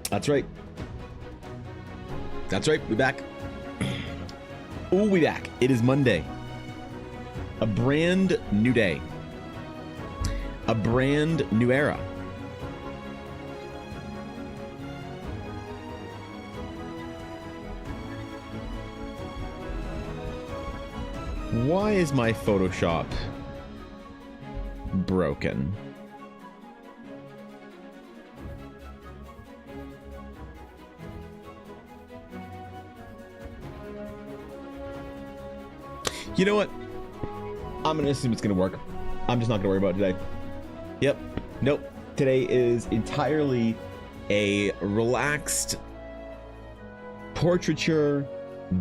That's right. That's right. We back. Ooh, we back. It is Monday. A brand new day. A brand new era. Why is my Photoshop broken? You know what? I'm gonna assume it's gonna work. I'm just not gonna worry about it today. Yep. Nope. Today is entirely a relaxed portraiture,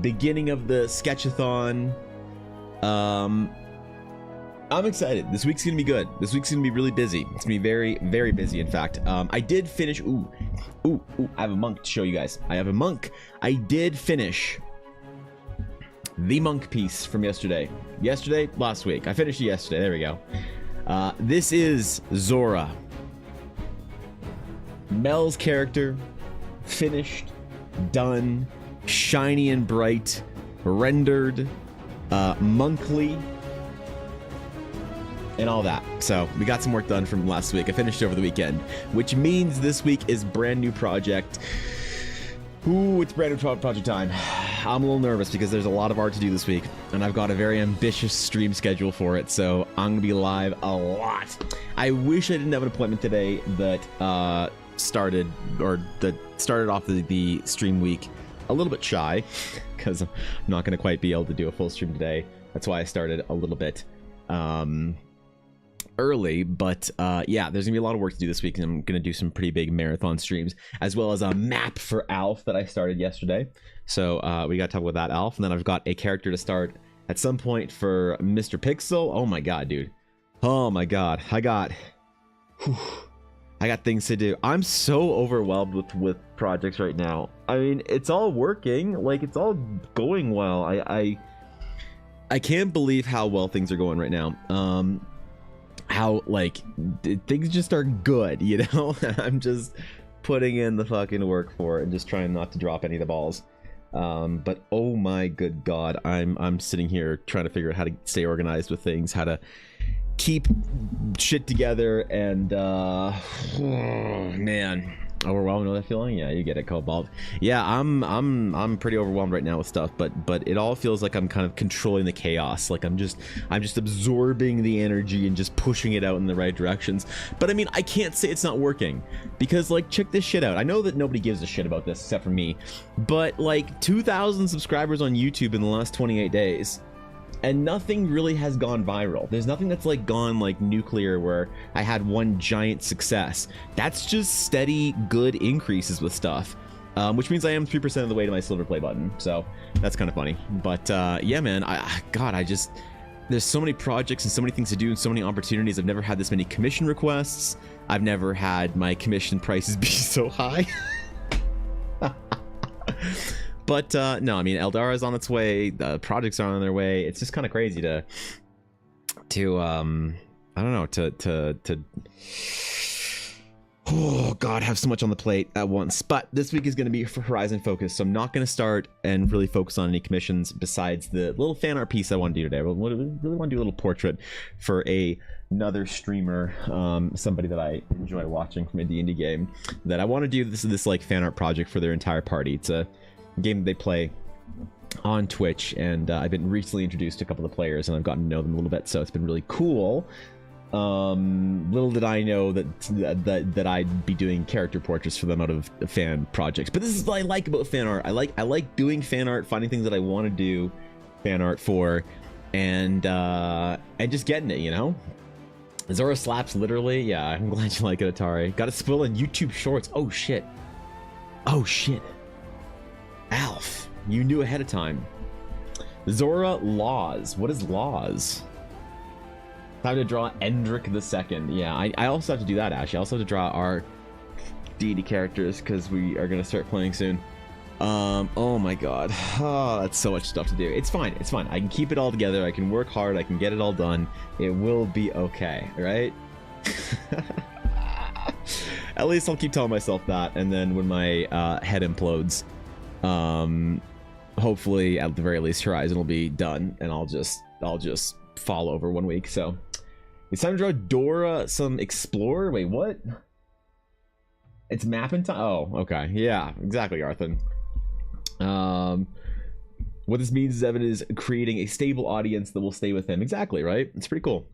beginning of the sketchathon. I'm excited. This week's gonna be good. This week's gonna be really busy. It's gonna be very, very busy, in fact. I did finish... Ooh, I have a monk to show you guys. I have a monk. I did finish the monk piece from yesterday. Last week. I finished it yesterday. There we go. This is Zora. Mel's character. Finished. Done. Shiny and bright. Rendered. Monkly. And all that. So we got some work done from last week. I finished over the weekend, which means this week is brand new project. Ooh, it's brand new project time. I'm a little nervous because there's a lot of art to do this week, and I've got a very ambitious stream schedule for it, so I'm gonna be live a lot. I wish I didn't have an appointment today that started off the stream week a little bit shy, because I'm not gonna quite be able to do a full stream today. That's why I started a little bit early, but yeah, there's gonna be a lot of work to do this week, and I'm gonna do some pretty big marathon streams, as well as a map for Alf that I started yesterday. So we gotta talk about that, Alf, and then I've got a character to start at some point for Mr. Pixel. Oh my god, dude. Oh my god. I got things to do. I'm so overwhelmed with projects right now. I mean, it's all working, like it's all going well. I can't believe how well things are going right now. How like things just are good, you know. I'm just putting in the fucking work for it and just trying not to drop any of the balls. But oh my good god, I'm sitting here trying to figure out how to stay organized with things, how to keep shit together, and oh, man, overwhelmed with that feeling. Yeah, you get it, Cobalt. Yeah, I'm pretty overwhelmed right now with stuff, but it all feels like I'm kind of controlling the chaos. Like I'm just absorbing the energy and just pushing it out in the right directions. But I mean, I can't say it's not working, because like, check this shit out. I know that nobody gives a shit about this except for me, but like 2,000 subscribers on YouTube in the last 28 days. And nothing really has gone viral. There's nothing that's like gone like nuclear where I had one giant success. That's just steady good increases with stuff, which means I am 3% of the way to my silver play button. So that's kind of funny. But yeah, man, there's so many projects and so many things to do and so many opportunities. I've never had this many commission requests. I've never had my commission prices be so high. But no, I mean, Eldara is on its way. The projects are on their way. It's just kind of crazy to I don't know, to oh god, have so much on the plate at once. But this week is going to be for Horizon focus, so I'm not going to start and really focus on any commissions besides the little fan art piece I want to do today. I really want to do a little portrait for another streamer, somebody that I enjoy watching from a D&D game, that I want to do this like fan art project for their entire party. It's a game that they play on Twitch, and I've been recently introduced to a couple of the players, and I've gotten to know them a little bit, so it's been really cool. Little did I know that I'd be doing character portraits for them out of fan projects. But this is what I like about fan art. I like doing fan art, finding things that I want to do fan art for, and just getting it, you know. Zora slaps, literally. Yeah, I'm glad you like it, Atari. Got it spoiled in YouTube Shorts. Oh shit. Alf, you knew ahead of time. Zora Laws. What is Laws? Time to draw Endrick II. Yeah, I also have to do that, Ash. I also have to draw our D&D characters, because we are going to start playing soon. Oh my god. Oh, that's so much stuff to do. It's fine. It's fine. I can keep it all together. I can work hard. I can get it all done. It will be okay, right? At least I'll keep telling myself that, and then when my head implodes, hopefully at the very least Horizon will be done, and I'll just fall over 1 week. So it's time to draw Dora some Explorer. Wait, what? It's mapping time. Oh, okay, yeah, exactly, Arthur. What this means is Evan is creating a stable audience that will stay with him. Exactly, right? It's pretty cool.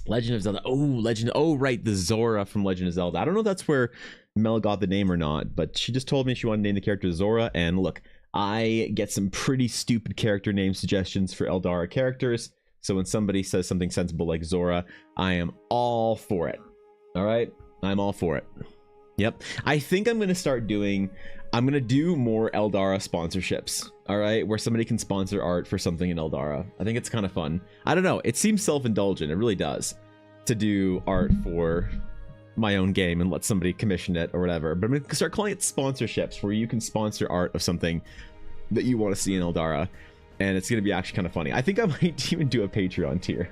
Legend of Zelda. Oh, right, the Zora from Legend of Zelda. I don't know if that's where Mel got the name or not, but she just told me she wanted to name the character Zora, and look, I get some pretty stupid character name suggestions for Eldara characters, so when somebody says something sensible like Zora, I am all for it. All right? I'm all for it. Yep. I think I'm going to do more Eldara sponsorships, all right, where somebody can sponsor art for something in Eldara. I think it's kind of fun. I don't know, it seems self-indulgent, it really does, to do art for my own game and let somebody commission it or whatever. But I'm going to start calling it sponsorships, where you can sponsor art of something that you want to see in Eldara, and it's going to be actually kind of funny. I think I might even do a Patreon tier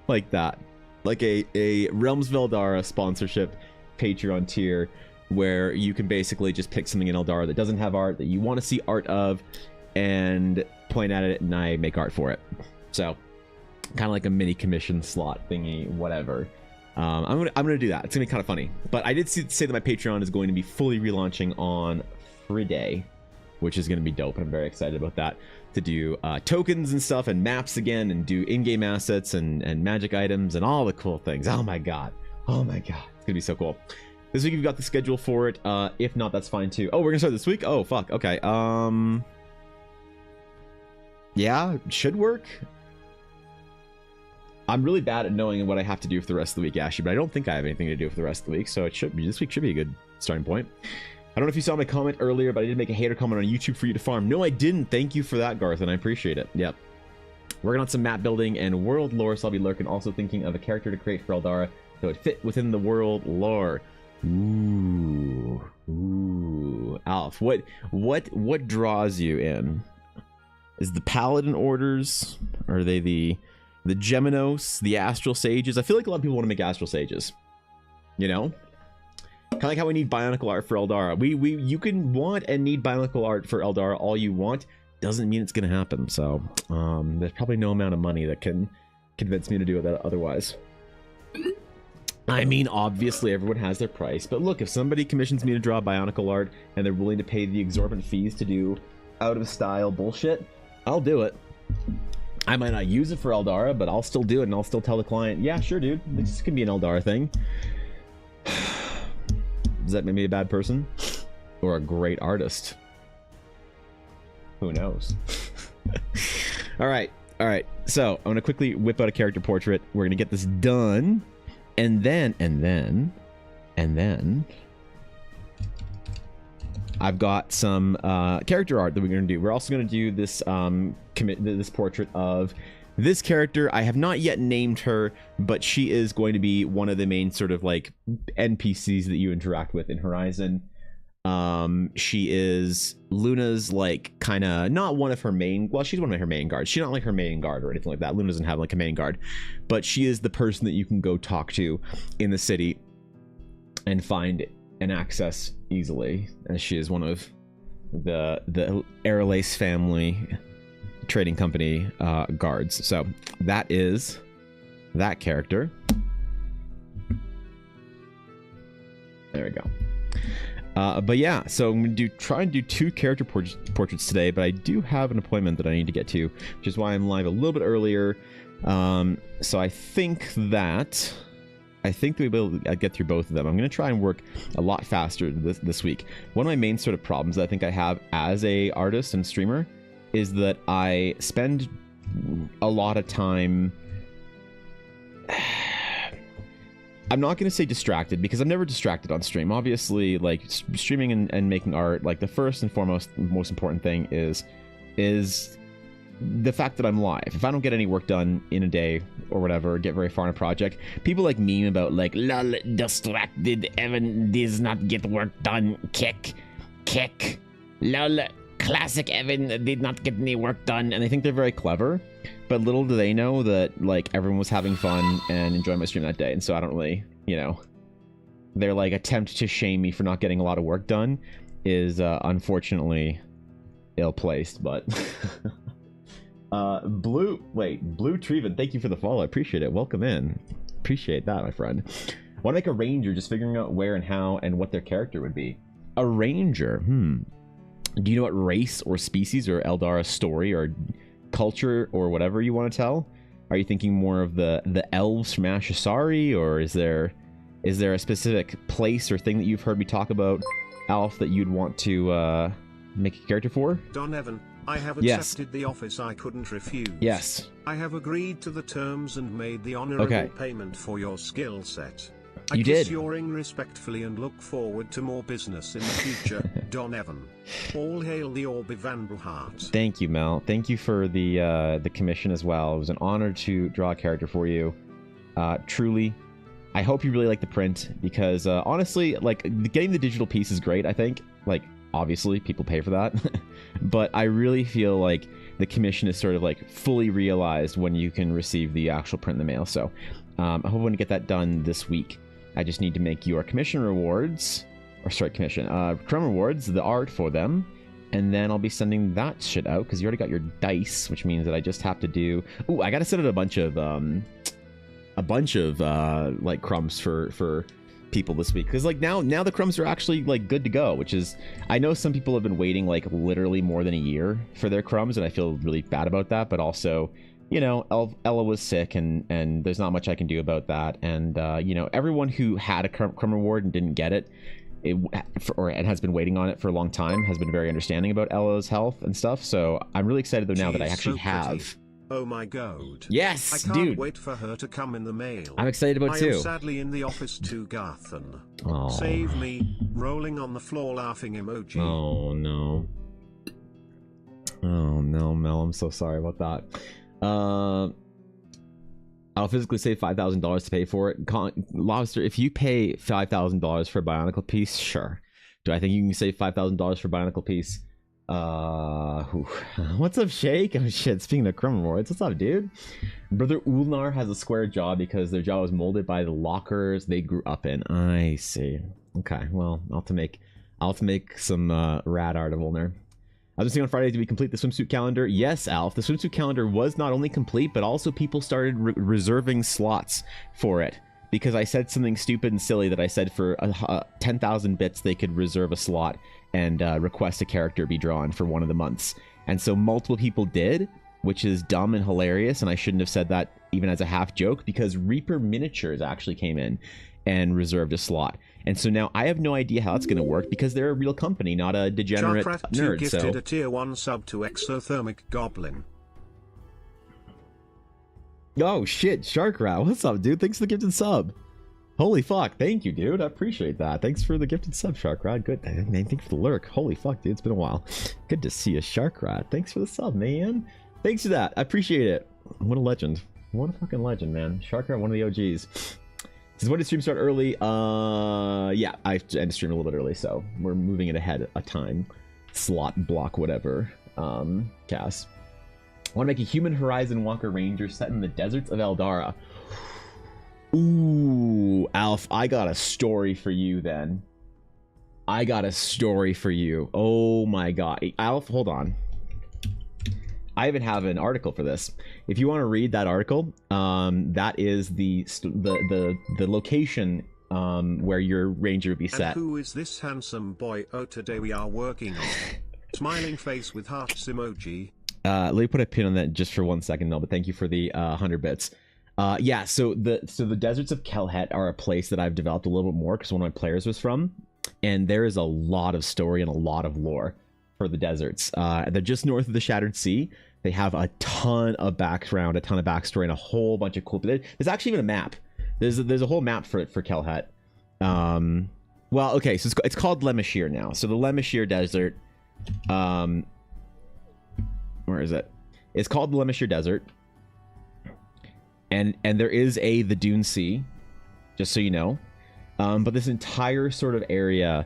like that, like a Realms of Eldara sponsorship Patreon tier, where you can basically just pick something in Eldara that doesn't have art that you want to see art of and point at it, and I make art for it. So kind of like a mini commission slot thingy, whatever. I'm gonna do that. It's gonna be kind of funny. But I did say that my Patreon is going to be fully relaunching on Friday, which is gonna be dope. I'm very excited about that, to do tokens and stuff and maps again, and do in-game assets and magic items and all the cool things. Oh my god, it's gonna be so cool. This week we've got the schedule for it. If not, that's fine too. Oh, we're gonna start this week? Oh fuck, okay. Yeah, should work. I'm really bad at knowing what I have to do for the rest of the week, Ashy, but I don't think I have anything to do for the rest of the week, so it should be, this week should be a good starting point. I don't know if you saw my comment earlier, but I did make a hater comment on YouTube for you to farm. No, I didn't. Thank you for that, Garth, and I appreciate it. Yep. Working on some map building and world lore, so I'll be lurking. Also thinking of a character to create for Eldara so it fit within the world lore. Ooh, Alf, what draws you in? Is the Paladin orders? Are they the Geminos, the Astral Sages? I feel like a lot of people want to make Astral Sages, you know, kind of like how we need Bionicle art for Eldara. You can want and need Bionicle art for Eldara all you want, doesn't mean it's gonna happen. So there's probably no amount of money that can convince me to do that otherwise. I mean, obviously everyone has their price, but look, if somebody commissions me to draw Bionicle art and they're willing to pay the exorbitant fees to do out of style bullshit, I'll do it. I might not use it for Eldara, but I'll still do it, and I'll still tell the client, yeah, sure, dude, this can be an Eldara thing. Does that make me a bad person? Or a great artist? Who knows? Alright, so I'm gonna quickly whip out a character portrait. We're gonna get this done. And then I've got some character art that we're going to do. We're also going to do this this portrait of this character. I have not yet named her, but she is going to be one of the main sort of like NPCs that you interact with in Horizon. She is Luna's like kind of not one of her main, well, she's one of her main guards. She's not like her main guard or anything like that. Luna doesn't have like a main guard, but she is the person that you can go talk to in the city and find and access easily, as she is one of the Airlace family trading company guards. So that is that character. There we go. But yeah, so I'm going to try and do 2 character portraits today, but I do have an appointment that I need to get to, which is why I'm live a little bit earlier. So I think that we'll be able to get through both of them. I'm going to try and work a lot faster this week. One of my main sort of problems that I think I have as a artist and streamer is that I spend a lot of time... I'm not going to say distracted, because I'm never distracted on stream. Obviously, like, streaming and making art, like, the first and foremost, most important thing is the fact that I'm live. If I don't get any work done in a day or whatever, get very far in a project, people like meme about, like, lol, distracted, Evan does not get work done, kick, lol, classic Evan did not get any work done, and they think they're very clever. But little do they know that, like, everyone was having fun and enjoying my stream that day, and so I don't really, you know, their like attempt to shame me for not getting a lot of work done is unfortunately ill-placed. But Blue Treven, thank you for the follow. I appreciate it. Welcome in. Appreciate that, my friend. Want to make a ranger, just figuring out where and how and what their character would be. A ranger, do you know what race or species or Eldara story or culture or whatever you want to tell? Are you thinking more of the elves from Ashasari, or is there a specific place or thing that you've heard me talk about, Alf, that you'd want to make a character for? Don Evan, I have accepted the office I couldn't refuse. Yes. I have agreed to the terms and made the honorable payment for your skill set. I kiss your ring respectfully and look forward to more business in the future, Don Evan. All hail the Orby Van Bruhart. Thank you, Mel. Thank you for the commission as well. It was an honor to draw a character for you. Truly, I hope you really like the print, because honestly, like, getting the digital piece is great, I think. Like, obviously, people pay for that. But I really feel like the commission is sort of like fully realized when you can receive the actual print in the mail. So I hope I'm going to get that done this week. I just need to make your commission rewards, or sorry, Chrome rewards, the art for them, and then I'll be sending that shit out, because you already got your dice, which means that I just have to do... Ooh, I gotta send out a bunch of like crumbs for people this week, because like now the crumbs are actually like good to go, which is, I know some people have been waiting like literally more than a year for their crumbs, and I feel really bad about that, but also, you know, Ella was sick, and there's not much I can do about that. And, you know, everyone who had a crumb reward and didn't get it, and has been waiting on it for a long time, has been very understanding about Ella's health and stuff. So I'm really excited though now that I actually have. Oh my god. Yes, I can't dude. wait for her to come in the mail. I'm excited about I too. am sadly in the office too, Garthen. Oh. Save me, rolling on the floor laughing emoji. Oh no. Oh no, Mel, I'm so sorry about that. I'll physically save $5,000 to pay for it. Lobster, if you pay $5,000 for a Bionicle piece, sure. Do I think you can save $5,000 for a Bionicle piece? What's up, Shake? Oh shit, speaking of crumb rewards, what's up, dude? Brother Ulnar has a square jaw because their jaw was molded by the lockers they grew up in. I see. Okay, well, I'll have to make some rad art of Ulnar. I was seeing on Friday, did we complete the swimsuit calendar? Yes, Alf. The swimsuit calendar was not only complete, but also people started reserving slots for it. Because I said something stupid and silly that I said for 10,000 bits they could reserve a slot and request a character be drawn for one of the months. And so multiple people did, which is dumb and hilarious, and I shouldn't have said that even as a half joke, because Reaper Miniatures actually came in and reserved a slot. And so now I have no idea how that's going to work, because they're a real company, not a degenerate nerd. Gifted a tier 1 sub to Exothermic Goblin. Oh shit, Shark Rat, what's up, dude? Thanks for the gifted sub. Holy fuck, thank you, dude. I appreciate that. Thanks for the gifted sub, Shark Rat. Good, man. Thanks for the lurk. Holy fuck, dude. It's been a while. Good to see you, Shark Rat. Thanks for the sub, man. Thanks for that. I appreciate it. What a legend. What a fucking legend, man. Shark Rat, one of the OGs. Says, when did stream start early? Yeah, I ended the stream a little bit early, so we're moving it ahead a time. Slot, block, whatever. Cass. I want to make a human Horizon Walker Ranger set in the deserts of Eldara. Ooh, Alf, I got a story for you then. I got a story for you. Oh my god. Alf, hold on. I even have an article for this. If you want to read that article, that is the location where your ranger would be set. And who is this handsome boy? Oh, today we are working on smiling face with hearts emoji. Let me put a pin on that just for 1 second, Mel, but thank you for the 100 bits. Yeah, so the deserts of Kelhet are a place that I've developed a little bit more because one of my players was from, and there is a lot of story and a lot of lore for the deserts. They're just north of the Shattered Sea. They have a ton of background, a ton of backstory, and a whole bunch of cool... There's actually even a map. There's a whole map for Kelhet. Well, okay, so it's called Lemashir now. So the Lemashir Desert... where is it? It's called the Lemashir Desert. And there is the Dune Sea, just so you know. But this entire sort of area...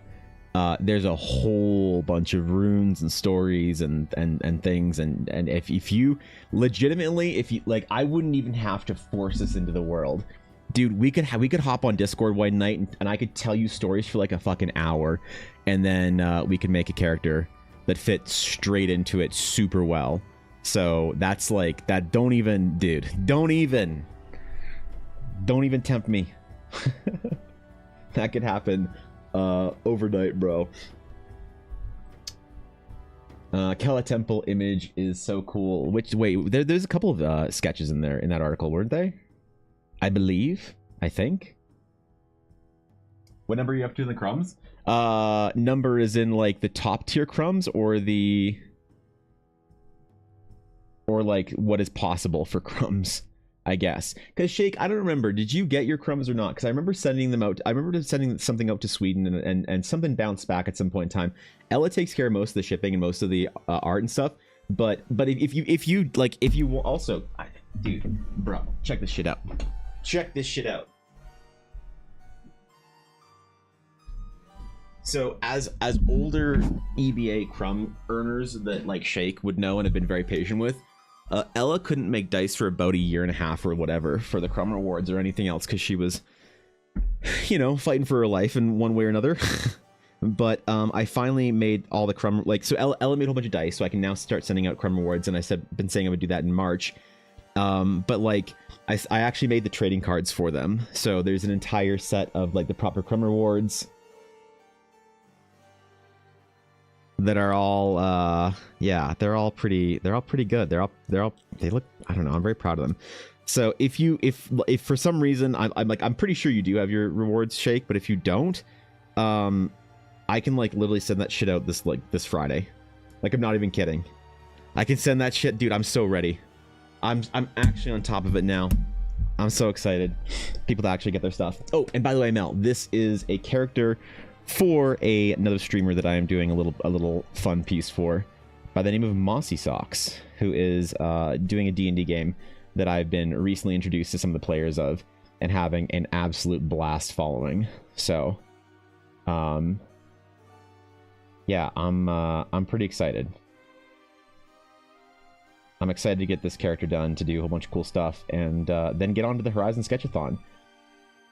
there's a whole bunch of runes and stories and things, and if you legitimately, if you like, I wouldn't even have to force this into the world, Dude, we could hop on Discord one night and I could tell you stories for like a fucking hour, and then we could make a character that fits straight into it super well. So that's like that. Don't even tempt me. That could happen overnight, bro. Kella Temple image is so cool. Wait, there's a couple of sketches in there in that article, weren't they? I think. What number are you up to in the crumbs? Number is in like the top tier crumbs or like what is possible for crumbs, I guess. Because Shake, I don't remember. Did you get your crumbs or not? Because I remember sending them out. I remember sending something out to Sweden and something bounced back at some point in time. Ella takes care of most of the shipping and most of the art and stuff. But if you also, dude, bro, check this shit out. Check this shit out. So as older EBA crumb earners that like Shake would know and have been very patient with, Ella couldn't make dice for about a year and a half or whatever for the crumb rewards or anything else because she was, you know, fighting for her life in one way or another. But I finally made all the crumb, like, so Ella made a whole bunch of dice, so I can now start sending out crumb rewards, and been saying I would do that in March. But like I actually made the trading cards for them, so there's an entire set of like the proper crumb rewards that are all yeah, they're all pretty good. They look, I don't know, I'm very proud of them. So if for some reason I'm pretty sure you do have your rewards, Shake, but if you don't, I can like literally send that shit out this Friday. Like, I'm not even kidding. I can send that shit, dude. I'm so ready. I'm actually on top of it now. I'm so excited. People to actually get their stuff. Oh, and by the way, Mel, this is a character for another streamer that I am doing a little fun piece for, by the name of Mossy Socks, who is doing a D&D game that I've been recently introduced to some of the players of and having an absolute blast following. So, yeah, I'm pretty excited. I'm excited to get this character done, to do a whole bunch of cool stuff, and then get on to the Horizon Sketchathon.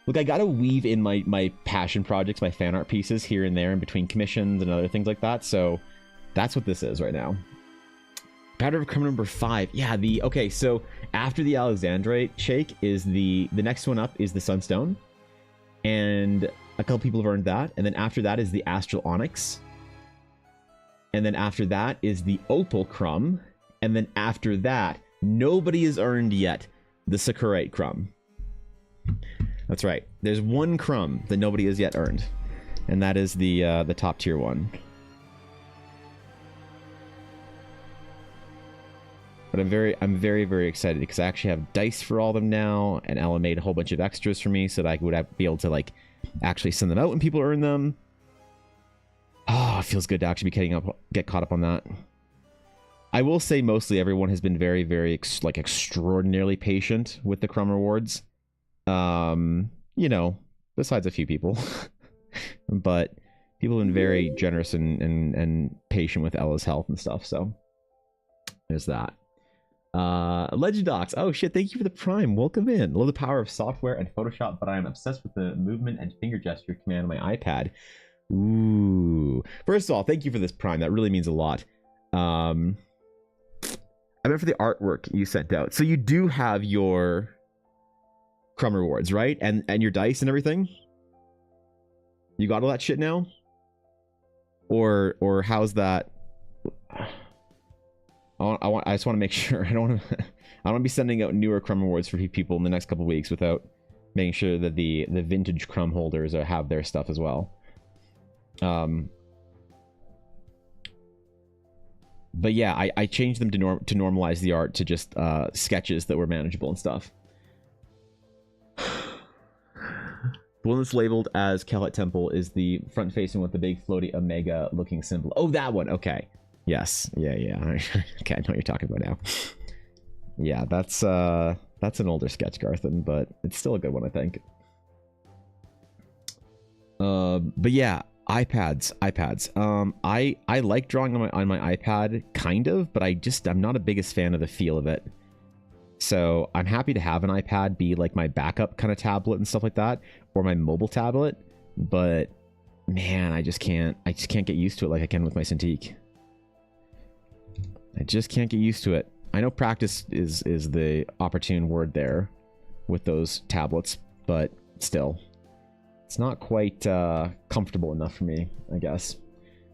Look, I gotta weave in my passion projects, my fan art pieces here and there in between commissions and other things like that, so that's what this is right now. Battle of Crumb number 5. Yeah, okay, so after the Alexandrite Shake is the next one up is the Sunstone, and a couple people have earned that, and then after that is the Astral Onyx, and then after that is the Opal Crumb, and then after that, nobody has earned yet the Sakurite Crumb. That's right. There's one crumb that nobody has yet earned, and that is the top tier one. But I'm very, very excited because I actually have dice for all of them now, and Ella made a whole bunch of extras for me so that I would be able to like actually send them out when people earn them. Oh, it feels good to actually be get caught up on that. I will say mostly everyone has been very, very extraordinarily patient with the crumb rewards. You know, besides a few people. But people have been very generous and patient with Ella's health and stuff, so there's that. Legendox, oh shit, thank you for the Prime. Welcome in. Love the power of software and Photoshop, but I am obsessed with the movement and finger gesture command on my iPad. Ooh. First of all, thank you for this Prime. That really means a lot. I meant for the artwork you sent out. So you do have your crumb rewards, right? And your dice and everything? You got all that shit now? Or how's that? I just want to make sure. I don't want to be sending out newer crumb rewards for people in the next couple weeks without making sure that the vintage crumb holders have their stuff as well. But yeah, I changed them to normalize the art to just sketches that were manageable and stuff. The one that's labeled as Kelet Temple is the front facing with the big floaty omega looking symbol. Oh, that one. Okay. Yes. Yeah. Okay, I know what you're talking about now. Yeah, that's an older sketch, Garthen, but it's still a good one, I think. But yeah, iPads. I like drawing on my iPad, kind of, but I'm not a biggest fan of the feel of it. So I'm happy to have an iPad be like my backup kind of tablet and stuff like that, or my mobile tablet. But man, I just can't get used to it like I can with my Cintiq. I just can't get used to it. I know practice is the opportune word there with those tablets, but still, it's not quite comfortable enough for me, I guess.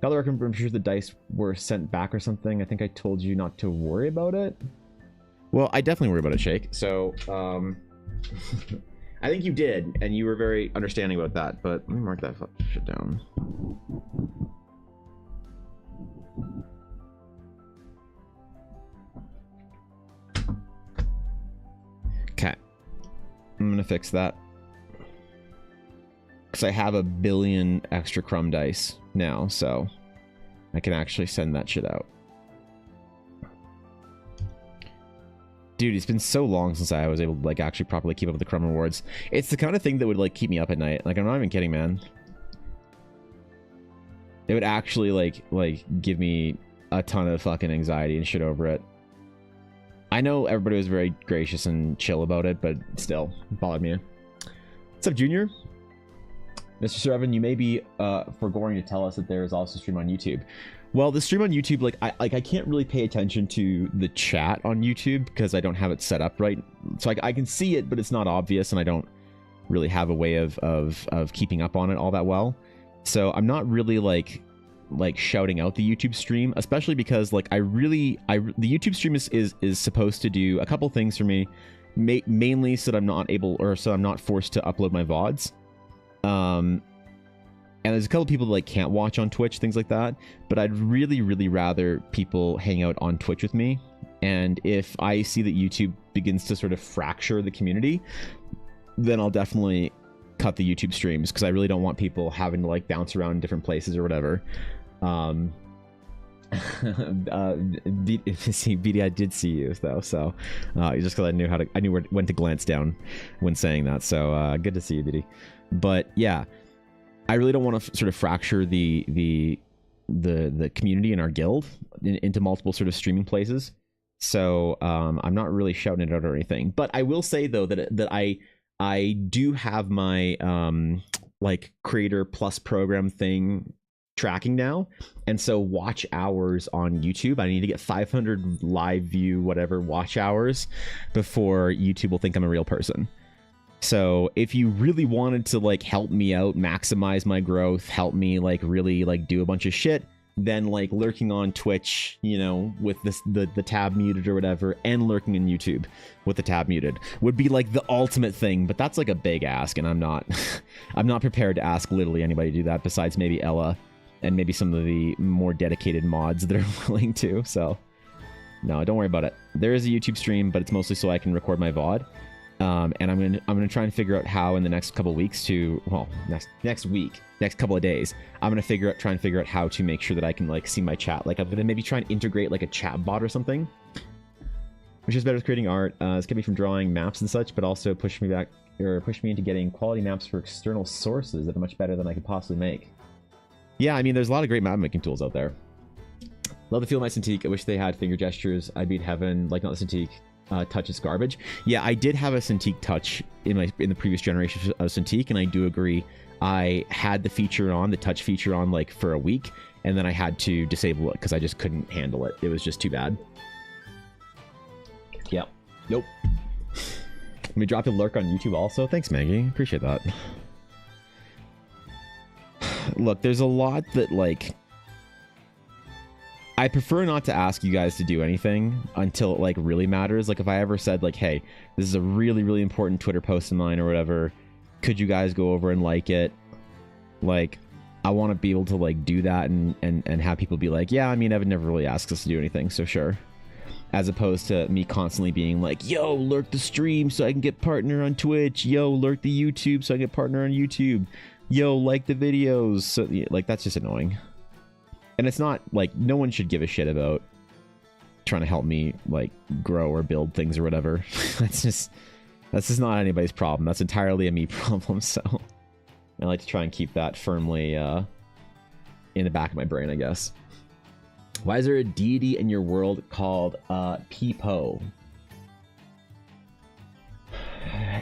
I'm sure the dice were sent back or something. I think I told you not to worry about it. Well, I definitely worry about it, Shake. So, I think you did, and you were very understanding about that, but let me mark that shit down. Okay. I'm gonna fix that. Because I have 1 billion extra crumb dice now, so I can actually send that shit out. Dude, it's been so long since I was able to like actually properly keep up with the crumb rewards. It's the kind of thing that would like keep me up at night. Like, I'm not even kidding, man. It would actually like give me a ton of fucking anxiety and shit over it. I know everybody was very gracious and chill about it, but still, it bothered me. What's up, Junior? Mr. Sir Evan, you may be forgoing to tell us that there is also a stream on YouTube. Well, the stream on YouTube, I can't really pay attention to the chat on YouTube because I don't have it set up right. So I can see it, but it's not obvious, and I don't really have a way of keeping up on it all that well. So I'm not really like shouting out the YouTube stream, especially because like the YouTube stream is supposed to do a couple things for me, mainly so that I'm not able, or so I'm not forced to upload my VODs. And there's a couple people that like can't watch on Twitch, things like that, but I'd really rather people hang out on Twitch with me. And if I see that YouTube begins to sort of fracture the community, then I'll definitely cut the YouTube streams, because I really don't want people having to like bounce around in different places or whatever. BD, I did see you though, so just because I knew when to glance down when saying that. So good to see you, BD. But yeah, I really don't want to sort of fracture the community in our guild into multiple sort of streaming places. So I'm not really shouting it out or anything. But I will say though that I do have my like creator plus program thing tracking now, and so watch hours on YouTube, I need to get 500 live view whatever watch hours before YouTube will think I'm a real person. So if you really wanted to like help me out, maximize my growth, help me like really like do a bunch of shit, then like lurking on Twitch, you know, with the tab muted or whatever, and lurking in YouTube with the tab muted would be like the ultimate thing. But that's like a big ask, and I'm not prepared to ask literally anybody to do that besides maybe Ella and maybe some of the more dedicated mods that are willing to. So no, don't worry about it. There is a YouTube stream, but it's mostly so I can record my VOD. And I'm gonna try and figure out how in the next couple of weeks next couple of days, I'm gonna try and figure out how to make sure that I can like see my chat. Like I'm gonna maybe try and integrate like a chat bot or something, which is better with creating art. This kept me from drawing maps and such, but also push me into getting quality maps for external sources that are much better than I could possibly make. Yeah, I mean, there's a lot of great map making tools out there. Love the feel of my Cintiq. I wish they had finger gestures. I'd be in heaven. Like, not the Cintiq. Touch is garbage. Yeah, I did have a Cintiq Touch in the previous generation of Cintiq, and I do agree. I had the touch feature on like for a week, and then I had to disable it because I just couldn't handle it. It was just too bad. Yep. Nope. Let me drop a lurk on YouTube also. Thanks, Maggie. Appreciate that. Look, there's a lot that like I prefer not to ask you guys to do anything until it like really matters. Like if I ever said like, hey, this is a really important Twitter post of mine or whatever, could you guys go over and like it? Like I want to be able to like do that and have people be like, yeah, I mean, Evan never really asks us to do anything, so sure. As opposed to me constantly being like, yo, lurk the stream so I can get partner on Twitch. Yo, lurk the YouTube so I can get partner on YouTube. Yo, like the videos. So like that's just annoying. And it's not like no one should give a shit about trying to help me like grow or build things or whatever. That's just not anybody's problem. That's entirely a me problem. So I like to try and keep that firmly in the back of my brain, I guess. Why is there a deity in your world called Peepo?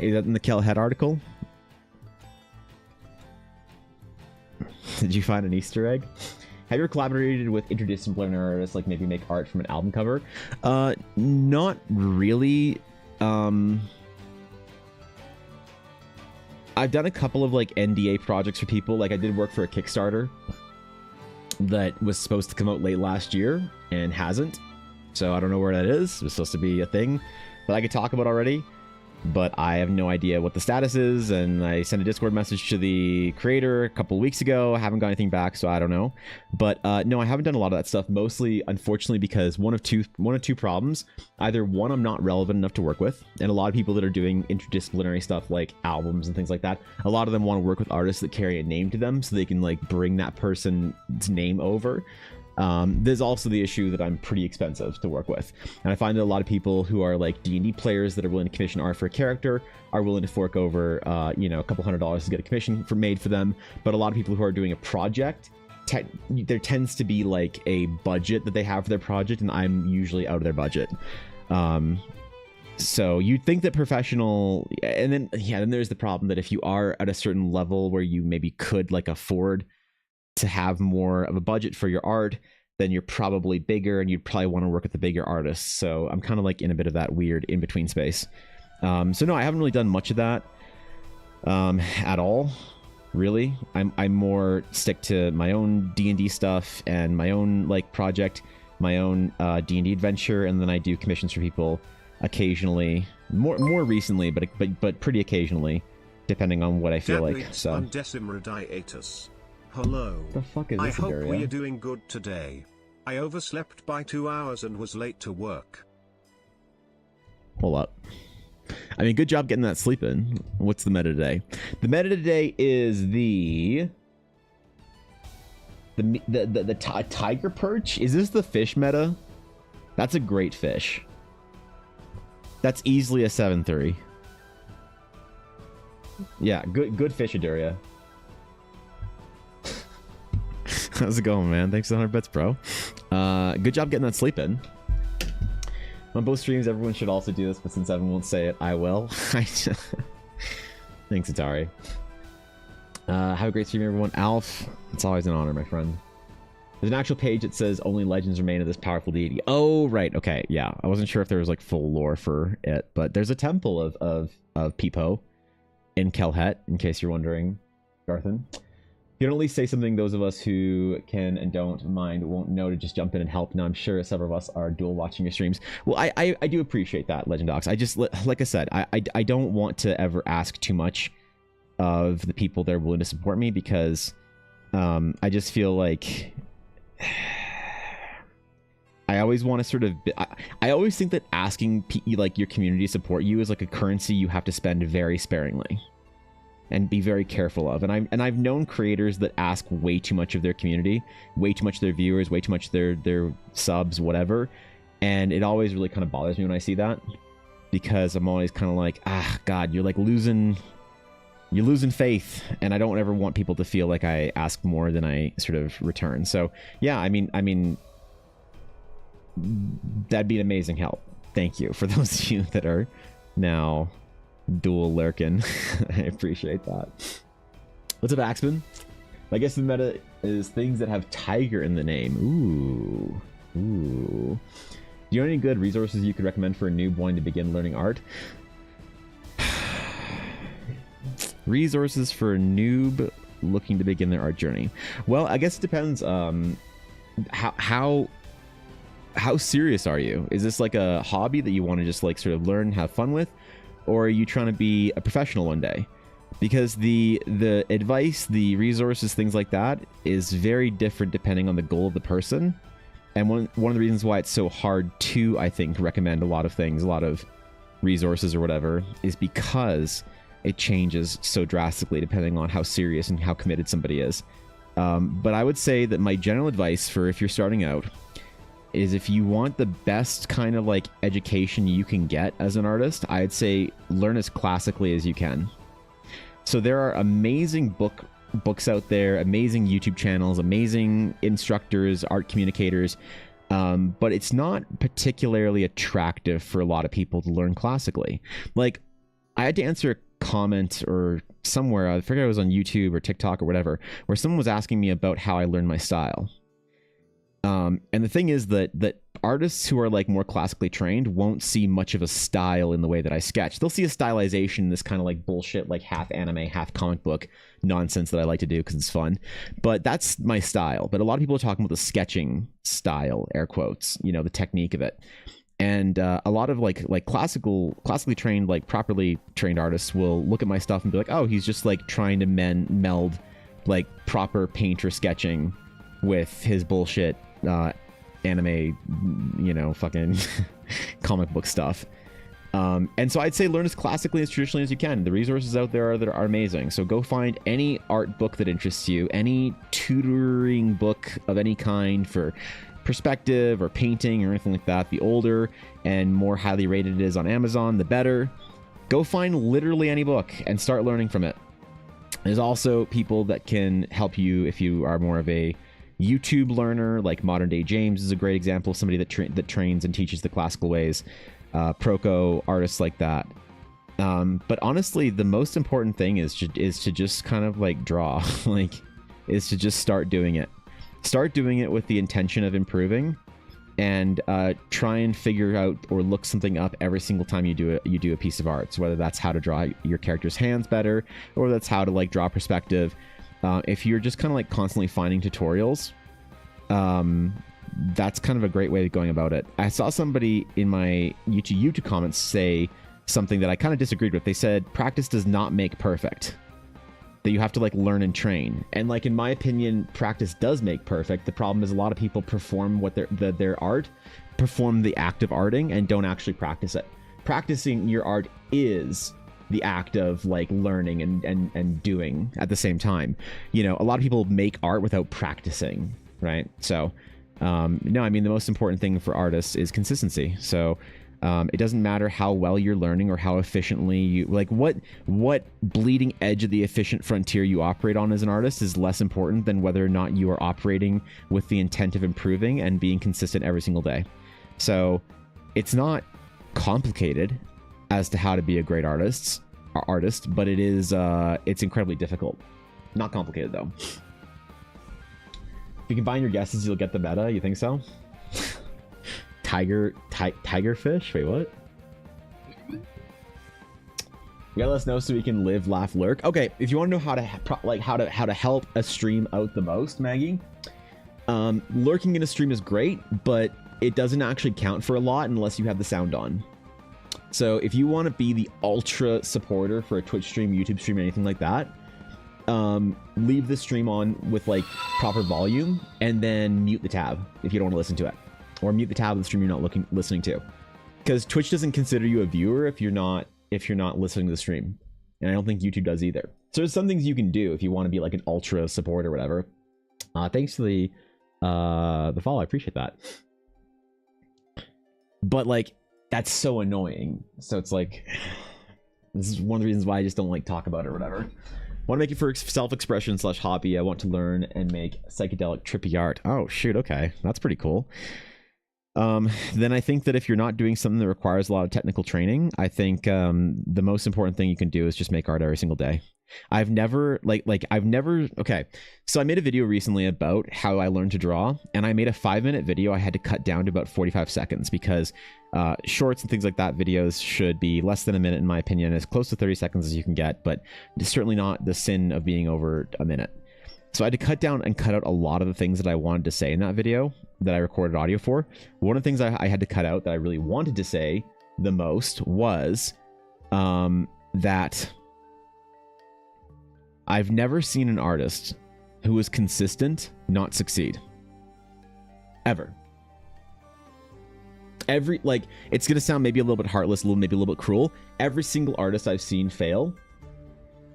Is that in the Kelhead article? Did you find an Easter egg? Have you ever collaborated with interdisciplinary artists, like maybe make art from an album cover? Not really. I've done a couple of like NDA projects for people. Like I did work for a Kickstarter that was supposed to come out late last year and hasn't. So I don't know where that is. It was supposed to be a thing that I could talk about already, but I have no idea what the status is. And I sent a Discord message to the creator a couple of weeks ago. I haven't got anything back, so I don't know. But no, I haven't done a lot of that stuff, mostly, unfortunately, because one of two problems. Either one, I'm not relevant enough to work with, and a lot of people that are doing interdisciplinary stuff like albums and things like that, a lot of them want to work with artists that carry a name to them so they can like bring that person's name over. There's also the issue that I'm pretty expensive to work with, and I find that a lot of people who are like D&D players that are willing to commission art for a character are willing to fork over you know, a couple $100s to get a commission made for them. But a lot of people who are doing a project, there tends to be like a budget that they have for their project, and I'm usually out of their budget. So you'd think that professional, and then then there's the problem that if you are at a certain level where you maybe could like afford to have more of a budget for your art, then you're probably bigger and you'd probably want to work with the bigger artists. So I'm kind of like in a bit of that weird in-between space. So no, I haven't really done much of that at all, really. I'm more stick to my own D&D stuff and my own like project, my own D&D adventure, and then I do commissions for people occasionally, more recently, but pretty occasionally, depending on what I feel like. So. Hello. The fuck is this, I hope we are doing good today. I overslept by 2 hours and was late to work. Hold up. I mean, good job getting that sleep in. What's the meta today? The meta today is the tiger perch. Is this the fish meta? That's a great fish. That's easily a 7-3. Yeah, good fish, Aduria. How's it going, man? Thanks for the 100 bits, bro. Good job getting that sleep in. On both streams, everyone should also do this, but since Evan won't say it, I will. Thanks, Atari. Have a great stream, everyone. Alf, it's always an honor, my friend. There's an actual page that says only legends remain of this powerful deity. Oh, right. Okay, yeah. I wasn't sure if there was like full lore for it, but there's a temple of Peepo in Kelhet, in case you're wondering, Garthan. If you don't at least say something, those of us who can and don't mind won't know to just jump in and help. Now, I'm sure several of us are dual watching your streams. Well, I do appreciate that, Legendox. I just, like I said, I don't want to ever ask too much of the people that are willing to support me, because I just feel like I always want to sort of, I always think that asking like your community to support you is like a currency you have to spend very sparingly and be very careful of. And I've known creators that ask way too much of their community, way too much of their viewers, way too much of their subs, whatever. And it always really kind of bothers me when I see that, because I'm always kind of like, God, you're like losing faith. And I don't ever want people to feel like I ask more than I sort of return. So yeah, I mean, that'd be an amazing help. Thank you for those of you that are now dual lurking. I appreciate that. What's up, Axman? I guess the meta is things that have tiger in the name. Ooh. Do you know any good resources you could recommend for a noob wanting to begin learning art? Resources for a noob looking to begin their art journey. Well, I guess it depends. How serious are you? Is this like a hobby that you want to just like sort of learn, have fun with? Or are you trying to be a professional one day? Because the advice, the resources, things like that is very different depending on the goal of the person. And one of the reasons why it's so hard to, I think, recommend a lot of things, a lot of resources or whatever, is because it changes so drastically depending on how serious and how committed somebody is. But I would say that my general advice for if you're starting out is, if you want the best kind of like education you can get as an artist, I'd say learn as classically as you can. So there are amazing books out there, amazing YouTube channels, amazing instructors, art communicators, but it's not particularly attractive for a lot of people to learn classically. Like, I had to answer a comment or somewhere, I forget if it was on YouTube or TikTok or whatever, where someone was asking me about how I learned my style. And the thing is that artists who are like more classically trained won't see much of a style in the way that I sketch. They'll see a stylization, this kind of like bullshit, like half anime, half comic book nonsense that I like to do because it's fun. But that's my style. But a lot of people are talking about the sketching style, air quotes, you know, the technique of it. And a lot of like classically trained, like properly trained artists will look at my stuff and be like, oh, he's just like trying to meld like proper painter sketching with his bullshit anime, you know, fucking comic book stuff. And so I'd say learn as classically as traditionally as you can. The resources out there are amazing. So go find any art book that interests you, any tutoring book of any kind for perspective or painting or anything like that. The older and more highly rated it is on Amazon, the better. Go find literally any book and start learning from it. There's also people that can help you if you are more of a YouTube learner, like Modern Day James is a great example of somebody that trains and teaches the classical ways. Proco, artists like that. But honestly, the most important thing is to just kind of like draw, is to just start doing it. Start doing it with the intention of improving, and try and figure out or look something up every single time you do a piece of art. So whether that's how to draw your character's hands better, or that's how to like draw perspective. If you're just kind of like constantly finding tutorials, that's kind of a great way of going about it. I saw somebody in my YouTube comments say something that I kind of disagreed with. They said practice does not make perfect, that you have to like learn and train. And like, in my opinion, practice does make perfect. The problem is a lot of people perform what their art, perform the act of arting and don't actually practice it. Practicing your art is the act of like learning and doing at the same time. You know, a lot of people make art without practicing, right? So no, I mean, the most important thing for artists is consistency. So it doesn't matter how well you're learning or how efficiently you like what bleeding edge of the efficient frontier you operate on as an artist is less important than whether or not you are operating with the intent of improving and being consistent every single day. So it's not complicated as to how to be a great artist, but it is it's incredibly difficult. Not complicated though. If you combine your guesses, you'll get the meta. You think so? Tigerfish? Wait, what? You gotta let us know so we can live, laugh, lurk. Okay, if you want to know how to help a stream out the most, Maggie, lurking in a stream is great, but it doesn't actually count for a lot unless you have the sound on. So if you want to be the ultra supporter for a Twitch stream, YouTube stream, anything like that, leave the stream on with like proper volume and then mute the tab if you don't want to listen to it, or mute the tab of the stream you're not listening to, because Twitch doesn't consider you a viewer if you're not listening to the stream, and I don't think YouTube does either. So there's some things you can do if you want to be like an ultra support or whatever. Thanks for the follow, I appreciate that. But like, that's so annoying. So it's like, this is one of the reasons why I just don't like talk about it or whatever. I want to make it for self-expression / hobby. I want to learn and make psychedelic trippy art. Oh shoot, okay, that's pretty cool. Then I think that if you're not doing something that requires a lot of technical training, I think the most important thing you can do is just make art every single day. I've never okay, so I made a video recently about how I learned to draw, and I made a 5-minute video I had to cut down to about 45 seconds because shorts and things like that videos should be less than a minute in my opinion, as close to 30 seconds as you can get, but it's certainly not the sin of being over a minute. So I had to cut down and cut out a lot of the things that I wanted to say in that video that I recorded audio for. One of the things I had to cut out that I really wanted to say the most was that I've never seen an artist who was consistent not succeed. Ever. Like, it's gonna sound maybe a little bit heartless, maybe a little bit cruel. Every single artist I've seen fail,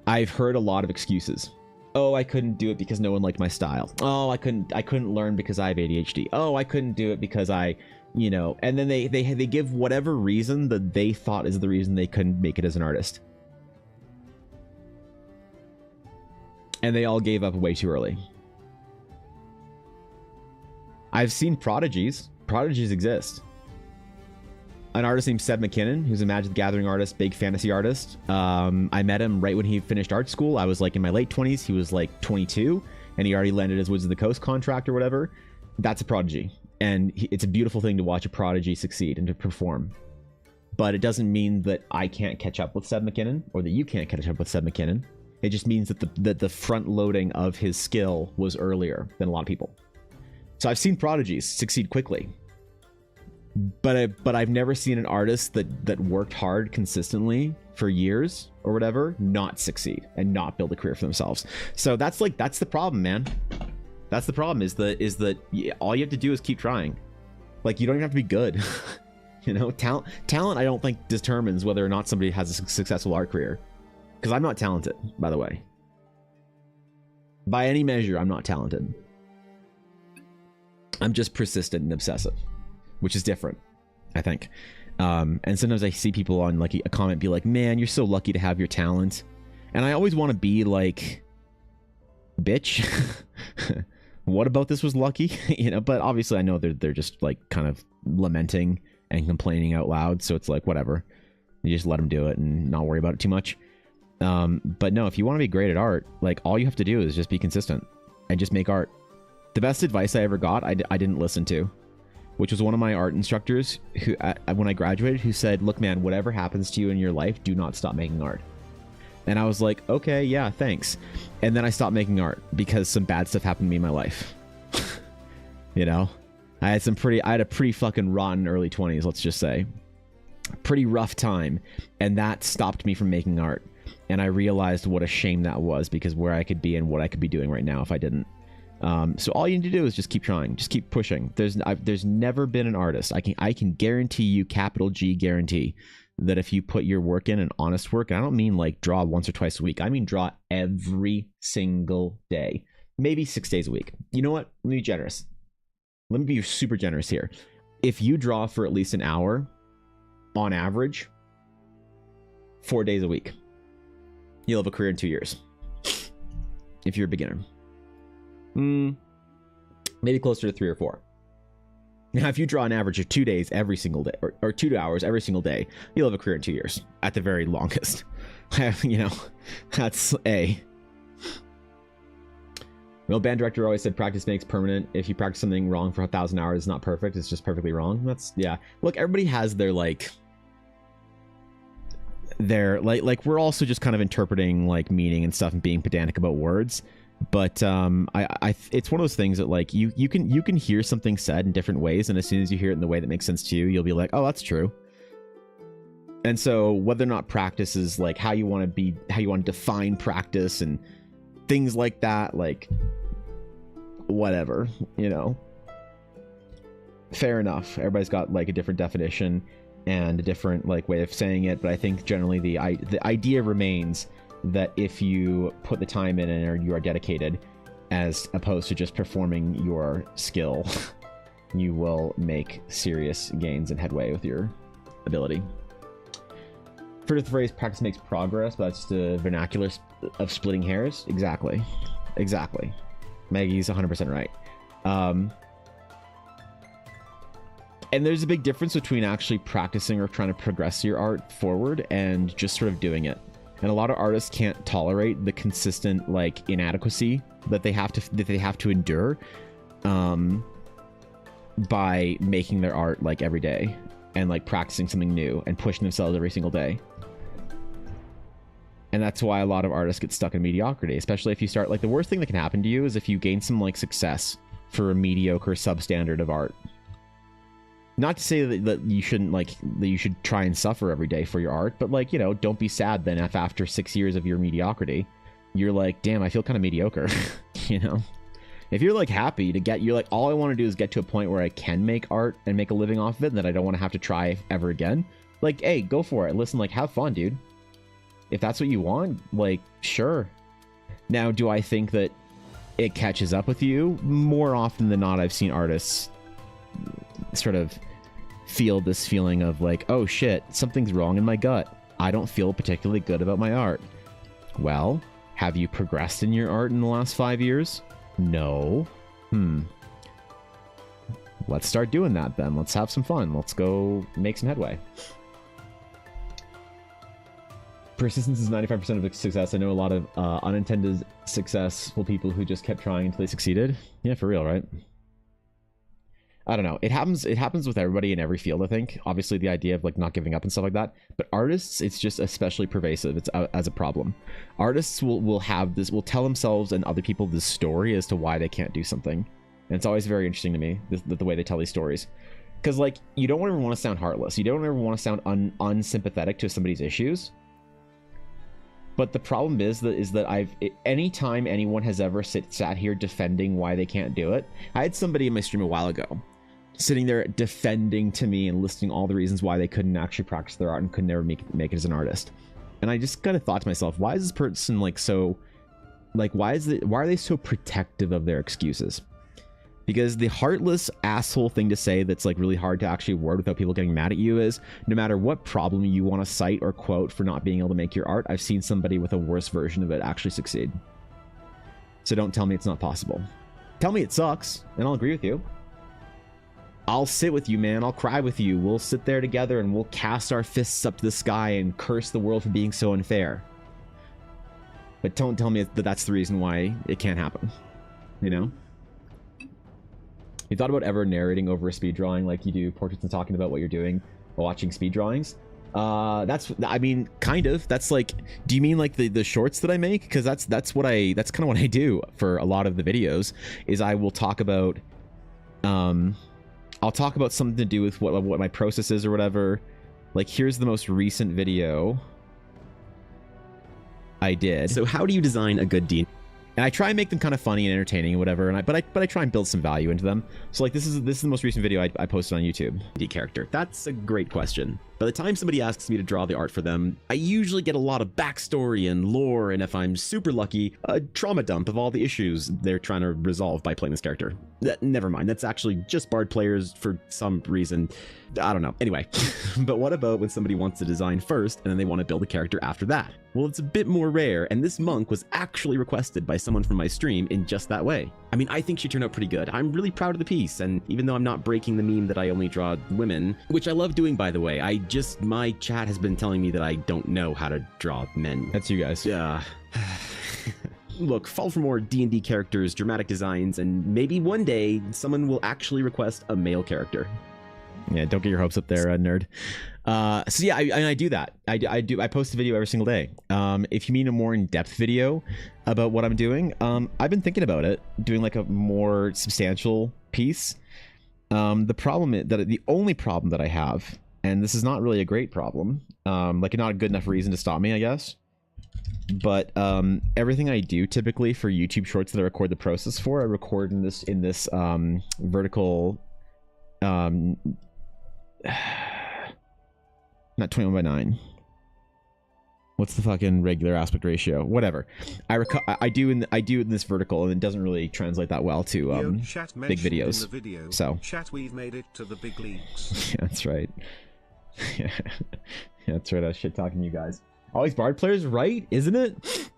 I've heard a lot of excuses. Oh, I couldn't do it because no one liked my style. Oh, I couldn't learn because I have ADHD. Oh, I couldn't do it because I, you know, and then they give whatever reason that they thought is the reason they couldn't make it as an artist. And they all gave up way too early. I've seen prodigies. Prodigies exist. an artist named Seb McKinnon, who's a Magic the Gathering artist, big fantasy artist. I met him right when he finished art school. I was like in my late 20s. He was like 22, and he already landed his Woods of the Coast contract or whatever. That's a prodigy. And it's a beautiful thing to watch a prodigy succeed and to perform. But it doesn't mean that I can't catch up with Seb McKinnon, or that you can't catch up with Seb McKinnon. It just means that the front loading of his skill was earlier than a lot of people. So I've seen prodigies succeed quickly. But I've never seen an artist that worked hard consistently for years or whatever not succeed and not build a career for themselves. So that's the problem, man. That's the problem is that all you have to do is keep trying. Like, you don't even have to be good. You know, talent I don't think determines whether or not somebody has a successful art career. Because I'm not talented, by the way. By any measure, I'm not talented. I'm just persistent and obsessive, which is different, I think. And sometimes I see people on like a comment be like, man, you're so lucky to have your talent. And I always want to be like, bitch, what about this was lucky? You know, but obviously I know they're just like kind of lamenting and complaining out loud. So it's like, whatever, you just let them do it and not worry about it too much. But no, if you want to be great at art, like all you have to do is just be consistent and just make art. The best advice I ever got, I didn't listen to, which was one of my art instructors who, when I graduated, who said, look, man, whatever happens to you in your life, do not stop making art. And I was like, okay, yeah, thanks. And then I stopped making art because some bad stuff happened to me in my life. You know, I had a pretty fucking rotten early 20s, let's just say. Pretty rough time. And that stopped me from making art. And I realized what a shame that was, because where I could be and what I could be doing right now if I didn't. So all you need to do is just keep trying, just keep pushing. There's never been an artist. I can guarantee you, capital G guarantee, that if you put your work in, and honest work, and I don't mean like draw once or twice a week. I mean draw every single day, maybe 6 days a week. You know what? Let me be generous. Let me be super generous here. If you draw for at least an hour, on average, 4 days a week, you'll have a career in 2 years. If you're a beginner. Maybe closer to 3 or 4. Now, if you draw an average of 2 days every single day, or 2 hours every single day, you'll have a career in 2 years at the very longest. You know, that's A. Real band director always said practice makes permanent. If you practice something wrong for 1,000 hours, it's not perfect. It's just perfectly wrong. That's, yeah. Look, everybody has their like we're also just kind of interpreting like meaning and stuff and being pedantic about words. But it's one of those things that like you can hear something said in different ways, and as soon as you hear it in the way that makes sense to you, you'll be like, oh, that's true. And so whether or not practice is like how you want to define practice and things like that, like whatever, you know, fair enough. Everybody's got like a different definition and a different like way of saying it, but I think generally the idea remains that if you put the time in and you are dedicated, as opposed to just performing your skill, you will make serious gains and headway with your ability. For the phrase practice makes progress, but that's the vernacular of splitting hairs. Exactly. Maggie's 100% right. And there's a big difference between actually practicing or trying to progress your art forward and just sort of doing it. And a lot of artists can't tolerate the consistent like inadequacy that they have to endure by making their art like every day and like practicing something new and pushing themselves every single day. And that's why a lot of artists get stuck in mediocrity, especially if you start like the worst thing that can happen to you is if you gain some like success for a mediocre substandard of art. Not to say that you shouldn't like that you should try and suffer every day for your art, but like, you know, don't be sad then if after 6 years of your mediocrity you're like, damn, I feel kind of mediocre. You know, if you're like happy to get, you're like, all I want to do is get to a point where I can make art and make a living off of it and that I don't want to have to try ever again, like, hey, go for it. Listen, like, have fun, dude. If that's what you want, like, sure. Now, do I think that it catches up with you? More often than not, I've seen artists sort of feel this feeling of like, oh shit, something's wrong in my gut. I don't feel particularly good about my art. Well, have you progressed in your art in the last 5 years? No. let's start doing that then. Let's have some fun. Let's go make some headway. Persistence is 95% of success. I know a lot of unintended successful people who just kept trying until they succeeded. Yeah, for real, right? I don't know. It happens with everybody in every field, I think. Obviously, the idea of like not giving up and stuff like that. But artists, it's just especially pervasive. It's as a problem. Artists will tell themselves and other people this story as to why they can't do something. And it's always very interesting to me, the way they tell these stories. Because like, you don't ever want to sound heartless. You don't ever want to sound unsympathetic to somebody's issues. But the problem is that anytime anyone has ever sat here defending why they can't do it, I had somebody in my stream a while ago sitting there defending to me and listing all the reasons why they couldn't actually practice their art and could never make it as an artist. And I just kind of thought to myself, why is this person like so, like why are they so protective of their excuses? Because the heartless asshole thing to say that's like really hard to actually word without people getting mad at you is, no matter what problem you want to cite or quote for not being able to make your art, I've seen somebody with a worse version of it actually succeed. So don't tell me it's not possible. Tell me it sucks, and I'll agree with you. I'll sit with you, man. I'll cry with you. We'll sit there together and we'll cast our fists up to the sky and curse the world for being so unfair. But don't tell me that that's the reason why it can't happen. You know? You thought about ever narrating over a speed drawing like you do portraits and talking about what you're doing while watching speed drawings? I mean, kind of. That's like, do you mean like the shorts that I make? Because that's kind of what I do for a lot of the videos. Is I will talk about, I'll talk about something to do with what my process is or whatever. Like, here's the most recent video I did. So how do you design a good D&D? And I try and make them kind of funny and entertaining and whatever, but I try and build some value into them. So like this is the most recent video I posted on YouTube. D character. That's a great question. By the time somebody asks me to draw the art for them, I usually get a lot of backstory and lore, and if I'm super lucky, a trauma dump of all the issues they're trying to resolve by playing this character. Never mind, that's actually just Bard players for some reason. I don't know. Anyway, but what about when somebody wants to design first and then they want to build a character after that? Well, it's a bit more rare, and this monk was actually requested by someone from my stream in just that way. I mean, I think she turned out pretty good. I'm really proud of the piece, and even though I'm not breaking the meme that I only draw women, which I love doing, by the way, my chat has been telling me that I don't know how to draw men. That's you guys. Yeah. Look, follow for more D&D characters, dramatic designs, and maybe one day someone will actually request a male character. Yeah, don't get your hopes up there, nerd. So yeah, I do that. I post a video every single day. If you mean a more in-depth video about what I'm doing, I've been thinking about it, doing like a more substantial piece. The only problem that I have, and this is not really a great problem, like not a good enough reason to stop me, I guess. But everything I do typically for YouTube shorts that I record the process for, I record in this vertical, not 21:9. What's the fucking regular aspect ratio? Whatever. I do in this vertical, and it doesn't really translate that well to big videos. So chat, we've made it to the big leagues. Yeah, that's right. Yeah, that's right. I was shit talking you guys. Always Bard players, right? Isn't it?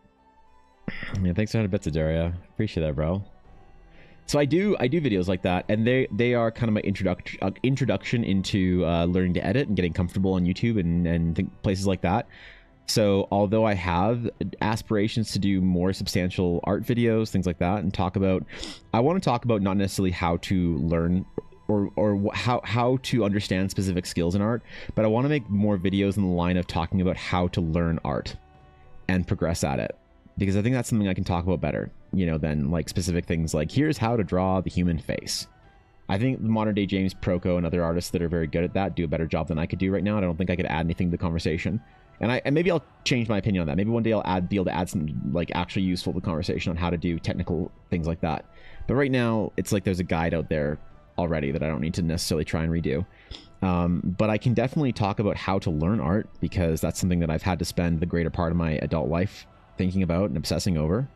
Yeah, thanks for 100 bits, Adaria. Appreciate that, bro. So I do videos like that, and they are kind of my introduction into learning to edit and getting comfortable on YouTube and places like that. So although I have aspirations to do more substantial art videos, things like that, and I want to talk about not necessarily how to learn or how to understand specific skills in art, but I want to make more videos in the line of talking about how to learn art and progress at it, because I think that's something I can talk about better, you know, than like specific things like here's how to draw the human face. I think the modern day James Proco and other artists that are very good at that do a better job than I could do right now. I don't think I could add anything to the conversation. And maybe I'll change my opinion on that. Maybe one day I'll be able to add something like actually useful to the conversation on how to do technical things like that. But right now, it's like there's a guide out there already that I don't need to necessarily try and redo. But I can definitely talk about how to learn art, because that's something that I've had to spend the greater part of my adult life thinking about and obsessing over.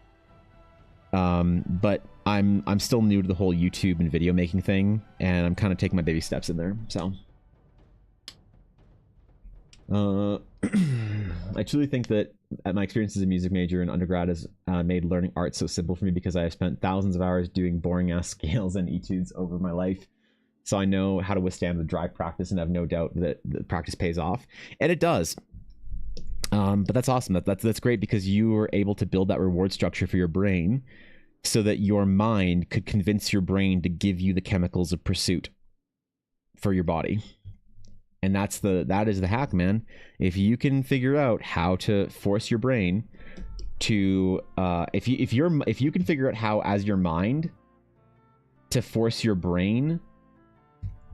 But I'm still new to the whole YouTube and video making thing, and I'm kind of taking my baby steps in there. So I truly think that my experience as a music major in undergrad has made learning art so simple for me, because I have spent thousands of hours doing boring ass scales and etudes over my life. so I know how to withstand the dry practice, and I have no doubt that the practice pays off, and it does. But that's awesome. That's great, because you were able to build that reward structure for your brain so that your mind could convince your brain to give you the chemicals of pursuit for your body. And that is the hack, man. If you can figure out how to force your brain to if you can figure out how, as your mind, to force your brain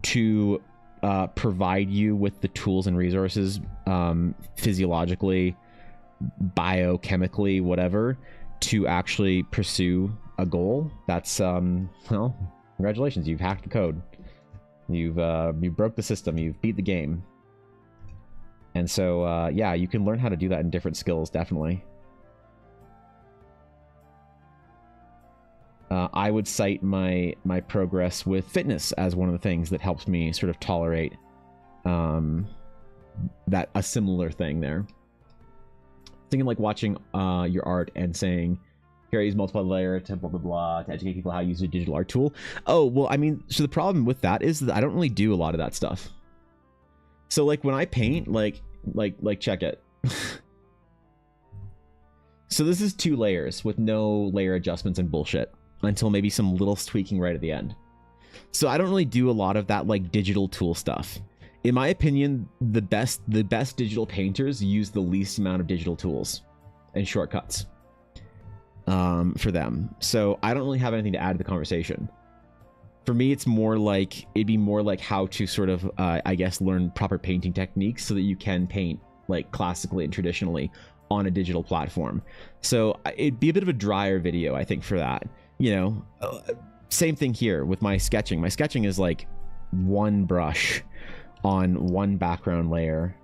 to provide you with the tools and resources, physiologically, biochemically, whatever, to actually pursue a goal, that's well, congratulations, you've hacked the code. You broke the system, you've beat the game. And so yeah, you can learn how to do that in different skills, definitely. I would cite my progress with fitness as one of the things that helps me sort of tolerate that a similar thing there. Thinking like watching your art and saying, here I use multiple layer to blah blah blah to educate people how to use a digital art tool. Oh, well, I mean, so the problem with that is that I don't really do a lot of that stuff. So like when I paint, like check it. So this is 2 layers with no layer adjustments and bullshit, until maybe some little tweaking right at the end. So I don't really do a lot of that like digital tool stuff. In my opinion, the best digital painters use the least amount of digital tools and shortcuts for them. So I don't really have anything to add to the conversation. For me, it's more like, it'd be more like how to sort of, I guess, learn proper painting techniques so that you can paint like classically and traditionally on a digital platform. So it'd be a bit of a drier video, I think, for that. You know, same thing here with my sketching. My sketching is like one brush on one background layer.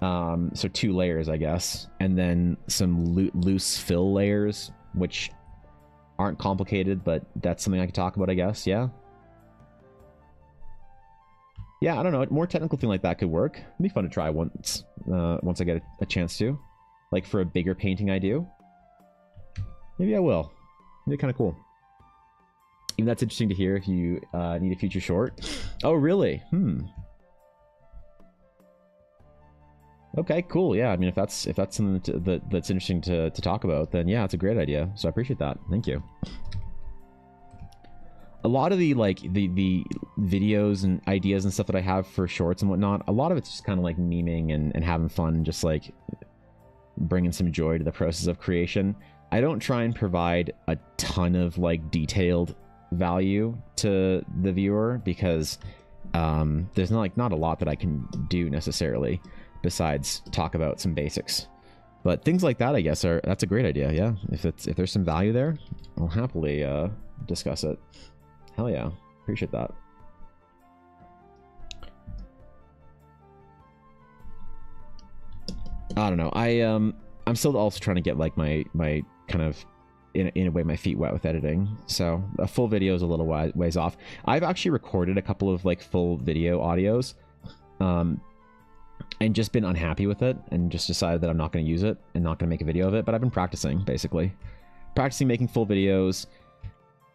So 2 layers, I guess, and then some loose fill layers, which aren't complicated, but that's something I could talk about, I guess. Yeah, I don't know, a more technical thing like that could work. It'd be fun to try once I get a chance to, like for a bigger painting I do. Maybe I will. It'd be kind of cool. Even that's interesting to hear if you need a future short. Oh, really? Okay, cool. Yeah, I mean, if that's something that's interesting to talk about, then yeah, it's a great idea. So I appreciate that. Thank you. A lot of the the videos and ideas and stuff that I have for shorts and whatnot, a lot of it's just kind of like memeing and having fun, just like bringing some joy to the process of creation. I don't try and provide a ton of like detailed value to the viewer, because there's not a lot that I can do necessarily besides talk about some basics. But things like that, I guess, that's a great idea. Yeah, if there's some value there, I'll happily discuss it. Hell yeah, appreciate that. I don't know. I'm still also trying to get like my kind of in a way my feet wet with editing. So a full video is a little ways off. I've actually recorded a couple of like full video audios, and just been unhappy with it, and just decided that I'm not going to use it and not going to make a video of it. But I've been practicing, basically practicing making full videos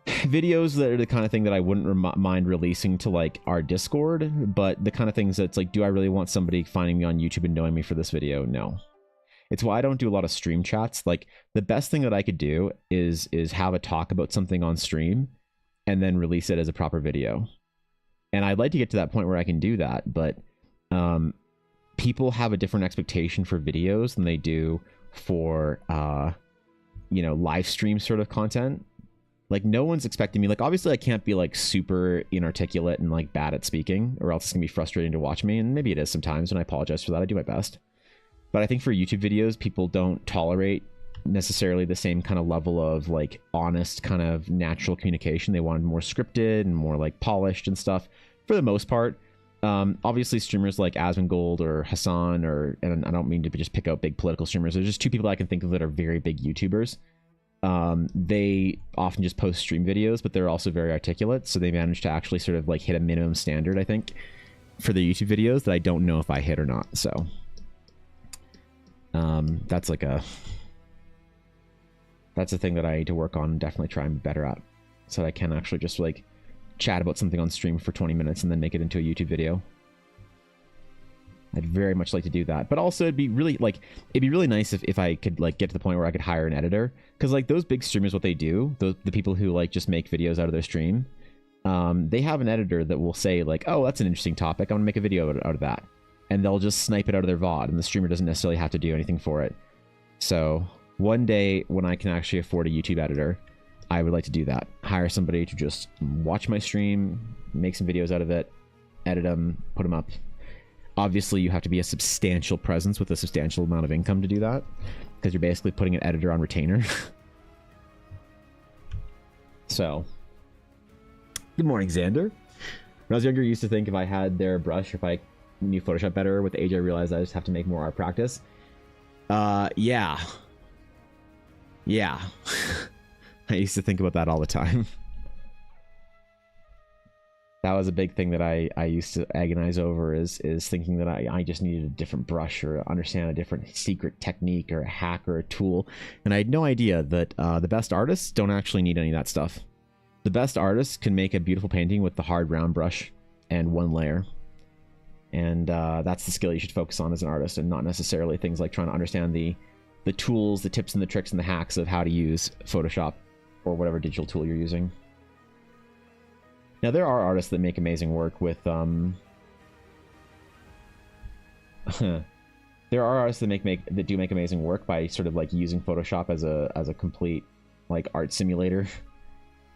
that are the kind of thing that I wouldn't mind releasing to like our Discord, but the kind of things that's like, do I really want somebody finding me on YouTube and knowing me for this video? No. It's why I don't do a lot of stream chats. Like the best thing that I could do is have a talk about something on stream and then release it as a proper video. And I'd like to get to that point where I can do that, but people have a different expectation for videos than they do for you know, live stream sort of content. Like no one's expecting me, like obviously I can't be like super inarticulate and like bad at speaking, or else it's gonna be frustrating to watch me, and maybe it is sometimes, and I apologize for that. I do my best. But I think for YouTube videos, people don't tolerate necessarily the same kind of level of like honest kind of natural communication. They want more scripted and more like polished and stuff for the most part. Obviously streamers like Asmongold or Hassan, and I don't mean to just pick out big political streamers, there's just 2 people I can think of that are very big YouTubers. They often just post stream videos, but they're also very articulate, so they manage to actually sort of like hit a minimum standard, I think, for their YouTube videos that I don't know if I hit or not. So that's a thing that I need to work on and definitely try and be better at, so that I can actually just like chat about something on stream for 20 minutes and then make it into a YouTube video. I'd very much like to do that. But also it'd be really nice if I could like get to the point where I could hire an editor. Because like those big streamers, what they do, the people who like just make videos out of their stream, they have an editor that will say like, oh, that's an interesting topic, I'm gonna make a video out of that. And they'll just snipe it out of their VOD, and the streamer doesn't necessarily have to do anything for it. So one day when I can actually afford a YouTube editor, I would like to do that. Hire somebody to just watch my stream, make some videos out of it, edit them, put them up. Obviously, you have to be a substantial presence with a substantial amount of income to do that, because you're basically putting an editor on retainer. So, good morning, Xander. When I was younger, I used to think if I had their brush, if I knew Photoshop better. With age, I realized I just have to make more art practice. Yeah. I used to think about that all the time. That was a big thing that I used to agonize over, is thinking that I just needed a different brush or understand a different secret technique or a hack or a tool. And I had no idea that the best artists don't actually need any of that stuff. The best artists can make a beautiful painting with the hard round brush and one layer. And that's the skill you should focus on as an artist, and not necessarily things like trying to understand the tools, the tips and the tricks and the hacks of how to use Photoshop or whatever digital tool you're using. Now, there are artists that make amazing work with there are artists that do make amazing work by sort of like using Photoshop as a complete like art simulator,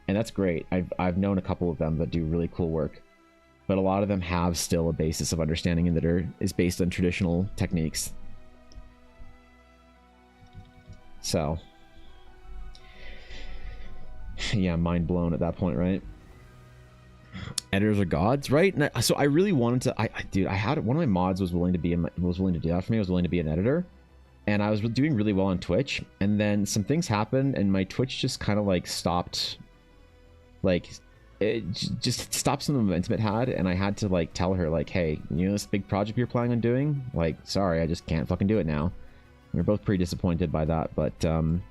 and that's great. I've known a couple of them that do really cool work, but a lot of them have still a basis of understanding and that is based on traditional techniques. So yeah, mind blown at that point, right? Editors are gods, right? And so I really wanted to. Dude, I had one of my mods was willing to do that for me. I was willing to be an editor, and I was doing really well on Twitch. And then some things happened, and my Twitch just kind of like stopped. Like, it just stopped some of the momentum it had, and I had to like tell her like, hey, you know this big project you're planning on doing? Like, sorry, I just can't fucking do it now. We were both pretty disappointed by that, but I don't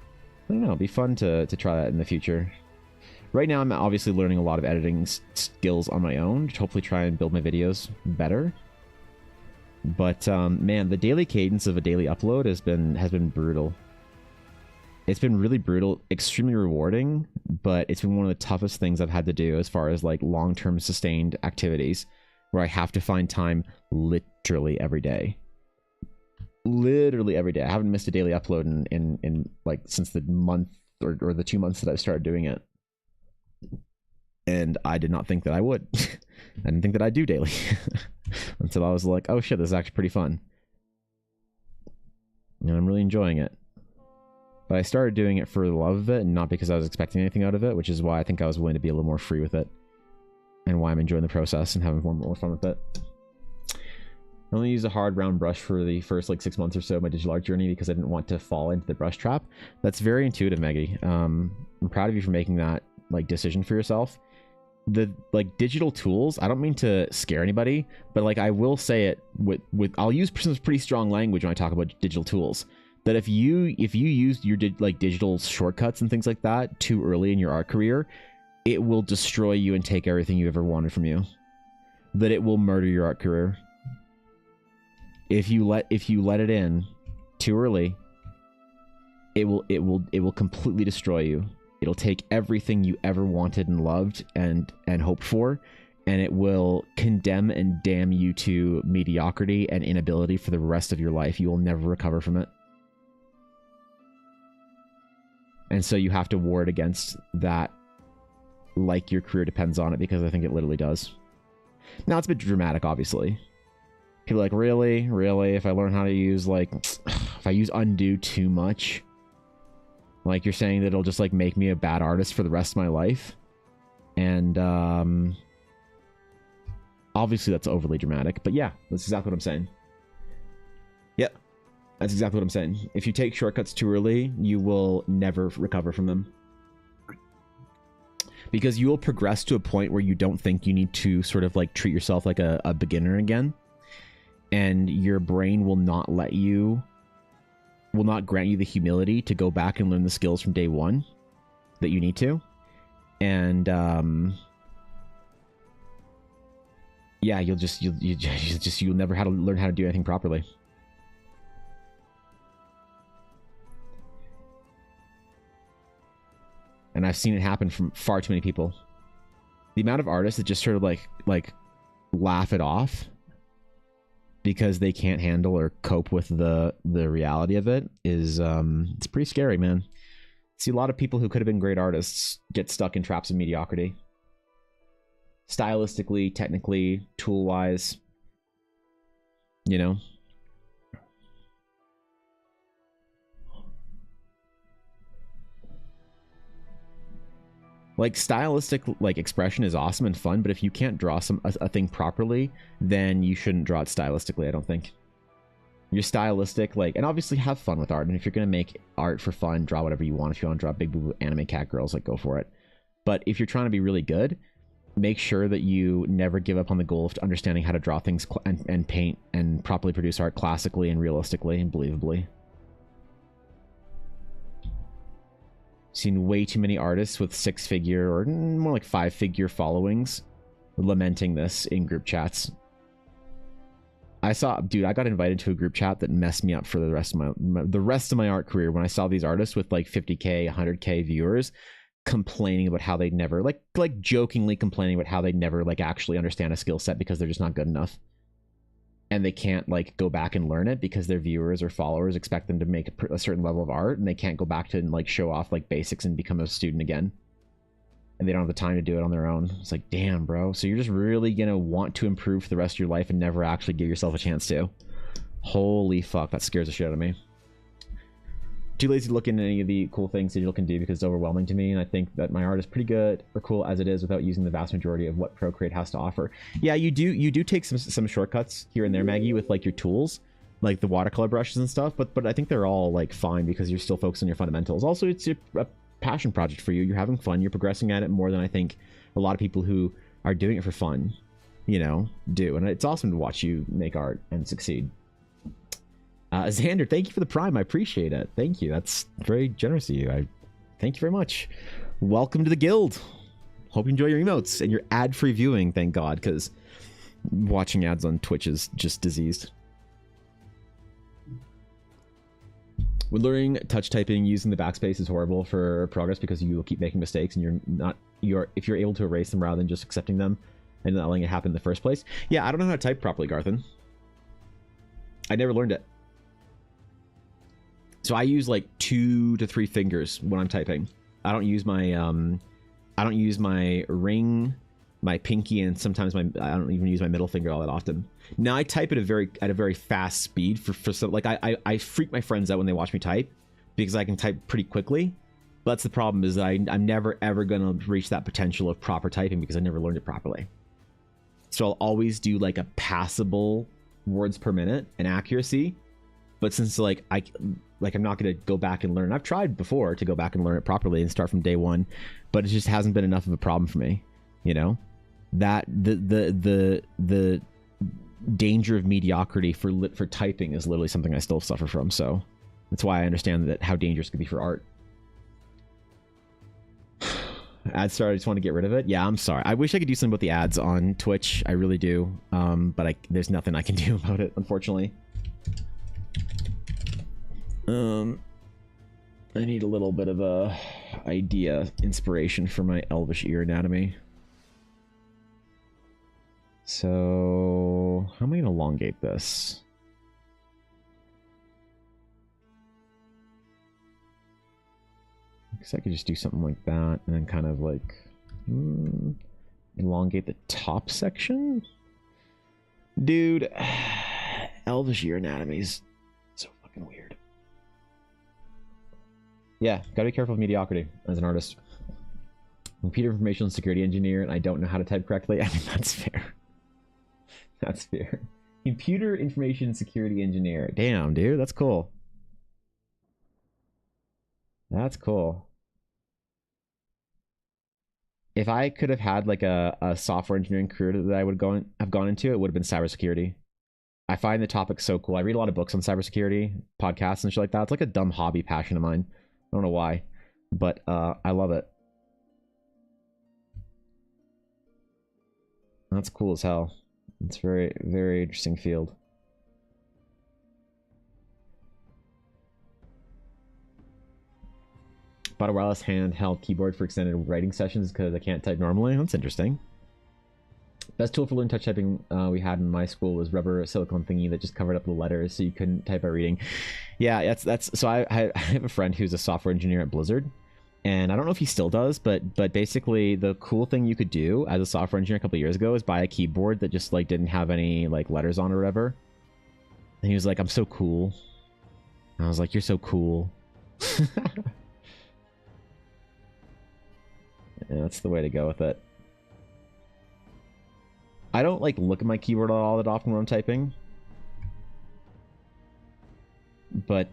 know. It'd be fun to try that in the future. Right now, I'm obviously learning a lot of editing skills on my own to hopefully try and build my videos better. But man, the daily cadence of a daily upload has been brutal. It's been really brutal, extremely rewarding, but it's been one of the toughest things I've had to do as far as like long-term sustained activities, where I have to find time literally every day. Literally every day. I haven't missed a daily upload in like since the month or the 2 months that I've started doing it. And I did not think that I would. I didn't think that I'd do daily. Until I was like, oh shit, this is actually pretty fun. And I'm really enjoying it. But I started doing it for the love of it, and not because I was expecting anything out of it, which is why I think I was willing to be a little more free with it. And why I'm enjoying the process and having more fun with it. I only used a hard round brush for the first like 6 months or so of my digital art journey because I didn't want to fall into the brush trap. That's very intuitive, Maggie. I'm proud of you for making that like decision for yourself. The like digital tools, I don't mean to scare anybody, but like I will say it with I'll use some pretty strong language when I talk about digital tools. That if you use your digital shortcuts and things like that too early in your art career, it will destroy you and take everything you ever wanted from you. That it will murder your art career. If you let it in too early, it will completely destroy you. It'll take everything you ever wanted and loved and hoped for, and it will condemn and damn you to mediocrity and inability for the rest of your life. You will never recover from it. And so you have to ward against that like your career depends on it, because I think it literally does. Now, it's a bit dramatic, obviously. People are like, really? If I learn how to use, like, if I use undo too much, like, you're saying that it'll just, like, make me a bad artist for the rest of my life? And, obviously that's overly dramatic, but yeah, that's exactly what I'm saying. Yep, that's exactly what I'm saying. If you take shortcuts too early, you will never recover from them. Because you will progress to a point where you don't think you need to sort of, like, treat yourself like a beginner again. And your brain will not grant you the humility to go back and learn the skills from day one that you need to. And yeah, you'll never learn how to do anything properly. And I've seen it happen from far too many people. The amount of artists that just sort of like laugh it off because they can't handle or cope with the reality of it is it's pretty scary, man. See a lot of people who could have been great artists get stuck in traps of mediocrity. Stylistically, technically, tool-wise, you know. Like stylistic like expression is awesome and fun, but if you can't draw a thing properly, then you shouldn't draw it stylistically, I don't think. You're stylistic, like, and obviously have fun with art. And if you're gonna make art for fun, draw whatever you want. If you want to draw big boo anime cat girls, like, go for it. But if you're trying to be really good, make sure that you never give up on the goal of understanding how to draw things and paint and properly produce art classically and realistically and believably. Seen way too many artists with 6-figure or more like 5-figure followings lamenting this in group chats. I got invited to a group chat that messed me up for the rest of my art career when I saw these artists with like 50k, 100k viewers complaining about how they'd never like jokingly complaining about how they'd never like actually understand a skill set because they're just not good enough. And they can't like go back and learn it because their viewers or followers expect them to make a certain level of art, and they can't go back to and like show off like basics and become a student again. And they don't have the time to do it on their own. It's like, damn, bro. So you're just really gonna want to improve for the rest of your life and never actually give yourself a chance to. Holy fuck, that scares the shit out of me. Too lazy to look into any of the cool things that you can do because it's overwhelming to me, and I think that my art is pretty good or cool as it is without using the vast majority of what Procreate has to offer. Yeah, you do take some shortcuts here and there, Maggie, with like your tools, like the watercolor brushes and stuff, but I think they're all like fine because you're still focused on your fundamentals. Also, it's a passion project for you. You're having fun. You're progressing at it more than I think a lot of people who are doing it for fun, you know, do. And it's awesome to watch you make art and succeed. Xander, thank you for the Prime. I appreciate it. Thank you. That's very generous of you. I thank you very much. Welcome to the guild. Hope you enjoy your emotes and your ad-free viewing, thank God, because watching ads on Twitch is just diseased. When learning touch typing using the backspace is horrible for progress because you will keep making mistakes and if you're able to erase them rather than just accepting them and not letting it happen in the first place. Yeah, I don't know how to type properly, Garthen. I never learned it. So I use like 2 to 3 fingers when I'm typing. I don't use my ring, my pinky, and sometimes I don't even use my middle finger all that often. Now I type at a very fast speed for some, like I freak my friends out when they watch me type because I can type pretty quickly. But that's the problem, is I'm never ever gonna reach that potential of proper typing because I never learned it properly. So I'll always do like a passable words per minute and accuracy. But since I'm not going to go back and learn. I've tried before to go back and learn it properly and start from day one, but it just hasn't been enough of a problem for me. You know, that the danger of mediocrity for typing is literally something I still suffer from. So that's why I understand that how dangerous it could be for art. Ad start, I just want to get rid of it. Yeah, I'm sorry. I wish I could do something about the ads on Twitch. I really do. But there's nothing I can do about it, unfortunately. I need a little bit of a inspiration for my elvish ear anatomy. So how am I gonna elongate this? I guess I could just do something like that and then kind of like elongate the top section. Dude, elvish ear anatomy is so fucking weird. Yeah, gotta be careful with mediocrity as an artist. Computer information security engineer, and I don't know how to type correctly. I mean, that's fair. That's fair. Computer information security engineer. Damn, dude, that's cool. That's cool. If I could have had like a software engineering career that I would have gone into, it would have been cybersecurity. I find the topic so cool. I read a lot of books on cybersecurity, podcasts and shit like that. It's like a dumb hobby passion of mine. I don't know why, but I love it. That's cool as hell. It's very, very interesting field. Bought a wireless handheld keyboard for extended writing sessions because I can't type normally. That's interesting. Best tool for learning touch typing we had in my school was rubber silicone thingy that just covered up the letters so you couldn't type by reading. Yeah, that's so I have a friend who's a software engineer at Blizzard, and I don't know if he still does, but basically the cool thing you could do as a software engineer a couple of years ago is buy a keyboard that just like didn't have any like letters on or whatever. And he was like, "I'm so cool." And I was like, "You're so cool." Yeah, that's the way to go with it. I don't like look at my keyboard all that often when I'm typing. But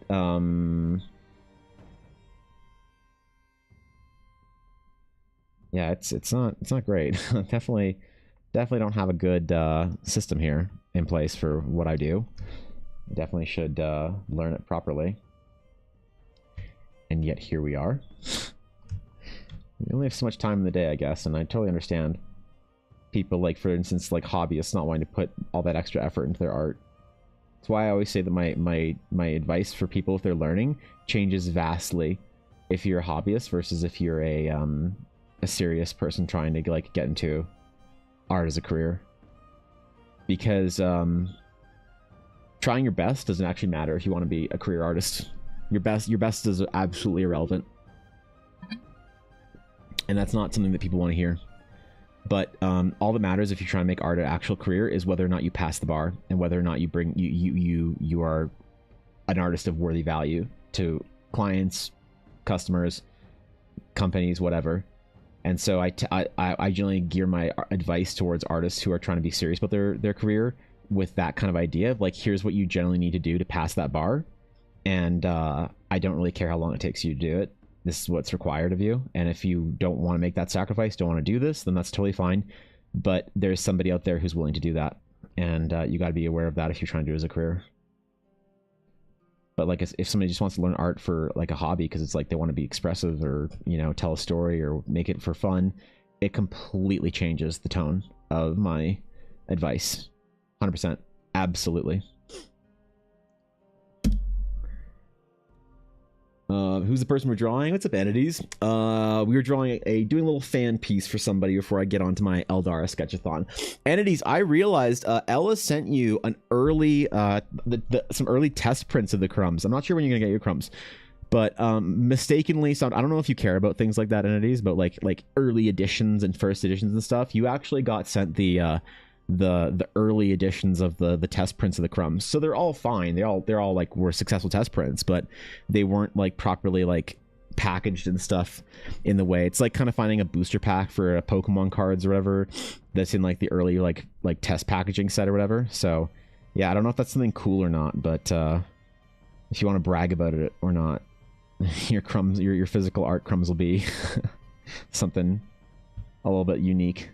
yeah, it's not great. definitely don't have a good system here in place for what I do. I definitely should learn it properly. And yet here we are. We only have so much time in the day, I guess, and I totally understand people, like, for instance, like hobbyists not wanting to put all that extra effort into their art. That's why I always say that my advice for people if they're learning changes vastly if you're a hobbyist versus if you're a serious person trying to like get into art as a career. Because trying your best doesn't actually matter if you want to be a career artist. Your best is absolutely irrelevant. And that's not something that people want to hear. But all that matters if you're trying to make art an actual career is whether or not you pass the bar and whether or not you bring you are an artist of worthy value to clients, customers, companies, whatever. And so I generally gear my advice towards artists who are trying to be serious about their career with that kind of idea of like, here's what you generally need to do to pass that bar. And I don't really care how long it takes you to do it. This is what's required of you. And if you don't want to make that sacrifice, don't want to do this, then that's totally fine. But there's somebody out there who's willing to do that. And you got to be aware of that if you're trying to do it as a career. But like if somebody just wants to learn art for like a hobby because it's like they want to be expressive or, you know, tell a story or make it for fun, it completely changes the tone of my advice. 100%. Absolutely. Who's the person we're drawing? What's up, entities? We were drawing doing a little fan piece for somebody before I get onto my Eldara sketchathon. Entities, I realized Ella sent you an early some early test prints of the crumbs. I'm not sure when you're gonna get your crumbs, but mistakenly, so I don't know if you care about things like that, entities, but like early editions and first editions and stuff, you actually got sent the early editions of the test prints of the crumbs. So they're all fine. They're all like were successful test prints, but they weren't like properly like packaged and stuff in the way. It's like kind of finding a booster pack for Pokemon cards or whatever that's in like the early like test packaging set or whatever. So yeah, I don't know if that's something cool or not, but if you want to brag about it or not, your crumbs, your physical art crumbs will be something a little bit unique.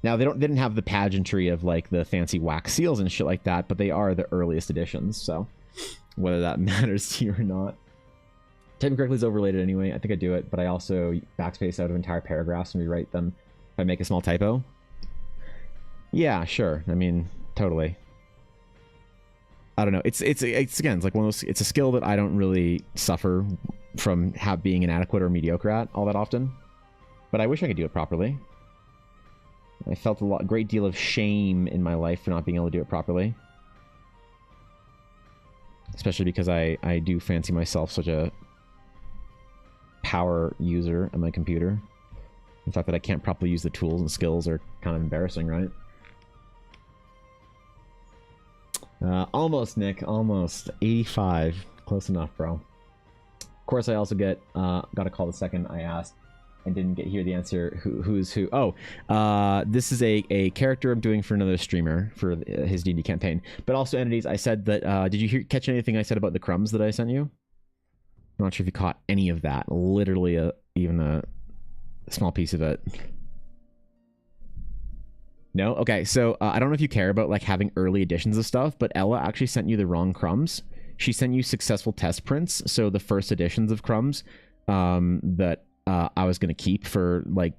Now they didn't have the pageantry of like the fancy wax seals and shit like that, but they are the earliest editions. So whether that matters to you or not, typing correctly is overrated anyway. I think I do it, but I also backspace out of entire paragraphs and rewrite them if I make a small typo. Yeah, sure. I mean, totally. I don't know. It's again, it's like one of those. It's a skill that I don't really suffer from being inadequate or mediocre at all that often, but I wish I could do it properly. I felt a great deal of shame in my life for not being able to do it properly. Especially because I do fancy myself such a power user on my computer. The fact that I can't properly use the tools and skills are kind of embarrassing, right? Almost, Nick. Almost. 85. Close enough, bro. Of course, I also got a call the second I asked. I didn't hear the answer. Who's who? Oh, this is a character I'm doing for another streamer for his D&D campaign. But also, entities, I said that... did you catch anything I said about the crumbs that I sent you? I'm not sure if you caught any of that. Literally, even a small piece of it. No? Okay, so I don't know if you care about like having early editions of stuff, but Ella actually sent you the wrong crumbs. She sent you successful test prints, so the first editions of crumbs that... I was going to keep for like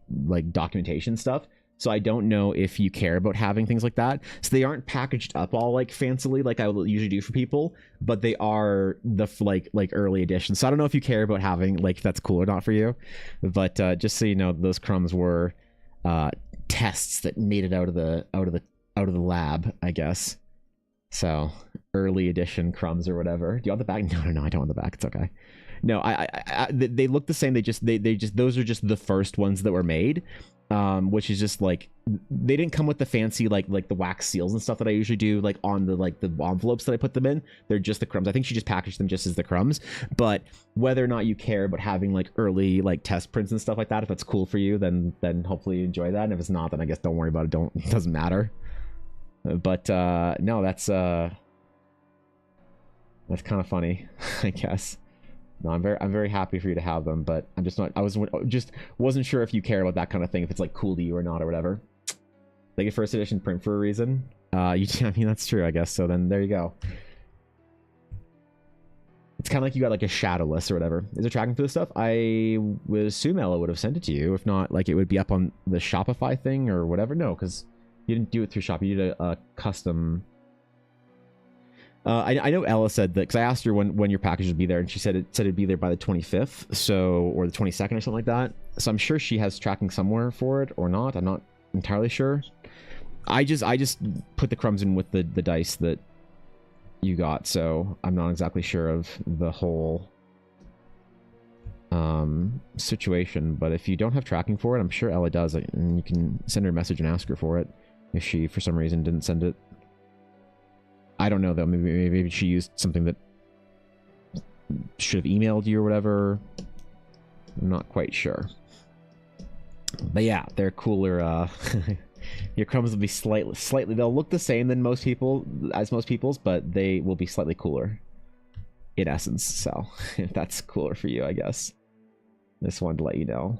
documentation stuff, So I don't know if you care about having things like that. So they aren't packaged up all like fancily like I will usually do for people, but they are the like early edition. So I don't know if you care about having like that's cool or not for you, but just so you know, those crumbs were tests that made it out of the lab, I guess. So early edition crumbs or whatever. Do you want the back? No, I don't want the back. It's okay. No, they look the same. They just those are just the first ones that were made. Which is just like they didn't come with the fancy like the wax seals and stuff that I usually do like on the envelopes that I put them in. They're just the crumbs. I think she just packaged them just as the crumbs. But whether or not you care about having like early like test prints and stuff like that, if it's cool for you, then hopefully you enjoy that. And if it's not, then I guess don't worry about it. It doesn't matter. But no, that's kind of funny, I guess. No, I'm very happy for you to have them, but I'm just not. Wasn't sure if you care about that kind of thing, if it's like cool to you or not or whatever. Like a first edition print for a reason. I mean that's true, I guess. So then there you go. It's kind of like you got like a shadowless or whatever. Is it tracking for this stuff? I would assume Ella would have sent it to you. If not, like it would be up on the Shopify thing or whatever. No, because you didn't do it through Shop. You did a custom. I know Ella said that because I asked her when your package would be there, and she said it'd be there by the 25th, so or the 22nd or something like that. So I'm sure she has tracking somewhere for it or not. I'm not entirely sure. I just put the crumbs in with the dice that you got, so I'm not exactly sure of the whole situation. But if you don't have tracking for it, I'm sure Ella does, and you can send her a message and ask her for it if she for some reason didn't send it. I don't know though. Maybe she used something that should have emailed you or whatever. I'm not quite sure. But yeah, they're cooler. Your crumbs will be slightly. They'll look the same than most people's, but they will be slightly cooler, in essence. So if that's cooler for you, I guess. Just wanted to let you know.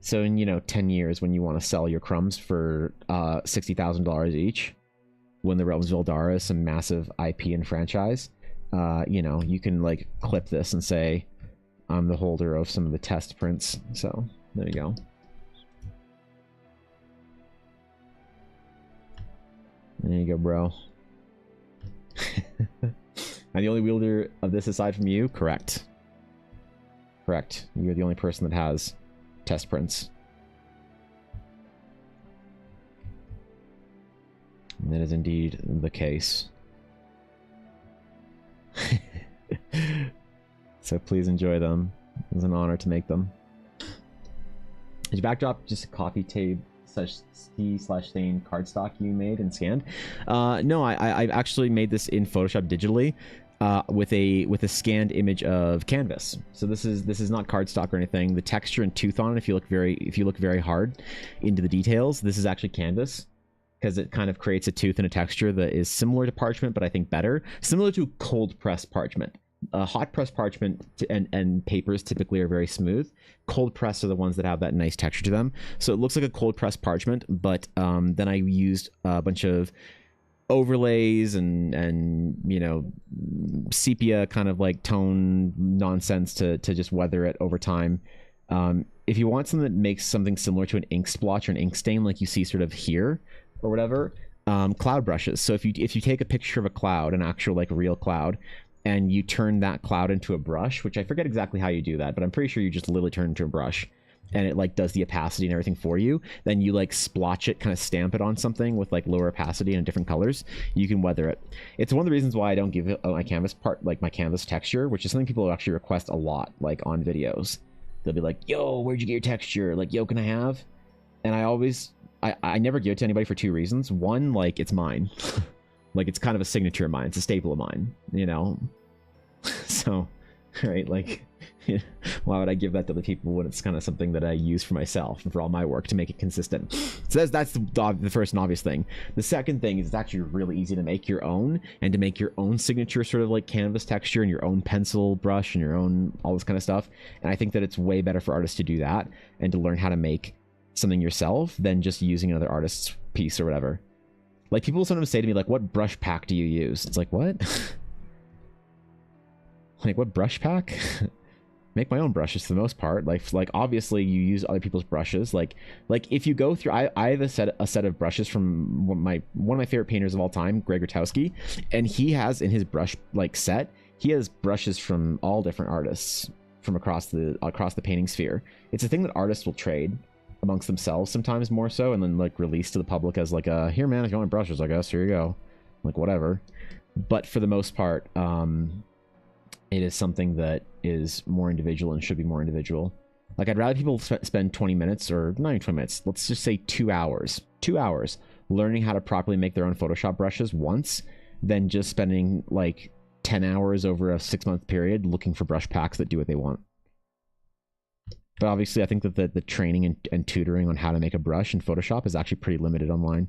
So in 10 years, when you want to sell your crumbs for $60,000 each, when the Realms of Eldara is some massive IP and franchise, you can like clip this and say, I'm the holder of some of the test prints. So there you go. There you go, bro. I'm the only wielder of this aside from you? Correct. Correct. You're the only person that has test prints. And that is indeed the case. So please enjoy them. It was an honor to make them. Is your backdrop just a coffee tape /stain cardstock you made and scanned? No, I actually made this in Photoshop digitally. With a scanned image of canvas. So this is not cardstock or anything. The texture and tooth on it, if you look very hard into the details, this is actually canvas, because it kind of creates a tooth and a texture that is similar to parchment, but I think better. Similar to cold pressed parchment. Hot pressed parchment and papers typically are very smooth. Cold pressed are the ones that have that nice texture to them. So it looks like a cold pressed parchment, but then I used a bunch of overlays and sepia kind of like tone nonsense to just weather it over time. If you want something that makes something similar to an ink splotch or an ink stain like you see sort of here or whatever, cloud brushes. So if you take a picture of a cloud, an actual like real cloud, and you turn that cloud into a brush, which I forget exactly how you do that, but I'm pretty sure you just literally turn it into a brush and it like does the opacity and everything for you, then you like splotch it, kind of stamp it on something with like lower opacity and different colors, you can weather it. It's one of the reasons why I don't give it my canvas part, like my canvas texture, which is something people actually request a lot, like on videos. They'll be like, yo, where'd you get your texture? Like, yo, can I have? And I never give it to anybody for two reasons. One, like, it's mine. Like, it's kind of a signature of mine. It's a staple of mine, So, right, like, why would I give that to other people when it's kind of something that I use for myself and for all my work to make it consistent? So that's the first and obvious thing. The second thing is it's actually really easy to make your own, and to make your own signature sort of like canvas texture and your own pencil brush and your own all this kind of stuff. And I think that it's way better for artists to do that and to learn how to make something yourself than just using another artist's piece or whatever. Like, people sometimes say to me, like, what brush pack do you use? It's like, what? Like, what brush pack? make my own brushes for the most part. Like obviously you use other people's brushes. Like if you go through, I have a set of brushes from one of my favorite painters of all time, Greg Rutowski, and he has in his brush like set, he has brushes from all different artists from across the painting sphere. It's a thing that artists will trade amongst themselves sometimes more so, and then like release to the public as like a, here man, if you want brushes, I guess here you go, like whatever. But for the most part, it is something that is more individual and should be more individual. Like I'd rather people spend 20 minutes, or not even 20 minutes, let's just say 2 hours learning how to properly make their own Photoshop brushes once, than just spending like 10 hours over a 6-month period looking for brush packs that do what they want. But obviously I think that the training and tutoring on how to make a brush in Photoshop is actually pretty limited online.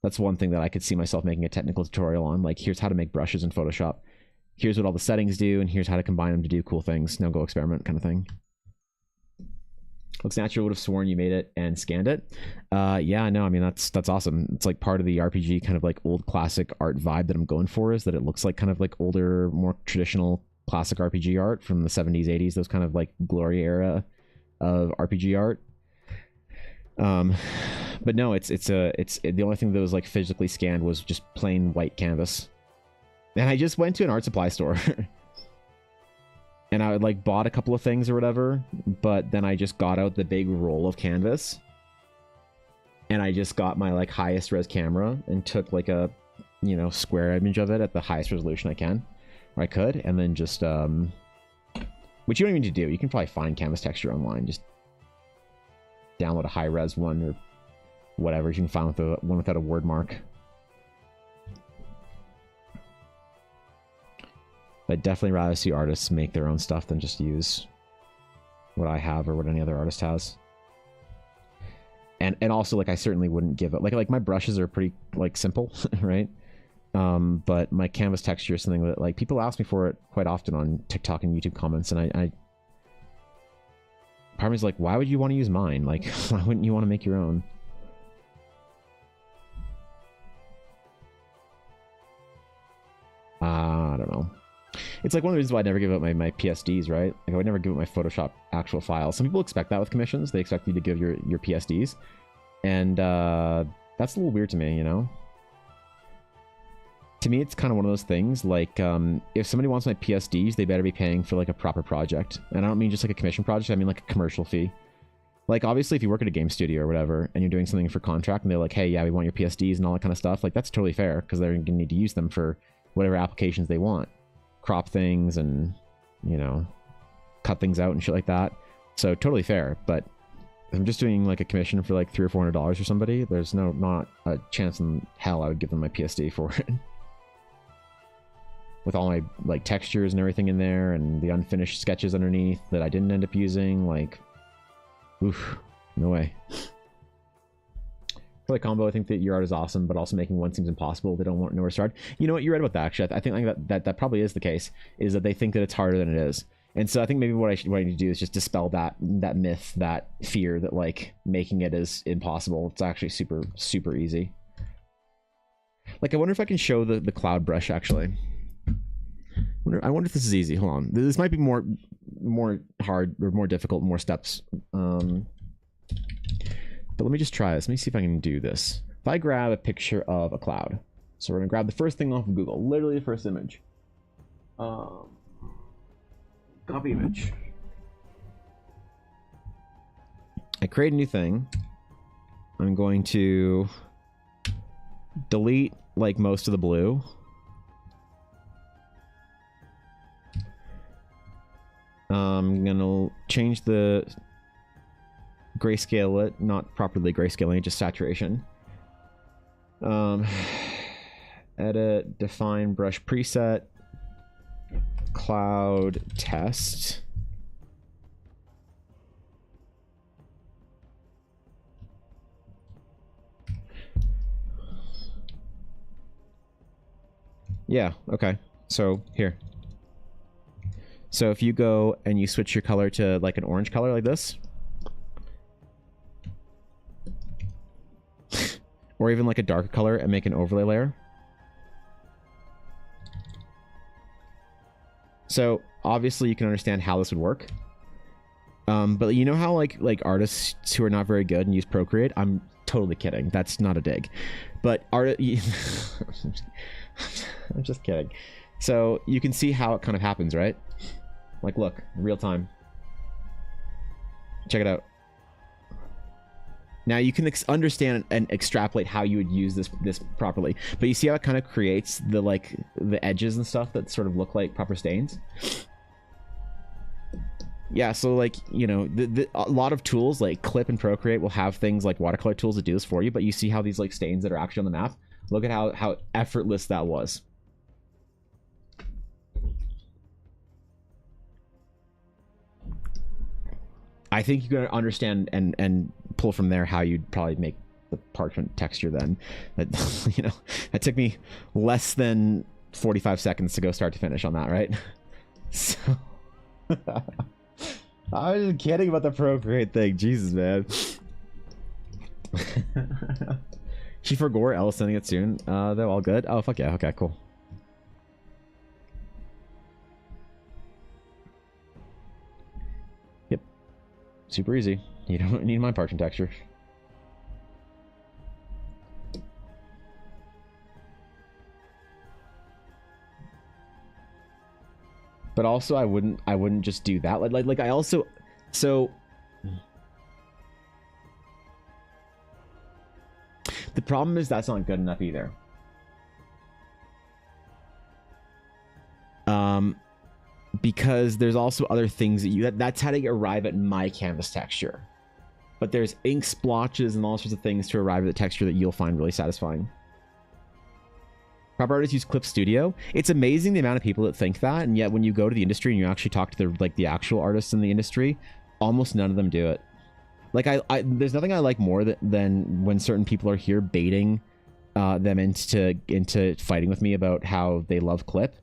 That's one thing that I could see myself making a technical tutorial on. Like, here's how to make brushes in Photoshop. Here's what all the settings do, and here's how to combine them to do cool things. Now go experiment, kind of thing. Looks natural. Would have sworn you made it and scanned it. Yeah, no, I mean, that's awesome. It's like part of the RPG kind of like old classic art vibe that I'm going for, is that it looks like kind of like older, more traditional classic RPG art from the 70s, 80s, those kind of like glory era of RPG art. But no, it's the only thing that was like physically scanned was just plain white canvas. And I just went to an art supply store and I would like bought a couple of things or whatever, but then I just got out the big roll of canvas and I just got my like highest res camera and took like a, you know, square image of it at the highest resolution I could, and then just which you don't even need to do. You can probably find canvas texture online. Just download a high res one or whatever you can find with the one without a word mark. I'd definitely rather see artists make their own stuff than just use what I have or what any other artist has. And also, like, I certainly wouldn't give it like my brushes are pretty like simple, right? But my canvas texture is something that like people ask me for it quite often on TikTok and YouTube comments, and I part of me is like, why would you want to use mine? Like, why wouldn't you want to make your own? I don't know. It's like one of the reasons why I never give out my PSDs, right? Like I would never give out my Photoshop actual files. Some people expect that with commissions. They expect you to give your PSDs. And that's a little weird to me, you know? To me, it's kind of one of those things, like, if somebody wants my PSDs, they better be paying for, like, a proper project. And I don't mean just, like, a commission project. I mean, like, a commercial fee. Like, obviously, if you work at a game studio or whatever, and you're doing something for contract, and they're like, hey, yeah, we want your PSDs and all that kind of stuff, like, that's totally fair, because they're going to need to use them for whatever applications they want. Crop things and, you know, cut things out and shit like that. So, totally fair. But if I'm just doing, like, a commission for, like, $300 or $400 for somebody, there's not a chance in hell I would give them my PSD for it. With all my like textures and everything in there and the unfinished sketches underneath that I didn't end up using, like, oof, no way. For the combo, I think that your art is awesome, but also making one seems impossible. They don't know where to start. You know what? You're right about that, actually. I think like that probably is the case, is that they think that it's harder than it is. And so I think maybe what I need to do is just dispel that myth, that fear that like making it is impossible. It's actually super, super easy. Like, I wonder if I can show the cloud brush, actually. I wonder if this is easy. Hold on. This might be more hard or more difficult, more steps. But let me just try this. Let me see if I can do this. If I grab a picture of a cloud. So we're going to grab the first thing off of Google. Literally the first image. Copy image. I create a new thing. I'm going to delete like most of the blue. I'm gonna change the grayscale it, not properly grayscaling, just saturation. Edit, define brush preset, cloud test. Yeah, okay. So here. So if you go and you switch your color to like an orange color like this, or even like a darker color and make an overlay layer. So obviously you can understand how this would work. But you know how like artists who are not very good and use Procreate? I'm totally kidding. That's not a dig. But I'm just kidding. So you can see how it kind of happens, right? Like, look, real time. Check it out. Now you can understand and extrapolate how you would use this properly. But you see how it kind of creates the edges and stuff that sort of look like proper stains? Yeah, so like, you know, a lot of tools like Clip and Procreate will have things like watercolor tools that do this for you, but you see how these like stains that are actually on the map? Look at how effortless that was. I think you're gonna understand and pull from there how you'd probably make the parchment texture then. That, you know, that took me less than 45 seconds to go start to finish on that, right? So I was just kidding about the Procreate thing. Jesus, man. She forgot Elle's sending it soon. They're all good. Oh, fuck yeah. Okay, cool. Yep. Super easy. You don't need my parchment texture. But also, I wouldn't just do that. Like I also, so the problem is that's not good enough either. Because there's also other things that that's how to arrive at my canvas texture. But there's ink splotches and all sorts of things to arrive at the texture that you'll find really satisfying. Proper artists use Clip Studio. It's amazing the amount of people that think that, and yet when you go to the industry and you actually talk to the actual artists in the industry, almost none of them do it. Like there's nothing I like more than when certain people are here baiting them into fighting with me about how they love Clip.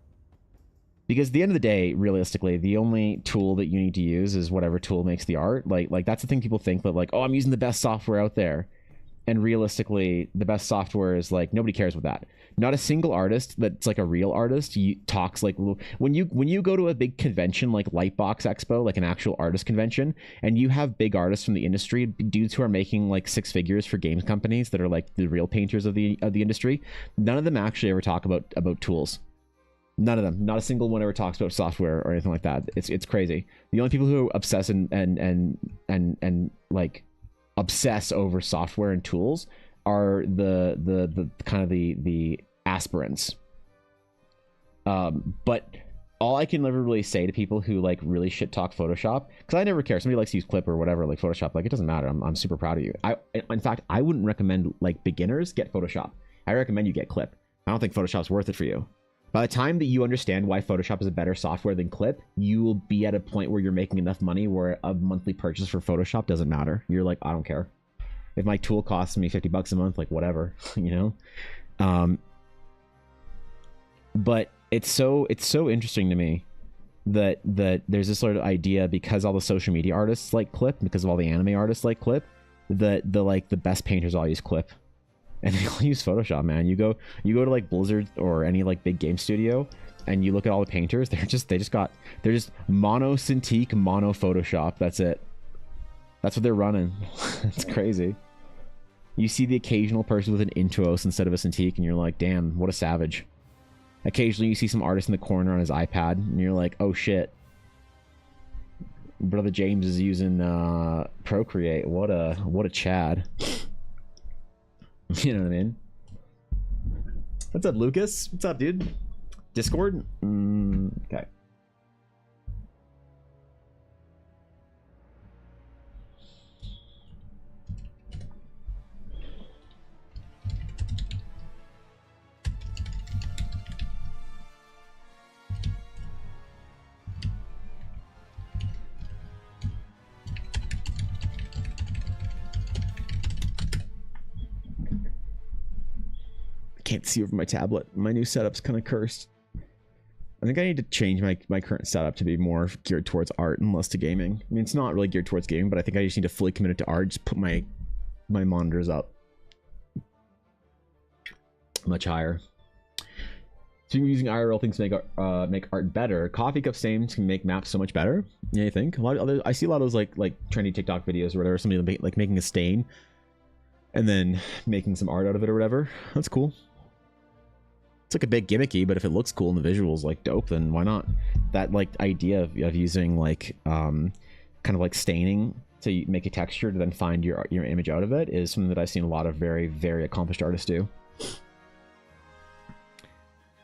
Because at the end of the day, realistically, the only tool that you need to use is whatever tool makes the art. Like that's the thing people think that like, oh, I'm using the best software out there. And realistically, the best software is like, nobody cares about that. Not a single artist that's like a real artist talks like, when you go to a big convention like Lightbox Expo, like an actual artist convention, and you have big artists from the industry, dudes who are making like 6 figures for games companies that are like the real painters of the industry, none of them actually ever talk about tools. None of them. Not a single one ever talks about software or anything like that. It's crazy. The only people who obsess and like obsess over software and tools are the kind of the aspirants. But all I can ever really say to people who like really shit talk Photoshop, because I never care. Somebody likes to use Clip or whatever, like Photoshop, like it doesn't matter. I'm super proud of you. In fact, I wouldn't recommend like beginners get Photoshop. I recommend you get Clip. I don't think Photoshop's worth it for you. By the time that you understand why Photoshop is a better software than Clip, you will be at a point where you're making enough money where a monthly purchase for Photoshop doesn't matter. You're like, I don't care. If my tool costs me $50 a month, like whatever, you know? But it's so interesting to me that there's this sort of idea, because all the social media artists like Clip, because of all the anime artists like Clip, that the best painters all use Clip. And they all use Photoshop, man. You go to like Blizzard or any like big game studio, and you look at all the painters. They're just mono Cintiq, mono Photoshop. That's it. That's what they're running. It's crazy. You see the occasional person with an Intuos instead of a Cintiq, and you're like, damn, what a savage. Occasionally, you see some artist in the corner on his iPad, and you're like, oh shit, Brother James is using Procreate. What a Chad. You know what I mean? What's up, Lucas? What's up, dude? Discord? Okay. Can't see over my tablet. My new setup's kind of cursed. I think I need to change my current setup to be more geared towards art and less to gaming. I mean, it's not really geared towards gaming, but I think I just need to fully commit it to art. Just put my monitors up much higher. So you're using IRL things to make art better. Coffee cup stains can make maps so much better. Yeah, you think? I see a lot of those like trendy TikTok videos or whatever. Somebody like making a stain and then making some art out of it or whatever. That's cool. It's like a bit gimmicky, but if it looks cool and the visuals like dope, then why not? That like idea of using like kind of like staining to make a texture to then find your image out of it is something that I've seen a lot of very, very accomplished artists do.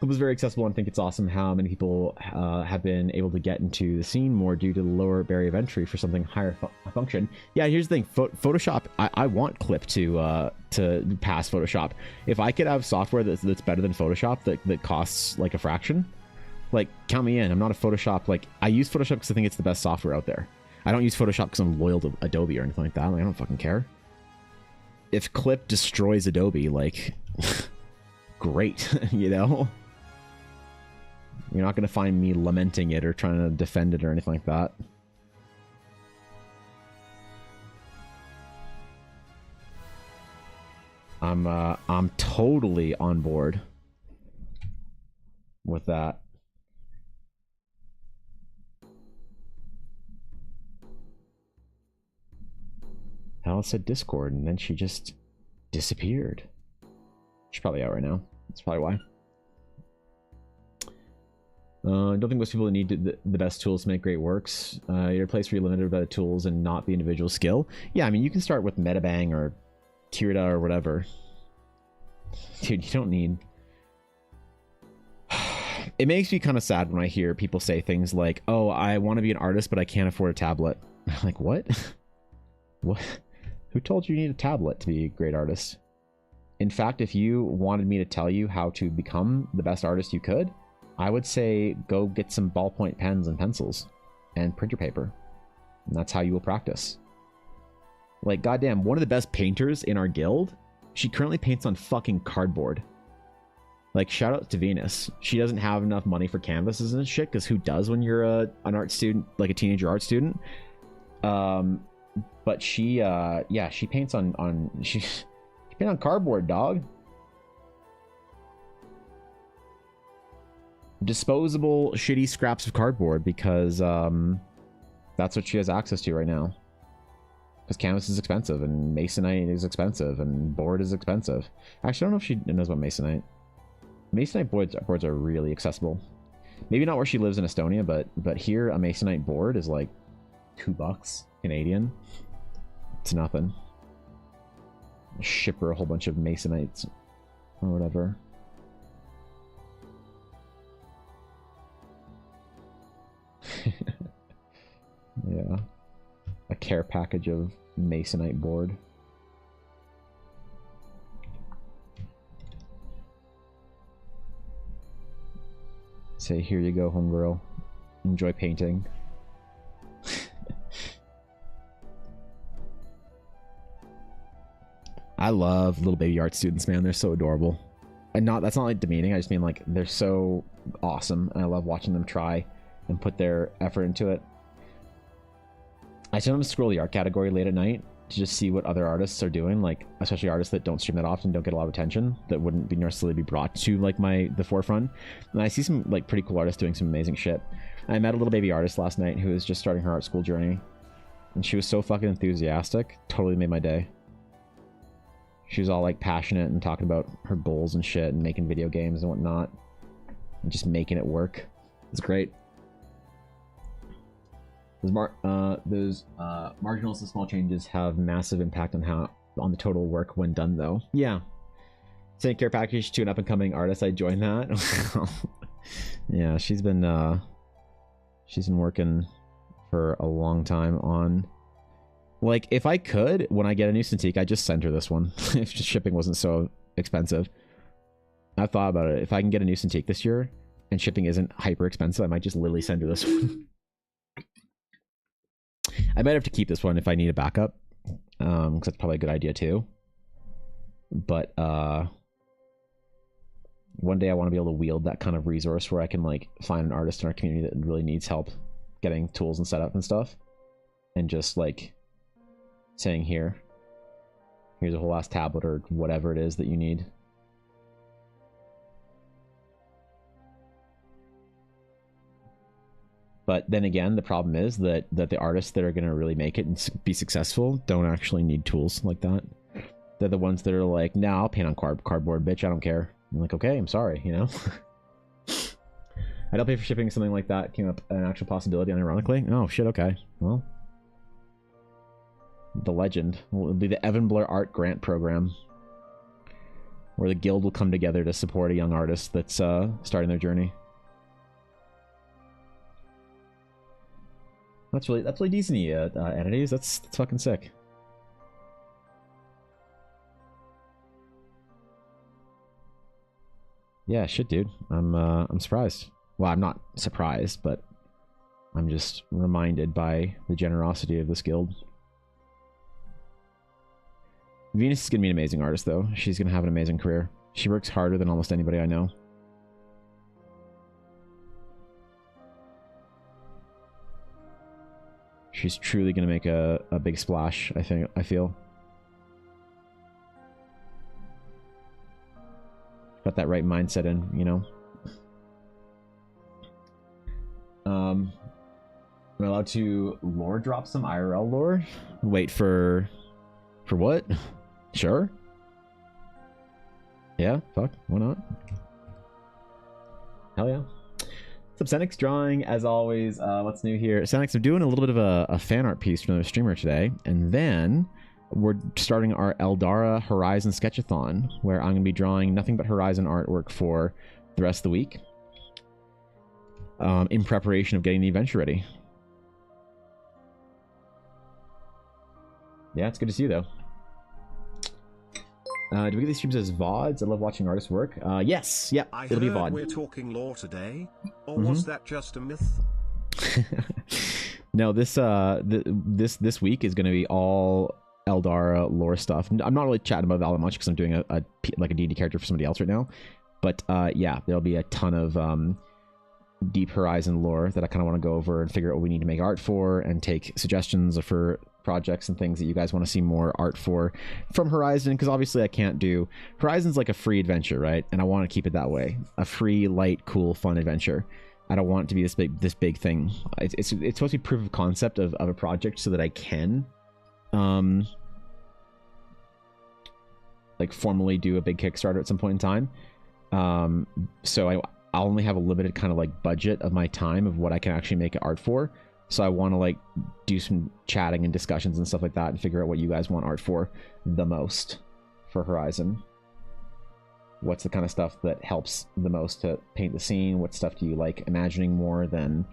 It was very accessible, and I think it's awesome how many people have been able to get into the scene more due to the lower barrier of entry for something higher function. Yeah, here's the thing: Photoshop. I want Clip to pass Photoshop. If I could have software that's better than Photoshop that costs like a fraction, like count me in. I'm not a Photoshop. Like I use Photoshop because I think it's the best software out there. I don't use Photoshop because I'm loyal to Adobe or anything like that. Like, I don't fucking care. If Clip destroys Adobe, like, great, you know? You're not going to find me lamenting it or trying to defend it or anything like that. I'm totally on board with that. Alice said Discord, and then she just disappeared. She's probably out right now. That's probably why. I don't think most people need the best tools to make great works. You're a place where you're limited by the tools and not the individual skill. Yeah, I mean, you can start with Metabang or Tirida or whatever. Dude, you don't need... It makes me kind of sad when I hear people say things like, oh, I want to be an artist, but I can't afford a tablet. I'm like, what? What? Who told you need a tablet to be a great artist? In fact, if you wanted me to tell you how to become the best artist you could, I would say go get some ballpoint pens and pencils and printer paper. And that's how you will practice. Like, goddamn, one of the best painters in our guild, she currently paints on fucking cardboard. Like, shout out to Venus. She doesn't have enough money for canvases and shit, because who does when you're an art student, like a teenager art student? But she, yeah, she paints she paints on cardboard, dog. Disposable shitty scraps of cardboard, because that's what she has access to right now. Because canvas is expensive, and masonite is expensive, and board is expensive. Actually, I don't know if she knows about masonite. Masonite boards are really accessible. Maybe not where she lives in Estonia, but here a masonite board is like $2 Canadian. It's nothing. Ship her a whole bunch of masonites or whatever. Yeah, a care package of masonite board. Say, here you go, homegirl. Enjoy painting. I love little baby art students, man. They're so adorable. And that's not like demeaning. I just mean like they're so awesome, and I love watching them try and put their effort into it. I sometimes scroll the art category late at night to just see what other artists are doing, like especially artists that don't stream that often, don't get a lot of attention, that wouldn't be necessarily be brought to like the forefront. And I see some like pretty cool artists doing some amazing shit. I met a little baby artist last night who was just starting her art school journey, and she was so fucking enthusiastic. Totally made my day. She was all like passionate and talking about her goals and shit and making video games and whatnot and just making it work. It's great. Those marginal to small changes have massive impact on the total work when done, though. Yeah. Saying care package to an up and coming artist, I joined that. Yeah, she's been working for a long time on. Like, if I could, when I get a new Cintiq, I'd just send her this one. If just shipping wasn't so expensive. I've thought about it. If I can get a new Cintiq this year and shipping isn't hyper expensive, I might just literally send her this one. I might have to keep this one if I need a backup, because that's probably a good idea too. But one day I want to be able to wield that kind of resource where I can like find an artist in our community that really needs help getting tools and setup and stuff, and just like saying, here's a whole ass tablet or whatever it is that you need. But then again, the problem is that the artists that are going to really make it and be successful don't actually need tools like that. They're the ones that are like, nah, I'll paint on cardboard, bitch, I don't care. I'm like, okay, I'm sorry, you know? I don't pay for shipping. Something like that came up an actual possibility, unironically. Oh, shit, okay. Well, the legend will be the Evan Blair Art Grant Program, where the guild will come together to support a young artist that's starting their journey. That's really decent, entities. That's fucking sick. Yeah, shit, dude. I'm surprised. Well, I'm not surprised, but I'm just reminded by the generosity of this guild. Venus is gonna be an amazing artist, though. She's gonna have an amazing career. She works harder than almost anybody I know. She's truly gonna make a big splash, I feel. Got that right mindset in, you know? Am I allowed to lore drop some IRL lore? Wait for what? Sure. Yeah, fuck, why not? Hell yeah. What's up, Senix? Drawing, as always. What's new here? Senix, I'm doing a little bit of a fan art piece for another streamer today, and then we're starting our Eldara Horizon Sketchathon, where I'm going to be drawing nothing but Horizon artwork for the rest of the week, in preparation of getting the adventure ready. Yeah, it's good to see you, though. Do we get these streams as VODs? I love watching artists work. Yes, yeah, it'll be VOD. We're talking lore today, or was that just a myth? No, this week is going to be all Eldara lore stuff. I'm not really chatting about that all much because I'm doing a D&D character for somebody else right now. But yeah, there'll be a ton of Deep Horizon lore that I kind of want to go over and figure out what we need to make art for, and take suggestions for projects and things that you guys want to see more art for from Horizon, because obviously I can't do Horizon's like a free adventure, right? And I want to keep it that way, a free, light, cool, fun adventure. I don't want it to be this big thing. It's supposed to be proof of concept of a project, so that I can like formally do a big Kickstarter at some point in time. So I'll only have a limited kind of like budget of my time of what I can actually make art for. So I want to like do some chatting and discussions and stuff like that, and figure out what you guys want art for the most for Horizon. What's the kind of stuff that helps the most to paint the scene? What stuff do you like imagining more than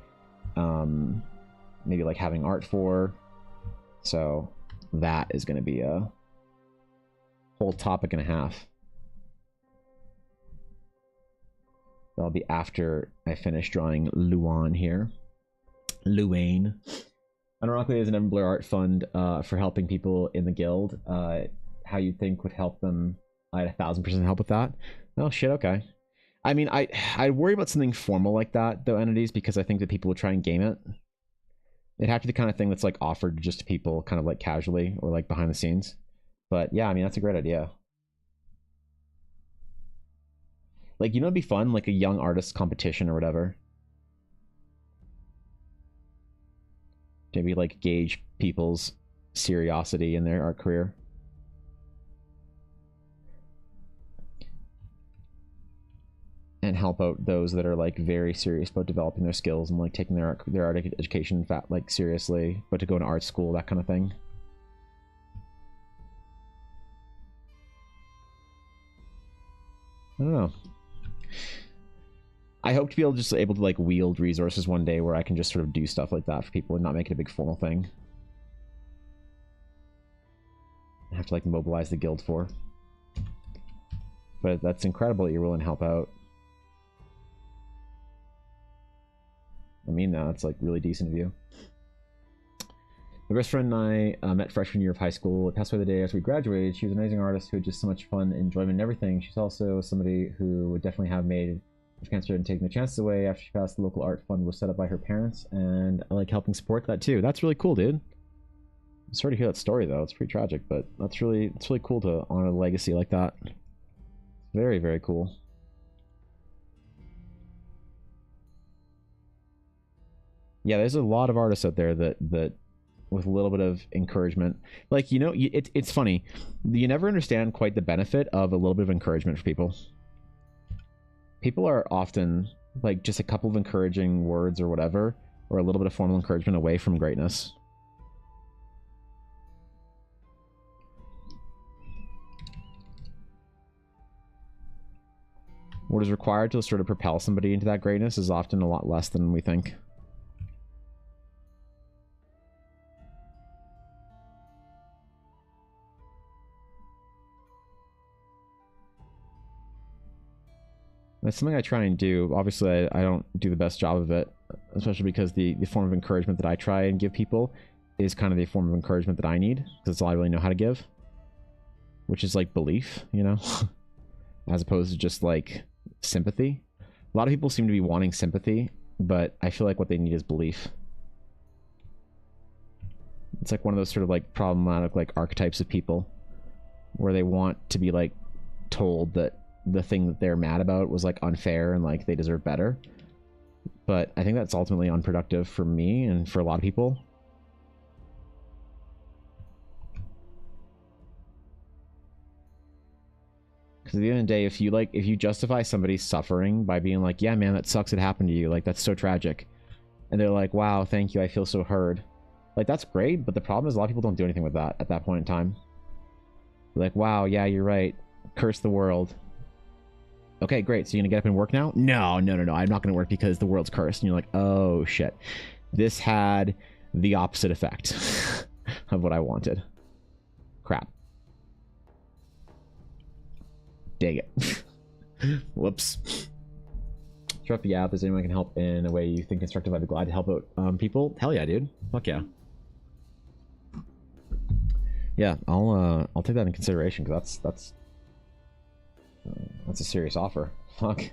maybe like having art for? So that is going to be a whole topic and a half. That'll be after I finish drawing Luan here. Luane. Unironically is an Evan Blair Art Fund for helping people in the guild. How you think would help them? I'd 1000% help with that. Oh shit, okay. I mean, I worry about something formal like that though, entities, because I think that people would try and game it. It'd have to be the kind of thing that's like offered just to people kind of like casually or like behind the scenes. But yeah, I mean, that's a great idea. Like, you know, it'd be fun, like a young artist competition or whatever. Maybe like gauge people's seriosity in their art career. And help out those that are like very serious about developing their skills and like taking their art education like seriously, but to go to art school, that kind of thing. I don't know. I hope to be able to like wield resources one day where I can just sort of do stuff like that for people and not make it a big formal thing. I have to like mobilize the guild for. But that's incredible that you're willing to help out. I mean, that's like really decent of you. My best friend and I met freshman year of high school. It passed away the day after we graduated. She was an amazing artist who had just so much fun, enjoyment, and everything. She's also somebody who would definitely have made cancer and taking the chances away after she passed. The local art fund was set up by her parents, and I like helping support that too. That's really cool, dude. I'm sorry to hear that story though. It's pretty tragic, but it's really cool to honor a legacy like that. Very, very cool. Yeah, there's a lot of artists out there that with a little bit of encouragement, like, you know, it's funny, you never understand quite the benefit of a little bit of encouragement for people. People are often like just a couple of encouraging words or whatever, or a little bit of formal encouragement away from greatness. What is required to sort of propel somebody into that greatness is often a lot less than we think. That's something I try and do. Obviously, I don't do the best job of it, especially because the form of encouragement that I try and give people is kind of the form of encouragement that I need, because it's all I really know how to give, which is like belief, you know, as opposed to just like sympathy. A lot of people seem to be wanting sympathy, but I feel like what they need is belief. It's like one of those sort of like problematic like archetypes of people where they want to be like told that the thing that they're mad about was like unfair and like they deserve better. But I think that's ultimately unproductive for me and for a lot of people. Because at the end of the day, if you justify somebody's suffering by being like, yeah man, that sucks, it happened to you, like that's so tragic, and they're like, wow, thank you, I feel so heard, like that's great, but the problem is a lot of people don't do anything with that at that point in time. They're like, wow, yeah, you're right, curse the world. Okay, great. So you're gonna get up and work now? No. I'm not gonna work because the world's cursed. And you're like, oh shit. This had the opposite effect of what I wanted. Crap. Dang it. Whoops. Drop the app. Is anyone can help in a way you think constructive? I'd be glad to help out people. Hell yeah, dude. Fuck yeah. Yeah, I'll take that in consideration, because that's a serious offer. Fuck.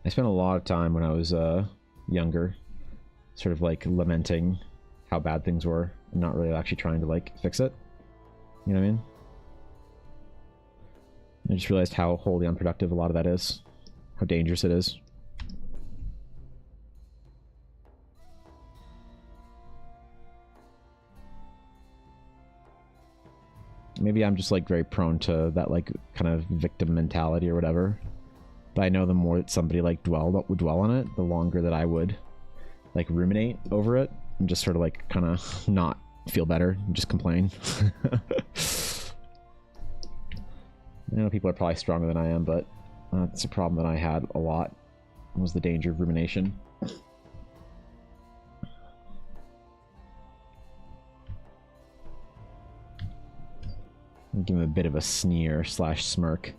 I spent a lot of time when I was younger sort of like lamenting how bad things were and not really actually trying to like fix it. You know what I mean? I just realized how wholly unproductive a lot of that is. How dangerous it is. Maybe I'm just like very prone to that like kind of victim mentality or whatever. But I know the more that somebody like would dwell on it, the longer that I would like ruminate over it and just sort of like kind of not feel better and just complain. I know people are probably stronger than I am, but it's a problem that I had a lot, was the danger of rumination. Give him a bit of a sneer / smirk.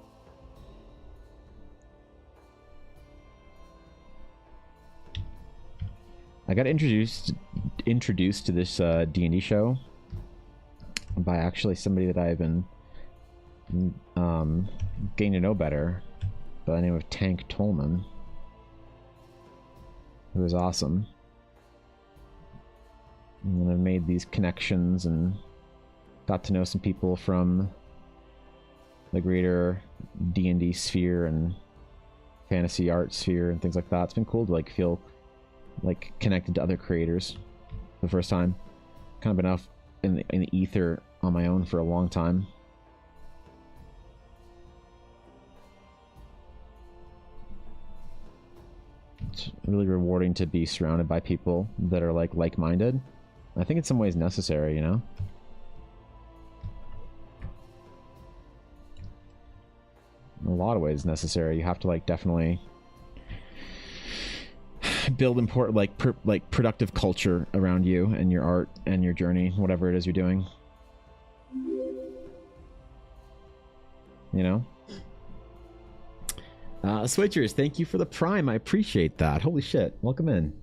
I got introduced to this D&D show by actually somebody that I've been getting to know better, by the name of Tank Tolman, who is awesome. And then I've made these connections and got to know some people from the greater D&D sphere and fantasy art sphere and things like that. It's been cool to like feel like connected to other creators for the first time. Kind of been off in the ether on my own for a long time. It's really rewarding to be surrounded by people that are like-minded. I think in some ways necessary, you know? In a lot of ways necessary. You have to like definitely build important like productive culture around you and your art and your journey, whatever it is you're doing. You know? Switchers, thank you for the Prime. I appreciate that. Holy shit. Welcome in.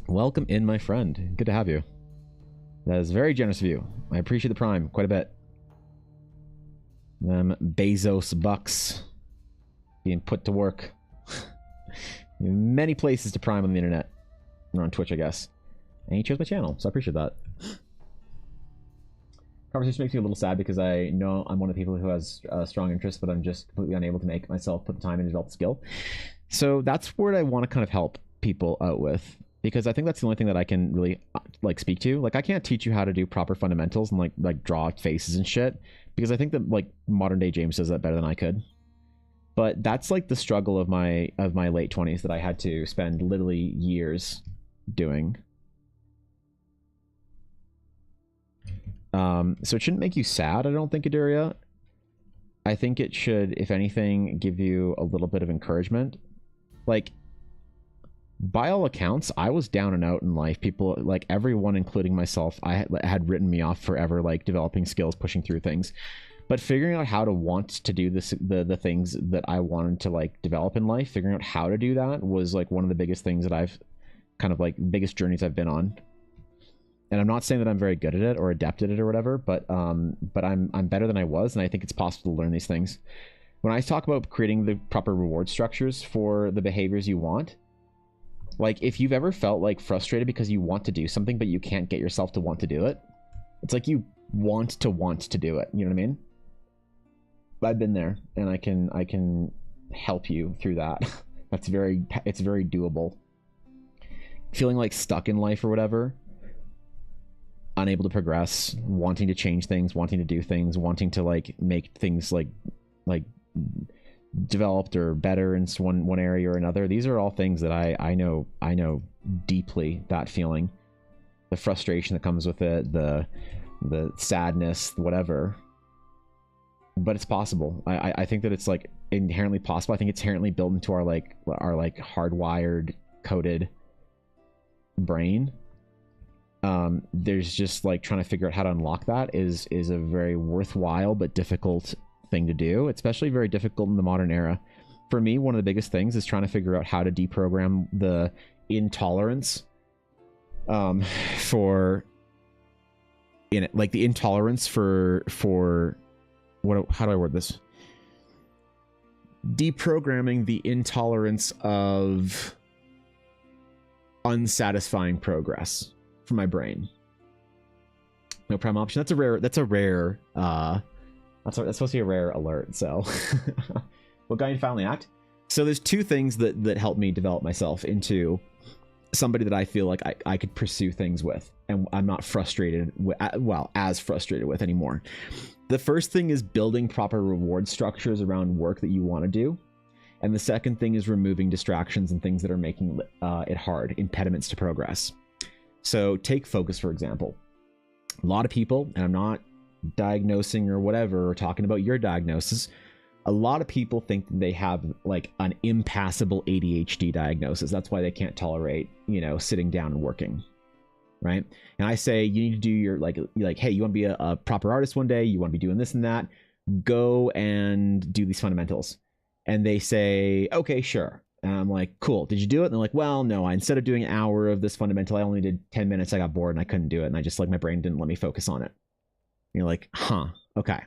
Welcome in, my friend. Good to have you. That is very generous of you. I appreciate the Prime quite a bit. Bezos bucks being put to work. Many places to Prime on the internet. Or on Twitch, I guess. And he chose my channel, so I appreciate that. Conversation makes me a little sad because I know I'm one of the people who has strong interest, but I'm just completely unable to make myself put the time in to develop the skill. So that's where I want to kind of help people out with, because I think that's the only thing that I can really like speak to. Like, I can't teach you how to do proper fundamentals and like draw faces and shit, because I think that like modern day James does that better than I could. But that's like the struggle of my late 20s that I had to spend literally years doing. So it shouldn't make you sad, I don't think, Aduria. I think it should, if anything, give you a little bit of encouragement. Like, by all accounts, I was down and out in life. People, like everyone, including myself, had written me off forever, like developing skills, pushing through things. But figuring out how to want to do this, the things that I wanted to like develop in life, figuring out how to do that was like one of the biggest things that I've kind of like biggest journeys I've been on. And I'm not saying that I'm very good at it or adept at it or whatever, but I'm better than I was, and I think it's possible to learn these things. When I talk about creating the proper reward structures for the behaviors you want, like if you've ever felt like frustrated because you want to do something but you can't get yourself to want to do it, it's like you want to do it. You know what I mean? I've been there, and I can help you through that. It's very doable. Feeling like stuck in life or whatever, unable to progress, wanting to change things, wanting to do things, wanting to like make things like developed or better in one area or another. These are all things that I know deeply, that feeling, the frustration that comes with it, the sadness, whatever. But it's possible. I think that it's like inherently possible. I think it's inherently built into our hardwired, coded brain. There's just like trying to figure out how to unlock that is a very worthwhile but difficult thing to do, especially very difficult in the modern era. For me, one of the biggest things is trying to figure out how to deprogram the intolerance for how do I word this? Deprogramming the intolerance of unsatisfying progress for my brain. No prime option. That's supposed to be a rare alert. So what got you to finally act? So there's two things that helped me develop myself into somebody that I feel like I could pursue things with, and I'm not frustrated as frustrated with anymore. The first thing is building proper reward structures around work that you want to do. And the second thing is removing distractions and things that are making it hard, impediments to progress. So take focus, for example. A lot of people, and I'm not diagnosing or whatever, or talking about your diagnosis, a lot of people think they have like an impassable ADHD diagnosis. That's why they can't tolerate, sitting down and working. Right? And I say, you need to do your like, hey, you want to be a proper artist one day, you want to be doing this and that, go and do these fundamentals. And they say, okay, sure. And I'm like, cool, did you do it? And they're like, well, no, instead of doing an hour of this fundamental, I only did 10 minutes. I got bored and I couldn't do it. And I just, like, my brain didn't let me focus on it. And you're like, huh, okay.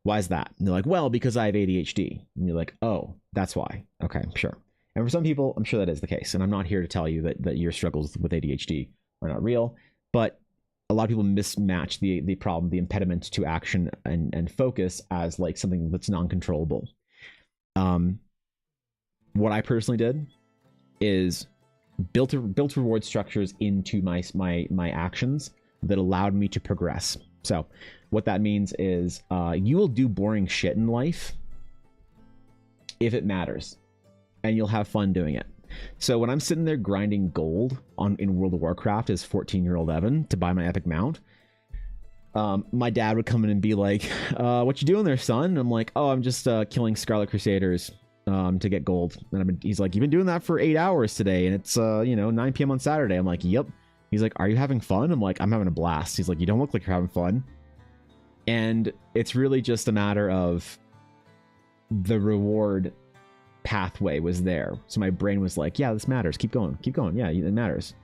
Why is that? And they're like, well, because I have ADHD. And you're like, oh, that's why. Okay, sure. And for some people, I'm sure that is the case. And I'm not here to tell you that your struggles with ADHD are not real, but a lot of people mismatch the problem, the impediment to action and focus as like something that's non-controllable. What I personally did is built reward structures into my actions that allowed me to progress. So what that means is you will do boring shit in life if it matters, and you'll have fun doing it. So when I'm sitting there grinding gold in World of Warcraft as 14-year-old Evan to buy my epic mount, my dad would come in and be like, what you doing there, son? And I'm like, oh, I'm just killing Scarlet Crusaders to get gold. And he's like, you've been doing that for 8 hours today, and it's 9 p.m. on Saturday. I'm like, yep. He's like, are you having fun? I'm like, I'm having a blast. He's like, you don't look like you're having fun. And it's really just a matter of the reward pathway was there. So my brain was like, yeah, this matters. Keep going. Yeah, it matters.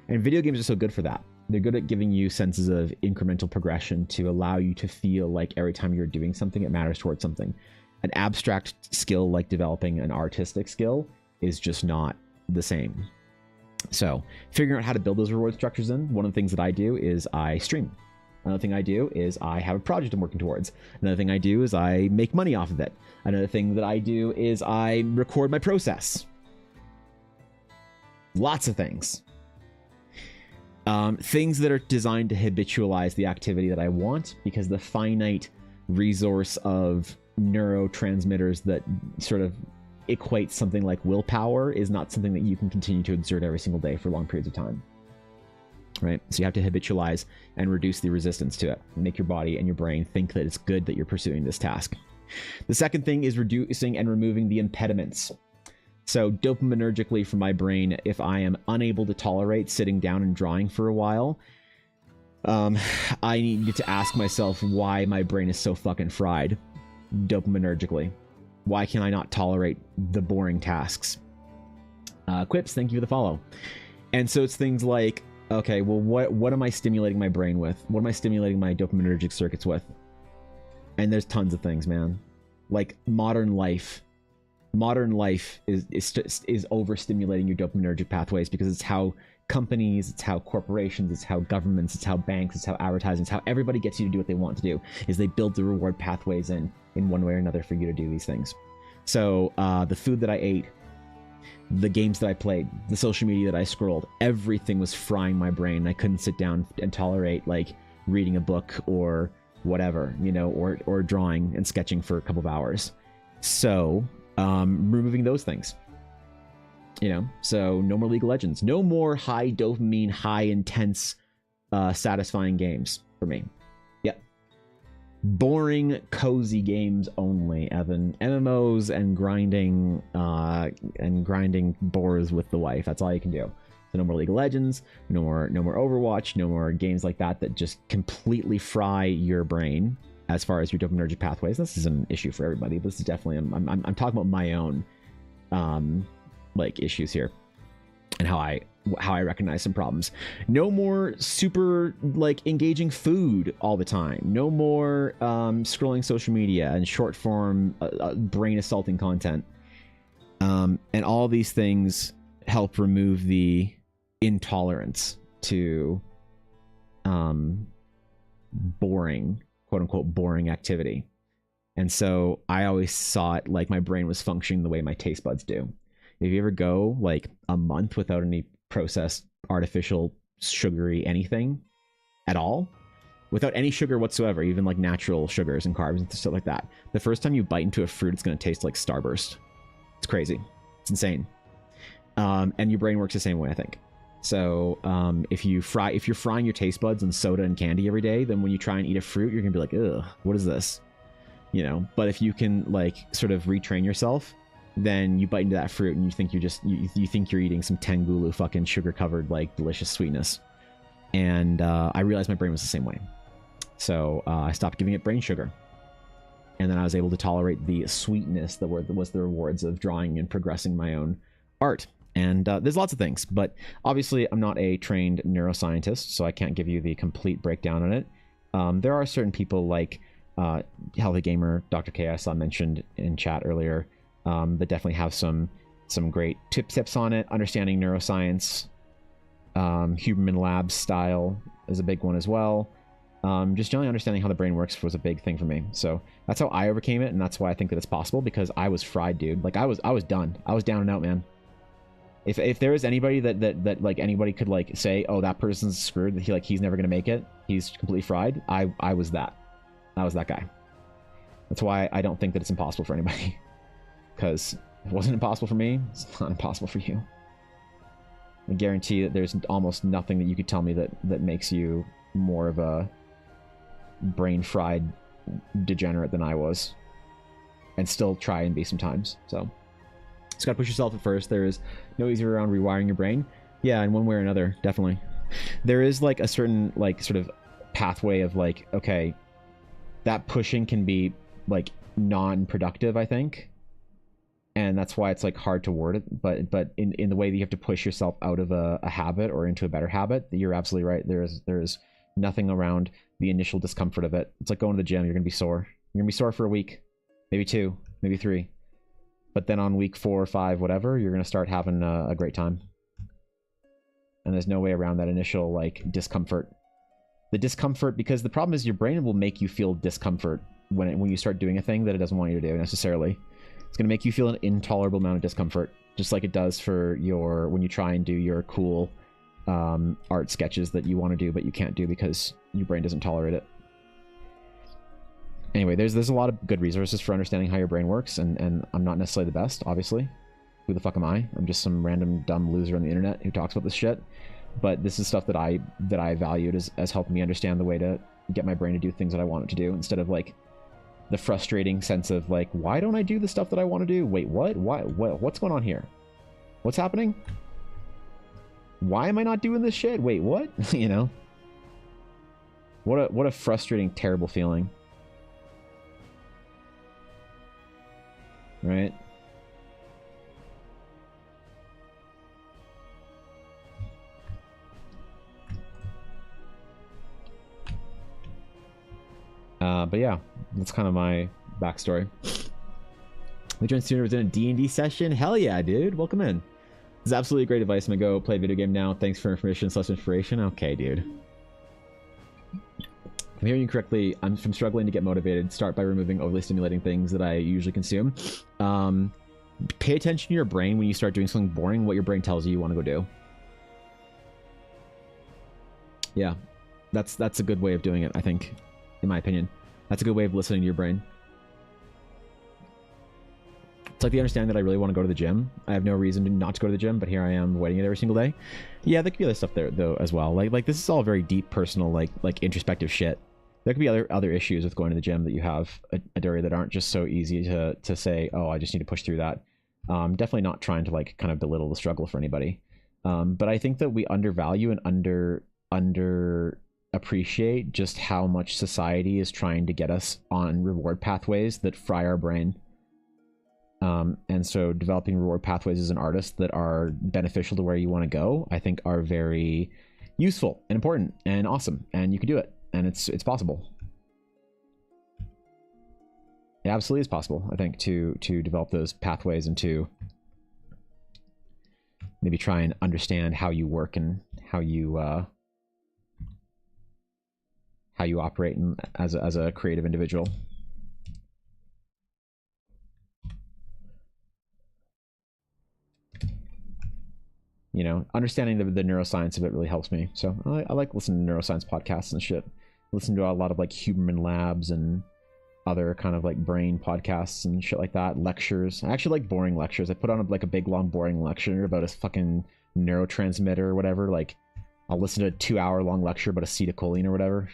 And video games are so good for that. They're good at giving you senses of incremental progression to allow you to feel like every time you're doing something, it matters towards something. An abstract skill like developing an artistic skill is just not the same. So figuring out how to build those reward structures in, one of the things that I do is I stream. Another thing I do is I have a project I'm working towards. Another thing I do is I make money off of it. Another thing that I do is I record my process. Lots of things. Things that are designed to habitualize the activity that I want, because the finite resource of neurotransmitters that sort of equates something like willpower is not something that you can continue to exert every single day for long periods of time. Right? So you have to habitualize and reduce the resistance to it. Make your body and your brain think that it's good that you're pursuing this task. The second thing is reducing and removing the impediments. So dopaminergically for my brain, if I am unable to tolerate sitting down and drawing for a while, I need to ask myself why my brain is so fucking fried dopaminergically. Why can I not tolerate the boring tasks? Quips, thank you for the follow. And so it's things like, okay, well, what am I stimulating my brain with? What am I stimulating my dopaminergic circuits with? And there's tons of things, man. Like modern life is overstimulating your dopaminergic pathways, because it's how companies, it's how corporations, it's how governments, it's how banks, it's how advertising, it's how everybody gets you to do what they want to do, is they build the reward pathways in one way or another for you to do these things. So the food that I ate, the games that I played, the social media that I scrolled, everything was frying my brain. I couldn't sit down and tolerate like reading a book or whatever, you know, or drawing and sketching for a couple of hours. So removing those things, you know, so no more League of Legends, no more high dopamine, high intense, satisfying games for me. Yep. Boring, cozy games only, Evan. MMOs and grinding bores with the wife. That's all you can do. So no more League of Legends, no more Overwatch, no more games like that just completely fry your brain as far as your dopaminergic pathways. This is an issue for everybody. This is definitely, I'm talking about my own like issues here and how I recognize some problems. No more super like engaging food all the time. No more scrolling social media and short form brain assaulting content. And all these things help remove the intolerance to boring, quote unquote, boring activity. And so I always saw it like my brain was functioning the way my taste buds do. If you ever go like a month without any processed, artificial, sugary anything at all, without any sugar whatsoever, even like natural sugars and carbs and stuff like that, the first time you bite into a fruit, it's going to taste like Starburst. It's crazy. It's insane. And your brain works the same way, I think. So if you're frying your taste buds in soda and candy every day, then when you try and eat a fruit, you're gonna be like, ugh, what is this? You know. But if you can like sort of retrain yourself, then you bite into that fruit and you think you think you're eating some Tangulu fucking sugar covered like delicious sweetness. And I realized my brain was the same way. So I stopped giving it brain sugar. And then I was able to tolerate the sweetness that was the rewards of drawing and progressing my own art. And there's lots of things, but obviously I'm not a trained neuroscientist, so I can't give you the complete breakdown on it. There are certain people like Healthy Gamer, Dr. K, I saw mentioned in chat earlier, that definitely have some great tips on it. Understanding neuroscience, Huberman Labs style is a big one as well. Just generally understanding how the brain works was a big thing for me. So that's how I overcame it, and that's why I think that it's possible, because I was fried, dude. Like I was done. I was down and out, man. If there is anybody that like anybody could like say, oh, that person's screwed, that he's never gonna make it, he's completely fried, I was that. I was that guy. That's why I don't think that it's impossible for anybody. Because if it wasn't impossible for me, it's not impossible for you. I guarantee that there's almost nothing that you could tell me that makes you more of a brain fried degenerate than I was, and still try and be sometimes. So just gotta push yourself at first. There is no easy way around rewiring your brain. Yeah, in one way or another, definitely. There is like a certain like sort of pathway of like, okay, that pushing can be like non-productive, I think. and that's why it's like hard to word it. But in the way that you have to push yourself out of a habit or into a better habit, you're absolutely right. There's nothing around the initial discomfort of it. It's like going to the gym. You're gonna be sore. You're gonna be sore for a week, maybe 2, maybe 3, but then on week 4 or 5, whatever, you're gonna start having a great time. And there's no way around that initial like discomfort. The discomfort, because the problem is your brain will make you feel discomfort when you start doing a thing that it doesn't want you to do necessarily. It's going to make you feel an intolerable amount of discomfort, just like it does for when you try and do your cool art sketches that you want to do but you can't do because your brain doesn't tolerate it. Anyway, there's a lot of good resources for understanding how your brain works, and I'm not necessarily the best, obviously. Who the fuck am I? I'm just some random dumb loser on the internet who talks about this shit. But this is stuff that I valued as helping me understand the way to get my brain to do things that I want it to do, instead of like the frustrating sense of like, why don't I do the stuff that I want to do? Wait, what? Why? What's going on here? What's happening? Why am I not doing this shit? Wait, what? You know? What a frustrating, terrible feeling. Right? But yeah, that's kind of my backstory. We joined sooner, was in a D&D session. Hell yeah, dude. Welcome in. This is absolutely great advice. I'm gonna go play a video game now. Thanks for information / inspiration. Okay, dude. If I'm hearing you correctly, I'm struggling to get motivated. Start by removing overly stimulating things that I usually consume. Pay attention to your brain when you start doing something boring, what your brain tells you want to go do. Yeah, that's a good way of doing it, I think, in my opinion. That's a good way of listening to your brain. It's like the understanding that I really want to go to the gym. I have no reason not to go to the gym, but here I am waiting it every single day. Yeah, there could be other stuff there though as well. Like this is all very deep, personal, like introspective shit. There could be other issues with going to the gym that you have a area that aren't just so easy to say, oh, I just need to push through that. Definitely not trying to like kind of belittle the struggle for anybody. But I think that we undervalue and under appreciate just how much society is trying to get us on reward pathways that fry our brain. And so developing reward pathways as an artist that are beneficial to where you want to go, I think are very useful and important and awesome, and you can do it, and it's possible. It absolutely is possible, I think, to develop those pathways and to maybe try and understand how you work and how you operate as a creative individual. You know, understanding the neuroscience of it really helps me. So I like listening to neuroscience podcasts and shit. Listen to a lot of like Huberman Labs and other kind of like brain podcasts and shit like that. Lectures. I actually like boring lectures. I put on a big long boring lecture about a fucking neurotransmitter or whatever. Like I'll listen to a 2-hour long lecture about acetylcholine or whatever.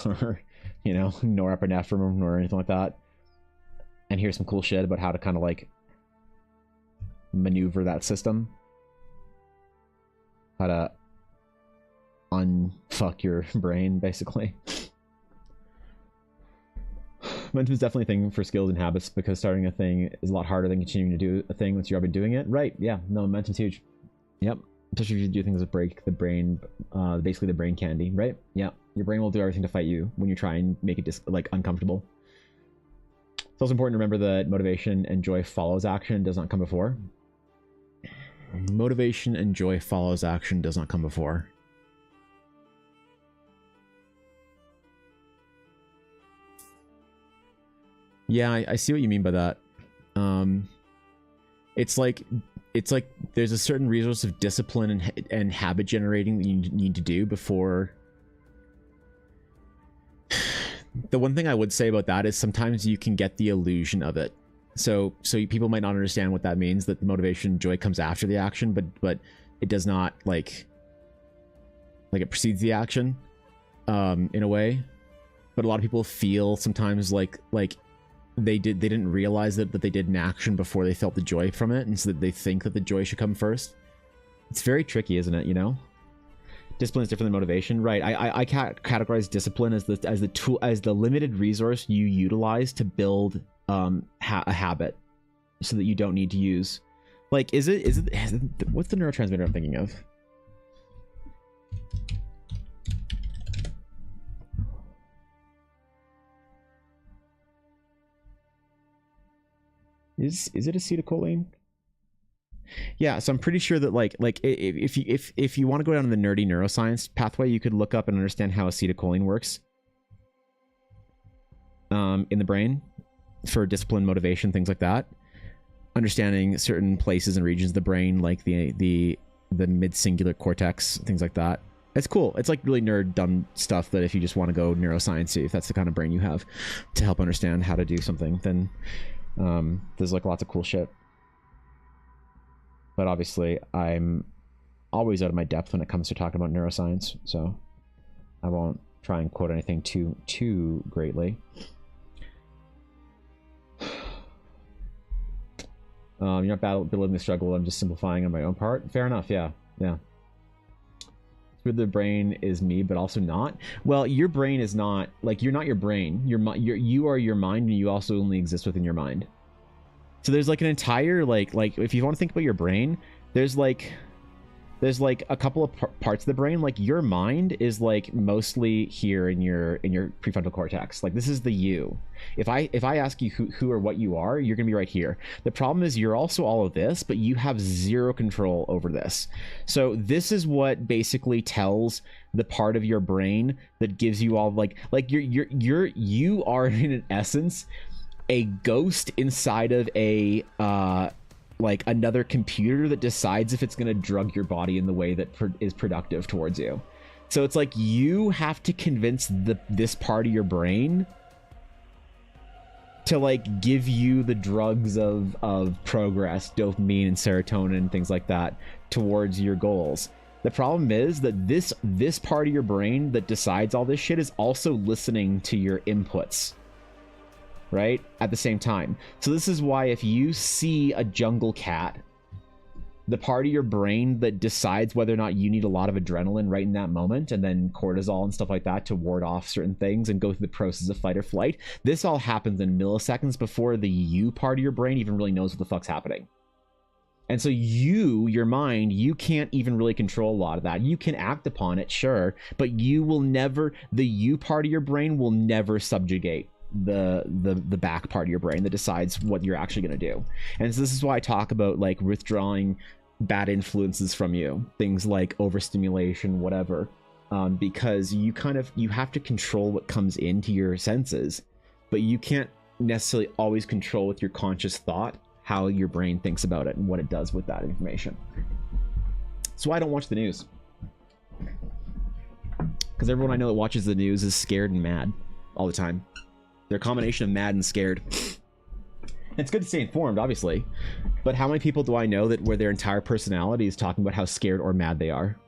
Or, you know, norepinephrine or anything like that. And hear some cool shit about how to kind of like maneuver that system. How to unfuck your brain, basically. Momentum is definitely a thing for skills and habits, because starting a thing is a lot harder than continuing to do a thing once you've already been doing it. Right, yeah, no, momentum's huge. Yep, especially if you do things that break the brain, basically the brain candy, right? Yeah, your brain will do everything to fight you when you try and make it like uncomfortable. It's also important to remember that motivation and joy follows action, does not come before. Motivation and joy follows action, does not come before. Yeah, I see what you mean by that. It's like there's a certain resource of discipline and habit generating that you need to do before. The one thing I would say about that is sometimes you can get the illusion of it. So people might not understand what that means, that the motivation and joy comes after the action, but it does not like it precedes the action in a way. But a lot of people feel sometimes like they didn't realize that they did an action before they felt the joy from it, and so that they think that the joy should come first. It's very tricky, isn't it? You know, discipline is different than motivation, right? I categorize discipline as the tool, as the limited resource you utilize to build a habit. so that you don't need to use, like, is it what's the neurotransmitter I'm thinking of? Is it acetylcholine? Yeah, so I'm pretty sure that like if you want to go down the nerdy neuroscience pathway, you could look up and understand how acetylcholine works in the brain for discipline, motivation, things like that. Understanding certain places and regions of the brain, like the mid-singular cortex, things like that. It's cool. It's like really nerd dumb stuff that if you just want to go neuroscience, if that's the kind of brain you have to help understand how to do something, then there's like lots of cool shit. But obviously I'm always out of my depth when it comes to talking about neuroscience, so I won't try and quote anything too greatly. You're not belittling the struggle, I'm just simplifying on my own part. Fair enough. Yeah. The brain is me, but also not. Well, your brain is not, like, you're not your brain. You are your mind, and you also only exist within your mind. So there's like an entire like if you want to think about your brain, there's like a couple of parts of the brain. Like your mind is like mostly here in your prefrontal cortex. Like this is the you. If I ask you who or what you are, you're gonna be right here. The problem is you're also all of this, but you have zero control over this. So this is what basically tells the part of your brain that gives you all like you are in an essence a ghost inside of a like another computer that decides if it's going to drug your body in the way that is productive towards you. So it's like you have to convince this part of your brain to like give you the drugs of progress, dopamine and serotonin and things like that towards your goals. The problem is that this part of your brain that decides all this shit is also listening to your inputs, right, at the same time. So this is why if you see a jungle cat, the part of your brain that decides whether or not you need a lot of adrenaline right in that moment, and then cortisol and stuff like that to ward off certain things and go through the process of fight or flight, this all happens in milliseconds before the you part of your brain even really knows what the fuck's happening. And so your mind, you can't even really control a lot of that. You can act upon it, sure, but you will never, the you part of your brain will never subjugate the back part of your brain that decides what you're actually going to do. And so this is why I talk about like withdrawing bad influences from you, things like overstimulation, whatever, because you have to control what comes into your senses, but you can't necessarily always control with your conscious thought how your brain thinks about it and what it does with that information. So I don't watch the news, because everyone I know that watches the news is scared and mad all the time. They're a combination of mad and scared. It's good to stay informed, obviously, but how many people do I know that where their entire personality is talking about how scared or mad they are?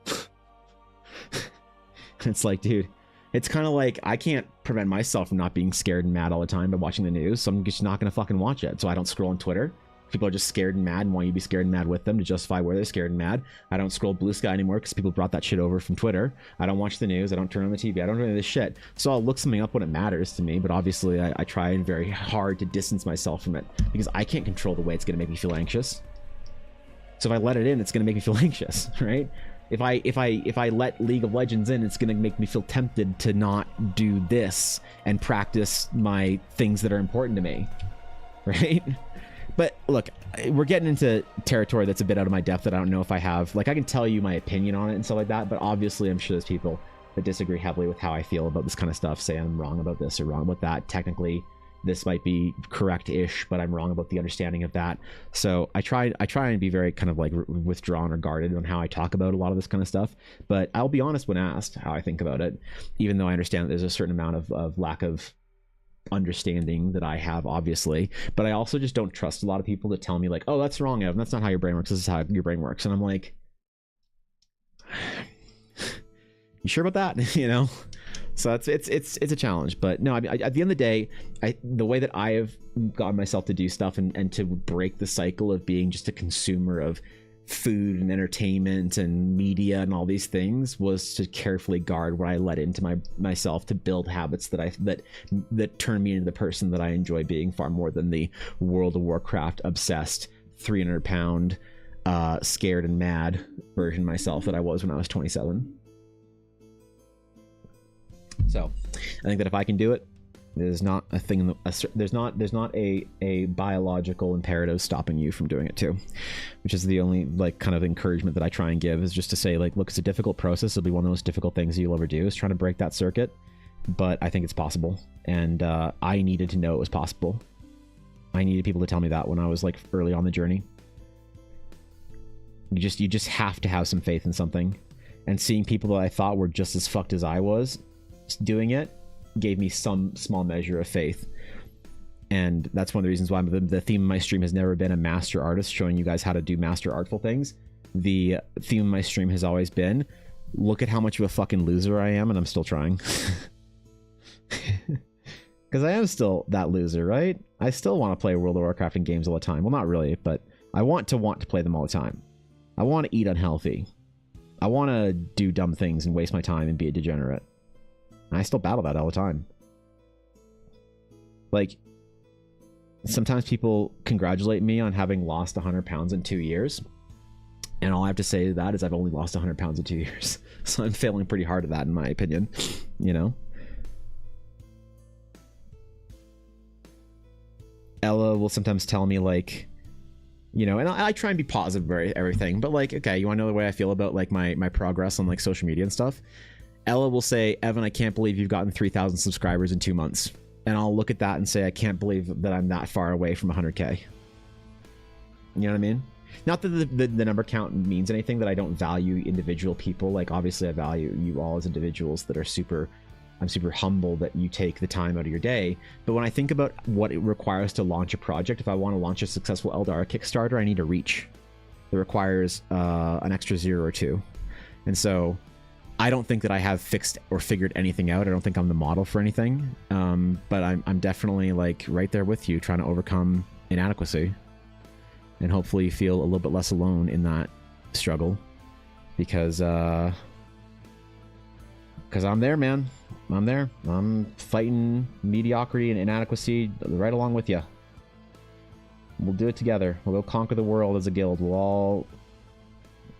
It's like, dude, it's kind of like I can't prevent myself from not being scared and mad all the time by watching the news, so I'm just not gonna fucking watch it. So I don't scroll on Twitter. People are just scared and mad and want you to be scared and mad with them to justify where they're scared and mad. I don't scroll Blue Sky anymore because people brought that shit over from Twitter. I don't watch the news. I don't turn on the TV. I don't do any of this shit. So I'll look something up when it matters to me, but obviously I try very hard to distance myself from it because I can't control the way it's going to make me feel anxious. So if I let it in, it's going to make me feel anxious, right? If I let League of Legends in, it's going to make me feel tempted to not do this and practice my things that are important to me, right? But look, we're getting into territory that's a bit out of my depth that I don't know if I have. Like, I can tell you my opinion on it and stuff like that, but obviously I'm sure there's people that disagree heavily with how I feel about this kind of stuff, say I'm wrong about this or wrong about that. Technically, this might be correct-ish, but I'm wrong about the understanding of that. So I try and be very kind of like withdrawn or guarded on how I talk about a lot of this kind of stuff. But I'll be honest when asked how I think about it, even though I understand that there's a certain amount of lack of understanding that I have, obviously, but I also just don't trust a lot of people to tell me like, oh, that's wrong, Evan, that's not how your brain works, this is how your brain works. And I'm like, you sure about that? You know? So it's a challenge. But no, I mean, at the end of the day, the way that I have gotten myself to do stuff and to break the cycle of being just a consumer of food and entertainment and media and all these things was to carefully guard what I let into myself to build habits that turn me into the person that I enjoy being, far more than the World of Warcraft obsessed 300-pound scared and mad version of myself that I was when I was 27. So I think that if I can do it, there's not a thing, there's not a biological imperative stopping you from doing it too, which is the only like kind of encouragement that I try and give, is just to say, like, look, it's a difficult process. It'll be one of the most difficult things you'll ever do, is trying to break that circuit, but I think it's possible. And I needed to know it was possible. I needed people to tell me that when I was like early on the journey. You just have to have some faith in something, and seeing people that I thought were just as fucked as I was doing it gave me some small measure of faith. And that's one of the reasons why the theme of my stream has never been a master artist showing you guys how to do master artful things. The theme of my stream has always been, look at how much of a fucking loser I am, and I'm still trying. Because I am still that loser, right? I still want to play World of Warcraft and games all the time. Well, not really, but I want to play them all the time. I want to eat unhealthy. I want to do dumb things and waste my time and be a degenerate. And I still battle that all the time. Like, sometimes people congratulate me on having lost 100 pounds in 2 years. And all I have to say to that is I've only lost 100 pounds in 2 years. So I'm failing pretty hard at that, in my opinion. You know? Ella will sometimes tell me, like, you know, and I try and be positive about everything, but like, okay, you want to know the way I feel about like my progress on like social media and stuff? Ella will say, Evan, I can't believe you've gotten 3,000 subscribers in 2 months. And I'll look at that and say, I can't believe that I'm that far away from 100K. You know what I mean? Not that the number count means anything, that I don't value individual people. Like, obviously I value you all as individuals that are I'm super humble that you take the time out of your day. But when I think about what it requires to launch a project, if I want to launch a successful Eldar Kickstarter, I need a reach that requires an extra 0 or 2. And so I don't think that I have fixed or figured anything out. I don't think I'm the model for anything. But I'm definitely like right there with you, trying to overcome inadequacy and hopefully feel a little bit less alone in that struggle, because I'm there, man. I'm there. I'm fighting mediocrity and inadequacy right along with you. We'll do it together. We'll go conquer the world as a guild. We'll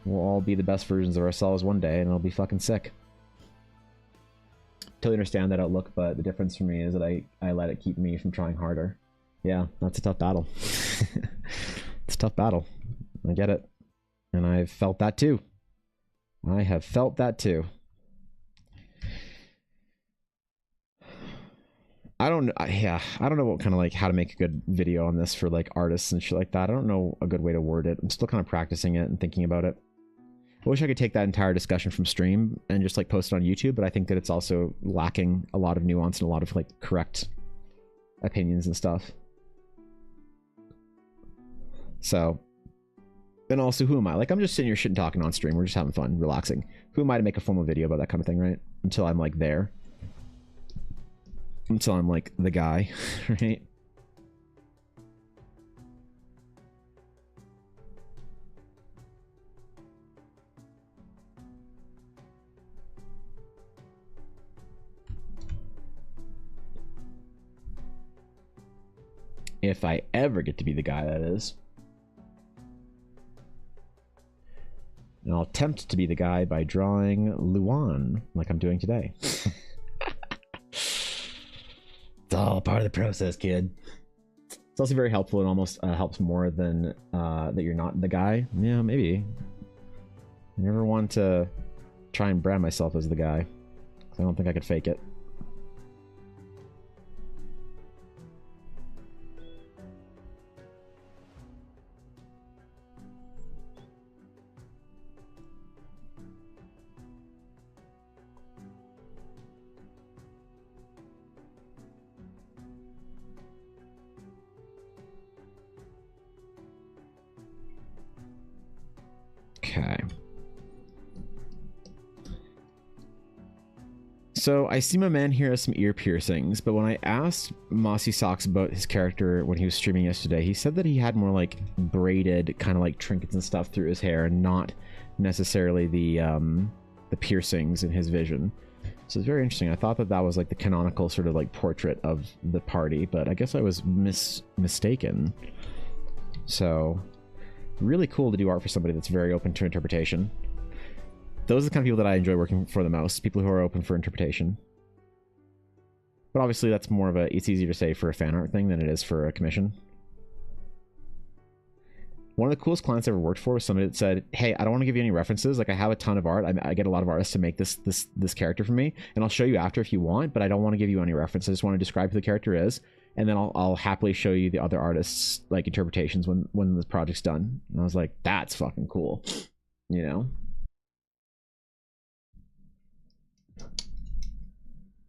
all be the best versions of ourselves one day, and it'll be fucking sick. Totally understand that outlook, but the difference for me is that I let it keep me from trying harder. Yeah, that's a tough battle. It's a tough battle. I get it. And I've felt that too. I have felt that too. I don't know what kind of like how to make a good video on this for like artists and shit like that. I don't know a good way to word it. I'm still kind of practicing it and thinking about it. I wish I could take that entire discussion from stream and just like post it on YouTube, but I think that it's also lacking a lot of nuance and a lot of like correct opinions and stuff. So, and also, who am I? Like, I'm just sitting here shit and talking on stream. We're just having fun, relaxing. Who am I to make a formal video about that kind of thing, right? Until I'm like there. Until I'm like the guy, right? If I ever get to be the guy, that is. And I'll attempt to be the guy by drawing Luan, like I'm doing today. It's all part of the process, kid. It's also very helpful and almost helps more than that you're not the guy. Yeah, maybe. I never want to try and brand myself as the guy, because I don't think I could fake it. Okay. So I see my man here has some ear piercings, but when I asked Mossy Socks about his character when he was streaming yesterday, he said that he had more like braided kind of like trinkets and stuff through his hair, and not necessarily the piercings in his vision. So it's very interesting. I thought that that was like the canonical sort of like portrait of the party, but I guess I was mistaken. So really cool to do art for somebody that's very open to interpretation. Those are the kind of people that I enjoy working for the most, people who are open for interpretation. But obviously that's more of a, it's easier to say for a fan art thing than it is for a commission. One of the coolest clients I ever worked for was somebody that said, hey, I don't want to give you any references. Like, I have a ton of art. I get a lot of artists to make this character for me, and I'll show you after if you want, but I don't want to give you any references. I just want to describe who the character is, and then I'll happily show you the other artists' like interpretations when the project's done. And I was like, that's fucking cool, you know?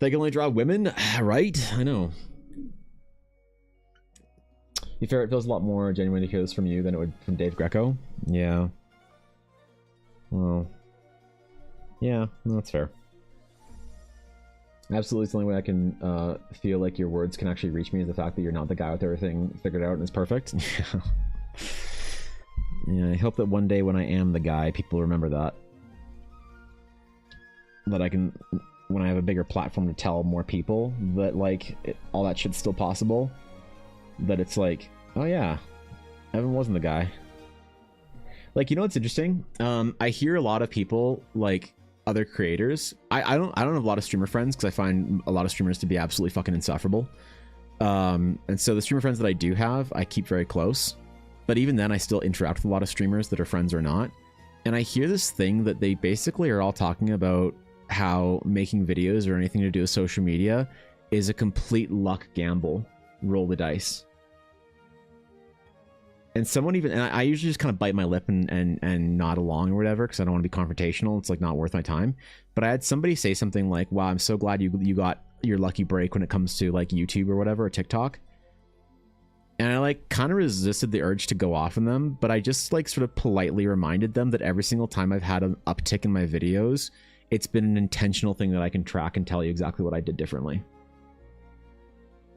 They can only draw women, right? I know. To be fair, it feels a lot more genuine to hear this from you than it would from Dave Greco. Yeah. Well. Yeah, that's fair. Absolutely, it's the only way I can feel like your words can actually reach me is the fact that you're not the guy with everything figured out and is perfect. Yeah, I hope that one day when I am the guy, people remember that. That I can, when I have a bigger platform to tell more people that, like, all that shit's still possible. That it's like, oh yeah, Evan wasn't the guy. Like, you know what's interesting? I hear a lot of people, like, other creators. I don't have a lot of streamer friends because I find a lot of streamers to be absolutely fucking insufferable. And so the streamer friends that I do have, I keep very close. But even then, I still interact with a lot of streamers that are friends or not. And I hear this thing that they basically are all talking about how making videos or anything to do with social media is a complete luck gamble. Roll the dice. And someone even, and I usually just kind of bite my lip and nod along or whatever because I don't want to be confrontational. It's like not worth my time. But I had somebody say something like, wow, I'm so glad you got your lucky break when it comes to like YouTube or whatever, or TikTok. And I like kind of resisted the urge to go off on them, but I just like sort of politely reminded them that every single time I've had an uptick in my videos, it's been an intentional thing that I can track and tell you exactly what I did differently.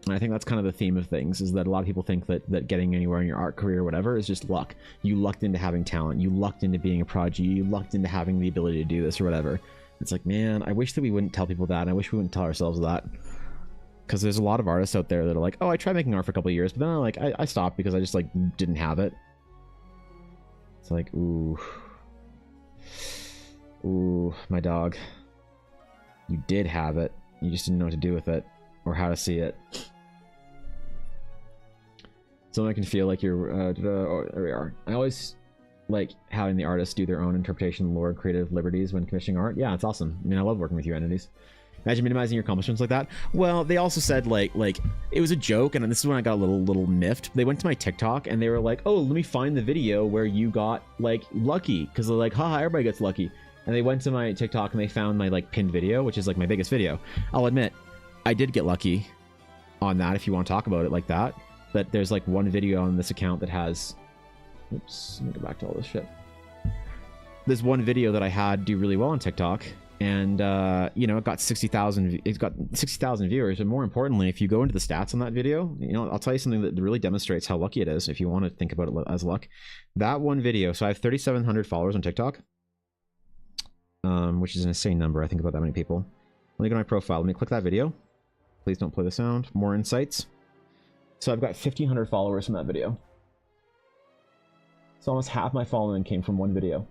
And I think that's kind of the theme of things, is that a lot of people think that getting anywhere in your art career or whatever is just luck. You lucked into having talent. You lucked into being a prodigy. You lucked into having the ability to do this or whatever. It's like, man, I wish that we wouldn't tell people that. And I wish we wouldn't tell ourselves that. Because there's a lot of artists out there that are like, oh, I tried making art for a couple of years, but then I stopped because I just like didn't have it. It's like, ooh. Ooh, my dog. You did have it. You just didn't know what to do with it or how to see it. So I can feel like you're, oh, there we are. I always like having the artists do their own interpretation, lore, creative liberties when commissioning art. Yeah, it's awesome. I mean, I love working with you entities. Imagine minimizing your accomplishments like that. Well, they also said like it was a joke, and this is when I got a little miffed. They went to my TikTok and they were like, oh, let me find the video where you got like lucky, because they're like, haha, everybody gets lucky. And they went to my TikTok and they found my like pinned video, which is like my biggest video. I'll admit, I did get lucky on that if you want to talk about it like that. But there's like one video on this account that has, oops, let me go back to all this shit. There's one video that I had do really well on TikTok, and you know, it got 60,000 viewers. And more importantly, if you go into the stats on that video, you know, I'll tell you something that really demonstrates how lucky it is if you want to think about it as luck. That one video, so I have 3,700 followers on TikTok, which is an insane number. I think about that many people. Let me go to my profile. Let me click that video. Please don't play the sound. More insights. So I've got 1,500 followers from that video. So almost half my following came from one video.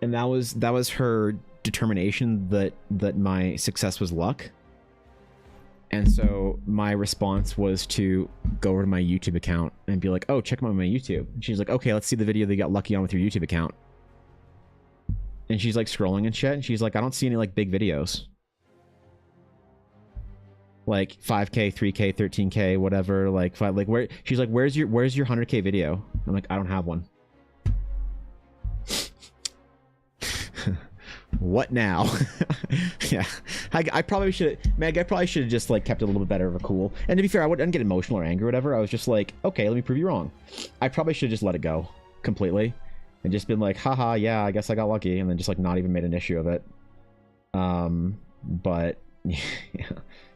And that was her determination that my success was luck. And so my response was to go over to my YouTube account and be like, oh, check out my YouTube. And she's like, okay, let's see the video that you got lucky on with your YouTube account. And she's like scrolling and shit, and she's like, I don't see any like big videos. Like 5K, 3K, 13K, whatever, like where she's like, where's your 100K video? I'm like, I don't have one. What now? Yeah, I probably should, Meg, I probably should have just like kept it a little bit better of a cool. And to be fair, I didn't get emotional or angry or whatever. I was just like, okay, let me prove you wrong. I probably should have just let it go completely and just been like, haha, yeah, I guess I got lucky, and then just like not even made an issue of it. but yeah,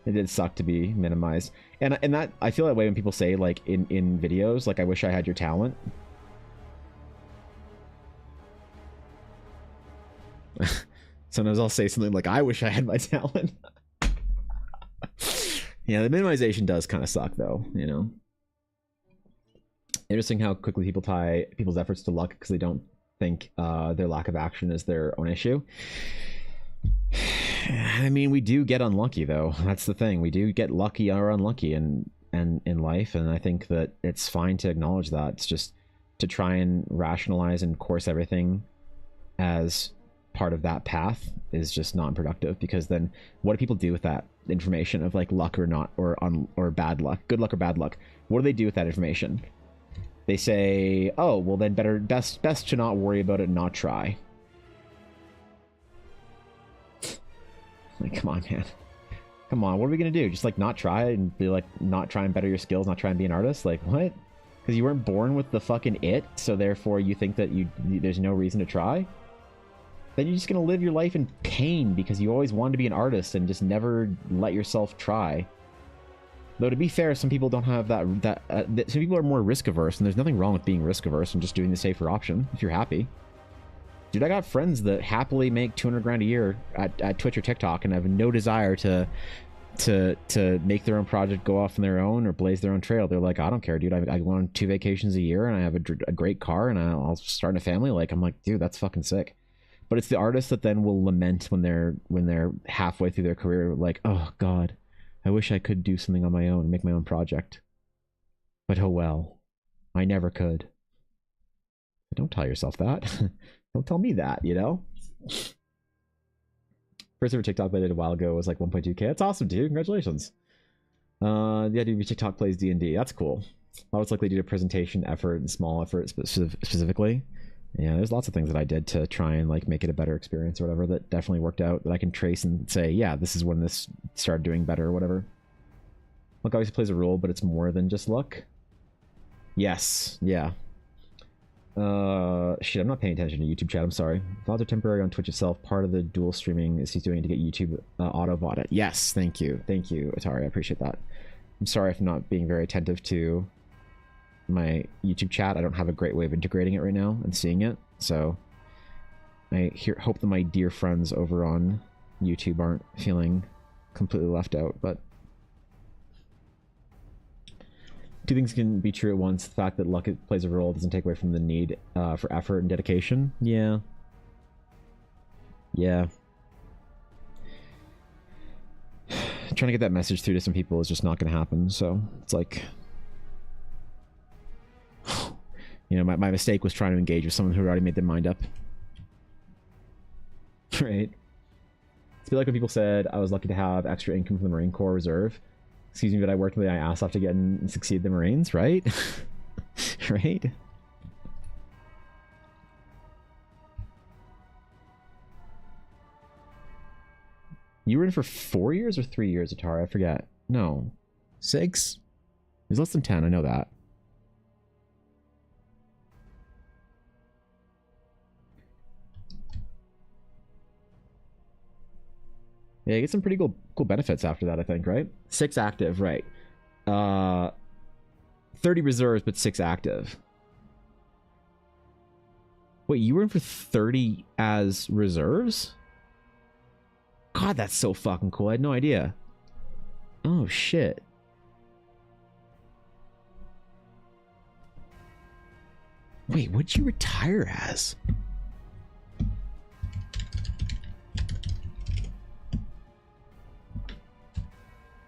it did suck to be minimized. And that, I feel that way when people say, like, in videos, like, I wish I had your talent. Sometimes I'll say something like, I wish I had my talent. Yeah, the minimization does kind of suck, though, you know. Interesting how quickly people tie people's efforts to luck because they don't think their lack of action is their own issue. I mean, we do get unlucky, though. That's the thing. We do get lucky or unlucky in life, and I think that it's fine to acknowledge that. It's just to try and rationalize and course everything as part of that path is just not productive, because then what do people do with that information of, like, luck or not, or bad luck, good luck or bad luck? What do they do with that information? They say, oh, well, then best to not worry about it and not try. Like, come on, man. Come on, what are we gonna do? Just, like, not try and be like, not try and better your skills, not try and be an artist? Like, what? Because you weren't born with the fucking it, so therefore you think that there's no reason to try? Then you're just gonna live your life in pain because you always wanted to be an artist and just never let yourself try. Though, to be fair, some people don't have that some people are more risk averse, and there's nothing wrong with being risk averse and just doing the safer option if you're happy. Dude, I got friends that happily make 200 grand a year at Twitch or TikTok and have no desire to make their own project go off on their own or blaze their own trail. They're like, I don't care, dude. I go on 2 vacations a year and I have a great car and I'll start a family. Like, I'm like, dude, that's fucking sick. But it's the artists that then will lament when they're halfway through their career, like, oh God, I wish I could do something on my own, make my own project. But oh well, I never could. Don't tell yourself that. Don't tell me that, you know? First ever TikTok that I did a while ago was like 1.2k. That's awesome, dude. Congratulations. Yeah, dude, your TikTok plays D&D. That's cool. I was likely due to presentation effort and small effort specifically. Yeah, there's lots of things that I did to try and, like, make it a better experience or whatever that definitely worked out, that I can trace and say, yeah, this is when this started doing better or whatever. Luck obviously plays a role, but it's more than just luck. Yes, yeah. Shit, I'm not paying attention to YouTube chat, I'm sorry. Thoughts are temporary on Twitch itself. Part of the dual streaming is he's doing to get YouTube auto-bot it. Yes, thank you. Thank you, Atari, I appreciate that. I'm sorry if I'm not being very attentive to my YouTube chat. I don't have a great way of integrating it right now and seeing it, so I hope that my dear friends over on YouTube aren't feeling completely left out. But two things can be true at once. The fact that luck plays a role doesn't take away from the need for effort and dedication. Yeah, trying to get that message through to some people is just not going to happen. So it's like, you know, my mistake was trying to engage with someone who already made their mind up. Right? It's like when people said I was lucky to have extra income from the Marine Corps Reserve. Excuse me, but I worked my ass off to get and succeed the Marines, right? Right? You were in for 4 years or 3 years, Atari? I forget. No. 6? It was less than 10, I know that. Yeah, you get some pretty cool benefits after that, I think, right? 6 active, right. 30 reserves, but 6 active. Wait, you were in for 30 as reserves? God, that's so fucking cool. I had no idea. Oh, shit. Wait, what'd you retire as?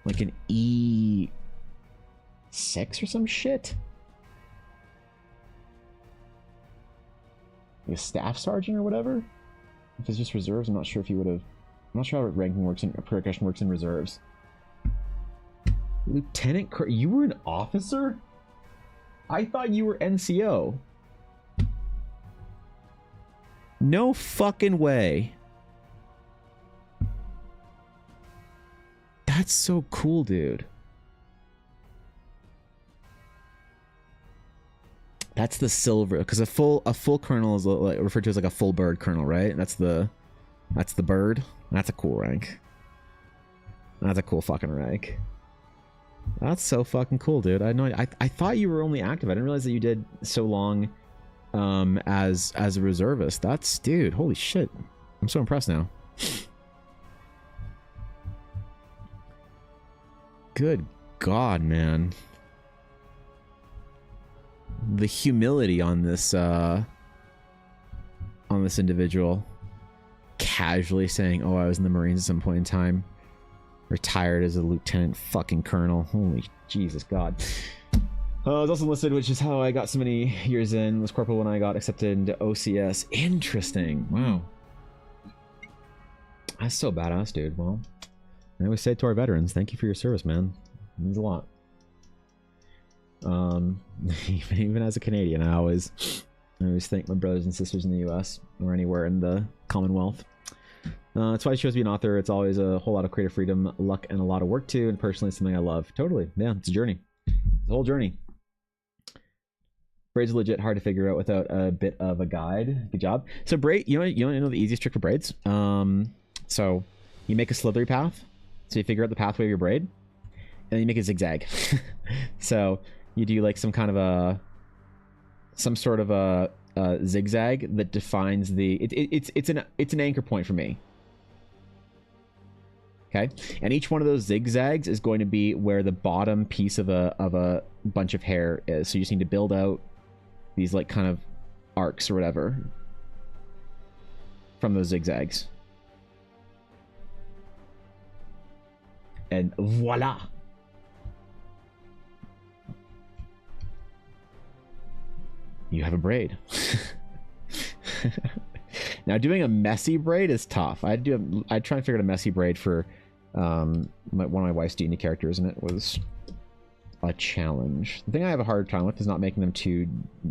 Like an E6 or some shit? Like a staff sergeant or whatever? If it's just reserves, I'm not sure if you would have... I'm not sure how ranking works in progression works in reserves. Lieutenant Colonel, you were an officer? I thought you were NCO. No fucking way. That's so cool, dude. That's the silver, because a full colonel is referred to as like a full bird colonel, right? That's the bird. That's a cool rank. That's a cool fucking rank. That's so fucking cool, dude. I thought you were only active. I didn't realize that you did so long as a reservist. That's, dude, holy shit. I'm so impressed now. Good God, man. The humility on this individual. Casually saying, oh, I was in the Marines at some point in time. Retired as a lieutenant fucking colonel. Holy Jesus God. I was also enlisted, which is how I got so many years in. Was corporal when I got accepted into OCS. Interesting. Wow. That's so badass, dude. Well, I always say to our veterans, thank you for your service, man. It means a lot. Even as a Canadian, I always thank my brothers and sisters in the US or anywhere in the Commonwealth. That's why I chose to be an author. It's always a whole lot of creative freedom, luck, and a lot of work too. And personally, it's something I love. Totally. Yeah, it's a journey. It's a whole journey. Braids are legit hard to figure out without a bit of a guide. Good job. So braid, you know the easiest trick for braids? So you make a slithery path. So you figure out the pathway of your braid, and then you make a zigzag. So you do like some sort of a zigzag that defines the. It's an anchor point for me. Okay, and each one of those zigzags is going to be where the bottom piece of a bunch of hair is. So you just need to build out these like kind of arcs or whatever from those zigzags. And voila. You have a braid. Now doing a messy braid is tough. I try and figure out a messy braid for one of my wife's D&D characters, and it was a challenge. The thing I have a hard time with is not making them too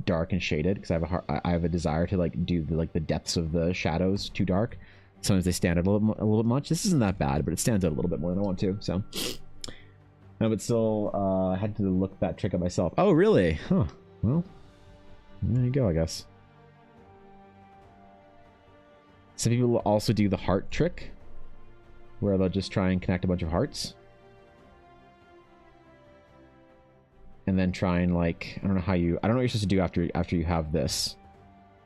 dark and shaded, because I have a desire to like do the depths of the shadows too dark. Sometimes they stand out a little bit much. This isn't that bad, but it stands out a little bit more than I want to. So, no, but still, I had to look that trick up myself. Oh, really? Huh. Well, there you go, I guess. Some people will also do the heart trick, where they'll just try and connect a bunch of hearts. And then try and like, I don't know what you're supposed to do after you have this.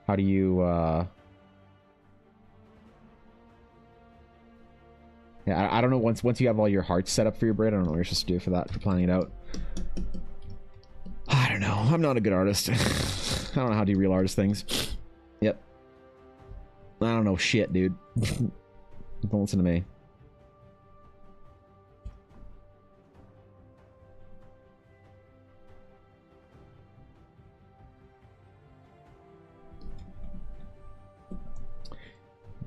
How do you, yeah, I don't know, once you have all your hearts set up for your braid, I don't know what you're supposed to do for that, for planning it out. I don't know. I'm not a good artist. I don't know how to do real artist things. Yep. I don't know shit, dude. Don't listen to me.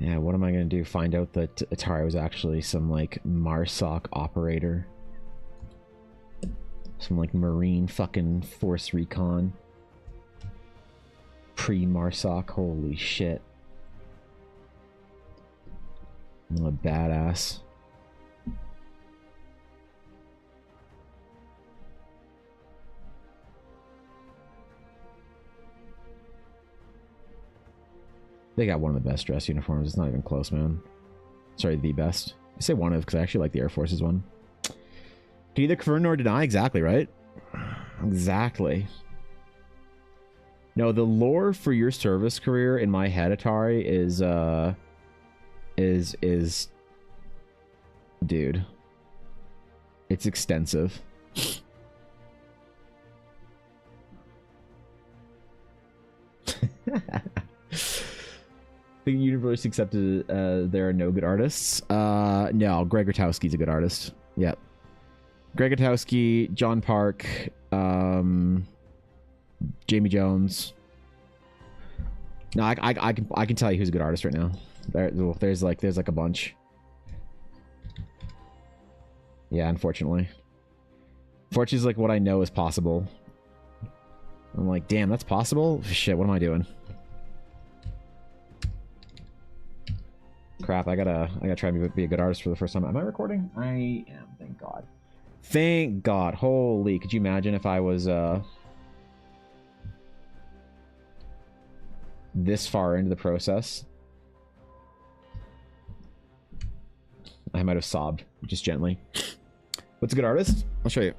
Yeah, what am I gonna do? Find out that Atari was actually some like MARSOC operator. Some like Marine fucking Force Recon. Pre-MARSOC, holy shit. I'm a badass. They got one of the best dress uniforms. It's not even close, man. Sorry, the best. I say one of, because I actually like the Air Force's one. Can either confirm nor deny. Exactly, right? Exactly. No, the lore for your service career in my head, Atari, is dude. It's extensive. The university accepted there are no good artists. No, Greg Rutowski's a good artist. Yep. Greg Rutowski, John Park, Jamie Jones. No, I can tell you who's a good artist right now. There's like a bunch. Yeah, unfortunately. Fortunately is like what I know is possible. I'm like, damn, that's possible? Shit, what am I doing? Crap, I gotta try and be a good artist for the first time. Am I recording? I am, thank God. Thank God. Holy, could you imagine if I was this far into the process? I might have sobbed just gently. What's a good artist? I'll show you.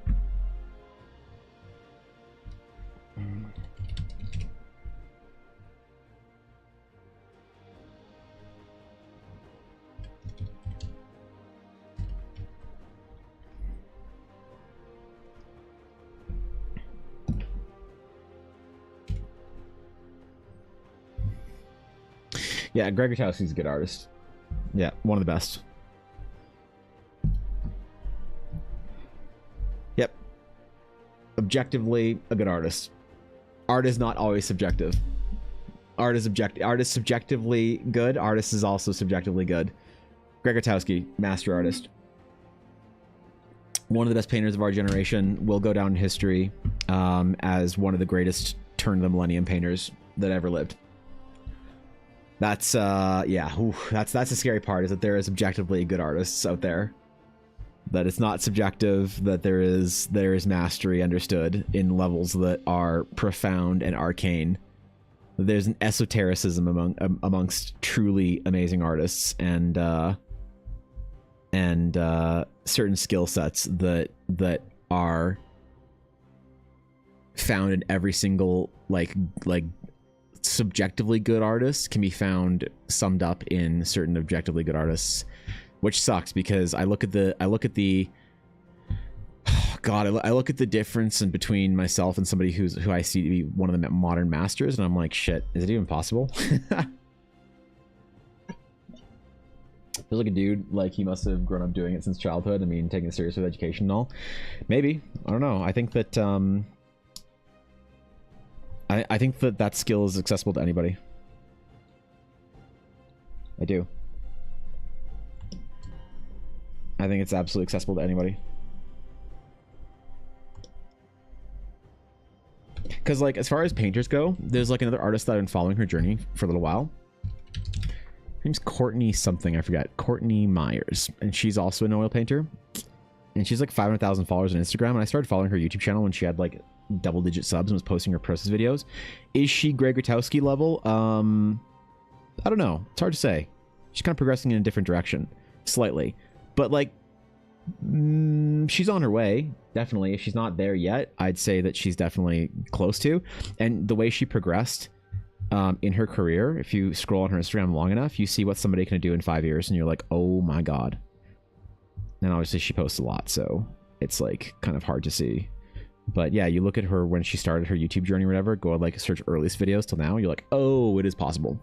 Yeah, Greg Rutowski's a good artist. Yeah, one of the best. Yep. Objectively, a good artist. Art is not always subjective. Art is objective. Art is subjectively good. Artist is also subjectively good. Greg Rutowski, master artist. One of the best painters of our generation, will go down in history as one of the greatest turn of the millennium painters that ever lived. That's yeah, that's the scary part, is that there is objectively good artists out there. That it's not subjective, that there is mastery understood in levels that are profound and arcane. There's an esotericism amongst truly amazing artists and certain skill sets that are found in every single like subjectively good artist can be found summed up in certain objectively good artists, which sucks because I look at the I look at the difference in between myself and somebody who I see to be one of the modern masters, and I'm like, shit, is it even possible? Feels like a dude, like he must have grown up doing it since childhood. I mean, taking it seriously with education and all. Maybe. I don't know. I think that I think that skill is accessible to anybody. I do. I think it's absolutely accessible to anybody. Because, like, as far as painters go, there's, like, another artist that I've been following her journey for a little while. Her name's Courtney something, I forget. Courtney Myers. And she's also an oil painter. And she's, like, 500,000 followers on Instagram. And I started following her YouTube channel when she had, like, double-digit subs and was posting her process videos. Is she Greg Rutowski level? I don't know. It's hard to say. She's kind of progressing in a different direction. Slightly. But, like, she's on her way, definitely. If she's not there yet, I'd say that she's definitely close to. And the way she progressed in her career, if you scroll on her Instagram long enough, you see what somebody can do in 5 years, and you're like, oh my god. And obviously she posts a lot, so it's like kind of hard to see. But yeah, you look at her when she started her YouTube journey or whatever, go like search earliest videos till now, you're like, oh, it is possible.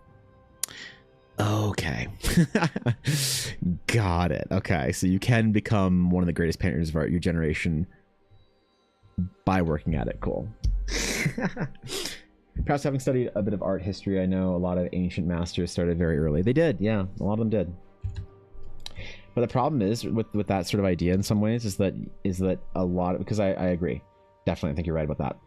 Okay. Got it. Okay, so you can become one of the greatest painters of art your generation by working at it. Cool. Perhaps having studied a bit of art history, I know a lot of ancient masters started very early. They did, yeah, a lot of them did. But the problem is with that sort of idea in some ways is that a lot of, because I agree, definitely, I think you're right about that.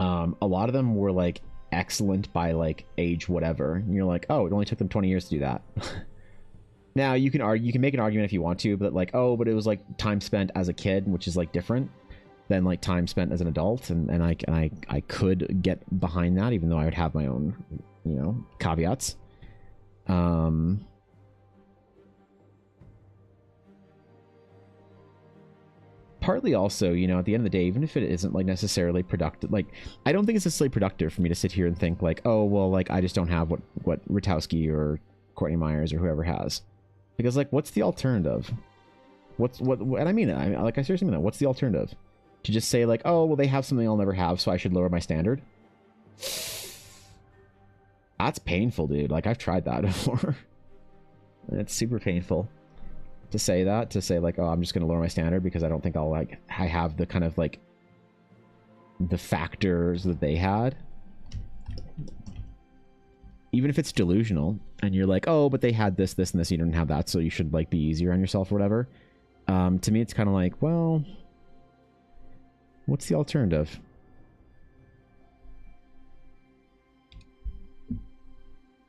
A lot of them were like excellent by like age whatever, and you're like, oh, it only took them 20 years to do that. Now you can make an argument if you want to, but like, oh, but it was like time spent as a kid, which is like different than like time spent as an adult, and I could get behind that, even though I would have my own, you know, caveats. Partly also, you know, at the end of the day, even if it isn't like necessarily productive, like I don't think it's necessarily productive for me to sit here and think like, oh, well, like I just don't have what Rutowski or Courtney Myers or whoever has, because like, what's the alternative? And I mean it. I seriously mean that. What's the alternative? To just say like, oh, well, they have something I'll never have, so I should lower my standard. That's painful, dude. Like I've tried that before. It's super painful. To say that, to say like, oh, I'm just going to lower my standard because I don't think I have the kind of like the factors that they had. Even if it's delusional and you're like, oh, but they had this, and this, you don't have that, so you should like be easier on yourself or whatever. To me, it's kind of like, well, what's the alternative?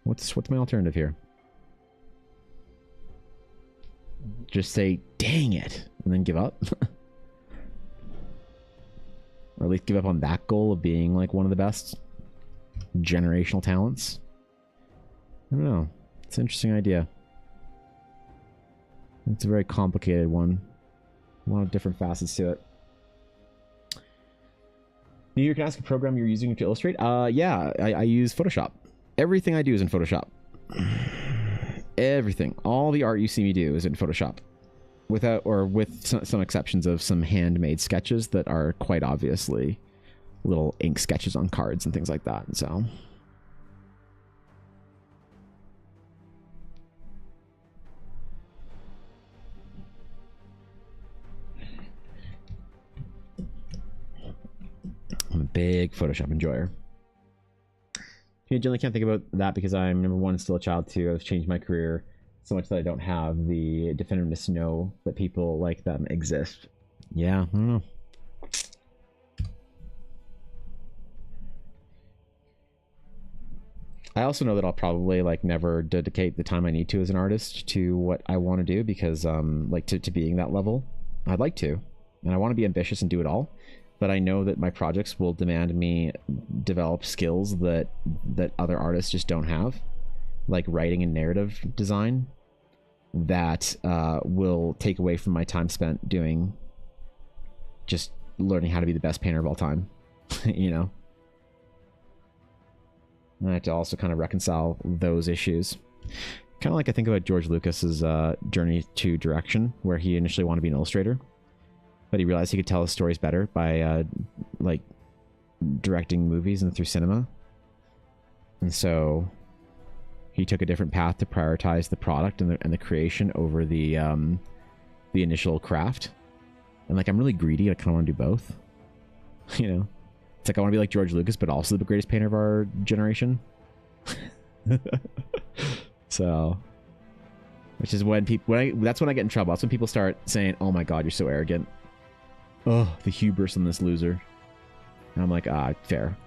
What's my alternative here? Just say, dang it, and then give up. Or at least give up on that goal of being like one of the best generational talents. I don't know. It's an interesting idea. It's a very complicated one. A lot of different facets to it. New Year, can I ask a program you're using to illustrate? Yeah, I use Photoshop. Everything I do is in Photoshop. Everything. All the art you see me do is in Photoshop. With some exceptions of some handmade sketches that are quite obviously little ink sketches on cards and things like that. So... I'm a big Photoshop enjoyer. I generally can't think about that because I'm, number one, still a child. Two, I've changed my career so much that I don't have the definitiveness to know that people like them exist. Yeah, I don't know. I also know that I'll probably like never dedicate the time I need to as an artist to what I want to do because like to being that level. I'd like to, and I want to be ambitious and do it all. But I know that my projects will demand me develop skills that other artists just don't have, like writing and narrative design, that will take away from my time spent doing just learning how to be the best painter of all time, you know? And I have to also kind of reconcile those issues. Kind of like I think about George Lucas's journey to direction, where he initially wanted to be an illustrator. But he realized he could tell his stories better by like directing movies and through cinema. And so he took a different path to prioritize the product and the creation over the initial craft. And like, I'm really greedy. I kind of want to do both. You know, it's like I want to be like George Lucas, but also the greatest painter of our generation. So, which is when people, that's when I get in trouble. That's when people start saying, "Oh my God, you're so arrogant." Oh, the hubris on this loser. And I'm like, fair.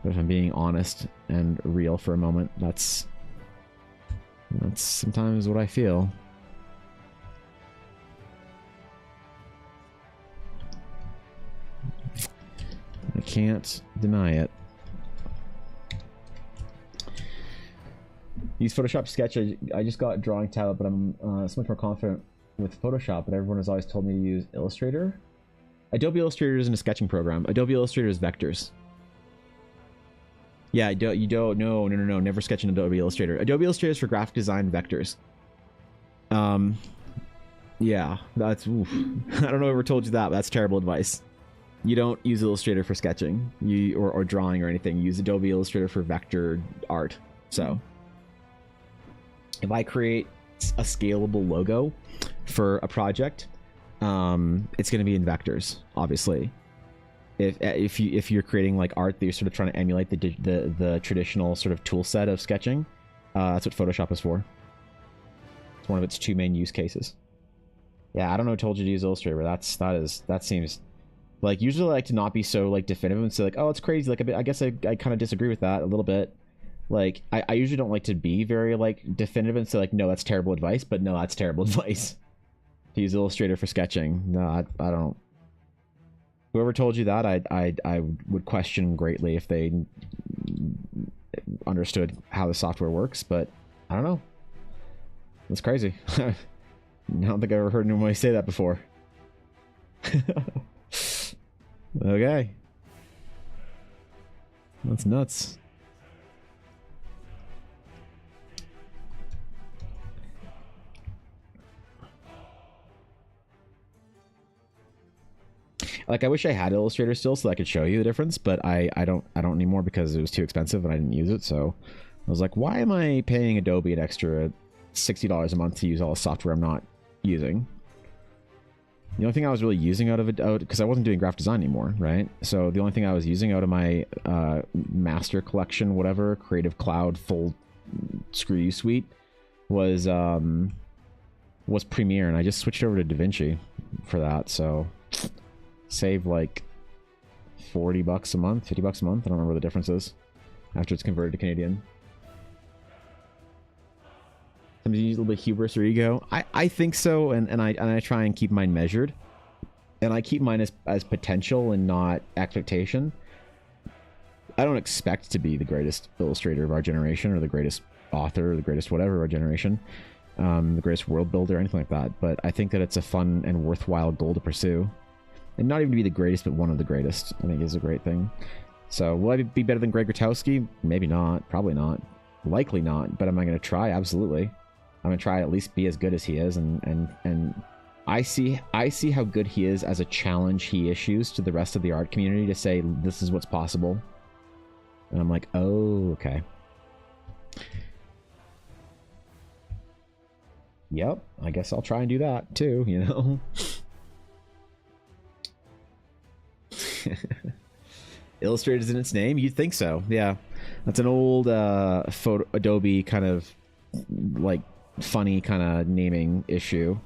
But if I'm being honest and real for a moment, that's sometimes what I feel. I can't deny it. Use Photoshop Sketch. I just got Drawing tablet, but I'm so much more confident with Photoshop, but everyone has always told me to use Illustrator. Adobe Illustrator isn't a sketching program. Adobe Illustrator is vectors. Yeah, no, never sketch in Adobe Illustrator. Adobe Illustrator is for graphic design vectors. Yeah, that's, oof. I don't know whoever told you that, but that's terrible advice. You don't use Illustrator for sketching or drawing or anything. You use Adobe Illustrator for vector art. So if I create a scalable logo for a project, it's going to be in vectors, obviously. If you're creating like art that you're sort of trying to emulate the traditional sort of tool set of sketching, that's what Photoshop is for. It's one of its two main use cases. Yeah, I don't know who told you to use Illustrator, but that seems like, usually I like to not be so like definitive and say like, oh, it's crazy. Like I guess I kind of disagree with that a little bit. Like I usually don't like to be very like definitive and say like, no, that's terrible advice, but no, that's terrible advice to use Illustrator for sketching. No, I don't. Whoever told you that, I would question greatly if they understood how the software works, but I don't know. That's crazy. I don't think I've ever heard anybody say that before. Okay. That's nuts. Like, I wish I had Illustrator still so I could show you the difference, but I don't anymore because it was too expensive and I didn't use it. So I was like, why am I paying Adobe an extra $60 a month to use all the software I'm not using? The only thing I was really using out of it, because I wasn't doing graphic design anymore, right? So the only thing I was using out of my master collection, whatever, Creative Cloud full screw you suite was Premiere, and I just switched over to DaVinci for that. So save like $40 a month, $50 a month. I don't remember what the difference is after it's converted to Canadian. Sometimes you use a little bit of hubris or ego. I think so, and I try and keep mine measured, and I keep mine as potential and not expectation. I don't expect to be the greatest illustrator of our generation or the greatest author or the greatest whatever of our generation. the greatest world builder or anything like that, but I think that it's a fun and worthwhile goal to pursue. And not even to be the greatest, but one of the greatest, I think is a great thing. So will I be better than Greg Grotowski? Maybe not. Probably not. Likely not. But am I going to try? Absolutely. I'm going to try at least be as good as he is. And I see how good he is as a challenge he issues to the rest of the art community to say, this is what's possible. And I'm like, oh, okay. Yep, I guess I'll try and do that too, you know? Illustrators in its name? You'd think so, yeah. That's an old Adobe kind of like funny kind of naming issue.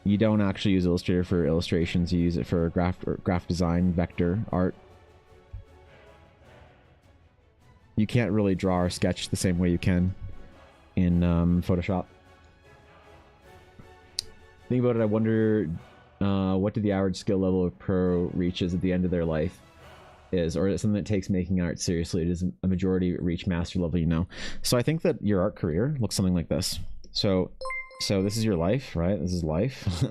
You don't actually use Illustrator for illustrations, you use it for graphic design, vector art. You can't really draw or sketch the same way you can in Photoshop. Think about it, I wonder what did the average skill level of pro reaches at the end of their life is, or is it something that takes making art seriously? Does a majority reach master level, you know? So I think that your art career looks something like this. So this is your life, right? This is life.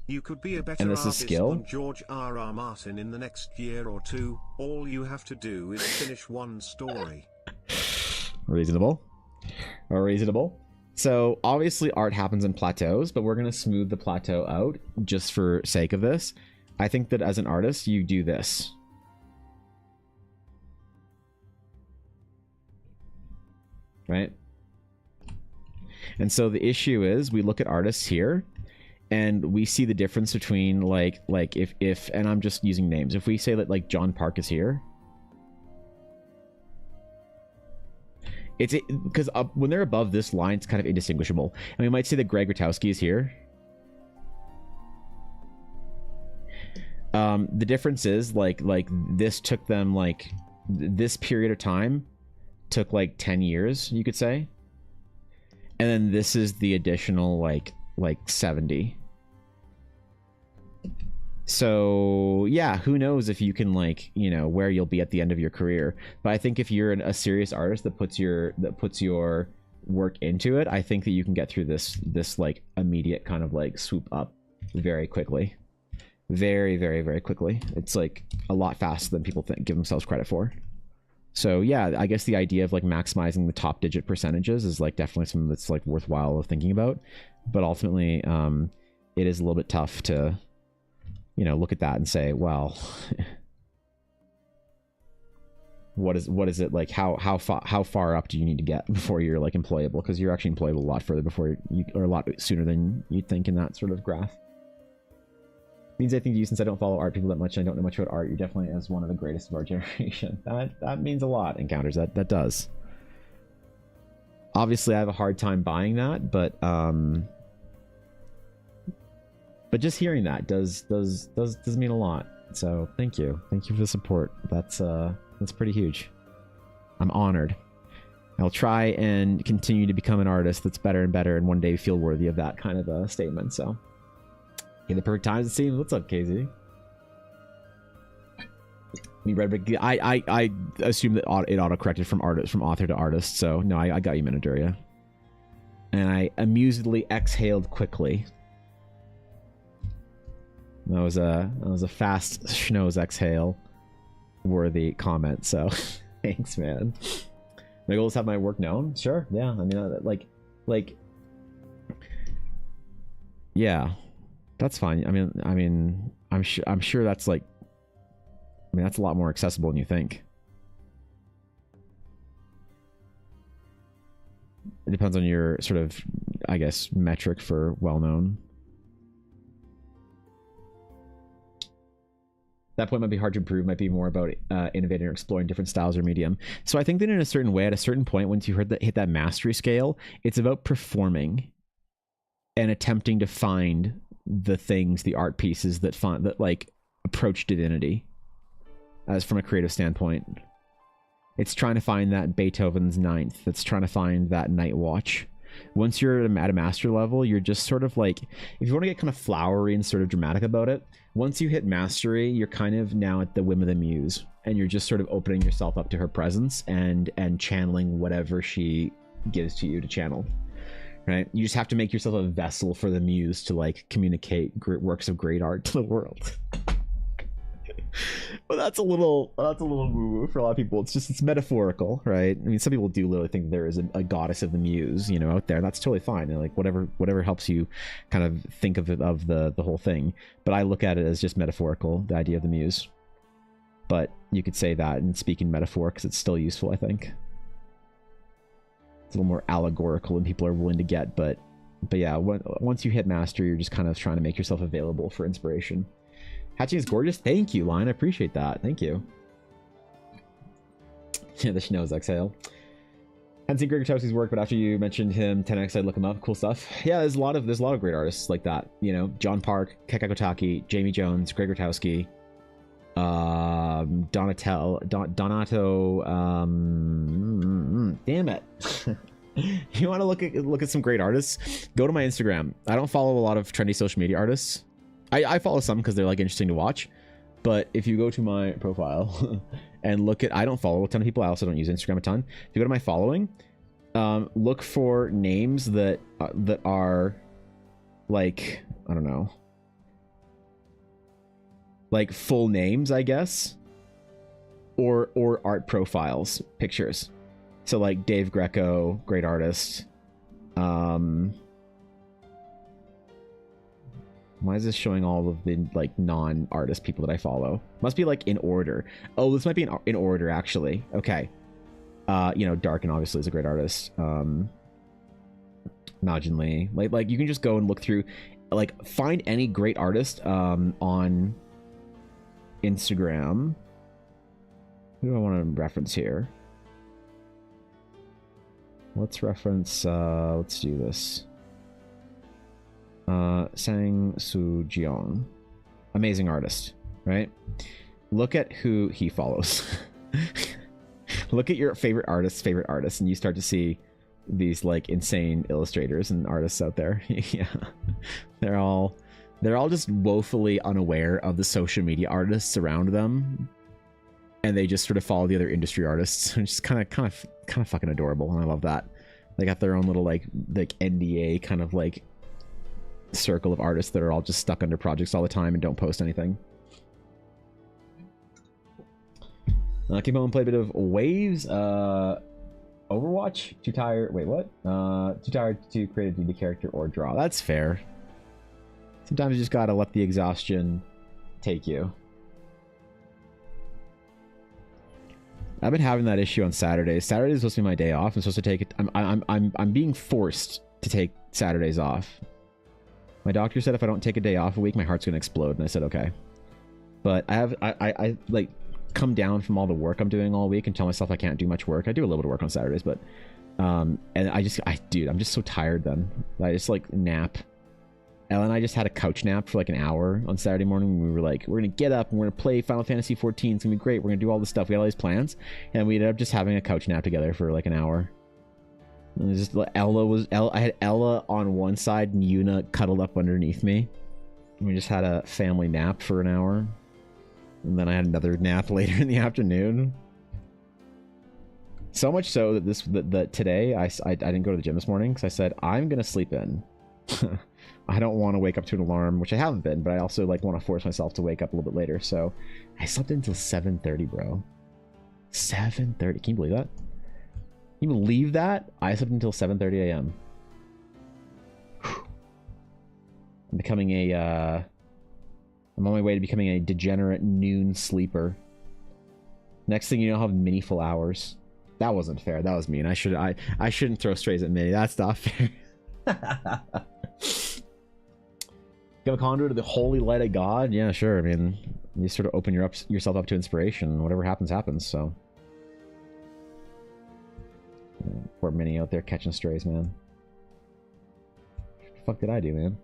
You could be a better artist than George R.R. Martin in the next year or two. All you have to do is finish one story. Reasonable. Reasonable. So obviously art happens in plateaus, but we're going to smooth the plateau out just for sake of this. I think that as an artist, you do this. Right? And so the issue is we look at artists here and we see the difference between like if and I'm just using names. If we say that like John Park is here, it's because when they're above this line, it's kind of indistinguishable. And we might say that Greg Grotowski is here. The difference is like this took them like this period of time took like 10 years, you could say. And then this is the additional like 70. So yeah, who knows if you can like, you know, where you'll be at the end of your career. But I think if you're a serious artist that puts your work into it, I think that you can get through this like immediate kind of like swoop up very quickly. Very, very, very quickly. It's like a lot faster than people give themselves credit for. So yeah, I guess the idea of like maximizing the top digit percentages is like definitely something that's like worthwhile of thinking about. But ultimately, it is a little bit tough to, you know, look at that and say, well, what is it like? How far up do you need to get before you're like employable? Because you're actually employable a lot further before or a lot sooner than you'd think in that sort of graph. Means I think to you, since I don't follow art people that much and I don't know much about art, you're definitely as one of the greatest of our generation. That means a lot, Encounters. That does. Obviously, I have a hard time buying that, but just hearing that does mean a lot. So thank you for the support. That's pretty huge. I'm honored. I'll try and continue to become an artist that's better and better, and one day feel worthy of that kind of a statement. So. Okay, the perfect times it seems. What's up, KZ? I assume that it auto-corrected from author to artist, so no, I got you, Minoduria. And I amusedly exhaled quickly. That was a fast schnoz exhale worthy comment, so thanks, man. My goal is to have my work known. Sure, yeah. I mean, like, yeah. That's fine. I mean, I'm sure that's like, I mean, that's a lot more accessible than you think. It depends on your sort of, I guess, metric for well-known. That point might be hard to improve, might be more about innovating or exploring different styles or medium. So I think that in a certain way, at a certain point, once you hit that mastery scale, it's about performing and attempting to find the things, the art pieces that like approach divinity as from a creative standpoint. It's trying to find that Beethoven's Ninth. It's trying to find that Night Watch. Once you're at a master level, you're just sort of like, if you want to get kind of flowery and sort of dramatic about it, once you hit mastery, you're kind of now at the whim of the muse, and you're just sort of opening yourself up to her presence and channeling whatever she gives to you to channel. right? You just have to make yourself a vessel for the muse to like communicate works of great art to the world. But that's a little woo-woo for a lot of people. It's metaphorical, right? I mean, some people do literally think there is a goddess of the muse, you know, out there, and that's totally fine. And like whatever helps you kind of think of the whole thing. But I look at it as just metaphorical, the idea of the muse. But you could say that and speak in metaphor because it's still useful, I think. It's a little more allegorical than people are willing to get, but yeah, once you hit master, you're just kind of trying to make yourself available for inspiration. Hatching is gorgeous. Thank you, Line. I appreciate that. Thank you. Yeah, the Schnoz exhale. Hadn't seen Grigortowski's work, but after you mentioned him, 10x, I'd look him up. Cool stuff. Yeah, there's a lot of great artists like that. You know, John Park, Kekakotaki, Jamie Jones, Grigortowski, Donato. Damn it. You want to look at some great artists? Go to my Instagram. I don't follow a lot of trendy social media artists. I follow some because they're like interesting to watch, but if you go to my profile and look at, I don't follow a ton of people. I also don't use Instagram a ton. If you go to my following, look for names that are like, I don't know, like full names, I guess, or art profiles, pictures. So like Dave Greco, great artist. Why is this showing all of the like non-artist people that I follow? Must be like in order. Oh, this might be in order actually. Okay. You know, Darkin obviously is a great artist. Majin Lee. Like you can just go and look through, like find any great artist on Instagram. Who do I want to reference here? Let's reference let's do this. Sang Soo Jeong, amazing artist, right? Look at who he follows. Look at your favorite artists, and you start to see these like insane illustrators and artists out there. Yeah, they're all just woefully unaware of the social media artists around them, and they just sort of follow the other industry artists, which is kind of fucking adorable, and I love that. They got their own little like NDA kind of like circle of artists that are all just stuck under projects all the time and don't post anything. Came home and played a bit of Waves. Overwatch? Too tired. Wait, what? Too tired to create a D&D character or draw. That's fair. Sometimes you just gotta let the exhaustion take you. I've been having that issue on Saturdays. Saturday is supposed to be my day off. I'm supposed to take it. I'm being forced to take Saturdays off. My doctor said if I don't take a day off a week, my heart's gonna explode, and I said okay. But I like come down from all the work I'm doing all week and tell myself I can't do much work. I do a little bit of work on Saturdays, but and dude, I'm just so tired then. I just like nap. Ella and I just had a couch nap for like an hour on Saturday morning. We were like, we're gonna get up and we're gonna play Final Fantasy 14. It's gonna be great. We're gonna do all this stuff. We had all these plans, and we ended up just having a couch nap together for like an hour. And it was just I had Ella on one side and Yuna cuddled up underneath me. And we just had a family nap for an hour, and then I had another nap later in the afternoon. So much so that today I didn't go to the gym this morning because I said I'm gonna sleep in. I don't want to wake up to an alarm, which I haven't been, but I also like want to force myself to wake up a little bit later. So I slept until 7:30, bro. 7:30. Can you believe that? Can you believe that? I slept until 7:30 a.m. I'm becoming I'm on my way to becoming a degenerate noon sleeper. Next thing you know, I'll have mini full hours. That wasn't fair. That was mean. I shouldn't throw strays at Mini. That's not fair. Give a conduit to the holy light of God. Yeah, sure. I mean, you sort of open yourself up to inspiration. Whatever happens, happens. So, poor Mini out there catching strays, man. What the fuck did I do, man?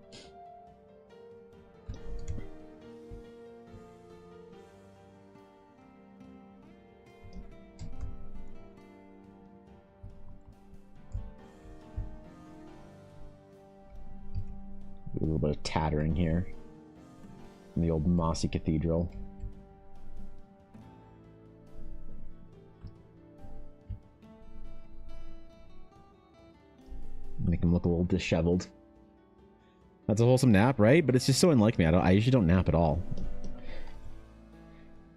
A little bit of tattering here in the old mossy cathedral. I'm gonna make him look a little disheveled. That's a wholesome nap, right? But it's just so unlike me. I usually don't nap at all.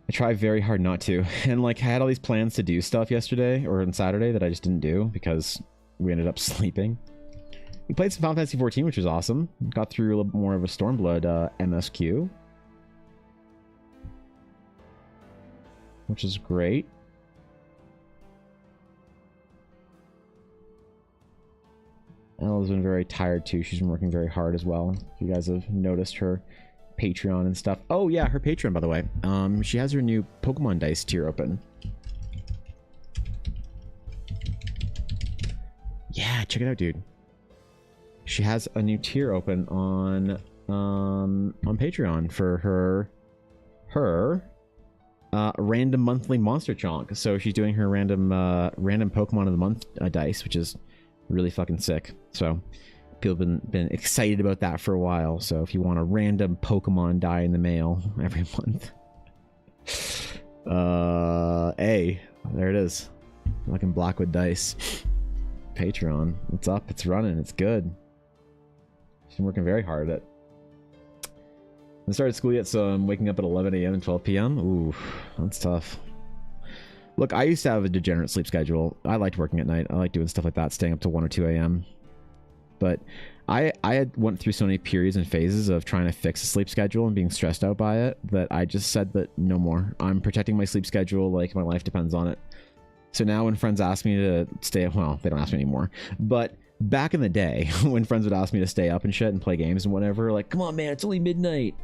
I try very hard not to. And like I had all these plans to do stuff yesterday or on Saturday that I just didn't do because we ended up sleeping. We played some Final Fantasy 14, which was awesome. Got through a little bit more of a Stormblood MSQ, which is great. Ella's been very tired too. She's been working very hard as well. You guys have noticed her Patreon and stuff. Oh yeah, her Patreon, by the way. She has her new Pokemon dice tier open. Yeah, check it out, dude. She has a new tier open on Patreon for her random monthly monster chonk. So she's doing her random Pokemon of the month dice, which is really fucking sick. So people have been excited about that for a while. So if you want a random Pokemon die in the mail every month, hey, there it is. Fucking Blackwood dice. Patreon. It's up, it's running, it's good. She's been working very hard at it. I started school yet, so I'm waking up at 11 a.m. and 12 p.m. Ooh, that's tough. Look, I used to have a degenerate sleep schedule. I liked working at night. I like doing stuff like that, staying up to 1 or 2 a.m. But I had went through so many periods and phases of trying to fix a sleep schedule and being stressed out by it that I just said that no more. I'm protecting my sleep schedule like my life depends on it. So now when friends ask me to stay up, well, they don't ask me anymore. But back in the day, when friends would ask me to stay up and shit and play games and whatever, like, come on, man, it's only midnight.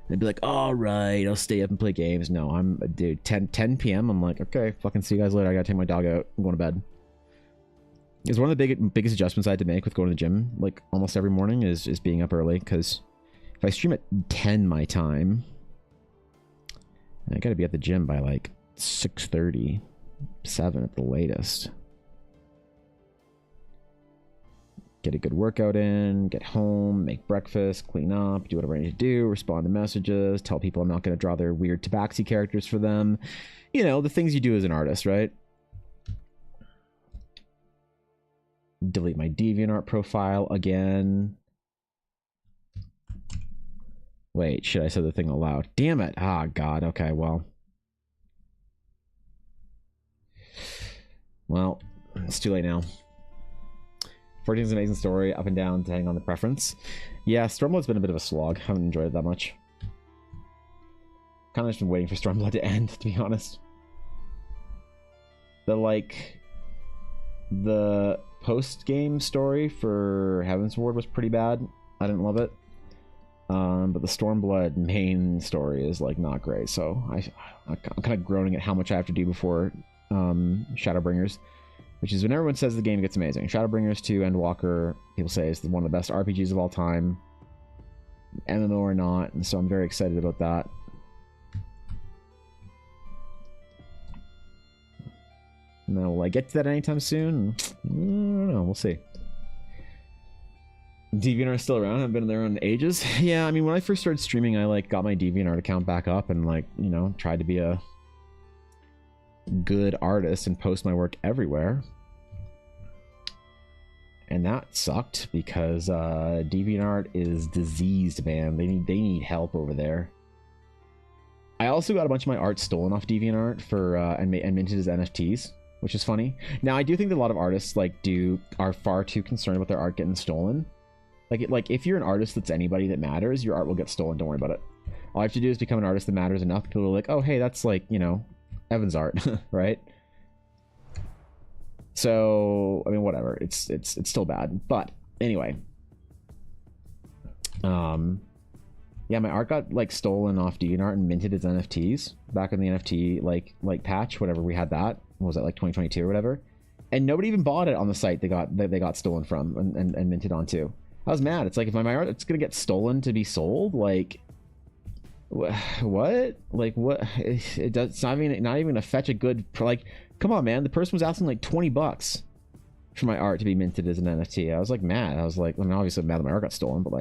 They'd be like, all right, I'll stay up and play games. No, dude, 10 p.m. I'm like, okay, fucking see you guys later. I gotta take my dog out. I'm going to bed. It's one of the biggest adjustments I had to make with going to the gym, like almost every morning, is being up early. Because if I stream at 10 my time, I gotta be at the gym by like 6:30, 7 at the latest. Get a good workout in, get home, make breakfast, clean up, do whatever I need to do, respond to messages, tell people I'm not going to draw their weird Tabaxi characters for them. You know, the things you do as an artist, right? Delete my DeviantArt profile again. Wait, shit, I said the thing aloud. Damn it. Ah, God. Okay, well. Well, it's too late now. 14 is an amazing story, up and down, depending on the preference. Yeah, Stormblood's been a bit of a slog. Haven't enjoyed it that much. Kind of just been waiting for Stormblood to end, to be honest. The post-game story for Heavensward was pretty bad. I didn't love it. But the Stormblood main story is, like, not great. So I'm kind of groaning at how much I have to do before Shadowbringers. Which is when everyone says the game gets amazing. Shadowbringers 2 Endwalker, people say, is one of the best RPGs of all time. MMO or not, and so I'm very excited about that. Now, will I get to that anytime soon? I don't know, we'll see. DeviantArt is still around. I've been there in ages. Yeah, I mean, when I first started streaming, I got my DeviantArt account back up and tried to be a good artist and post my work everywhere. And that sucked because DeviantArt is diseased, man. They need help over there. I also got a bunch of my art stolen off DeviantArt for and minted as NFTs, which is funny. Now I do think that a lot of artists are far too concerned about their art getting stolen. Like if you're an artist that's anybody that matters, your art will get stolen. Don't worry about it. All I have to do is become an artist that matters enough. People are like, oh hey, that's Evan's art, right? So I mean, whatever. It's still bad, but anyway. Yeah, my art got stolen off DeviantArt and minted as NFTs back in the NFT patch, whatever we had that. What was that, 2022 or whatever? And nobody even bought it on the site they got stolen from and minted onto. I was mad. It's like, if my art it's gonna get stolen to be sold, what? What? It's not even gonna fetch a good come on, man. The person was asking $20 for my art to be minted as an NFT. I was mad. I was I mean, obviously I'm mad that my art got stolen, but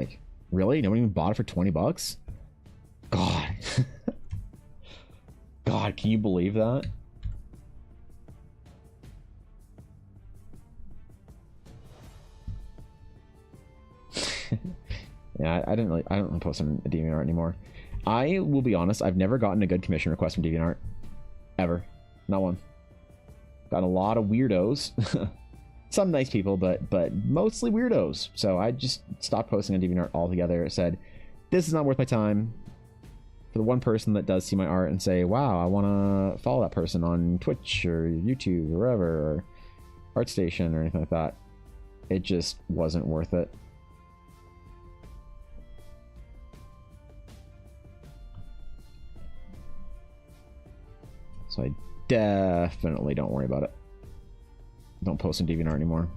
really? No one even bought it for $20? God. God, can you believe that? Yeah, I don't post on DeviantArt anymore. I will be honest, I've never gotten a good commission request from DeviantArt. Ever. Not one. Got a lot of weirdos. Some nice people, but mostly weirdos. So I just stopped posting on DeviantArt altogether. Said, this is not worth my time. For the one person that does see my art and say, wow, I want to follow that person on Twitch or YouTube or wherever, or ArtStation or anything like that, it just wasn't worth it. So I definitely don't worry about it. Don't post on DeviantArt anymore.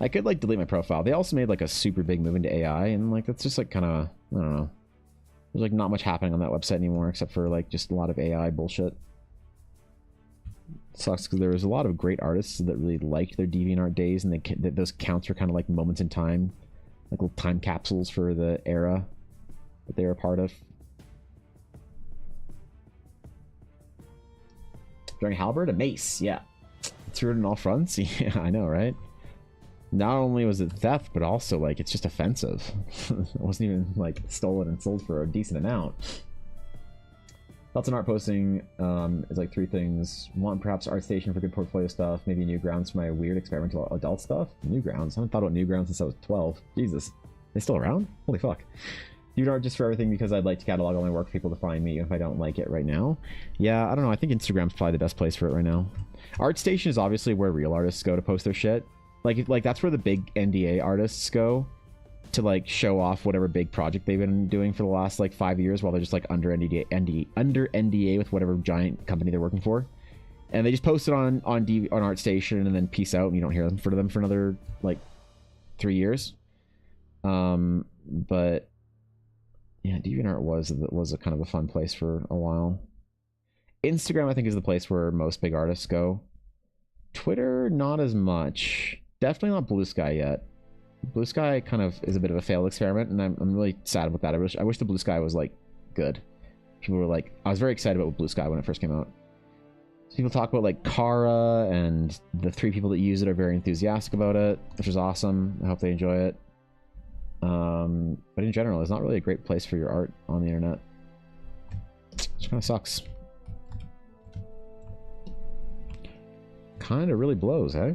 I could like delete my profile. They also made like a super big move into AI, and like that's just like kind of, I don't know. There's like not much happening on that website anymore except for like just a lot of AI bullshit. It sucks because there was a lot of great artists that really liked their DeviantArt days, and those counts were kind of like moments in time, like little time capsules for the era that they were a part of. During halberd, a mace, yeah. Threw it in all fronts. Yeah, I know, right? Not only was it theft, but also like it's just offensive. It wasn't even like stolen and sold for a decent amount. Thoughts on art posting is like 3 things. 1, perhaps ArtStation for good portfolio stuff. Maybe Newgrounds for my weird experimental adult stuff. Newgrounds? I haven't thought about Newgrounds since I was 12. Jesus. They still around? Holy fuck. DeviantArt just for everything because I'd like to catalog all my work for people to find me if I don't like it right now. Yeah, I don't know. I think Instagram's probably the best place for it right now. ArtStation is obviously where real artists go to post their shit. Like that's where the big NDA artists go to like show off whatever big project they've been doing for the last like 5 years while they're just like under NDA with whatever giant company they're working for, and they just post it on ArtStation and then peace out and you don't hear from them for another like 3 years. But yeah, DeviantArt was a kind of a fun place for a while. Instagram I think is the place where most big artists go. Twitter not as much. Definitely not Blue Sky yet. Blue Sky kind of is a bit of a failed experiment, and I'm really sad about that. I wish the Blue Sky was like good. People were like, I was very excited about Blue Sky when it first came out. So people talk about like Kara, and the 3 people that use it are very enthusiastic about it, which is awesome. I hope they enjoy it. But in general, it's not really a great place for your art on the internet. Which kind of sucks. Kind of really blows, eh?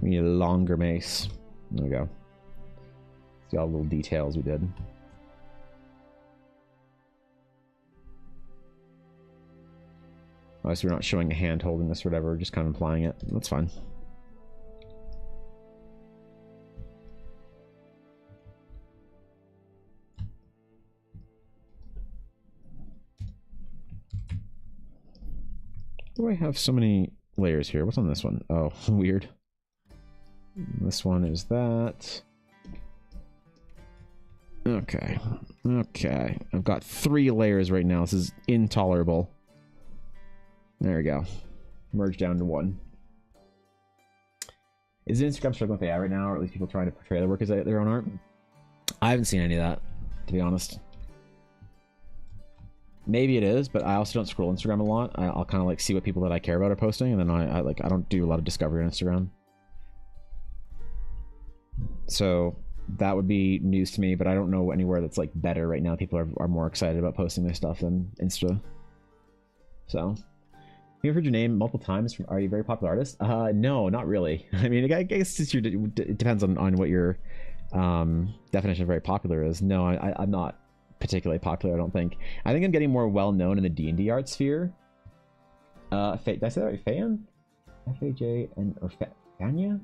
We need a longer mace. There we go. See all the little details we did. Obviously, we're not showing a hand holding this or whatever, just kind of implying it. That's fine. Why do I have so many layers here? What's on this one? Oh, weird. This one is that. Okay. Okay. I've got 3 layers right now. This is intolerable. There we go. Merge down to 1. Is Instagram struggling with AI right now, or at least people trying to portray their work as their own art? I haven't seen any of that, to be honest. Maybe it is, but I also don't scroll Instagram a lot. I'll kind of like see what people that I care about are posting, and then I don't do a lot of discovery on Instagram. So that would be news to me, but I don't know anywhere that's like better right now. People are more excited about posting their stuff than Insta. So, you've heard your name multiple times. Are you a very popular artist? No, not really. I mean, I guess it depends on what your definition of very popular is. No, I'm not particularly popular, I don't think. I think I'm getting more well-known in the D&D art sphere. Did I say that right? Fan? F-A-J-N... or Fanya?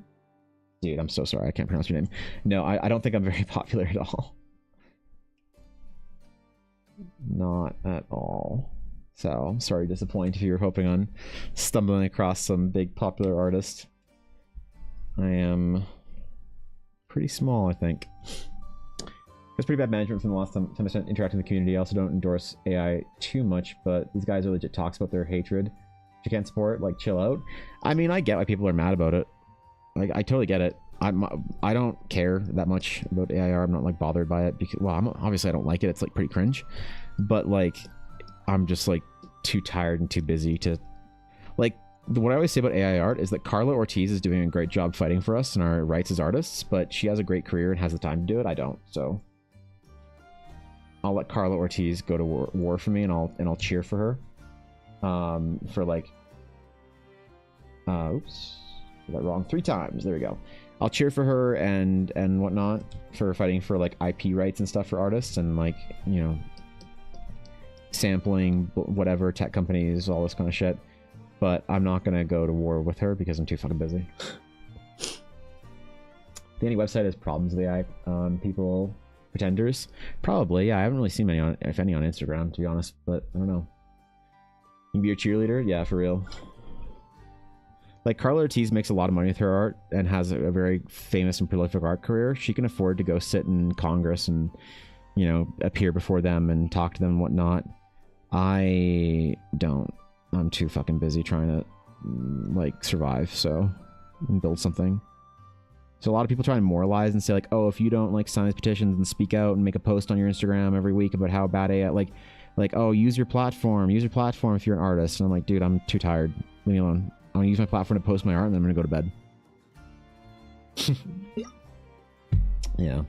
Dude, I'm so sorry. I can't pronounce your name. No, I don't think I'm very popular at all. Not at all. So, I'm sorry to disappoint if you were hoping on stumbling across some big popular artist. I am pretty small, I think. It's pretty bad management from the last time I spent interacting with the community. I also don't endorse AI too much, but these guys are legit talks about their hatred, which you can't support. Like, chill out. I mean, I get why people are mad about it. Like, I totally get it. I don't care that much about AIR. I'm not like bothered by it because, well, obviously I don't like it. It's like pretty cringe, but like, I'm just like too tired and too busy to like. What I always say about AI art is that Carla Ortiz is doing a great job fighting for us and our rights as artists, but she has a great career and has the time to do it. I don't, so I'll let Carla Ortiz go to war for me, and I'll cheer for her. For like, oops, got that wrong 3 times. There we go. I'll cheer for her and whatnot for fighting for like IP rights and stuff for artists and like, you know, sampling whatever, tech companies, all this kind of shit. But I'm not gonna go to war with her because I'm too fucking busy. The only website has problems with AI. People. Pretenders? Probably, yeah. I haven't really seen many on, if any, on Instagram, to be honest, but I don't know. You can be a cheerleader? Yeah, for real. Like, Carla Ortiz makes a lot of money with her art and has a very famous and prolific art career. She can afford to go sit in Congress and, you know, appear before them and talk to them and whatnot. I don't. I'm too fucking busy trying to, like, survive, so, and build something. So a lot of people try and moralize and say like, oh, if you don't like sign these petitions and speak out and make a post on your Instagram every week about how bad AI, like, oh, use your platform if you're an artist. And I'm like, dude, I'm too tired. Leave me alone. I'm gonna use my platform to post my art and then I'm gonna go to bed. Yeah.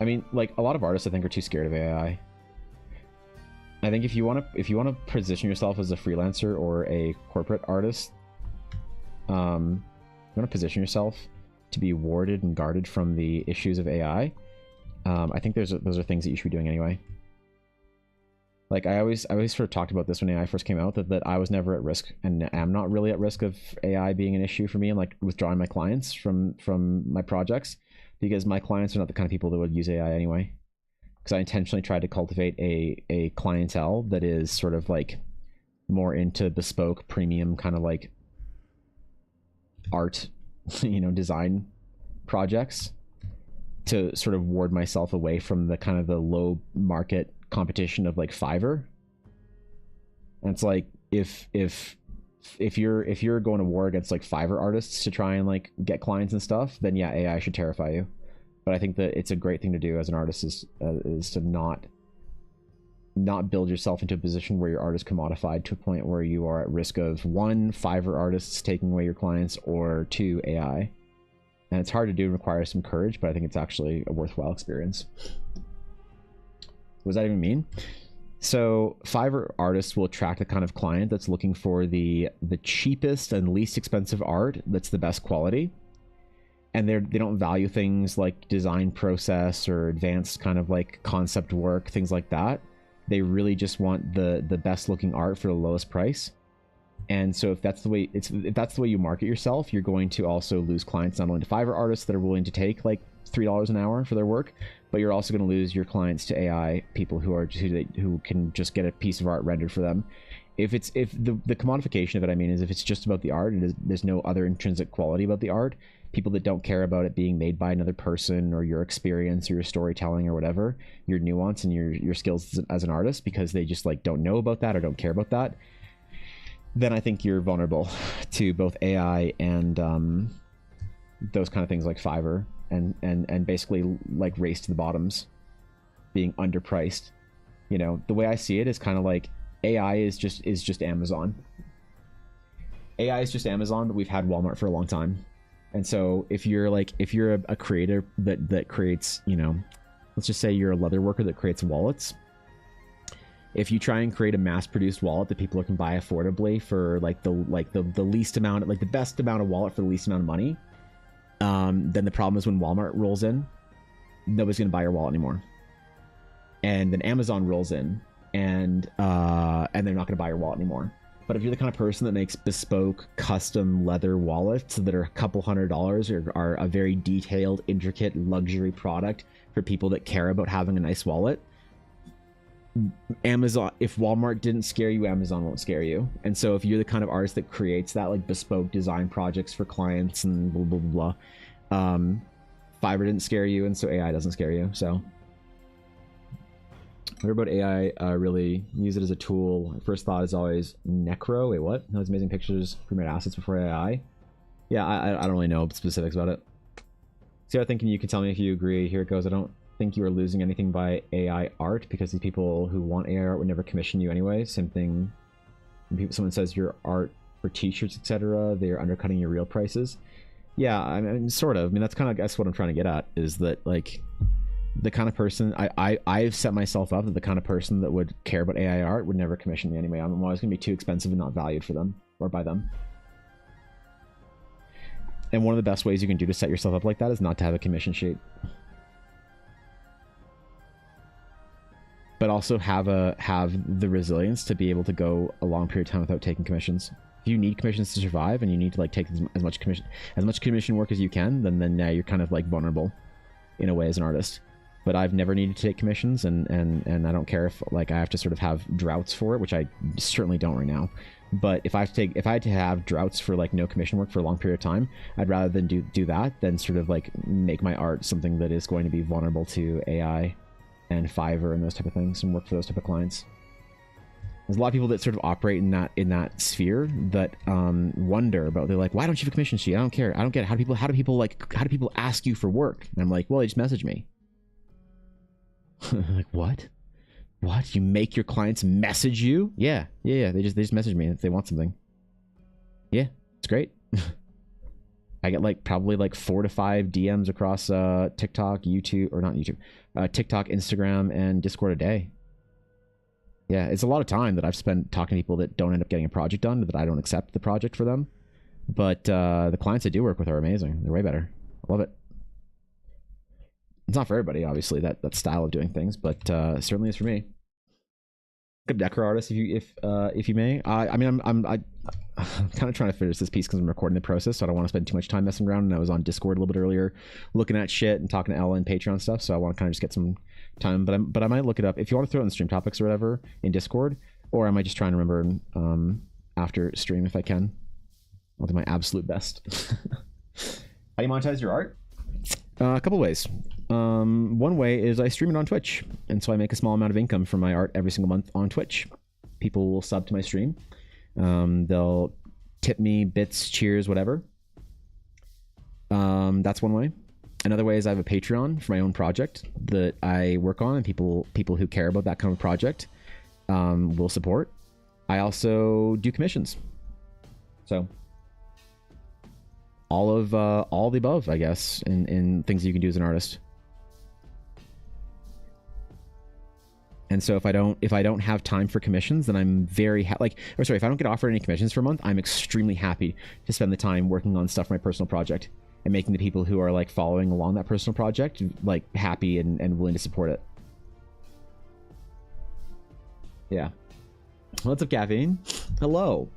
I mean, like, a lot of artists I think are too scared of AI. I think if you want to position yourself as a freelancer or a corporate artist, you want to position yourself to be warded and guarded from the issues of AI. I think those are things that you should be doing anyway. Like, I always sort of talked about this when AI first came out, that I was never at risk and am not really at risk of AI being an issue for me and like withdrawing my clients from my projects. Because my clients are not the kind of people that would use AI anyway. Because I intentionally tried to cultivate a clientele that is sort of like more into bespoke, premium kind of like art, you know, design projects to sort of ward myself away from the kind of the low market competition of like Fiverr. And it's like if you're going to war against like Fiverr artists to try and like get clients and stuff, then yeah, AI should terrify you. But I think that it's a great thing to do as an artist is to not build yourself into a position where your art is commodified to a point where you are at risk of 1, Fiverr artists taking away your clients, or 2, AI. And it's hard to do and requires some courage, but I think it's actually a worthwhile experience. What does that even mean? So Fiverr artists will attract the kind of client that's looking for the cheapest and least expensive art that's the best quality. And they don't value things like design process or advanced kind of like concept work, things like that. They really just want the best looking art for the lowest price. And so if that's the way you market yourself, you're going to also lose clients not only to Fiverr artists that are willing to take like $3 an hour for their work, but you're also going to lose your clients to AI people who can just get a piece of art rendered for them. If the commodification of it, I mean, is if it's just about the art and there's no other intrinsic quality about the art, people that don't care about it being made by another person or your experience or your storytelling or whatever, your nuance and your skills as an artist, because they just like don't know about that or don't care about that, then I think you're vulnerable to both AI and those kind of things like Fiverr and basically like race to the bottoms, being underpriced. You know, the way I see it is kind of like AI is just Amazon. AI is just Amazon, but we've had Walmart for a long time. And so if you're a creator that creates, you know, let's just say you're a leather worker that creates wallets. If you try and create a mass-produced wallet that people can buy affordably for like the least amount, like the best amount of wallet for the least amount of money, then the problem is when Walmart rolls in, nobody's gonna buy your wallet anymore. And then Amazon rolls in, and they're not gonna buy your wallet anymore. But if you're the kind of person that makes bespoke, custom leather wallets that are a couple $100 or are a very detailed, intricate luxury product for people that care about having a nice wallet, Amazon, if Walmart didn't scare you, Amazon won't scare you. And so if you're the kind of artist that creates that like bespoke design projects for clients and blah blah blah, Fiverr didn't scare you, and so AI doesn't scare you. So what about AI? Really use it as a tool. First thought is always Necro. Wait, what? No, it's amazing pictures, pre-made assets before AI. Yeah, I don't really know specifics about it. So I think you can tell me if you agree. Here it goes. I don't think you are losing anything by AI art, because these people who want AI art would never commission you anyway. Same thing. When someone says your art for t-shirts, etc., they're undercutting your real prices. Yeah, I mean, sort of. I mean, that's kind of, I guess, what I'm trying to get at is that, like, the kind of person I've set myself up that the kind of person that would care about AI art would never commission me anyway. I'm always going to be too expensive and not valued for them or by them. And one of the best ways you can do to set yourself up like that is not to have a commission sheet. But also have the resilience to be able to go a long period of time without taking commissions. If you need commissions to survive and you need to like take as much commission work as you can, then now you're kind of like vulnerable in a way as an artist. But I've never needed to take commissions, and I don't care if like I have to sort of have droughts for it, which I certainly don't right now. But if I had to have droughts for like no commission work for a long period of time, I'd rather than do that than sort of like make my art something that is going to be vulnerable to AI and Fiverr and those type of things and work for those type of clients. There's a lot of people that sort of operate in that sphere that wonder about. They're like, why don't you have a commission sheet? I don't care. I don't get it. How do people ask you for work? And I'm like, well, they just message me. Like, what? You make your clients message you? Yeah. They just message me if they want something. Yeah, it's great. I get like probably like 4 to 5 DMs across TikTok, YouTube, or not YouTube, TikTok, Instagram, and Discord a day. Yeah, it's a lot of time that I've spent talking to people that don't end up getting a project done, that I don't accept the project for them. But the clients I do work with are amazing. They're way better. I love it. It's not for everybody, obviously, that style of doing things, but certainly is for me. Good decor artist, if you may. I mean, I'm kind of trying to finish this piece because I'm recording the process, so I don't want to spend too much time messing around. And I was on Discord a little bit earlier, looking at shit and talking to Ella and Patreon stuff. So I want to kind of just get some time. But I might look it up if you want to throw it in stream topics or whatever in Discord, or I might just try and remember after stream if I can. I'll do my absolute best. How do you monetize your art? A couple ways. One way is I stream it on Twitch, and so I make a small amount of income from my art every single month on Twitch. People will sub to my stream. They'll tip me bits, cheers, whatever. That's one way. Another way is I have a Patreon for my own project that I work on, and people who care about that kind of project will support. I also do commissions. So all the above, I guess, in things you can do as an artist. And so if I don't have time for commissions, then I'm very if I don't get offered any commissions for a month, I'm extremely happy to spend the time working on stuff for my personal project and making the people who are like following along that personal project like happy and willing to support it. Yeah. What's up, Caffeine? Hello.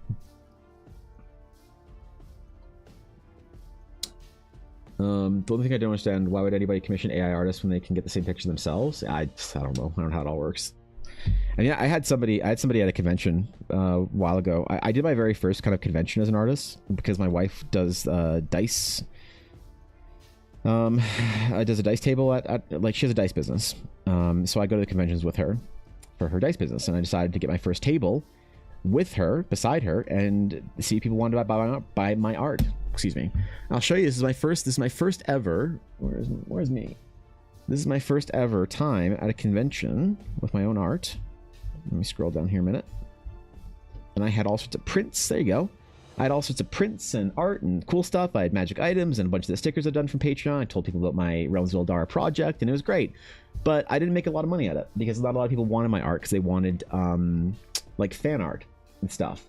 The only thing I don't understand, why would anybody commission AI artists when they can get the same picture themselves? I don't know. I don't know how it all works. I mean, I had somebody at a convention a while ago. I did my very first kind of convention as an artist because my wife does dice. Does a dice table at like, she has a dice business. So I go to the conventions with her for her dice business, and I decided to get my first table with her, beside her, and see if people wanted to buy my art. Excuse me. I'll show you. This is my first ever. Where's me? This is my first ever time at a convention with my own art. Let me scroll down here a minute. And I had all sorts of prints. There you go. I had all sorts of prints and art and cool stuff. I had magic items and a bunch of the stickers I've done from Patreon. I told people about my Realms of Eldar project, and it was great. But I didn't make a lot of money at it because not a lot of people wanted my art because they wanted like fan art and stuff.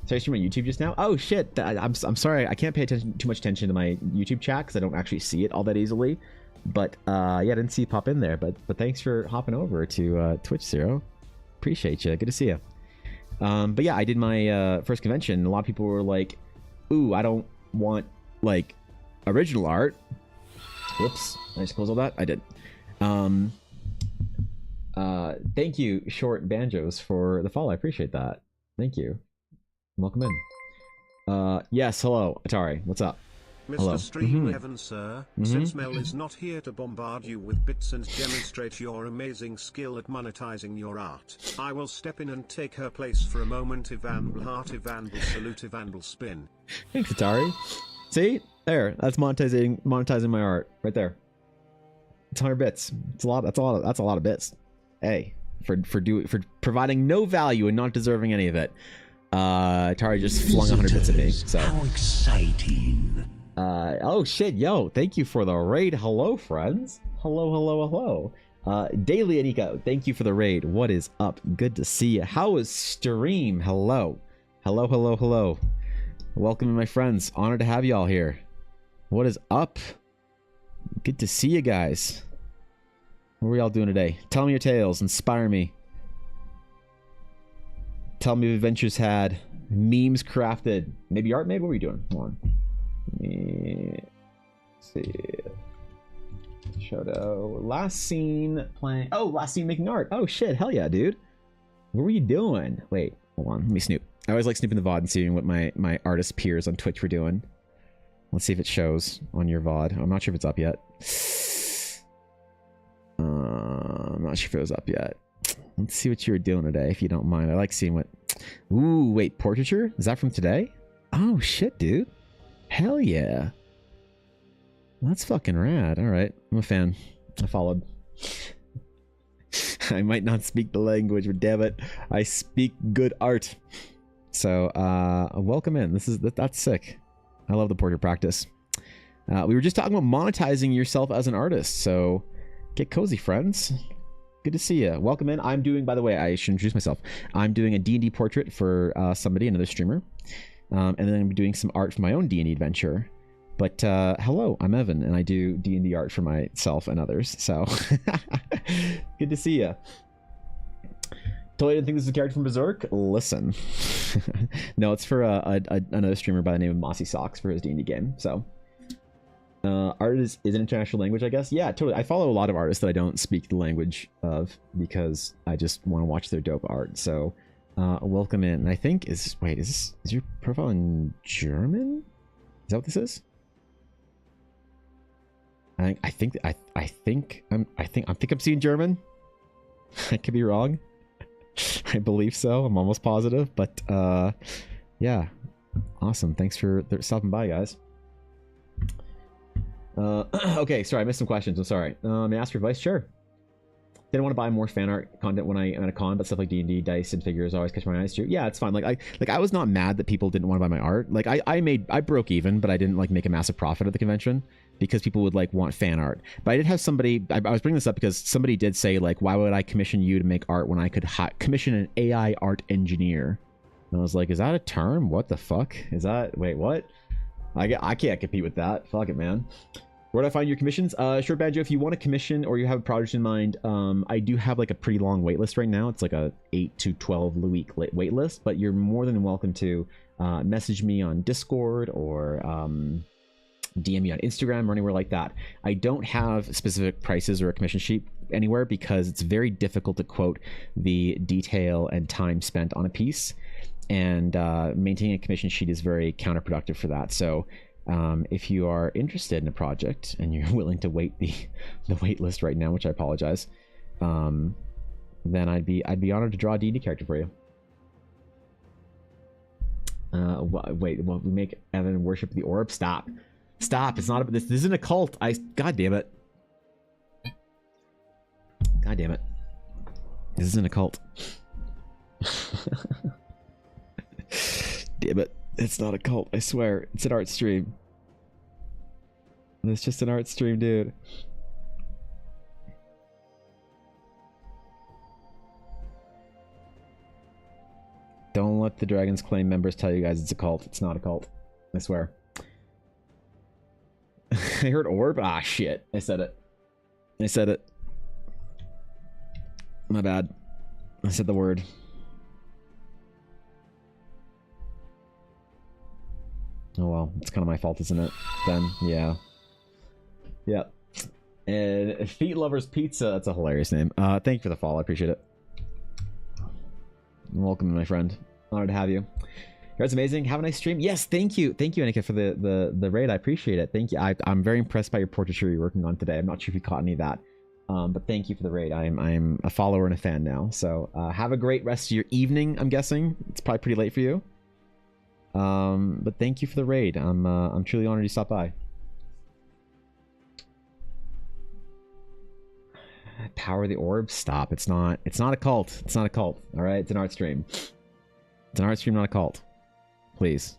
So I stream on YouTube just now. Oh shit! I'm sorry. I can't pay too much attention to my YouTube chat because I don't actually see it all that easily. But yeah, I didn't see you pop in there. But thanks for hopping over to Twitch, Zero. Appreciate you. Good to see you. But yeah, I did my first convention. A lot of people were like, "Ooh, I don't want like original art." Whoops! Did I just close all that? I did. Thank you, Short Banjos, for the follow. I appreciate that. Thank you. Welcome in. Yes, hello, Atari. What's up? Mr. Hello. Stream Heaven, sir, since Mel is not here to bombard you with bits and demonstrate your amazing skill at monetizing your art, I will step in and take her place for a moment. Evanbl heart, Evanbl salute, Evanbl spin. Thanks, Atari. See? There. That's monetizing my art. Right there. It's 100 bits. It's a lot. That's a lot of bits. Hey. For providing no value and not deserving any of it. Atari just flung 100 bits at me. So how exciting. Oh shit, yo, thank you for the raid. Hello, friends. Hello. Daily Aniko, thank you for the raid. What is up? Good to see you. How is stream? Hello. Welcome, my friends. Honored to have you all here. What is up? Good to see you guys. What are we all doing today? Tell me your tales. Inspire me. Tell me adventures had. Memes crafted. Maybe art made? What were you doing? Come on. Let me see. Shoto. Last scene playing. Oh, last scene making art. Oh shit. Hell yeah, dude. What were you doing? Wait, hold on. Let me snoop. I always like snooping the VOD and seeing what my artist peers on Twitch were doing. Let's see if it shows on your VOD. I'm not sure if it's up yet. I'm not sure if it was up yet. Let's see what you were doing today, if you don't mind. I like seeing what... Ooh, wait, portraiture? Is that from today? Oh, shit, dude. Hell yeah. That's fucking rad. All right, I'm a fan. I followed. I might not speak the language, but damn it, I speak good art. So, welcome in. That's sick. I love the portrait practice. We were just talking about monetizing yourself as an artist, so get cozy, friends. Good to see you. Welcome in. I'm doing, by the way, I should introduce myself. I'm doing a D&D portrait for somebody, another streamer. And then I'm doing some art for my own D&D adventure. But hello, I'm Evan, and I do D&D art for myself and others. So good to see you. Totally didn't think this is a character from Berserk. Listen. No, it's for another streamer by the name of Mossy Socks for his D&D game. So art is an international language, I guess. Yeah, totally. I follow a lot of artists that I don't speak the language of because I just want to watch their dope art. So welcome in. And I think is your profile in German? Is that what this is? I think I'm seeing German. I could be wrong. I believe so. I'm almost positive, but yeah, awesome. Thanks for stopping by, guys. Okay, sorry, I missed some questions. I'm sorry. May I ask for advice? Sure. Didn't want to buy more fan art content when I'm at a con, but stuff like D&D, dice, and figures always catch my eyes too. Yeah, it's fine. I was not mad that people didn't want to buy my art. Like I broke even, but I didn't like make a massive profit at the convention because people would like want fan art. But I did have somebody. I was bringing this up because somebody did say like, why would I commission you to make art when I could commission an AI art engineer? And I was like, is that a term? What the fuck is that? Wait, what? I can't compete with that. Fuck it, man. Where do I find your commissions? Short Banjo, if you want a commission or you have a project in mind, I do have like a pretty long wait list right now. It's like a 8 to 12 week wait list, but you're more than welcome to message me on Discord or DM me on Instagram or anywhere like that. I don't have specific prices or a commission sheet anywhere because it's very difficult to quote the detail and time spent on a piece, and maintaining a commission sheet is very counterproductive for that. So if you are interested in a project and you're willing to wait the wait list right now, which I apologize, then I'd be honored to draw a D&D character for you. Wait, well, we make Evan worship the orb? Stop. It's not this isn't a cult. God damn it. God damn it. This isn't a cult. Damn it. It's not a cult, I swear. It's an art stream. It's just an art stream, dude. Don't let the Dragon's Claim members tell you guys it's a cult. It's not a cult. I swear. I heard orb? Ah, shit. I said it. My bad. I said the word. Oh well, it's kind of my fault, isn't it? Then, yeah. Yep. And Feet Lovers Pizza, that's a hilarious name. Thank you for the follow, I appreciate it. Welcome, my friend. Honored to have you. That's amazing. Have a nice stream. Yes, thank you. Thank you, Anika, for the raid. I appreciate it. Thank you. I'm very impressed by your portraiture you're working on today. I'm not sure if you caught any of that. But thank you for the raid. I'm a follower and a fan now. So have a great rest of your evening, I'm guessing. It's probably pretty late for you. But thank you for the raid. I'm truly honored you stopped by. Power the orb? Stop. It's not a cult. It's not a cult. All right, it's an art stream. It's an art stream, not a cult. Please.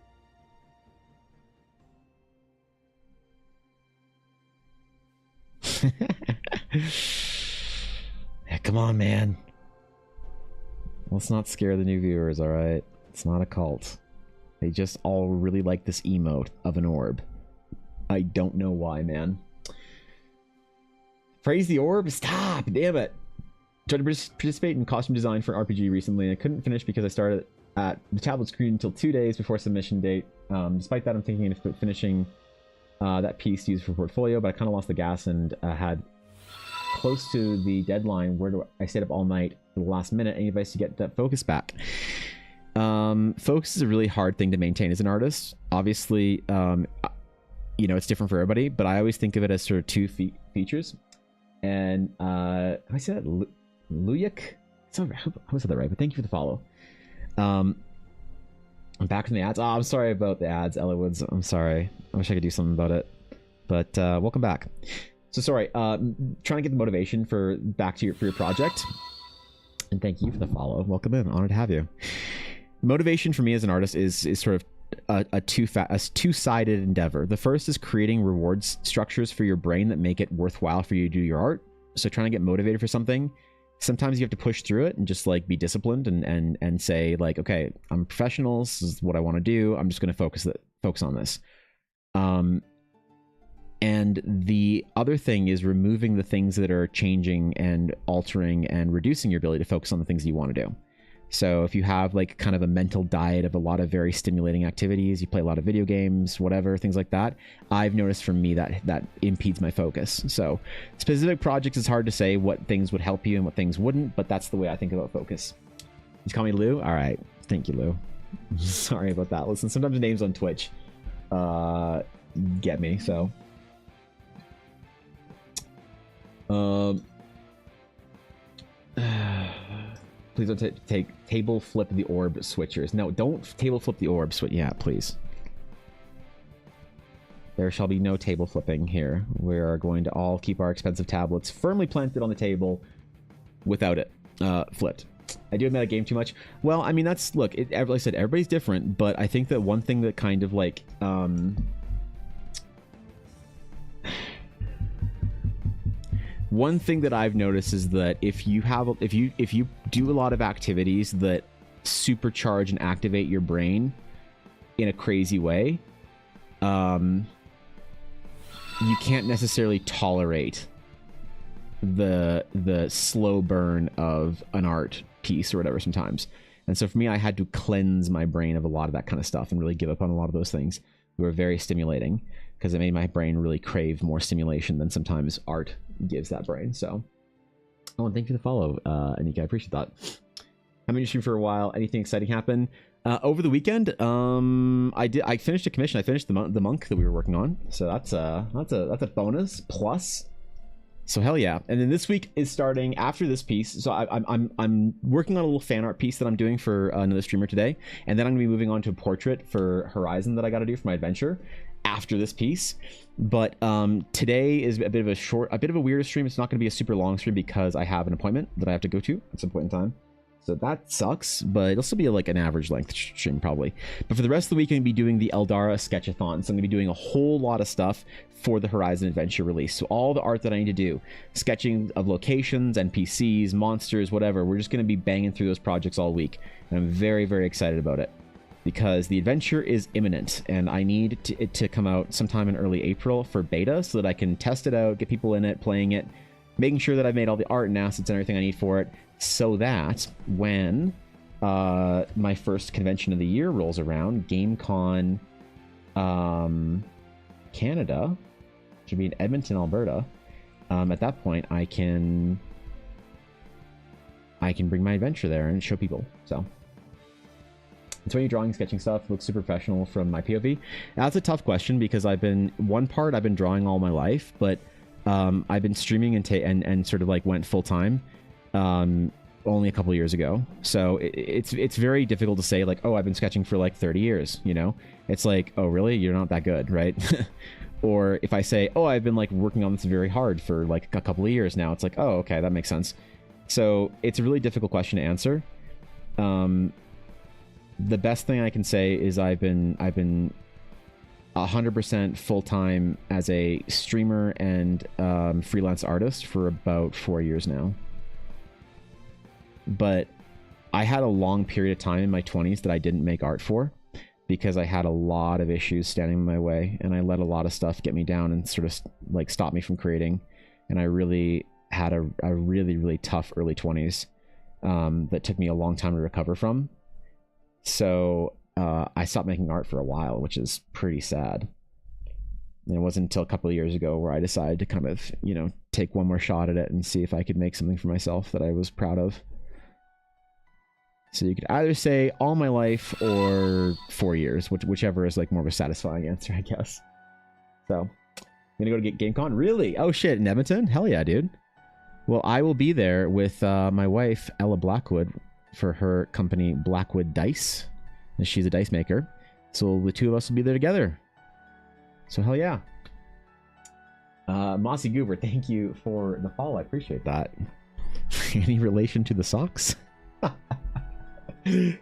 Yeah, come on, man. Let's not scare the new viewers, all right? It's not a cult. They just all really like this emote of an orb. I don't know why, man. Praise the orb? Stop! Damn it! Tried to participate in costume design for an RPG recently, and I couldn't finish because I started at the tablet screen until 2 days before submission date. Despite that, I'm thinking of finishing that piece to use for portfolio, but I kind of lost the gas and had close to the deadline. Where do I stayed up all night at the last minute? Any advice to get that focus back? Focus is a really hard thing to maintain as an artist. Obviously, you know, it's different for everybody, but I always think of it as sort of two features. And I said that Luyik. I hope I said that right, but thank you for the follow. I'm back from the ads. Oh, I'm sorry about the ads, Ella Woods. I'm sorry. I wish I could do something about it. But welcome back. So sorry, trying to get the motivation for your project. And thank you for the follow. Welcome in. Honored to have you. Motivation for me as an artist is sort of a two-sided endeavor. The first is creating rewards structures for your brain that make it worthwhile for you to do your art. So trying to get motivated for something, sometimes you have to push through it and just like be disciplined and say like, okay, I'm a professional. This is what I want to do. I'm just going to focus on this. And the other thing is removing the things that are changing and altering and reducing your ability to focus on the things you want to do. So if you have like kind of a mental diet of a lot of very stimulating activities, you play a lot of video games, whatever, things like that, I've noticed for me that impedes my focus. So specific projects, it's hard to say what things would help you and what things wouldn't, but that's the way I think about focus. You call me Lou? All right. Thank you, Lou. Sorry about that. Listen, sometimes names on Twitch get me, so. Please don't take table flip the orb switchers. No, don't table flip the orb switch. Yeah, please. There shall be no table flipping here. We are going to all keep our expensive tablets firmly planted on the table without it flipped. I do admit I game too much. Well, I mean, that's, look, like I said, everybody's different, but I think that one thing that kind of like, one thing that I've noticed is that if you do a lot of activities that supercharge and activate your brain in a crazy way, you can't necessarily tolerate the slow burn of an art piece or whatever sometimes. And so for me, I had to cleanse my brain of a lot of that kind of stuff and really give up on a lot of those things that were very stimulating, because it made my brain really crave more stimulation than sometimes art gives that brain. So, oh, and thank you for the follow, Anika. I appreciate that. I've been streaming for a while. Anything exciting happen over the weekend? I finished a commission. I finished the monk that we were working on. So that's a bonus plus. So hell yeah. And then this week is starting after this piece. So I'm working on a little fan art piece that I'm doing for another streamer today, and then I'm gonna be moving on to a portrait for Horizon that I got to do for my adventure after this piece. But today is a bit of a weirder stream. It's not going to be a super long stream because I have an appointment that I have to go to at some point in time. So that sucks, but it'll still be like an average length stream probably. But for the rest of the week, I'm going to be doing the Eldara Sketchathon. So I'm going to be doing a whole lot of stuff for the Horizon Adventure release. So all the art that I need to do, sketching of locations, NPCs, monsters, whatever, we're just going to be banging through those projects all week. And I'm very, very excited about it, because the adventure is imminent and I need it to come out sometime in early April for beta so that I can test it out, get people in it, playing it, making sure that I've made all the art and assets and everything I need for it, so that when my first convention of the year rolls around, GameCon Canada, which would be in Edmonton, Alberta, at that point I can bring my adventure there and show people. So it's when you're drawing, sketching stuff looks super professional from my POV. That's a tough question because I've been drawing all my life, but I've been streaming and sort of like went full time only a couple years ago. So it's very difficult to say like, oh, I've been sketching for like 30 years, you know? It's like, oh, really? You're not that good, right? Or if I say, oh, I've been like working on this very hard for like a couple of years now, it's like, oh, okay, that makes sense. So it's a really difficult question to answer. The best thing I can say is I've been 100% full-time as a streamer and freelance artist for about 4 years now. But I had a long period of time in my 20s that I didn't make art for because I had a lot of issues standing in my way, and I let a lot of stuff get me down and sort of like stop me from creating. And I really had a really, really tough early 20s that took me a long time to recover from. So I stopped making art for a while, which is pretty sad. And it wasn't until a couple of years ago where I decided to kind of, you know, take one more shot at it and see if I could make something for myself that I was proud of. So you could either say all my life or 4 years, whichever is like more of a satisfying answer, I guess. So I'm gonna go to GameCon. Really? Oh shit, in Edmonton? Hell yeah, dude. Well, I will be there with my wife, Ella Blackwood, for her company Blackwood Dice. And she's a dice maker. So the two of us will be there together. So hell yeah. Mossy Goober, thank you for the follow. I appreciate that. Any relation to the socks? What's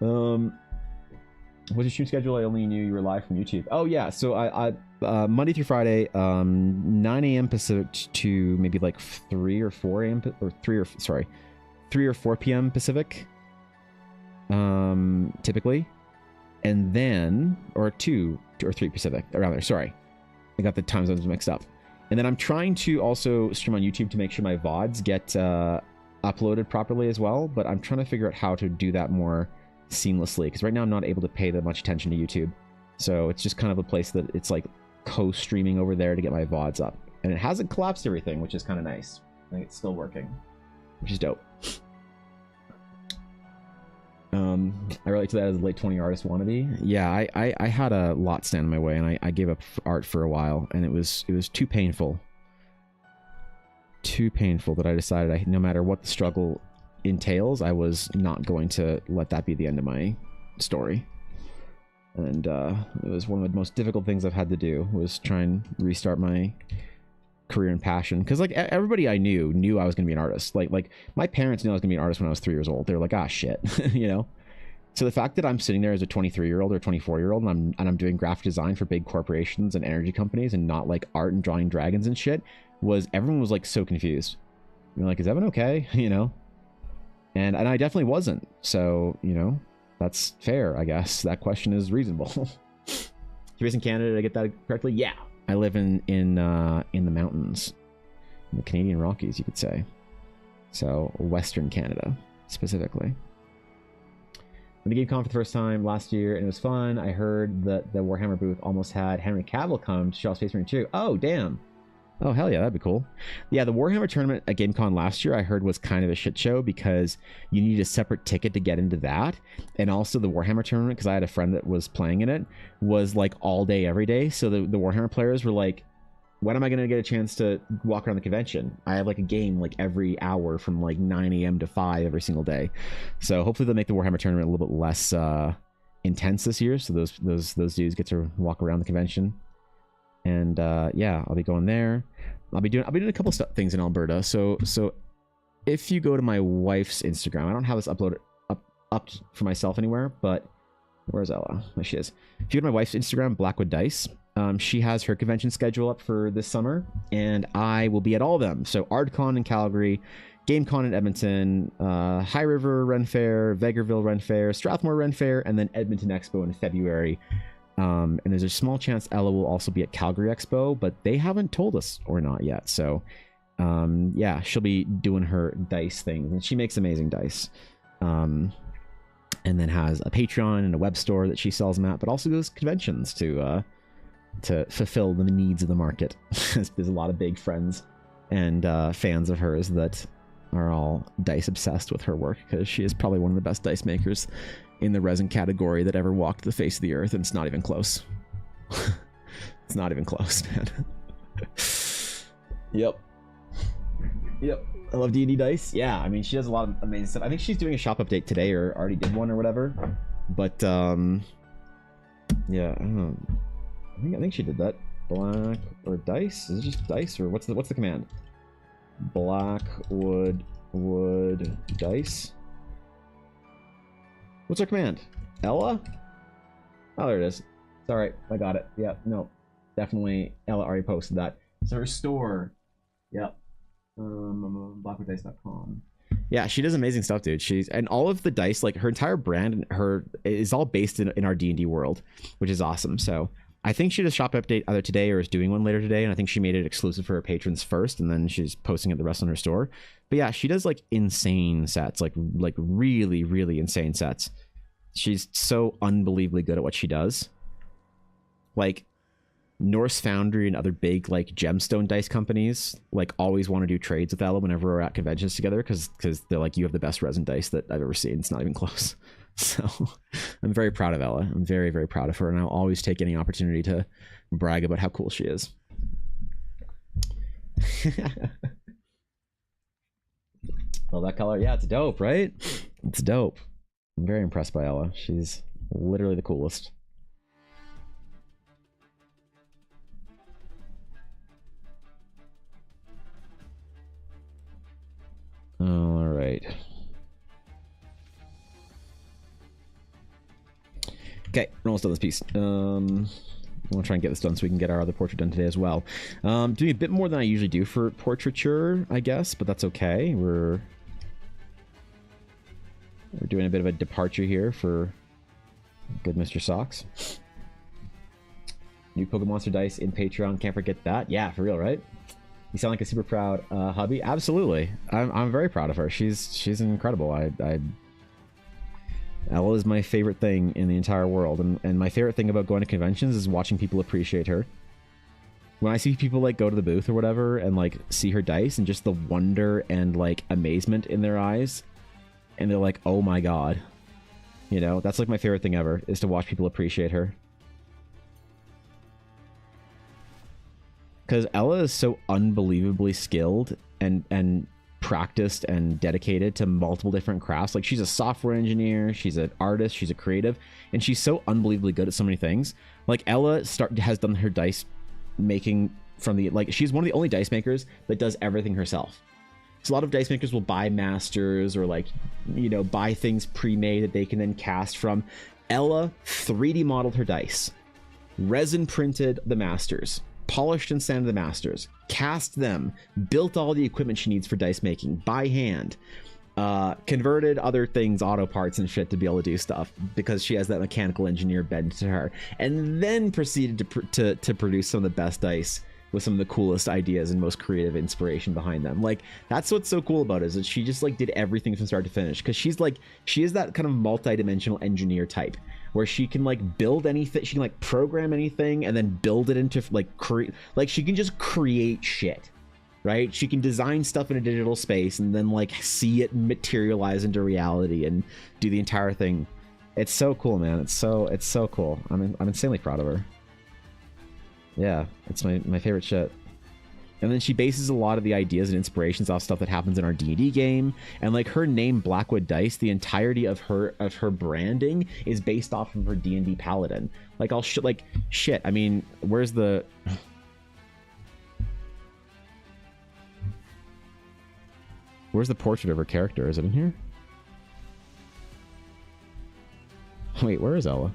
your shoot schedule? I only knew you were live from YouTube. Oh yeah, so I Monday through Friday, 9 a.m. Pacific to maybe like 3 or 4 a.m. or 3 or 4 p.m. Pacific, typically, and then or 2 or 3 Pacific, around there. Sorry, I got the time zones mixed up. And then I'm trying to also stream on YouTube to make sure my VODs get uploaded properly as well, but I'm trying to figure out how to do that more seamlessly, because right now I'm not able to pay that much attention to YouTube. So it's just kind of a place that it's like co-streaming over there to get my VODs up. And it hasn't collapsed everything, which is kind of nice. I think it's still working, which is dope. I relate to that as a late 20 artist wannabe. Yeah, I had a lot stand in my way, and I gave up art for a while, and it was too painful. Too painful that I decided no matter what the struggle entails, I was not going to let that be the end of my story. And it was one of the most difficult things I've had to do, was try and restart my career and passion, because like everybody I knew I was gonna be an artist. Like my parents knew I was gonna be an artist when I was 3 years old. They were like, ah, shit. You know. So the fact that I'm sitting there as a 23-year-old or 24-year-old and I'm doing graphic design for big corporations and energy companies and not like art and drawing dragons and shit, everyone was like so confused. You're like, is Evan okay? You know. And I definitely wasn't. So, you know, that's fair, I guess. That question is reasonable. You're based in Canada, did I get that correctly? Yeah. I live in the mountains, in the Canadian Rockies, you could say. So Western Canada, specifically. When I GameCon for the first time last year, and it was fun. I heard that the Warhammer booth almost had Henry Cavill come to show off Space Marine 2. Oh, damn. Oh, hell yeah, that'd be cool. Yeah, the Warhammer tournament at GameCon last year, I heard, was kind of a shit show because you need a separate ticket to get into that. And also the Warhammer tournament, because I had a friend that was playing in it, was like all day, every day. So the Warhammer players were like, when am I going to get a chance to walk around the convention? I have like a game like every hour from like 9 a.m. to 5 every single day. So hopefully they'll make the Warhammer tournament a little bit less intense this year. So those dudes get to walk around the convention. And yeah, I'll be going there. I'll be doing a couple things in Alberta. So if you go to my wife's Instagram, I don't have this uploaded up for myself anywhere, but where's Ella? There she is. If you go to my wife's Instagram, Blackwood Dice, she has her convention schedule up for this summer, and I will be at all of them. So ArdCon in Calgary, GameCon in Edmonton, High River Ren Fair, Vegreville Ren Fair, Strathmore Ren Fair, and then Edmonton Expo in February. And there's a small chance Ella will also be at Calgary Expo, but they haven't told us or not yet. So yeah, she'll be doing her dice things, and she makes amazing dice. And then has a Patreon and a web store that she sells them at, but also goes to conventions to to fulfill the needs of the market. There's a lot of big friends and fans of hers that are all dice obsessed with her work, because she is probably one of the best dice makers in the resin category that ever walked the face of the earth, and it's not even close. It's not even close, man. Yep. I love D&D dice. Yeah, I mean, she does a lot of amazing stuff. I think she's doing a shop update today, or already did one or whatever. But yeah, I don't know. I think she did that. Black or dice? Is it just dice, or what's the command? Black wood dice. What's her command? Ella? Oh, there it is. It's all right. I got it. Yeah, no, definitely. Ella already posted that. So her store. Yep. Blackwooddice.com. Yeah, she does amazing stuff, dude. And all of the dice, like her entire brand, is all based in our D&D world, which is awesome. So I think she did a shop update either today or is doing one later today, and I think she made it exclusive for her patrons first, and then she's posting it the rest on her store. But yeah, she does like insane sets, like really, really insane sets. She's so unbelievably good at what she does. Like Norse Foundry and other big like gemstone dice companies like always want to do trades with Ella whenever we're at conventions together, because they're like, you have the best resin dice that I've ever seen. It's not even close. So I'm very proud of Ella. I'm very, very proud of her, and I'll always take any opportunity to brag about how cool she is. Love that color. Yeah, it's dope, right? It's dope. I'm very impressed by Ella. She's literally the coolest. All right. Okay, we're almost done this piece. I'm gonna try and get this done so we can get our other portrait done today as well. Doing a bit more than I usually do for portraiture, I guess, but that's okay. We're doing a bit of a departure here for good Mr. Socks. New Pokemon Monster dice in Patreon. Can't forget that. Yeah, for real, right? You sound like a super proud hubby. Absolutely. I'm very proud of her. She's incredible. Ella is my favorite thing in the entire world, and my favorite thing about going to conventions is watching people appreciate her. When I see people like go to the booth or whatever and like see her dice and just the wonder and like amazement in their eyes, and they're like, oh my god, you know, that's like my favorite thing ever, is to watch people appreciate her. Because Ella is so unbelievably skilled and practiced and dedicated to multiple different crafts. Like, she's a software engineer, she's an artist, she's a creative, and she's so unbelievably good at so many things. Like, Ella has done her dice making from the, like, she's one of the only dice makers that does everything herself. So a lot of dice makers will buy masters or, like, you know, buy things pre-made that they can then cast from. Ella 3D modeled her dice, resin printed the masters, polished and sanded the masters, cast them, built all the equipment she needs for dice making by hand, converted other things, auto parts and shit, to be able to do stuff because she has that mechanical engineer bent to her, and then proceeded to produce some of the best dice with some of the coolest ideas and most creative inspiration behind them. Like, that's what's so cool about it, is that she just like did everything from start to finish, because she is that kind of multi-dimensional engineer type where she can like build anything, she can like program anything and then build it into like she can just create shit, right? She can design stuff in a digital space and then like see it materialize into reality and do the entire thing. It's so cool, man. It's so cool. I'm insanely proud of her. Yeah, it's my favorite shit. And then she bases a lot of the ideas and inspirations off stuff that happens in our D&D game. And like her name, Blackwood Dice, the entirety of her branding is based off of her D&D paladin. Like, shit. I mean, where's the portrait of her character? Is it in here? Wait, where is Ella?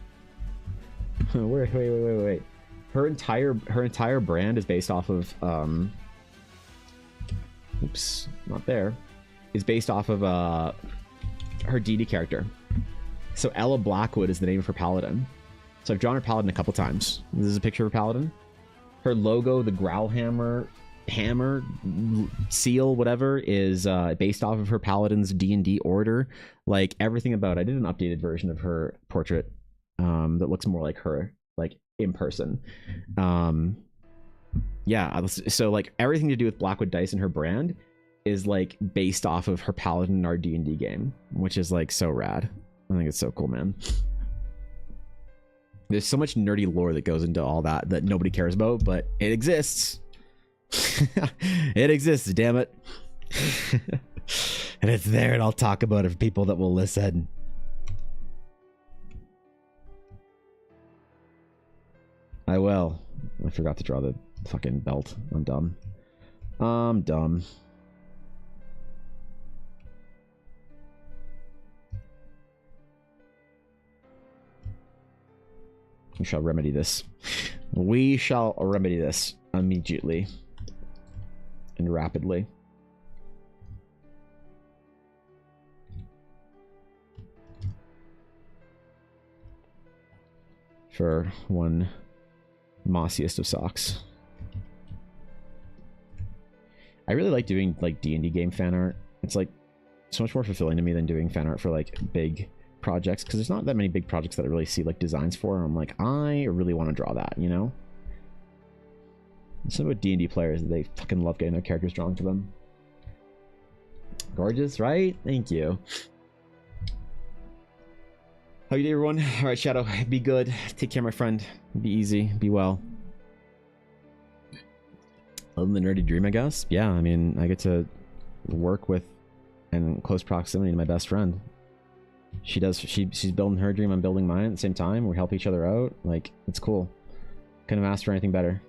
Wait. Her entire brand is based off of oops, not there. Is based off of her D&D character. So Ella Blackwood is the name of her paladin. So I've drawn her paladin a couple times. This is a picture of her paladin. Her logo, the Growlhammer hammer seal, whatever, is based off of her paladin's D&D order. Like, everything about it. I did an updated version of her portrait that looks more like her, like in person. Yeah, so like everything to do with Blackwood Dice and her brand is like based off of her paladin in our D&D game, which is like so rad. I think it's so cool, man. There's so much nerdy lore that goes into all that nobody cares about, but it exists. It exists, damn it. And it's there, and I'll talk about it for people that will listen. I will. I forgot to draw the fucking belt. I'm dumb. I'm dumb. We shall remedy this. We shall remedy this immediately and rapidly. For one mossiest of socks. I really like doing like D&D game fan art. It's like so much more fulfilling to me than doing fan art for like big projects, because there's not that many big projects that I really see like designs for. I'm like, I really want to draw that, you know? Some about D&D players, they fucking love getting their characters drawn for them. Gorgeous, right? Thank you. How you doing, everyone? All right, Shadow, be good. Take care, my friend. Be easy. Be well. Other than the nerdy dream, I guess. Yeah, I mean, I get to work with in close proximity to my best friend. She's building her dream, I'm building mine at the same time. We help each other out. Like, it's cool. Couldn't have asked for anything better.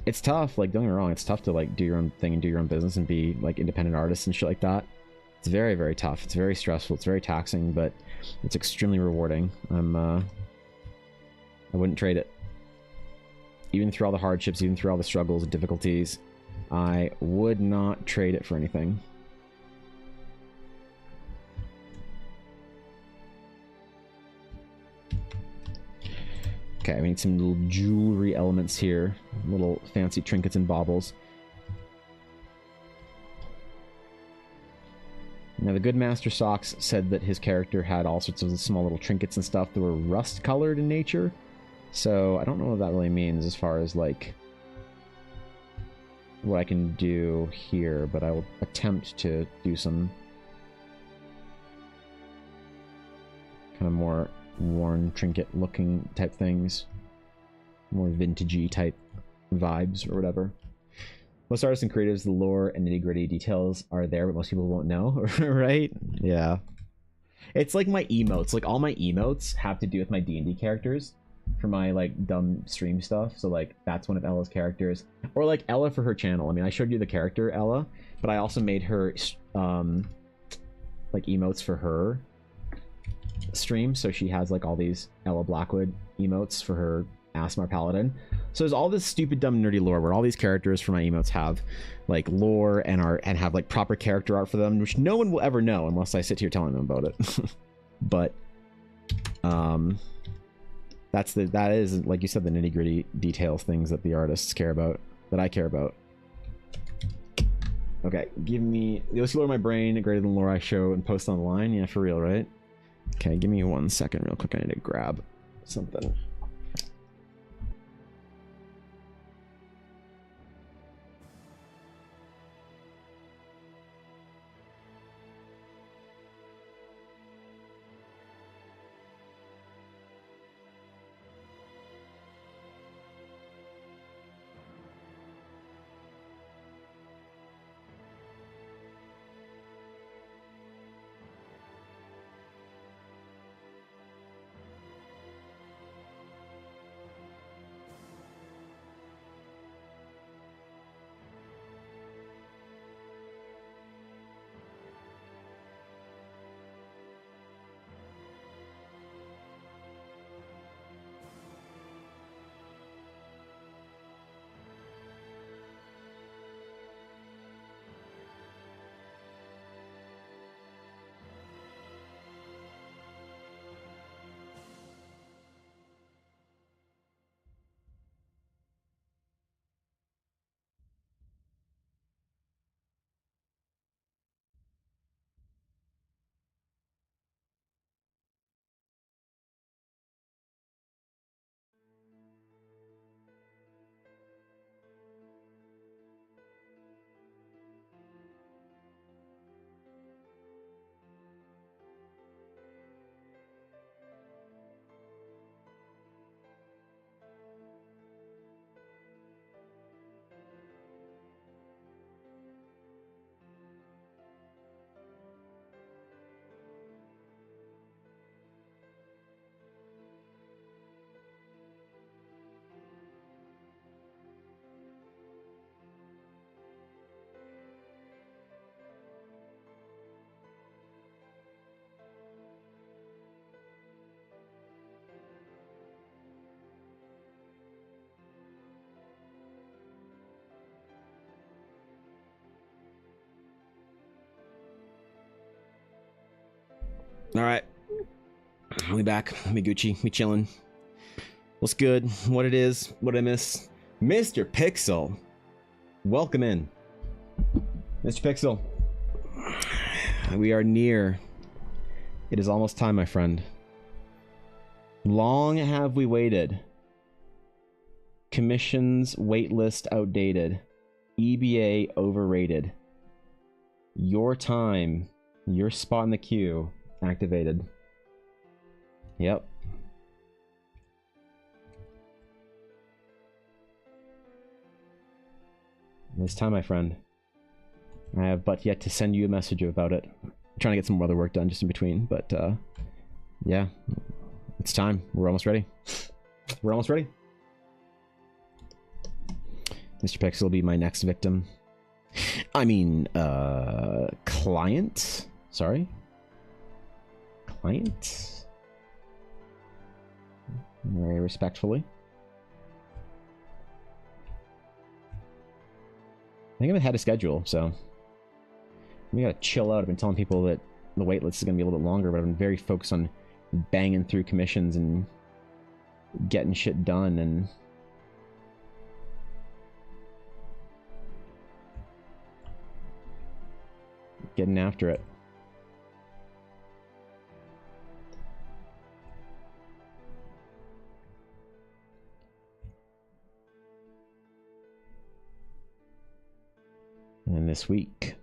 It's tough, like, don't get me wrong, it's tough to like do your own thing and do your own business and be like independent artists and shit like that. It's very, very tough. It's very stressful. It's very taxing, but it's extremely rewarding. I wouldn't trade it. Even through all the hardships, even through all the struggles and difficulties, I would not trade it for anything. Okay, we need some little jewelry elements here. Little fancy trinkets and baubles. Now, the good Master Socks said that his character had all sorts of small little trinkets and stuff that were rust-colored in nature. So, I don't know what that really means as far as, like, what I can do here, but I will attempt to do some kind of more worn trinket-looking type things. More vintagey type vibes or whatever. Most artists and creatives, the lore and nitty-gritty details are there, but most people won't know, right? Yeah. It's like my emotes. Like, all my emotes have to do with my D&D characters for my, like, dumb stream stuff. So, like, that's one of Ella's characters. Or, like, Ella for her channel. I mean, I showed you the character, Ella, but I also made her, like, emotes for her stream. So she has, like, all these Ella Blackwood emotes for her Asmar Paladin. So there's all this stupid, dumb, nerdy lore where all these characters for my emotes have like lore and art and have like proper character art for them, which no one will ever know unless I sit here telling them about it. But that is, like you said, the nitty-gritty details, things that the artists care about, that I care about. Okay, give me the OC lore in my brain greater than lore I show and post online. Yeah, for real, right? Okay, give me 1 second real quick. I need to grab something. All right. We back. We Gucci. We chilling. What's good? What it is? What I miss? Mr. Pixel. Welcome in. Mr. Pixel. We are near. It is almost time, my friend. Long have we waited. Commissions waitlist outdated. EBA overrated. Your time, your spot in the queue, activated. Yep. It's time, my friend. I have but yet to send you a message about it. I'm trying to get some other work done just in between, but yeah, it's time. We're almost ready. We're almost ready. Mr. Pixel will be my next victim. I mean, client? Sorry? Client? Very respectfully. I think I'm ahead of schedule, so we gotta chill out. I've been telling people that the wait list is gonna be a little bit longer, but I've been very focused on banging through commissions and getting shit done and getting after it. And this week,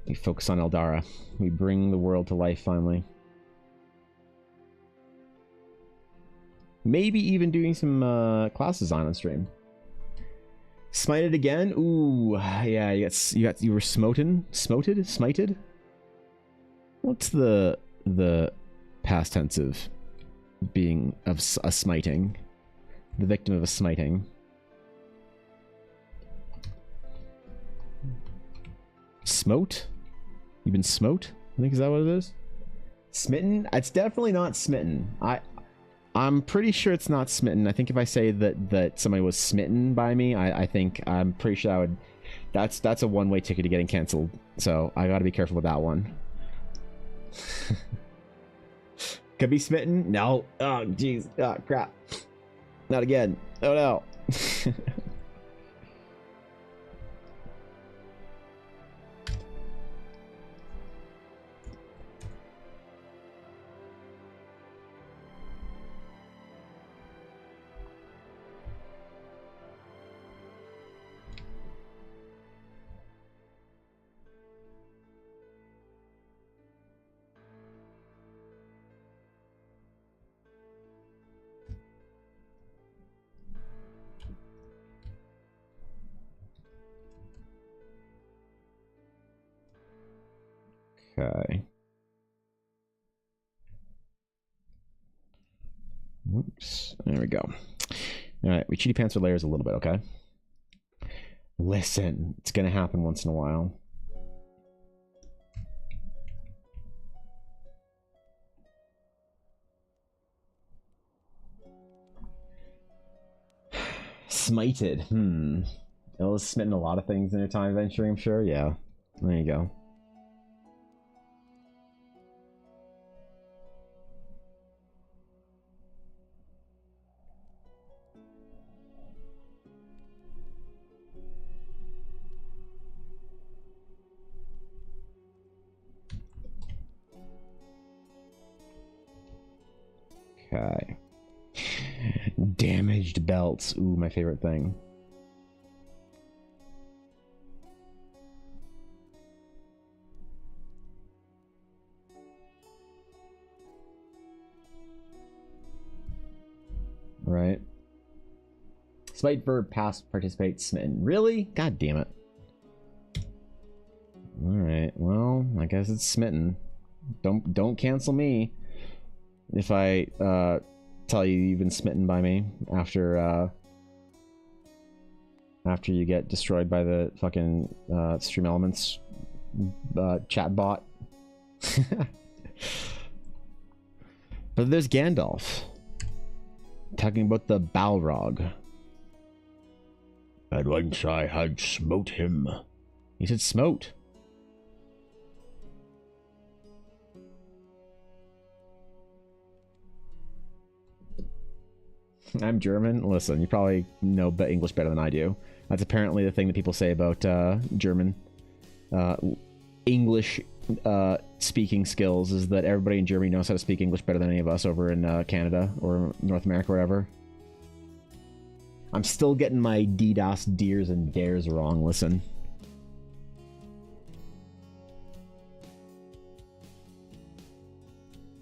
we focus on Eldara. We bring the world to life finally. Maybe even doing some class design on stream. Smited again? Ooh, yeah, you were smited? What's the past tense of being of a smiting? The victim of a smiting. Smote? You've been smote? I think is that what it is? Smitten? It's definitely not smitten. I'm pretty sure it's not smitten. I think if I say that somebody was smitten by me, I'm pretty sure I would. That's a one-way ticket to getting canceled. So I got to be careful with that one. Could be smitten? No. Oh jeez. Oh crap. Not again. Oh no. Okay. Oops. There we go. All right, we cheaty pants our layers a little bit, okay? Listen, it's gonna happen once in a while. Smited. Illa's smitten a lot of things in her time adventuring, I'm sure. Yeah. There you go. Okay. Damaged belts. Ooh, my favorite thing. Right. Smite verb past participate smitten. Really? God damn it. Alright, well, I guess it's smitten. Don't cancel me if I tell you you've been smitten by me after you get destroyed by the fucking Stream Elements chat bot. But there's Gandalf talking about the Balrog. And once I had smote him. He said smote. I'm German. Listen, you probably know English better than I do. That's apparently the thing that people say about German English speaking skills, is that everybody in Germany knows how to speak English better than any of us over in Canada or North America or whatever. I'm still getting my DDoS deers and dares wrong. Listen.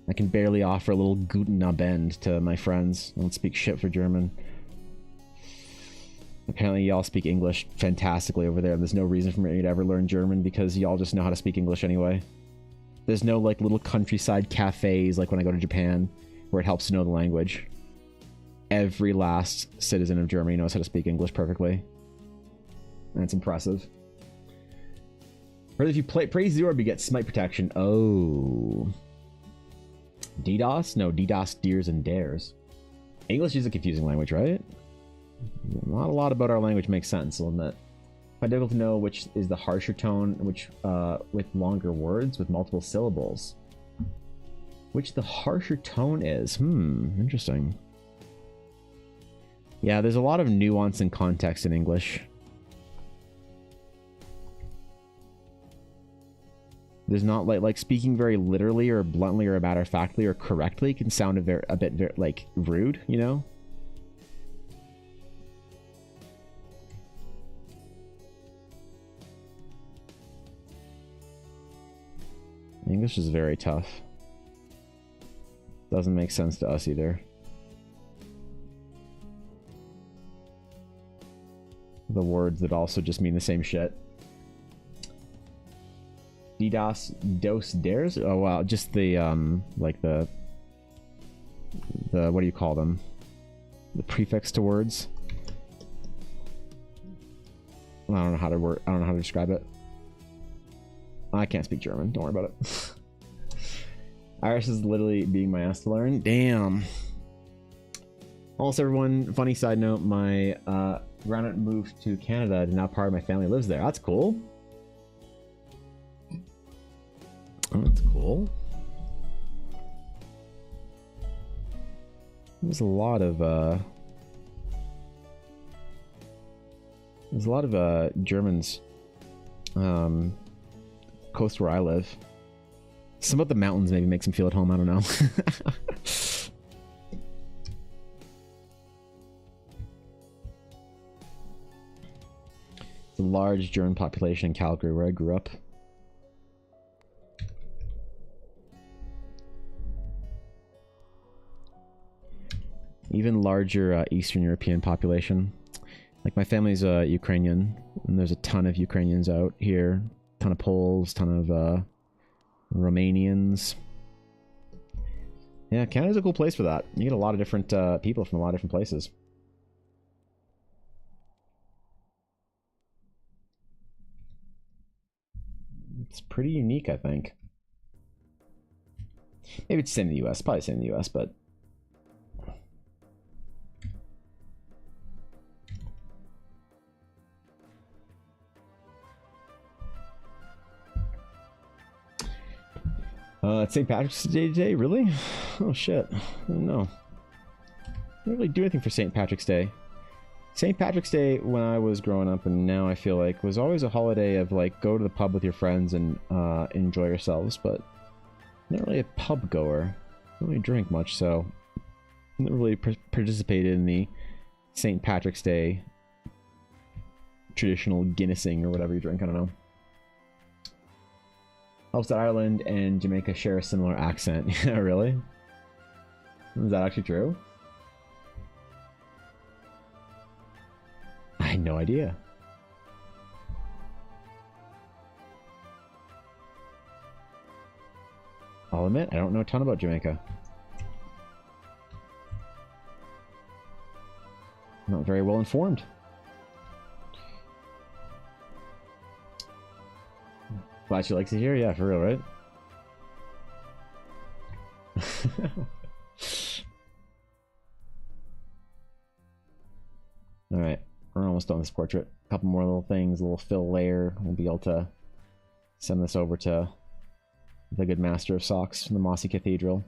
I can barely offer a little Guten Abend to my friends. I don't speak shit for German. Apparently y'all speak English fantastically over there. There's no reason for me to ever learn German because y'all just know how to speak English anyway. There's no like little countryside cafes like when I go to Japan where it helps to know the language. Every last citizen of Germany knows how to speak English perfectly. And it's impressive. Or if you praise the orb, you get smite protection. Oh. DDoS? No, DDoS deers and dares. English is a confusing language, right? Not a lot about our language makes sense, I'll admit. Quite difficult to know which is the harsher tone, which with longer words with multiple syllables. Which the harsher tone is. Interesting. Yeah, there's a lot of nuance and context in English. There's not like speaking very literally or bluntly or matter-of-factly or correctly can sound a bit like rude, you know? English is very tough. Doesn't make sense to us either. The words that also just mean the same shit. DDoS, dos, dares? Oh wow, just the like the what do you call them? The prefix to words. I don't know how to describe it. I can't speak German. Don't worry about it. Irish is literally being my ass to learn. Damn. Also, everyone, funny side note, my grandaunt moved to Canada and now part of my family lives there. That's cool. Oh, that's cool. There's a lot of Germans close where I live. Some of the mountains maybe makes them feel at home. I don't know. It's a large German population in Calgary, where I grew up. Even larger Eastern European population. Like my family's Ukrainian, and there's a ton of Ukrainians out here. Ton of Poles, ton of Romanians. Yeah, Canada's a cool place for that. You get a lot of different people from a lot of different places. It's pretty unique, I think. Maybe it's the same in the US. Probably the same in the US, but... it's St. Patrick's Day today? Really? Oh shit. I don't know. I didn't really do anything for St. Patrick's Day. St. Patrick's Day, when I was growing up, and now I feel like, was always a holiday of like, go to the pub with your friends and enjoy yourselves, but I'm not really a pub goer. I don't really drink much, so I never really participated in the St. Patrick's Day traditional Guinnessing or whatever you drink, I don't know. Helps that Ireland and Jamaica share a similar accent. Yeah, really? Is that actually true? I had no idea. I'll admit, I don't know a ton about Jamaica. I'm not very well informed. Glad she likes it here. Yeah, for real, right? Alright, we're almost done with this portrait. A couple more little things, a little fill layer. We'll be able to send this over to the good master of socks from the Mossy Cathedral.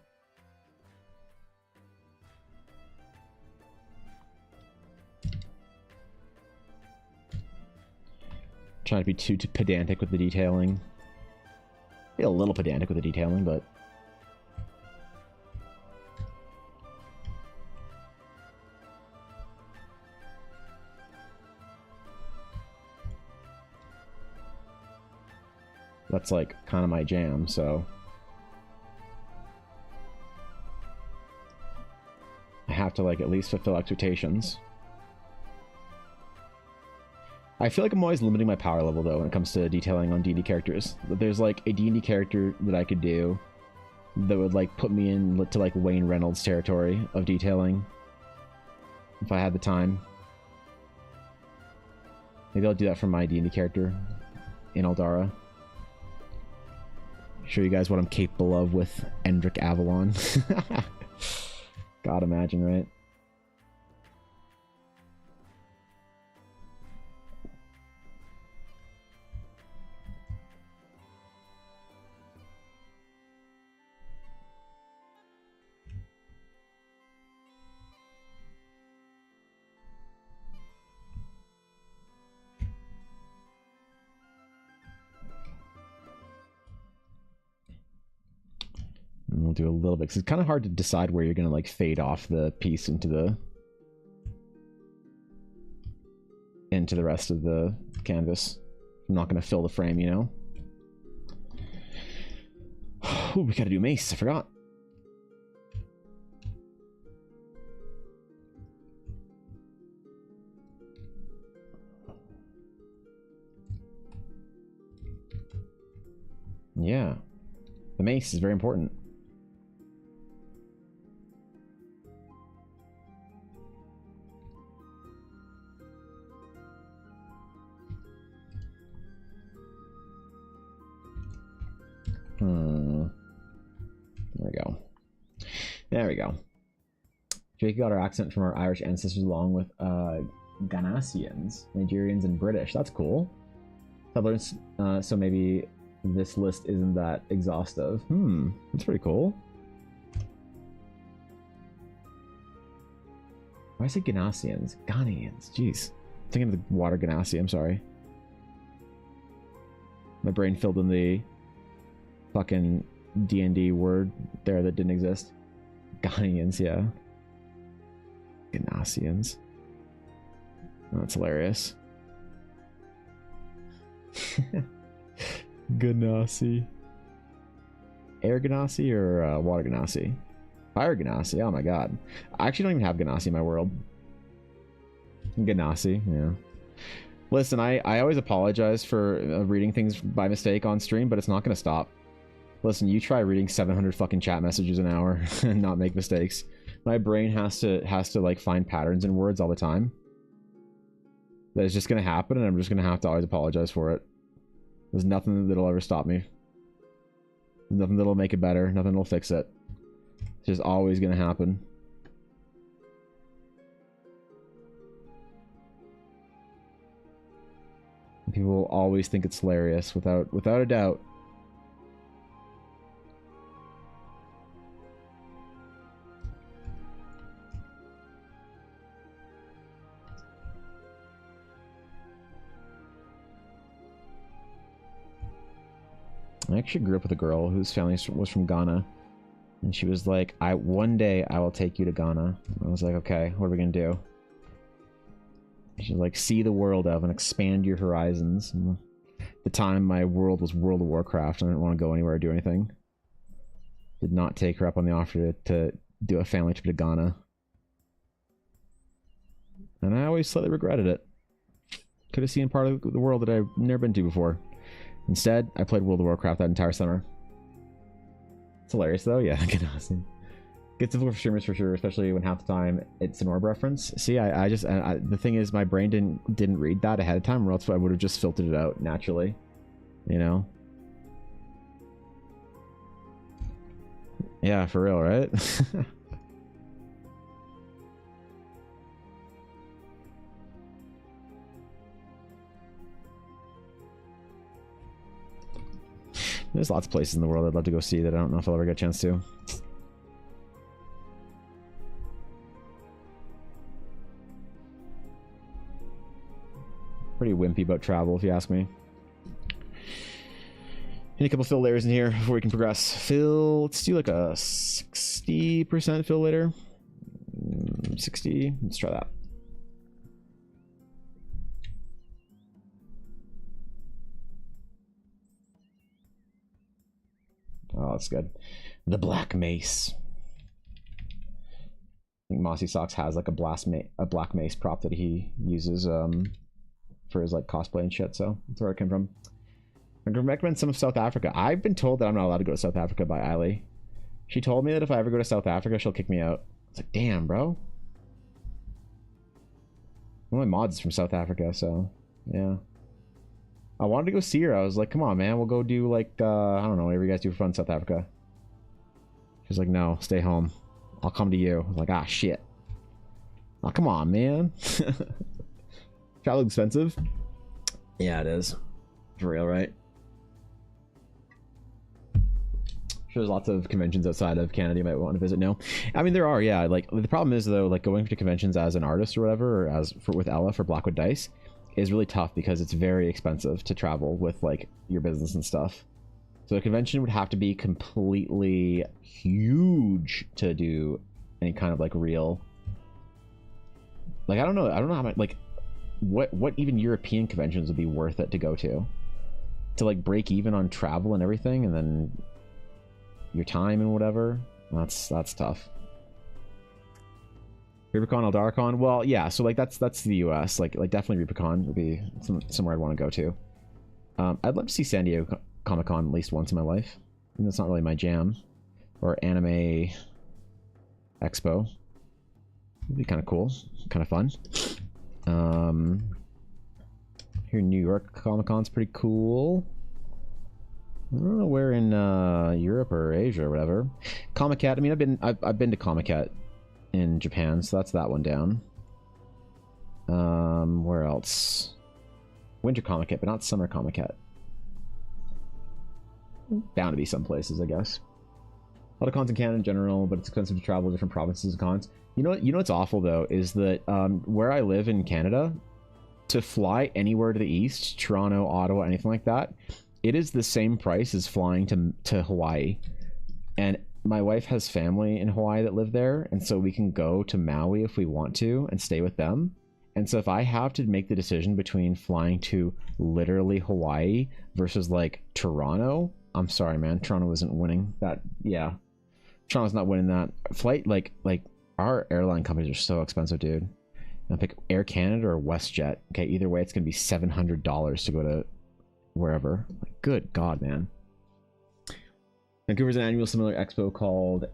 trying to be too pedantic with the detailing. Be a little pedantic with the detailing, but that's like kind of my jam, so I have to like at least fulfill expectations. I feel like I'm always limiting my power level though when it comes to detailing on D&D characters. There's like a D&D character that I could do that would like put me in to like Wayne Reynolds territory of detailing if I had the time. Maybe I'll do that for my D&D character in Eldara. Show you guys what I'm capable of with Endrick Avalon. God, imagine, right? And we'll do a little bit, because it's kind of hard to decide where you're going to like fade off the piece into the rest of the canvas. I'm not going to fill the frame, you know? Oh, we got to do mace. I forgot. Yeah. The mace is very important. There we go. There we go. Jake got our accent from our Irish ancestors along with Ghanaians, Nigerians, and British. That's cool. So maybe this list isn't that exhaustive. That's pretty cool. Why is it Ghanaians? Ghanaians. Jeez. I'm thinking of the water Ganassi, I'm sorry. My brain filled in the fucking D&D word there that didn't exist. Ghanaians, yeah. Ghanaians. Oh, that's hilarious. Ganassi. Air Ganassi or water Ganassi? Fire Ganassi, oh my god. I actually don't even have Ganassi in my world. Ganassi, yeah. Listen, I always apologize for reading things by mistake on stream, but it's not going to stop. Listen, you try reading 700 fucking chat messages an hour and not make mistakes. My brain has to like find patterns in words all the time. That is just going to happen, and I'm just going to have to always apologize for it. There's nothing that'll ever stop me. Nothing that'll make it better. Nothing that'll fix it. It's just always going to happen. People will always think it's hilarious, without a doubt. I actually grew up with a girl whose family was from Ghana, and she was like, one day I will take you to Ghana. I was like, okay, what are we gonna do? She's like, see the world, Evan, expand your horizons. And at the time, my world was World of Warcraft, and I didn't want to go anywhere or do anything. Did not take her up on the offer to do a family trip to Ghana. And I always slightly regretted it. Could have seen part of the world that I've never been to before. Instead, I played World of Warcraft that entire summer. It's hilarious, though. Yeah, awesome. Gets difficult for streamers for sure, especially when half the time it's an orb reference. See, I just the thing is, my brain didn't read that ahead of time, or else I would have just filtered it out naturally. You know? Yeah, for real, right? There's lots of places in the world I'd love to go see that I don't know if I'll ever get a chance to. Pretty wimpy about travel, if you ask me. Need a couple fill layers in here before we can progress. Fill, let's do like a 60% fill later. 60, let's try that. Oh, that's good. The Black Mace. I think Mossy Socks has like a Black Mace prop that he uses for his like cosplay and shit, so that's where it came from. I'm gonna recommend some of South Africa. I've been told that I'm not allowed to go to South Africa by Eiley. She told me that if I ever go to South Africa, she'll kick me out. It's like, damn, bro. One of my mods is from South Africa, so yeah. I wanted to go see her. I was like, come on, man, we'll go do like I don't know, whatever you guys do for fun in South Africa. She's like, no, stay home. I'll come to you. I was like, ah, shit. Oh, come on, man. Travel expensive? Yeah, it is. For real, right? Sure, there's lots of conventions outside of Canada you might want to visit. No, I mean there are, yeah. Like the problem is though, like going to conventions as an artist or whatever, or as for with Ella for Blackwood Dice, is really tough because it's very expensive to travel with like your business and stuff. So a convention would have to be completely huge to do any kind of like real. Like I don't know how much like what even European conventions would be worth it to go to like break even on travel and everything, and then your time and whatever. That's tough. Rubicon, Eldaricon. Well, yeah. So like that's the U.S. Like definitely Rubicon would be somewhere I'd want to go to. I'd love to see San Diego Comic Con at least once in my life. And that's not really my jam. Or Anime Expo. It'd be kind of cool, kind of fun. Here in New York, Comic Con's pretty cool. I don't know where in Europe or Asia or whatever. Comic-Cat. I mean, I've been to Comic-Cat in Japan, so that's that one down. Where else? Winter Comic-Cat, but not Summer Comic-Cat. Bound to be some places, I guess. A lot of cons in Canada in general, but it's expensive to travel to different provinces and cons. You know what's awful though is that where I live in Canada, to fly anywhere to the east, Toronto, Ottawa, anything like that, it is the same price as flying to Hawaii. And my wife has family in Hawaii that live there, and so we can go to Maui if we want to and stay with them. And so if I have to make the decision between flying to literally Hawaii versus like Toronto, I'm sorry, man, Toronto isn't winning that. Yeah, Toronto's not winning that flight. Like our airline companies are so expensive, dude. I'll pick Air Canada or WestJet. Okay, either way, it's gonna be $700 to go to wherever. Like, good God, man. Vancouver's an annual similar expo called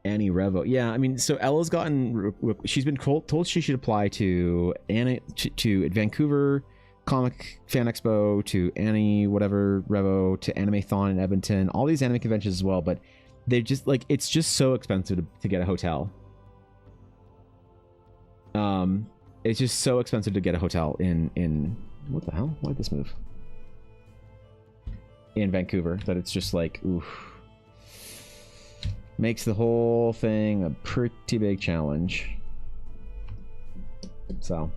Annie Revo. Yeah, I mean, so Ella's gotten, she's been told she should apply to to Vancouver Comic Fan Expo, to Annie whatever Revo, to Animathon in Edmonton, all these anime conventions as well. But they just like, it's just so expensive to get a hotel. It's just so expensive to get a hotel in what the hell? Why did this move? In Vancouver, that it's just like, oof. Makes the whole thing a pretty big challenge. So,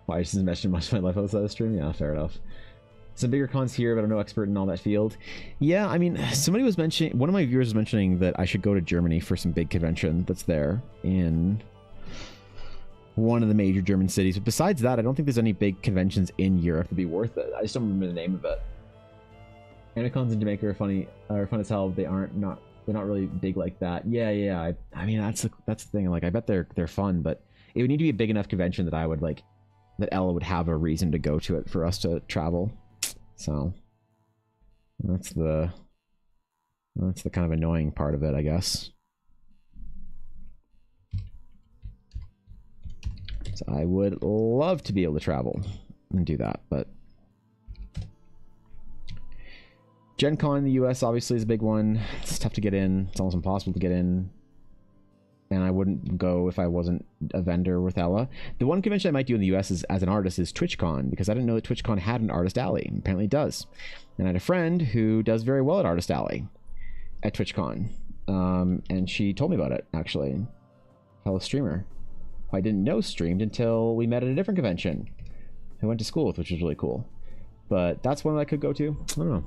why just isn't mentioned much of my life outside the stream? Yeah, fair enough. Some bigger cons here, but I'm no expert in all that field. Yeah, I mean, somebody was mentioning, one of my viewers was mentioning that I should go to Germany for some big convention that's there in one of the major German cities. But besides that, I don't think there's any big conventions in Europe that'd be worth it. I just don't remember the name of it. Anacons in Jamaica are fun as hell. They're not really big like that. Yeah. I mean, that's the thing. Like, I bet they're fun, but it would need to be a big enough convention that I would like, that Ella would have a reason to go to it for us to travel. So that's the kind of annoying part of it, I guess. So I would love to be able to travel and do that, but Gen Con in the US obviously is a big one. It's tough to get in. It's almost impossible to get in. And I wouldn't go if I wasn't a vendor with Ella. The one convention I might do in the US is, as an artist, is TwitchCon, because I didn't know that TwitchCon had an Artist Alley. Apparently it does. And I had a friend who does very well at Artist Alley at TwitchCon. And she told me about it, actually. Fellow streamer. I didn't know streamed until we met at a different convention. who I went to school with, which was really cool. But that's one that I could go to. I don't know.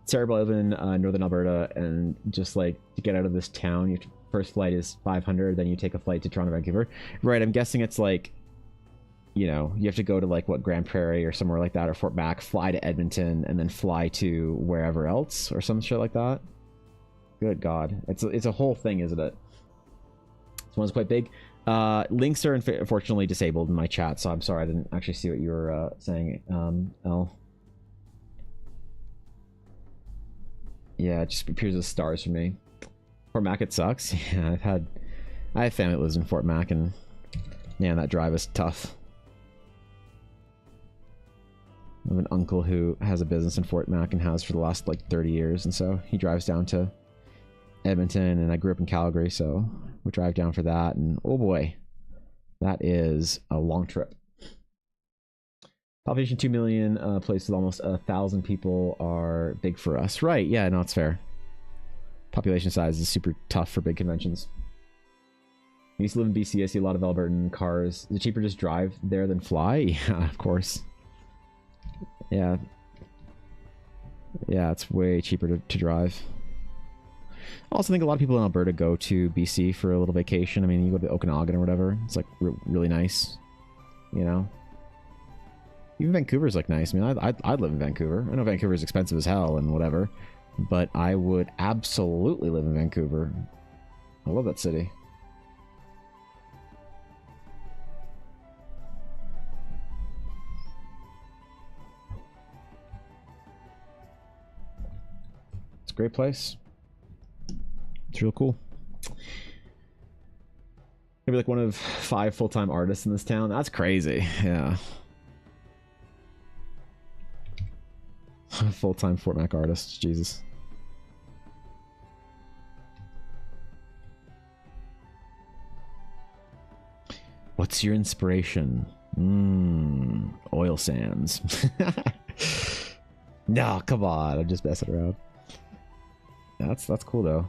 It's terrible. I live in northern Alberta, and just like to get out of this town, your first flight is 500, then you take a flight to Toronto, Vancouver. Right, I'm guessing it's like, you know, you have to go to like what, Grand Prairie or somewhere like that, or Fort Mac, fly to Edmonton, and then fly to wherever else or some shit like that. Good God, it's a whole thing, isn't it? This one's quite big. Links are unfortunately disabled in my chat, so I'm sorry I didn't actually see what you were saying, L. Yeah, it just appears as stars for me. Fort Mac, it sucks. Yeah, I have family that lives in Fort Mac, and man, that drive is tough. I have an uncle who has a business in Fort Mac and has for the last like 30 years, and so he drives down to Edmonton, and I grew up in Calgary, so we drive down for that, and oh boy, that is a long trip. Population 2 million, place with almost 1,000 people are big for us. Right, yeah, no, it's fair. Population size is super tough for big conventions. I used to live in BC, I see a lot of Albertan cars. Is it cheaper to just drive there than fly? Yeah, of course. Yeah. Yeah, it's way cheaper to drive. I also think a lot of people in Alberta go to BC for a little vacation. I mean, you go to Okanagan or whatever. It's like really nice, you know? Even Vancouver's like nice. I mean, I'd live in Vancouver. I know Vancouver's expensive as hell and whatever, but I would absolutely live in Vancouver. I love that city. It's a great place. It's real cool. Maybe like one of 5 full-time artists in this town. That's crazy. Yeah. Full-time Fort Mac artist. Jesus. What's your inspiration? Oil sands. No, come on. I'm just messing around. That's cool though.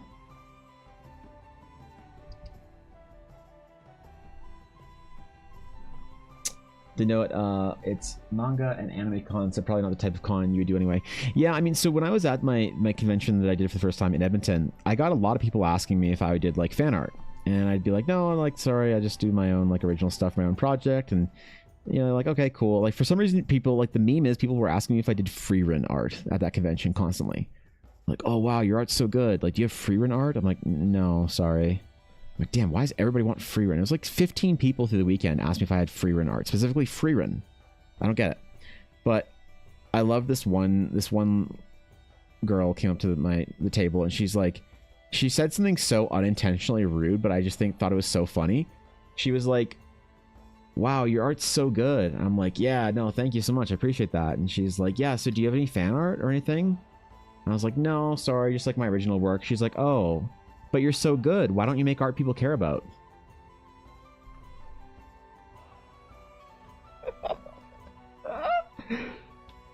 To know it, it's manga and anime con, so probably not the type of con you would do anyway. Yeah, I mean, so when I was at my convention that I did for the first time in Edmonton, I got a lot of people asking me if I did like fan art, and I'd be like, no, I'm like, sorry, I just do my own like original stuff, my own project, and you know, like, okay, cool. Like for some reason, people like the meme is people were asking me if I did free run art at that convention constantly. Like, oh wow, your art's so good. Like, do you have free run art? I'm like, no, sorry. I'm like, damn, why does everybody want free run? It was like 15 people through the weekend asked me if I had free run art, specifically free run. I don't get it. But I love this one girl came up to the table, and she's like, she said something so unintentionally rude, but I just thought it was so funny. She was like, wow, your art's so good. And I'm like, yeah, no, thank you so much. I appreciate that. And she's like, yeah, so do you have any fan art or anything? And I was like, no, sorry, just like my original work. She's like, oh, but you're so good. Why don't you make art people care about?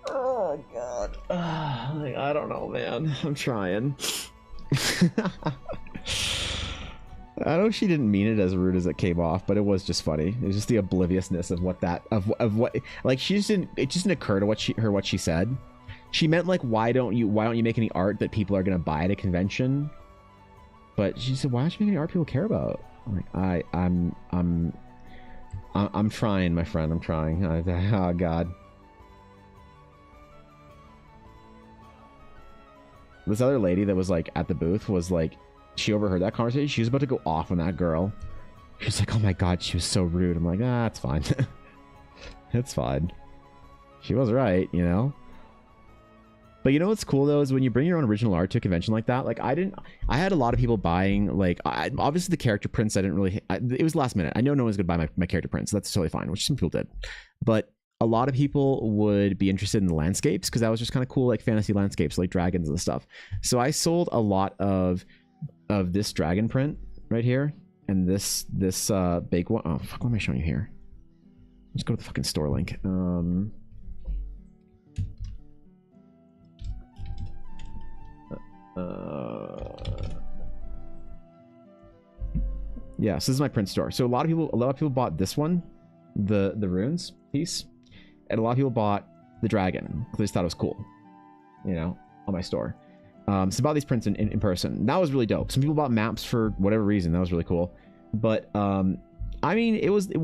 Oh, God. I don't know, man. I'm trying. I know she didn't mean it as rude as it came off, but it was just funny. It was just the obliviousness of what that of what like she just didn't. It just didn't occur to what she said. She meant like, why don't you make any art that people are gonna buy at a convention? But she said, why don't you make any art people care about? I'm like, I'm trying, my friend. I'm trying. Oh God. This other lady that was like at the booth was like, she overheard that conversation. She was about to go off on that girl. She's like, oh my God, she was so rude. I'm like, it's fine. It's fine. She was right, you know? But you know what's cool though is when you bring your own original art to a convention like that. Like I had a lot of people buying like obviously the character prints. I didn't really. It was last minute. I know no one's gonna buy my character prints. So that's totally fine, which some people did. But a lot of people would be interested in the landscapes because that was just kind of cool, like fantasy landscapes, like dragons and stuff. So I sold a lot of this dragon print right here and this big one. Oh fuck! What am I showing you here? Let's go to the fucking store link. Yeah, so this is my print store. So a lot of people bought this one, the runes, piece, and a lot of people bought the dragon because they just thought it was cool, you know, on my store. So I bought these prints in person. That was really dope. Some people bought maps for whatever reason. That was really cool. But I mean,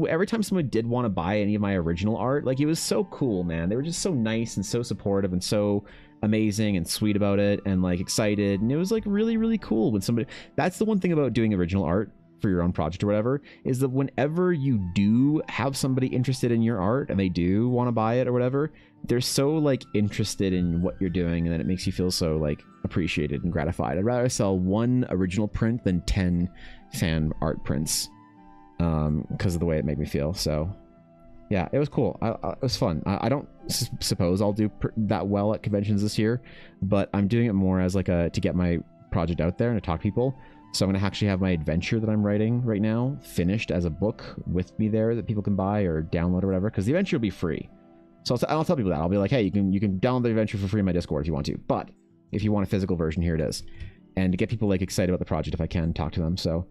every time someone did want to buy any of my original art, like, it was so cool, man. They were just so nice and so supportive and so amazing and sweet about it and like excited. And it was like really, really cool when somebody, that's the one thing about doing original art for your own project or whatever, is that whenever you do have somebody interested in your art and they do want to buy it or whatever, they're so like interested in what you're doing, and then it makes you feel so like appreciated and gratified. I'd rather sell one original print than 10 fan art prints, because of the way it made me feel. So yeah, it was cool. It was fun. I don't suppose I'll do that well at conventions this year, but I'm doing it more as like to get my project out there and to talk to people. So I'm going to actually have my adventure that I'm writing right now finished as a book with me there that people can buy or download or whatever, because the adventure will be free. So I'll tell people that. I'll be like, hey, you can download the adventure for free in my Discord if you want to, but if you want a physical version, here it is. And to get people like excited about the project, if I can talk to them. So,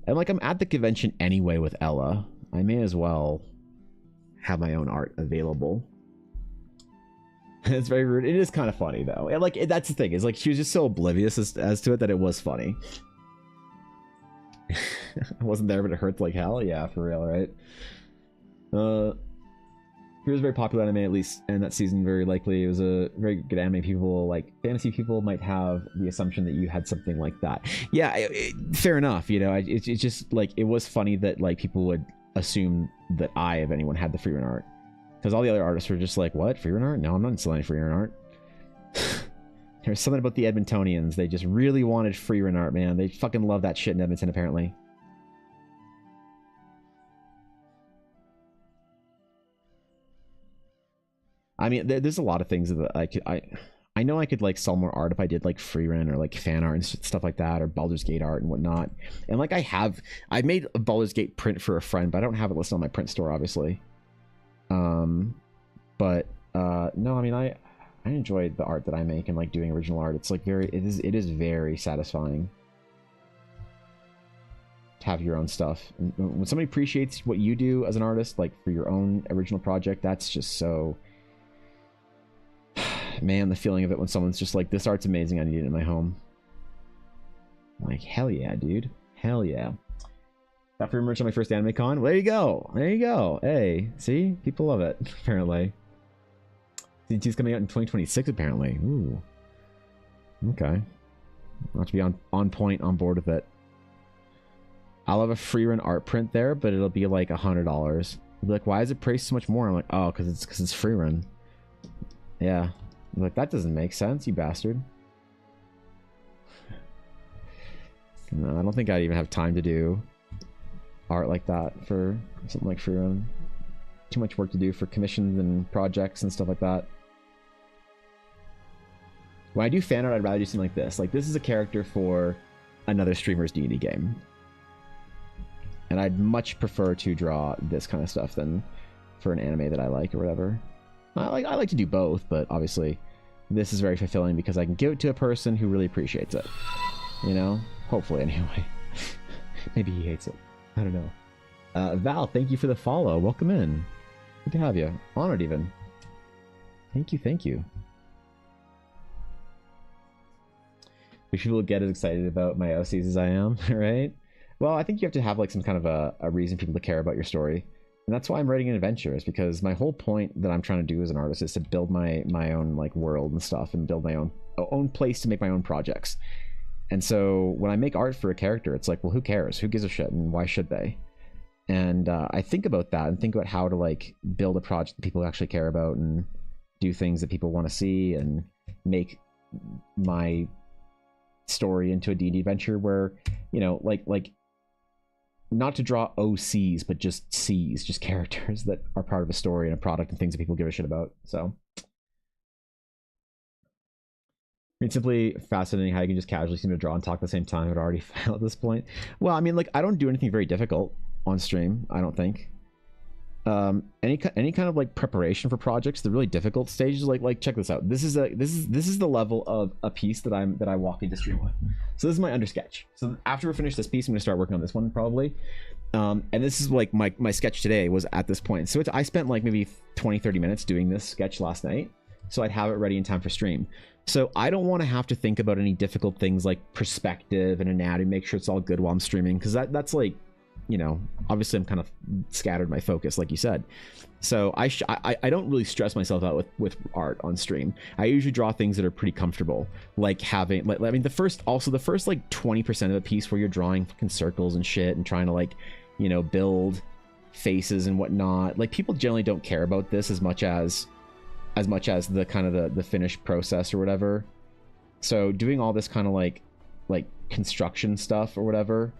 and like, I'm at the convention anyway with Ella, I may as well have my own art available. It's very rude. It is kind of funny though. And like, that's the thing, is like, she was just so oblivious as to it that it was funny. I wasn't there, but it hurts like hell. Yeah, for real, right? It was a very popular anime, at least, and that season very likely. It was a very good anime. People, like, fantasy people might have the assumption that you had something like that. Yeah, fair enough, you know. It's just, like, it was funny that, like, people would assume that I, if anyone, had the freerun art. Because all the other artists were just like, what? Freerun art? No, I'm not selling freerun art. There's something about the Edmontonians. They just really wanted freerun art, man. They fucking love that shit in Edmonton, apparently. I mean, there's a lot of things that I know I could like sell more art if I did like freerun or like fan art and stuff like that, or Baldur's Gate art and whatnot. And like I made a Baldur's Gate print for a friend, but I don't have it listed on my print store, obviously. But no, I mean, I enjoyed the art that I make and like doing original art. It's like it is very satisfying to have your own stuff. And when somebody appreciates what you do as an artist, like for your own original project, that's just so, man, the feeling of it when someone's just like, this art's amazing, I need it in my home. I'm like, hell yeah, dude. Hell yeah. Got free merch on my first anime con. Well, there you go. There you go. Hey, see? People love it, apparently. CG2's coming out in 2026, apparently. Ooh. Okay. I'll have to be on point, on board with it. I'll have a freerun art print there, but it'll be like $100. I'll be like, why is it priced so much more? I'm like, oh, because it's freerun. Yeah. I'm like, that doesn't make sense, you bastard. No, I don't think I'd even have time to do art like that for something like freerun. Too much work to do for commissions and projects and stuff like that. When I do fan art, I'd rather do something like this. Like, this is a character for another streamer's D&D game. And I'd much prefer to draw this kind of stuff than for an anime that I like or whatever. I like to do both, but obviously this is very fulfilling because I can give it to a person who really appreciates it. You know? Hopefully, anyway. Maybe he hates it. I don't know. Val, thank you for the follow. Welcome in. Good to have you. Honored, even. Thank you, thank you. Wish people would get as excited about my OCs as I am, right? Well, I think you have to have like some kind of a reason people to care about your story. And that's why I'm writing an adventure, is because my whole point that I'm trying to do as an artist is to build my own like world and stuff, and build my own place to make my own projects. And so when I make art for a character, it's like, well, who cares? Who gives a shit? And why should they? And I think about that and think about how to like build a project that people actually care about and do things that people want to see, and make my story into a D&D adventure where, you know, like not to draw OCs, but just Cs, just characters that are part of a story and a product and things that people give a shit about. So I mean, it's simply fascinating how you can just casually seem to draw and talk at the same time. I'd already failed at this point. Well, I mean, like, I don't do anything very difficult on stream, I don't think. Any kind of like preparation for projects, the really difficult stages, like check this out. This is the level of a piece that I walk into stream with. So this is my under sketch. So after we finish this piece, I'm gonna start working on this one probably. And this is like my sketch today was at this point. So I spent like maybe 20-30 minutes doing this sketch last night, so I'd have it ready in time for stream. So I don't want to have to think about any difficult things like perspective and anatomy, make sure it's all good while I'm streaming, because that's like, you know, obviously I'm kind of scattered my focus, like you said. So I don't really stress myself out with art on stream. I usually draw things that are pretty comfortable, like having, like, I mean, the first like 20% of a piece where you're drawing fucking circles and shit and trying to, like, you know, build faces and whatnot. Like, people generally don't care about this as much as the kind of the finished process or whatever. So doing all this kind of like construction stuff or whatever,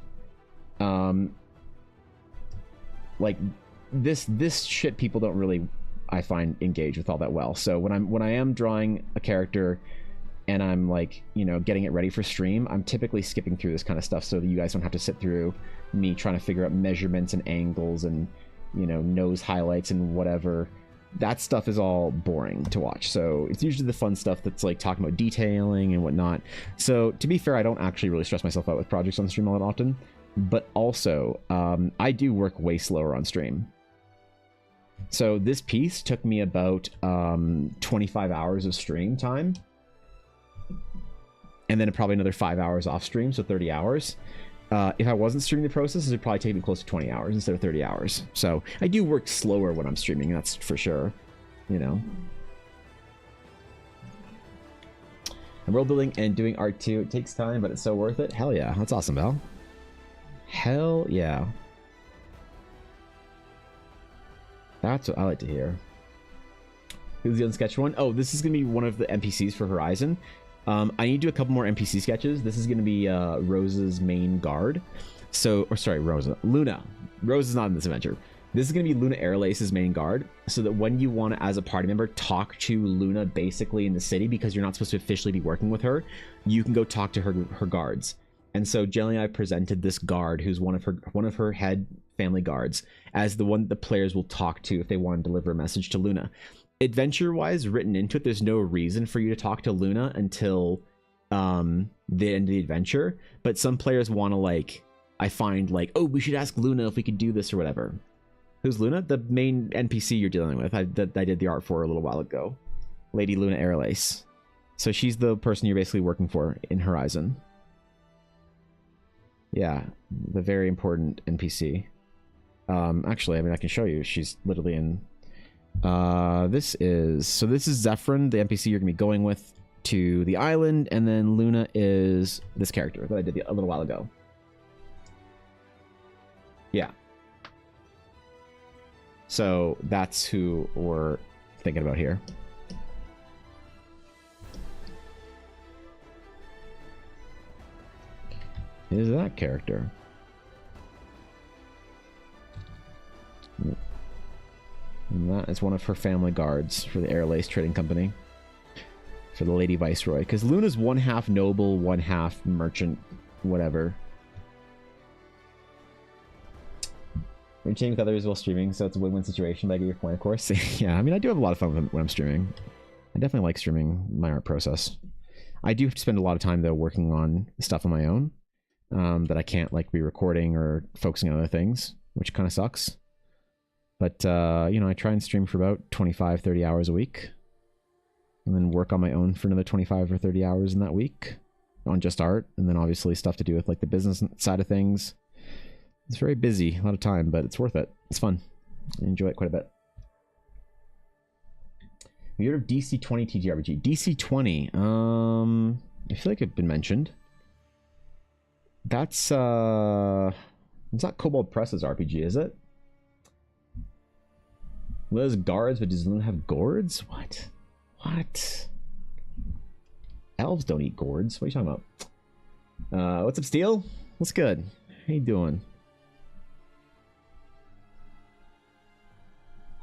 like this shit people don't really, I find, engage with all that well. So when I am drawing a character and I'm like, you know, getting it ready for stream, I'm typically skipping through this kind of stuff so that you guys don't have to sit through me trying to figure out measurements and angles and, you know, nose highlights and whatever. That stuff is all boring to watch. So it's usually the fun stuff that's like talking about detailing and whatnot. So to be fair, I don't actually really stress myself out with projects on stream all that often, but also I do work way slower on stream. So this piece took me about 25 hours of stream time, and then probably another 5 hours off stream, so 30 hours. If I wasn't streaming the process, it would probably take me close to 20 hours instead of 30 hours. So I do work slower when I'm streaming, that's for sure, you know. And world building and doing art too, it takes time, but it's so worth it. Hell yeah, that's awesome, Val. Hell yeah. That's what I like to hear. Who's the unsketched one? Oh, this is going to be one of the NPCs for Horizon. I need to do a couple more NPC sketches. This is going to be Rose's main guard. So, or sorry, Luna. Rose is not in this adventure. This is going to be Luna Airlace's main guard. So that when you want to, as a party member, talk to Luna basically in the city, because you're not supposed to officially be working with her, you can go talk to her guards. And so generally I presented this guard, who's one of her head family guards, as the one the players will talk to if they want to deliver a message to Luna. Adventure wise, written into it, there's no reason for you to talk to Luna until the end of the adventure, but some players want to, like, I find, like, oh, we should ask Luna if we could do this or whatever. Who's Luna? The main NPC you're dealing with. I did the art for a little while ago. Lady Luna Airlace. So she's the person you're basically working for in Horizon. Yeah, the very important NPC. Actually, I mean, I can show you. She's literally in... this is Zephyrin, the NPC you're gonna be going with to the island, and then Luna is this character that I did a little while ago. Yeah. So that's who we're thinking about here. Is that character? And that is one of her family guards for the Airlace Trading Company. For the Lady Viceroy. Because Luna's one half noble, one half merchant, whatever. You're chatting with others while streaming, so it's a win-win situation, but I get your point, of course. Yeah, I mean, I do have a lot of fun when I'm streaming. I definitely like streaming my art process. I do spend a lot of time, though, working on stuff on my own that I can't, like, be recording or focusing on other things, which kind of sucks. But, you know, I try and stream for about 25, 30 hours a week. And then work on my own for another 25 or 30 hours in that week on just art. And then obviously stuff to do with, like, the business side of things. It's very busy, a lot of time, but it's worth it. It's fun. I enjoy it quite a bit. Have you heard of DC20 TTRPG? DC20, I feel like it's been mentioned. That's, it's not Kobold Press's RPG, is it? Luna's guards, but does Luna have gourds? What? What? Elves don't eat gourds. What are you talking about? What's up, Steel? What's good? How you doing?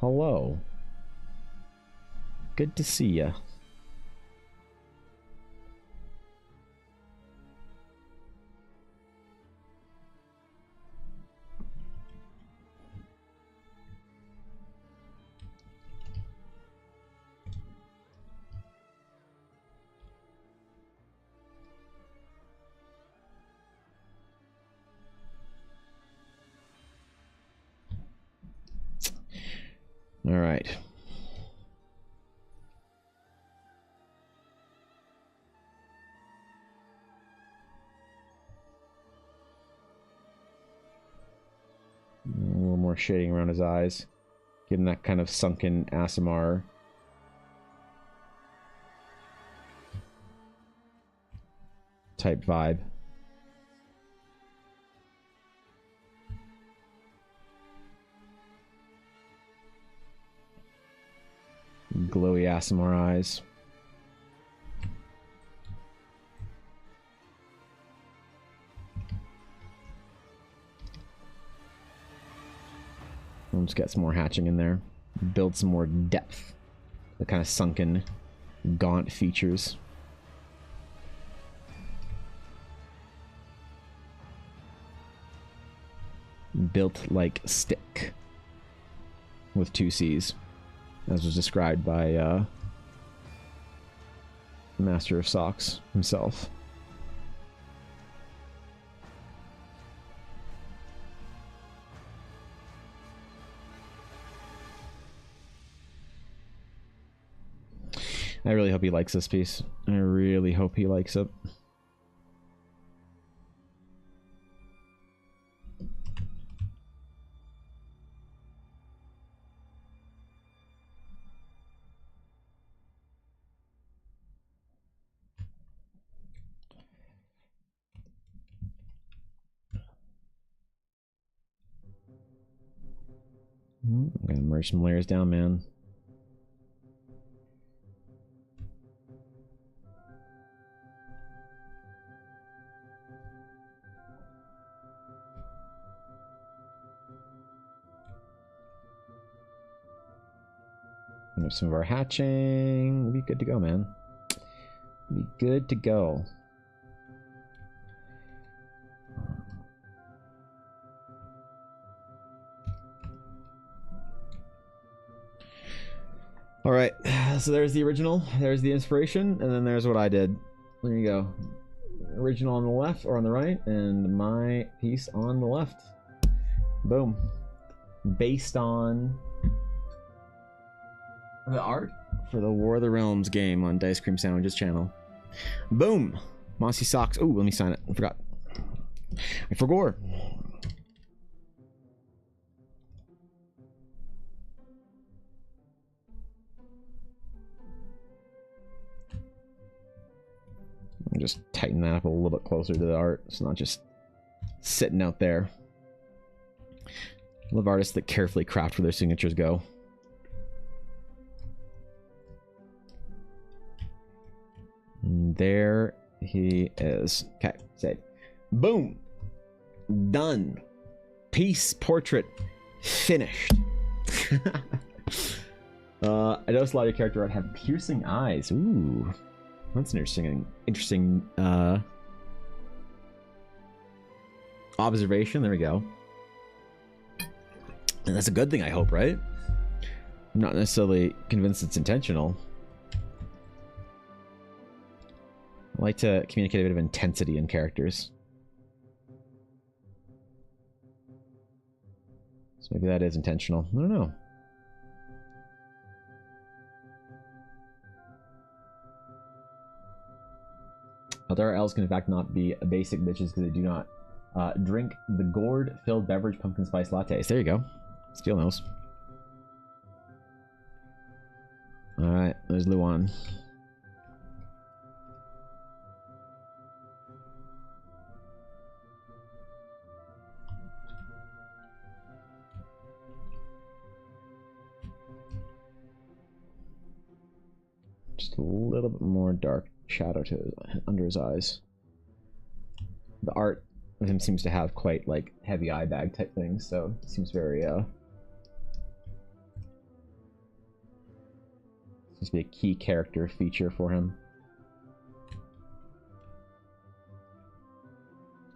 Hello. Good to see ya. All right. A little more shading around his eyes. Give him that kind of sunken ASMR type vibe. Glowy ASMR eyes. Let's get some more hatching in there. Build some more depth. The kind of sunken, gaunt features. Built like stick. With 2 C's. As was described by Master of Socks himself. I really hope he likes this piece. I really hope he likes it. I'm gonna merge some layers down, man. There's some of our hatching. We'll be good to go, man. We'll be good to go. All right, so there's the original, there's the inspiration, and then there's what I did. There you go. Original on the left or on the right, and my piece on the left. Boom. Based on the art for the War of the Realms game on Dice Cream Sandwiches channel. Boom. Mossy Socks. Oh, let me sign it. I forgot. I forgot. I'll just tighten that up a little bit closer to the art. It's not just sitting out there. I love artists that carefully craft where their signatures go. And there he is. Okay, save. Boom. Done. Piece portrait finished. I noticed a lot of your character art have piercing eyes. Ooh. That's an interesting observation. There we go. And that's a good thing, I hope, right? I'm not necessarily convinced it's intentional. I like to communicate a bit of intensity in characters. So maybe that is intentional. I don't know. Other elves can in fact not be basic bitches because they do not drink the gourd-filled beverage pumpkin spice lattes. There you go. Steal those. Alright, there's Luan. Just a little bit more dark shadow to under his eyes. The art of him seems to have quite like heavy eye bag type things, so it seems very seems to be a key character feature for him.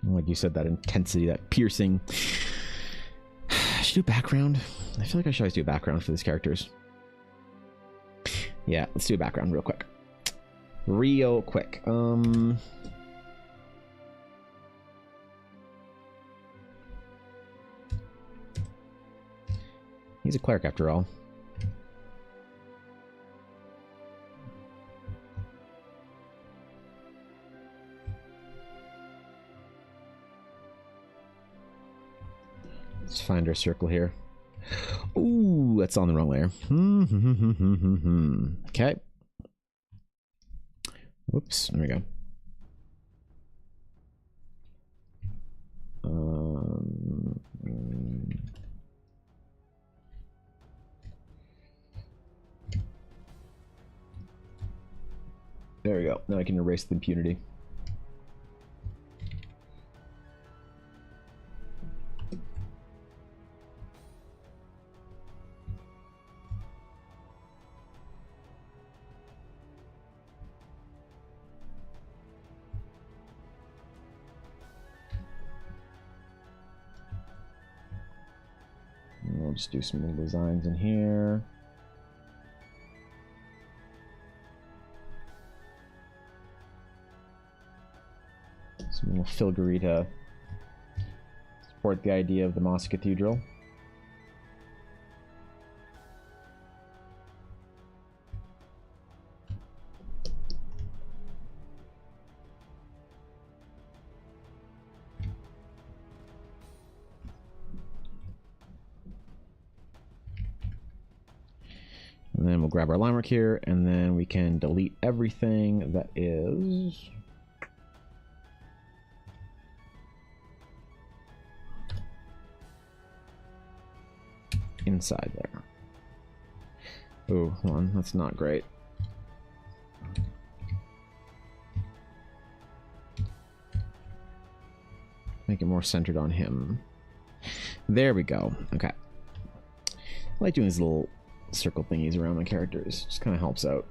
Like you said, that intensity, that piercing. I should do background. I feel like I should always do a background for these characters. Yeah, let's do a background real quick. Real quick. He's a cleric after all. Let's find our circle here. Ooh, that's on the wrong layer. Okay. Whoops, there we go. There we go. Now I can erase the impunity. We'll just do some little designs in here. Some little filigree to support the idea of the Moss Cathedral. And then we'll grab our line work here, and then we can delete everything that is inside there. Oh, hold on, that's not great. Make it more centered on him. There we go. Okay. I like doing these little circle thingies around my characters. Just kind of helps out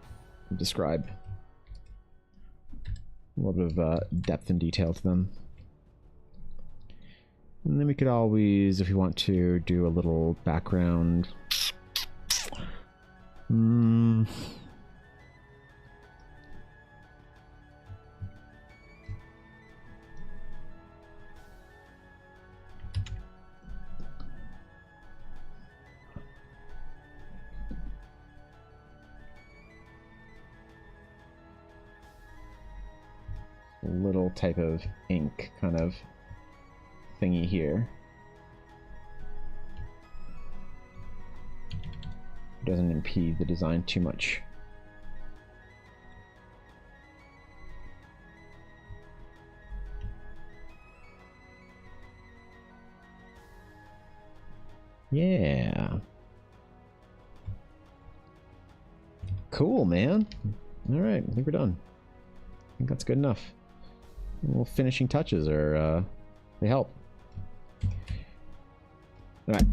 describe a little bit of depth and detail to them. And then we could always, if we want to, do a little background. A little type of ink kind of thingy here. Doesn't impede the design too much. Yeah. Cool, man. All right, I think we're done. I think that's good enough. Little finishing touches are, they help. All right.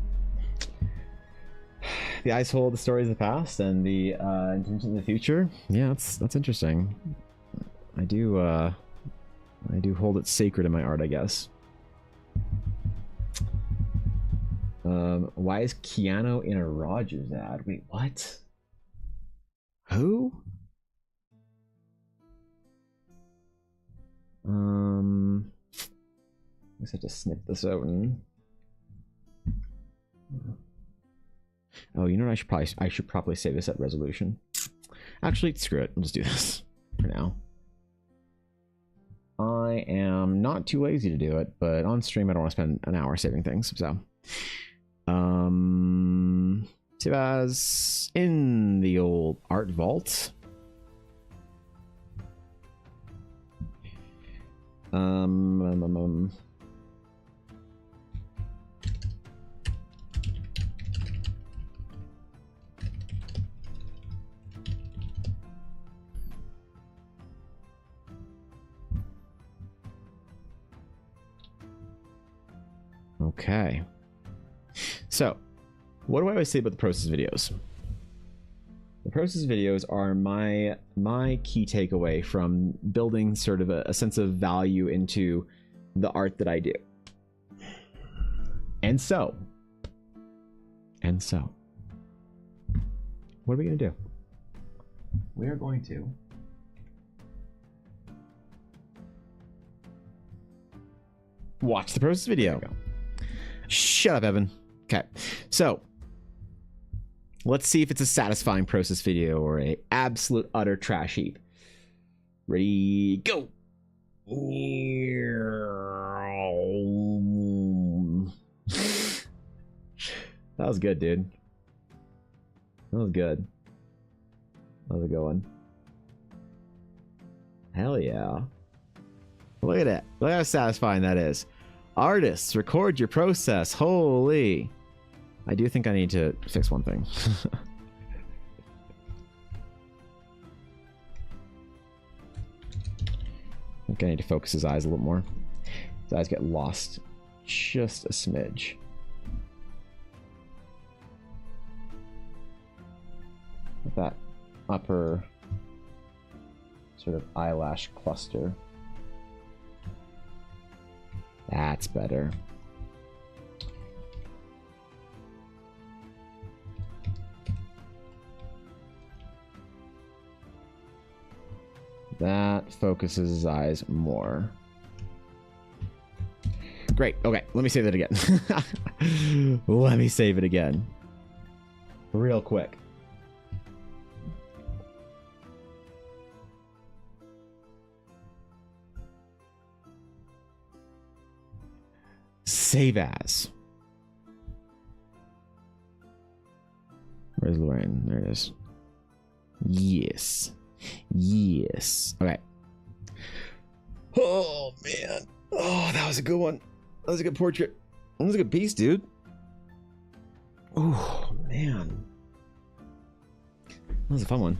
The eyes hold the stories of the past and the intentions of the future. Yeah, that's interesting. I do hold it sacred in my art, I guess. Why is Keanu in a Rogers ad? Wait, what? Who? I guess I have to snip this out and. Oh, you know what? I should probably save this at resolution. Actually, screw it. I'll just do this for now. I am not too lazy to do it, but on stream I don't want to spend an hour saving things. So, save as in the old art vault. Okay. So, what do I always say about the process videos? The process videos are my key takeaway from building sort of a sense of value into the art that I do. And so, what are we going to do? We are going to watch the process video. Shut up, Evan. Okay, so let's see if it's a satisfying process video or a absolute utter trash heap. Ready, go. That was good, dude. That was good. How's it going? Hell yeah. Look at it. Look how satisfying that is. Artists, record your process. Holy. I do think I need to fix one thing. I think I need to focus his eyes a little more. His eyes get lost just a smidge. That upper sort of eyelash cluster. That's better. That focuses his eyes more. Great. Okay, let me save that again. Let me save it again. Real quick. Save as. Where's Lorraine? There it is. Yes. Yes. Okay. Oh, man. Oh, that was a good one. That was a good portrait. That was a good piece, dude. Oh, man. That was a fun one.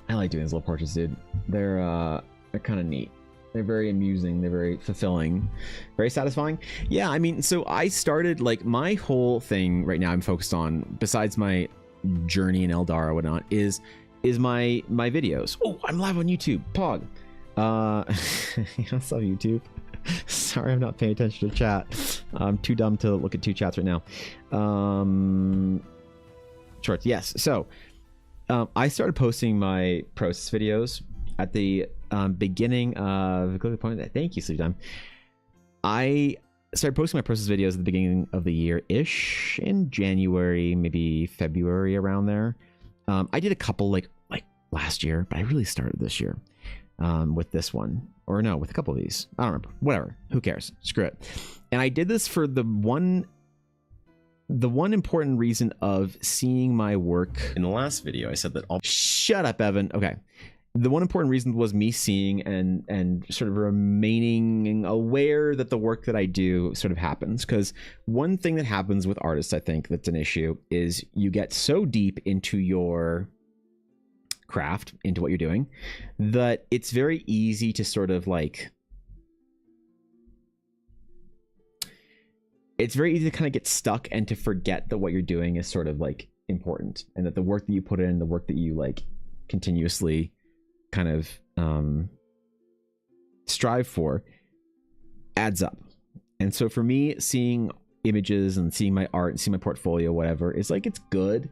I like doing these little portraits, dude. They're kind of neat. They're very amusing. They're very fulfilling, very satisfying. Yeah, I mean, so I started, like, my whole thing right now I'm focused on, besides my journey in Eldar or whatnot, is my videos. Oh, I'm live on YouTube. Pog. What's up, YouTube? Sorry, I'm not paying attention to chat. I'm too dumb to look at two chats right now. Shorts, yes. So, I started posting my process videos at the beginning of thank you, Sleep Time. I started posting my process videos at the beginning of the year-ish, in January, maybe February, around there. I did a couple like last year, but I really started this year with this one. Or no, with a couple of these. I don't remember. Whatever. Who cares? Screw it. And I did this for the one important reason of seeing my work. In the last video, I said that all... Shut up, Evan. Okay. The one important reason was me seeing and sort of remaining aware that the work that I do sort of happens. Because one thing that happens with artists, I think, that's an issue, is you get so deep into your craft, into what you're doing, that it's very easy to sort of like... It's very easy to kind of get stuck and to forget that what you're doing is sort of like important, and that the work that you put in, the work that you like continuously kind of strive for, adds up. And so for me, seeing images and seeing my art and seeing my portfolio, whatever, is like, it's good,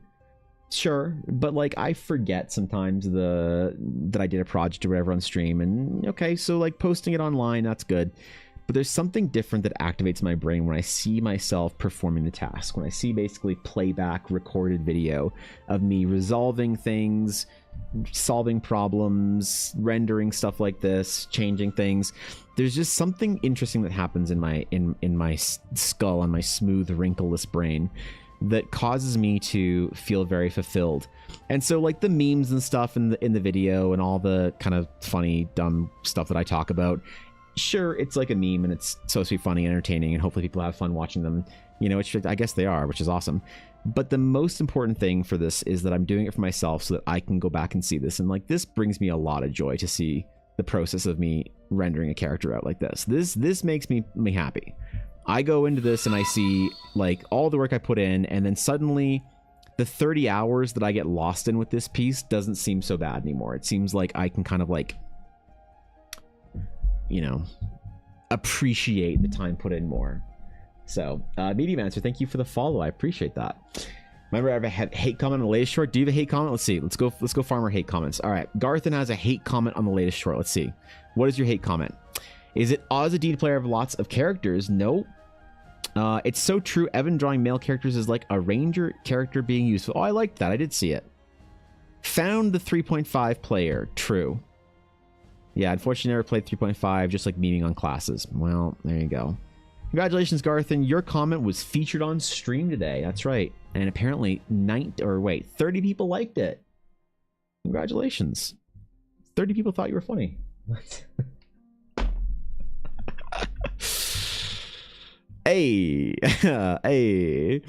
sure, but like I forget sometimes that I did a project or whatever on stream, and okay, so like posting it online, that's good. But there's something different that activates my brain when I see myself performing the task, when I see basically playback recorded video of me resolving things, solving problems, rendering stuff like this, changing things. There's just something interesting that happens in my skull, on my smooth, wrinkleless brain, that causes me to feel very fulfilled. And so like the memes and stuff in the video and all the kind of funny, dumb stuff that I talk about, sure, it's like a meme and it's supposed to be funny and entertaining, and hopefully people have fun watching them, you know, which I guess they are, which is awesome. But the most important thing for this is that I'm doing it for myself so that I can go back and see this. And like, this brings me a lot of joy to see the process of me rendering a character out like this. This makes me happy. I go into this and I see like all the work I put in, and then suddenly the 30 hours that I get lost in with this piece doesn't seem so bad anymore. It seems like I can kind of like, you know, appreciate the time put in more. So, Medium Answer, thank you for the follow. I appreciate that. Remember, I have a hate comment on the latest short. Do you have a hate comment? Let's see. Let's go farm our hate comments. All right. Garthen has a hate comment on the latest short. Let's see. What is your hate comment? Is it Oz a D player of lots of characters? No. It's so true. Evan drawing male characters is like a ranger character being useful. Oh, I liked that. I did see it. Found the 3.5 player. True. Yeah, unfortunately never played 3.5, just like memeing on classes. Well, there you go. Congratulations, Garthan. Your comment was featured on stream today. That's right. And apparently 30 people liked it. Congratulations. 30 people thought you were funny. Hey. Hey.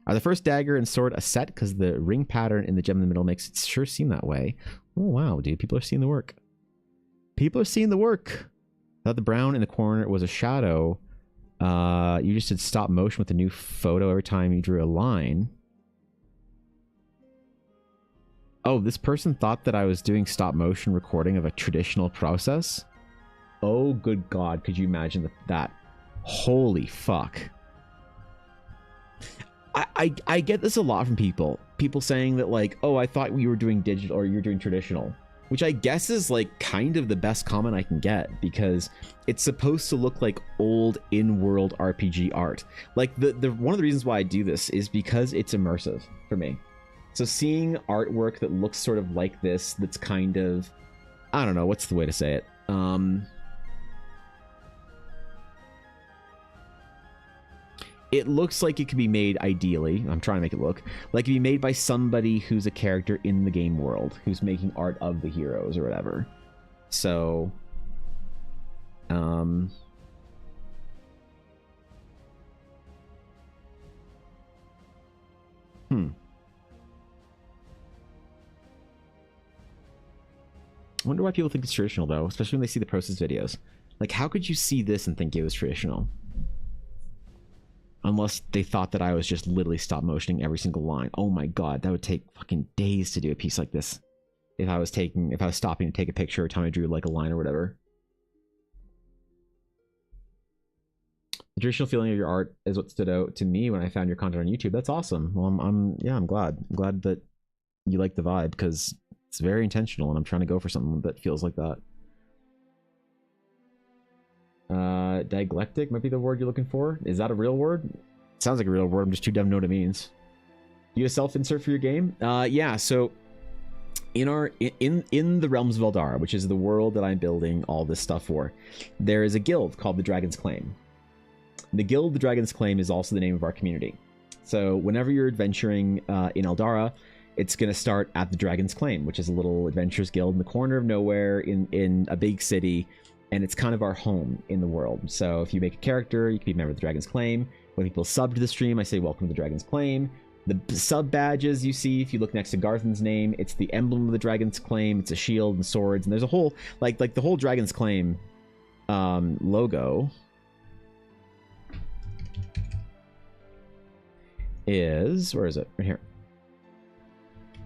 Are the first dagger and sword a set? Because the ring pattern in the gem in the middle makes it sure seem that way. Oh, wow, dude. People are seeing the work. People are seeing the work. I thought the brown in the corner was a shadow. You just did stop motion with a new photo every time you drew a line. Oh, this person thought that I was doing stop motion recording of a traditional process? Oh, good God. Could you imagine that? Holy fuck. I get this a lot from people. People saying that like, oh, I thought you were doing digital or you're doing traditional. Which I guess is like kind of the best comment I can get because it's supposed to look like old in-world RPG art. Like the one of the reasons why I do this is because it's immersive for me. So seeing artwork that looks sort of like this, that's kind of, I don't know, what's the way to say it? It looks like it could be made, ideally, I'm trying to make it look, like it could be made by somebody who's a character in the game world, who's making art of the heroes or whatever. So, I wonder why people think it's traditional, though, especially when they see the process videos. Like, how could you see this and think it was traditional? Unless they thought that I was just literally stop motioning every single line. Oh my God, that would take fucking days to do a piece like this. If I was stopping to take a picture every time I drew like a line or whatever. The traditional feeling of your art is what stood out to me when I found your content on YouTube. That's awesome. Well, I'm glad. I'm glad that you like the vibe because it's very intentional and I'm trying to go for something that feels like that. Dialectic might be the word you're looking for. Is that a real word? Sounds like a real word. I'm just too dumb to know what it means. You a self-insert for your game? Yeah, so in the realms of Eldara, which is the world that I'm building all this stuff for, there is a guild called the Dragon's Claim. The guild, the Dragon's Claim, is also the name of our community. So whenever you're adventuring in Eldara, it's going to start at the Dragon's Claim, which is a little adventurers guild in the corner of nowhere in a big city. And it's kind of our home in the world. So if you make a character, you can be a member of the Dragon's Claim. When people sub to the stream, I say, welcome to the Dragon's Claim. The sub badges you see, if you look next to Garthan's name, it's the emblem of the Dragon's Claim. It's a shield and swords. And there's a whole, like the whole Dragon's Claim logo is, where is it? Right here.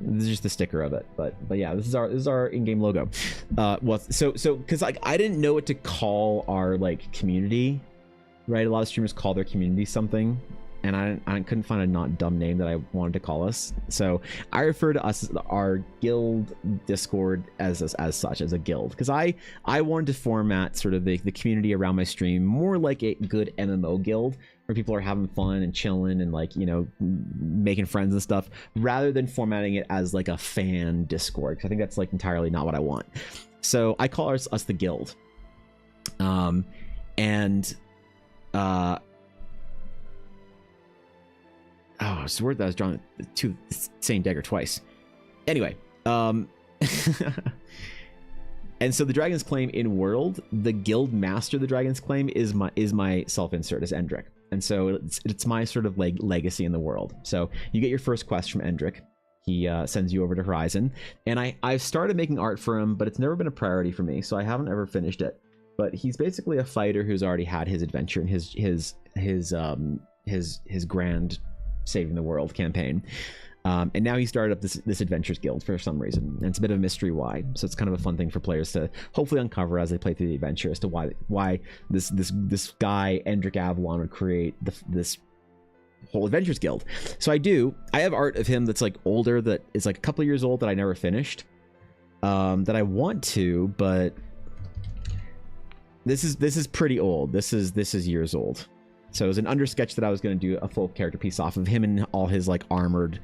This is just the sticker of it, but yeah, this is our in-game logo. Well, so because like I didn't know what to call our like community, right? A lot of streamers call their community something, and I couldn't find a not dumb name that I wanted to call us. So I refer to us, our guild Discord, as such, as a guild, because I wanted to format sort of the community around my stream more like a good MMO guild, where people are having fun and chilling and like, you know, making friends and stuff, rather than formatting it as like a fan Discord, because I think that's like entirely not what I want. So I call us the guild. Oh, it's the word that I was drawing to saying dagger twice. Anyway, and so the Dragon's Claim in world, the guild master of the Dragon's Claim is my self-insert as Endrick. And so it's my sort of like legacy in the world. So you get your first quest from Endrick. He sends you over to Horizon, and I've started making art for him, but it's never been a priority for me, so I haven't ever finished it. But he's basically a fighter who's already had his adventure and his grand saving the world campaign. And now he started up this Adventures Guild for some reason, and it's a bit of a mystery why. So it's kind of a fun thing for players to hopefully uncover as they play through the adventure as to why this guy Endrick Avalon would create this whole Adventures Guild. So I have art of him that's like older, that is like a couple of years old, that I never finished, that I want to, but this is pretty old. This is years old. So it was an undersketch that I was going to do a full character piece off of him and all his like armored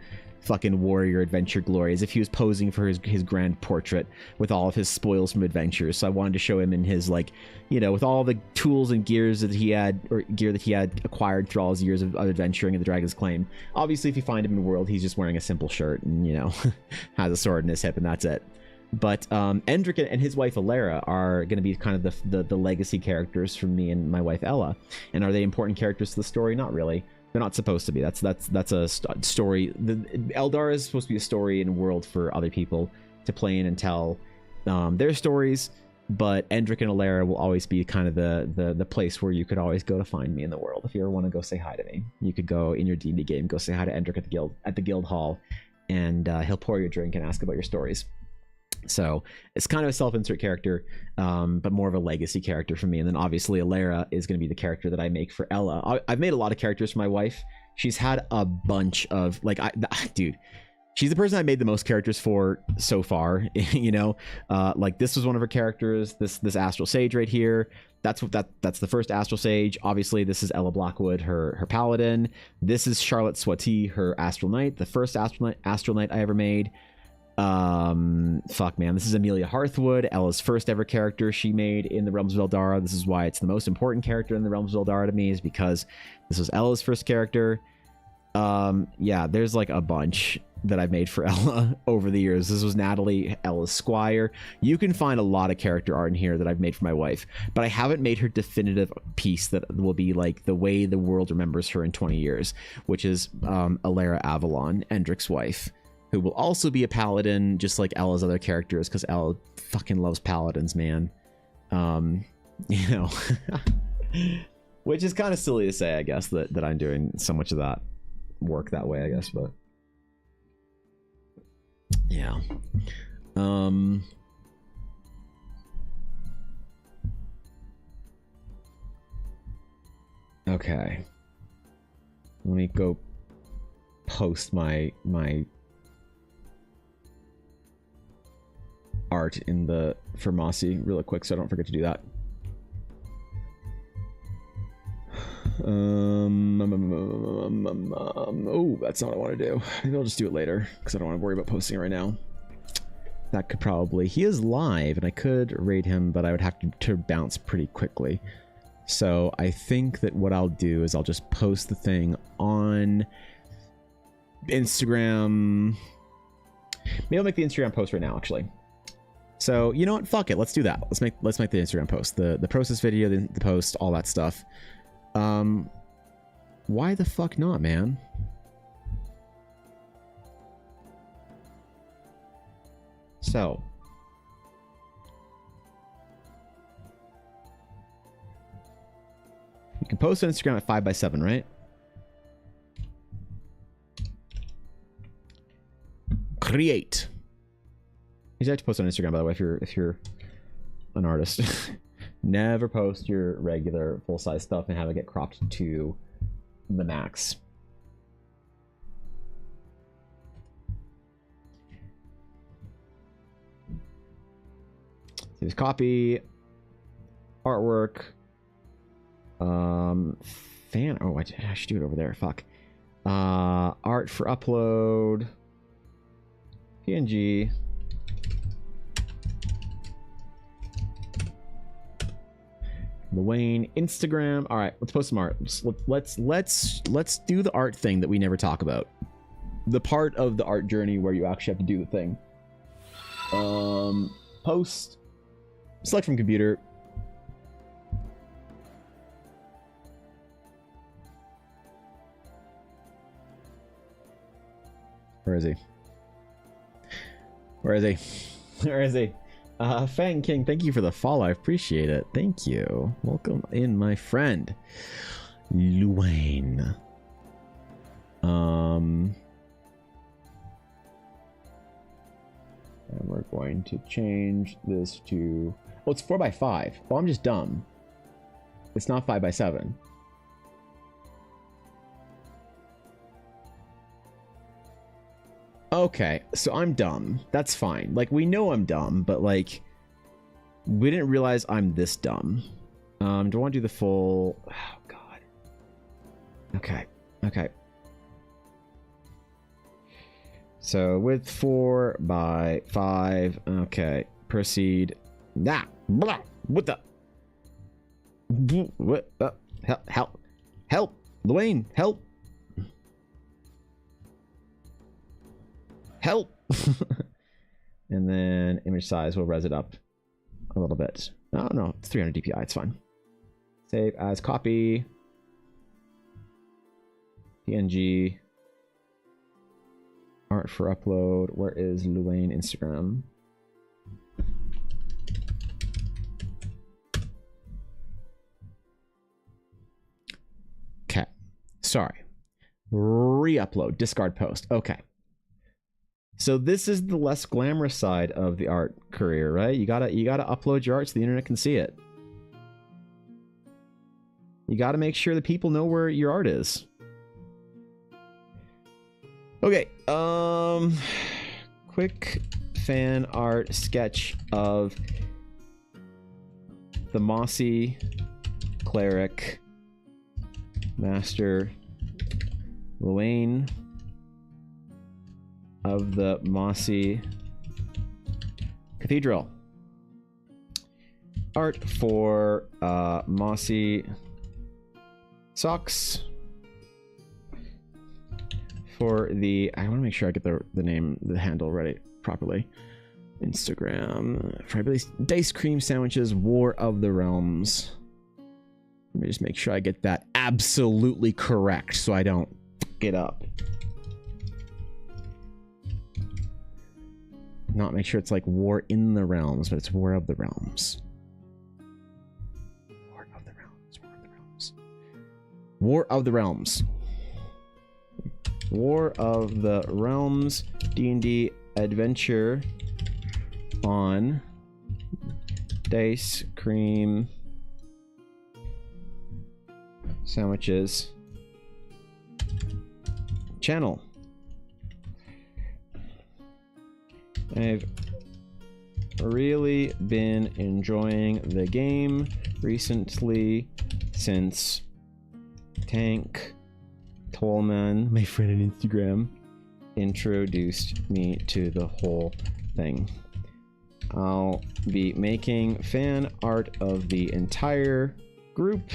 fucking warrior adventure glory, as if he was posing for his grand portrait with all of his spoils from adventures. So I wanted to show him in his, like, you know, with all the tools and gears that he had, or gear that he had acquired through all his years of adventuring in the Dragon's Claim. Obviously, if you find him in the world, he's just wearing a simple shirt and, you know, has a sword in his hip, and that's it. But Endrick and his wife Alara are going to be kind of the legacy characters from me and my wife Ella. And are they important characters to the story? Not really. They're not supposed to be. That's a story. Eldar is supposed to be a story and world for other people to play in and tell their stories. But Endrick and Alara will always be kind of the place where you could always go to find me in the world. If you ever want to go say hi to me, you could go in your D&D game, go say hi to Endrick at the guild hall, and he'll pour you a drink and ask about your stories. So it's kind of a self-insert character, but more of a legacy character for me. And then obviously Alara is going to be the character that I make for Ella. I've made a lot of characters for my wife. She's had a bunch of, like, dude, she's the person I made the most characters for so far. You know, like this was one of her characters. This Astral Sage right here. That's the first Astral Sage. Obviously, this is Ella Blackwood, her paladin. This is Charlotte Swati, her Astral Knight, the first Astral Knight I ever made. Fuck, man, this is Amelia Hearthwood, Ella's first ever character she made in the Realms of Eldara. This is why it's the most important character in the Realms of Eldara to me, is because this was Ella's first character. Yeah, there's like a bunch that I've made for Ella over the years. This was Natalie, Ella's squire. You can find a lot of character art in here that I've made for my wife, but I haven't made her definitive piece that will be like the way the world remembers her in 20 years, which is Alara Avalon, Endrick's wife, who will also be a paladin, just like Ella's other characters, because Ella fucking loves paladins, man. You know, which is kind of silly to say, I guess, that I'm doing so much of that work that way, I guess, but yeah. Okay. Let me go post my art in the for Mossy real quick, so I don't forget to do that. Oh, that's not what I want to do. Maybe I'll just do it later, because I don't want to worry about posting it right now. That could probably... He is live, and I could raid him, but I would have to bounce pretty quickly. So I think that what I'll do is I'll just post the thing on Instagram. Maybe I'll make the Instagram post right now, actually. So, you know what? Fuck it. Let's do that. Let's make the Instagram post. The process video, the post, all that stuff. Why the fuck not, man? So. You can post on Instagram at 5x7, right? Create. You have to post on Instagram, by the way, if you're an artist. Never post your regular full-size stuff and have it get cropped to the max. Here's copy, artwork, fan. Oh, I should do it over there. Fuck. Art for upload, PNG. Wayne, Instagram. All right, let's post some art. Let's do the art thing that we never talk about. The part of the art journey where you actually have to do the thing. Post. Select from computer. Where is he? Where is he? Where is he? Fang King, thank you for the follow. I appreciate it. Thank you. Welcome in, my friend. Luane. And we're going to change this to... Oh, it's 4x5. Well, I'm just dumb. It's not 5x7. Okay, so I'm dumb. That's fine. Like, we know I'm dumb, but, like, we didn't realize I'm this dumb. Do I want to do the full... Oh, God. Okay. Okay. So width 4 by 5. Okay, proceed. Nah, blah, what the? What? Help, Luane, help. And then image size, we'll res it up a little bit. Oh no, it's 300 DPI, it's fine. Save as copy. PNG. Art for upload. Where is Luane Instagram? Okay. Sorry. Re-upload. Discard post. Okay. So this is the less glamorous side of the art career, right? You gotta upload your art so the internet can see it. You gotta make sure that people know where your art is. Okay, quick fan art sketch of the mossy cleric, Master Luane of the mossy cathedral. Art for mossy socks. For the, I want to make sure I get the name, the handle ready properly. Instagram, for Dice Cream Sandwiches, War of the Realms. Let me just make sure I get that absolutely correct so I don't fuck it up. Not make sure it's like War in the Realms, but it's War of the Realms. War of the Realms, War of the Realms. War of the Realms. War of the Realms D&D adventure on Dice Cream Sandwiches channel. I've really been enjoying the game recently since Tank Tolman, my friend on Instagram, introduced me to the whole thing. I'll be making fan art of the entire group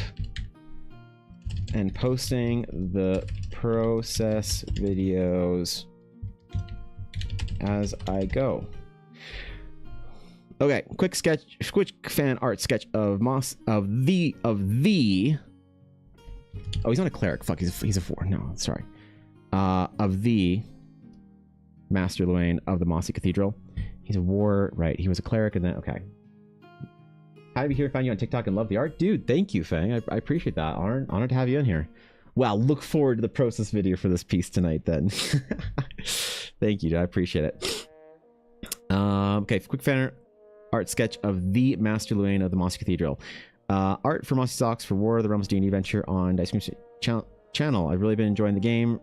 and posting the process videos as I go. Okay, quick fan art sketch of the oh, he's not a cleric. Fuck, he's a 4. No, sorry. Of the Master Luane of the Mossy Cathedral. He's a war, right? He was a cleric, and then okay. Happy to be here to find you on TikTok and love the art, dude. Thank you, Fang. I appreciate that. Honored to have you in here. Wow, look forward to the process video for this piece tonight. Then, thank you, dude. I appreciate it. Okay, quick fan art sketch of the Master Luane of the Mossy Cathedral. Art for Mossy Socks for War of the Realms D&D Adventure on Dice Cream channel. I've really been enjoying the game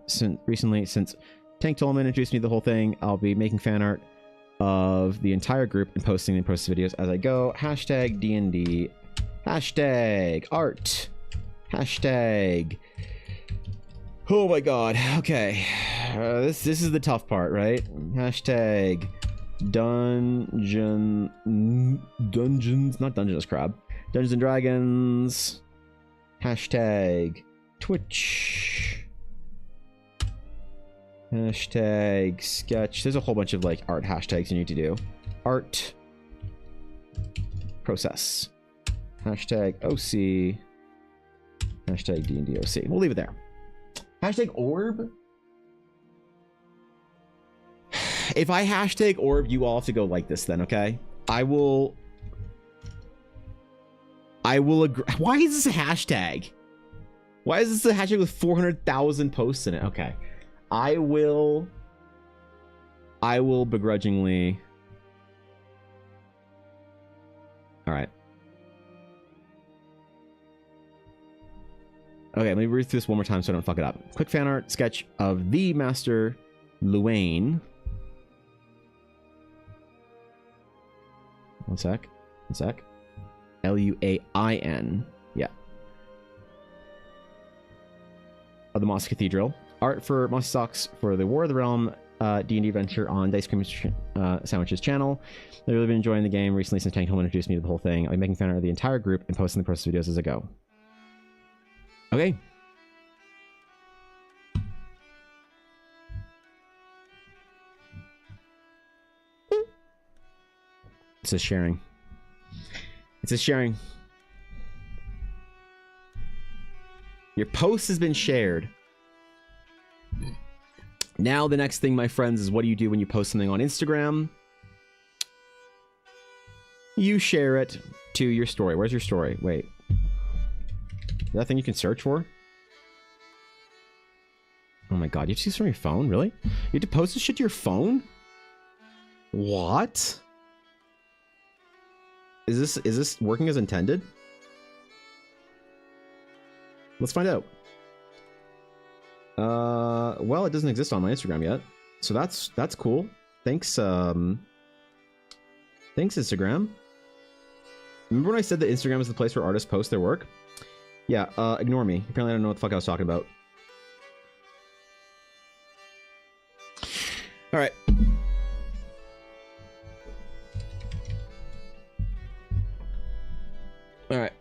recently since Tank Tolman introduced me to the whole thing. I'll be making fan art of the entire group and posting the process videos as I go. Hashtag D&D. Hashtag art. Hashtag. Oh my god. Okay. This is the tough part, right? Hashtag dungeons, not Dungeness Crab. Dungeons and Dragons. Hashtag Twitch. Hashtag sketch. There's a whole bunch of like art hashtags you need to do. Art. Process. Hashtag OC. Hashtag D&D OC. We'll leave it there. Hashtag orb. If I hashtag orb, you all have to go like this then, okay? I will agree. Why is this a hashtag? Why is this a hashtag with 400,000 posts in it? Okay. I will begrudgingly. All right. Okay, let me read through this one more time so I don't fuck it up. Quick fan art sketch of the Master Luane. One sec. Luain. Yeah. Of the Mossy Cathedral. Art for Mossy Socks for the War of the Realm D&D Adventure on Dice Cream Sandwich's channel. I've really been enjoying the game recently since Tank Home introduced me to the whole thing. I'll be making fan art of the entire group and posting the process videos as I go. Okay. It says sharing. It says sharing. Your post has been shared. Now the next thing, my friends, is what do you do when you post something on Instagram? You share it to your story. Where's your story? Wait. Is that a thing you can search for? Oh my god, you have to see this from your phone? Really? You have to post this shit to your phone? What? Is this working as intended? Let's find out. Well, it doesn't exist on my Instagram yet, so that's cool. Thanks, thanks Instagram. Remember when I said that Instagram is the place where artists post their work? Yeah, ignore me. Apparently I don't know what the fuck I was talking about. All right. All right.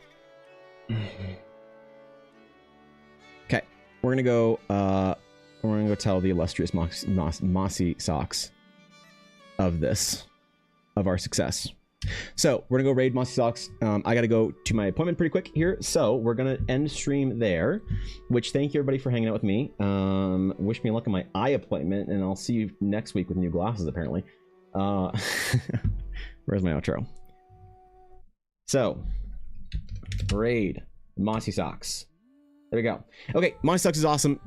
Okay, we're gonna go tell the illustrious Mossy Socks of our success. So we're gonna go raid Mossy Socks. I gotta go to my appointment pretty quick here, so we're gonna end stream there. Which, thank you everybody for hanging out with me. Wish me luck on my eye appointment, and I'll see you next week with new glasses apparently. Where's my outro? So raid Mossy Socks. There we go. Okay, Mossy Socks is awesome.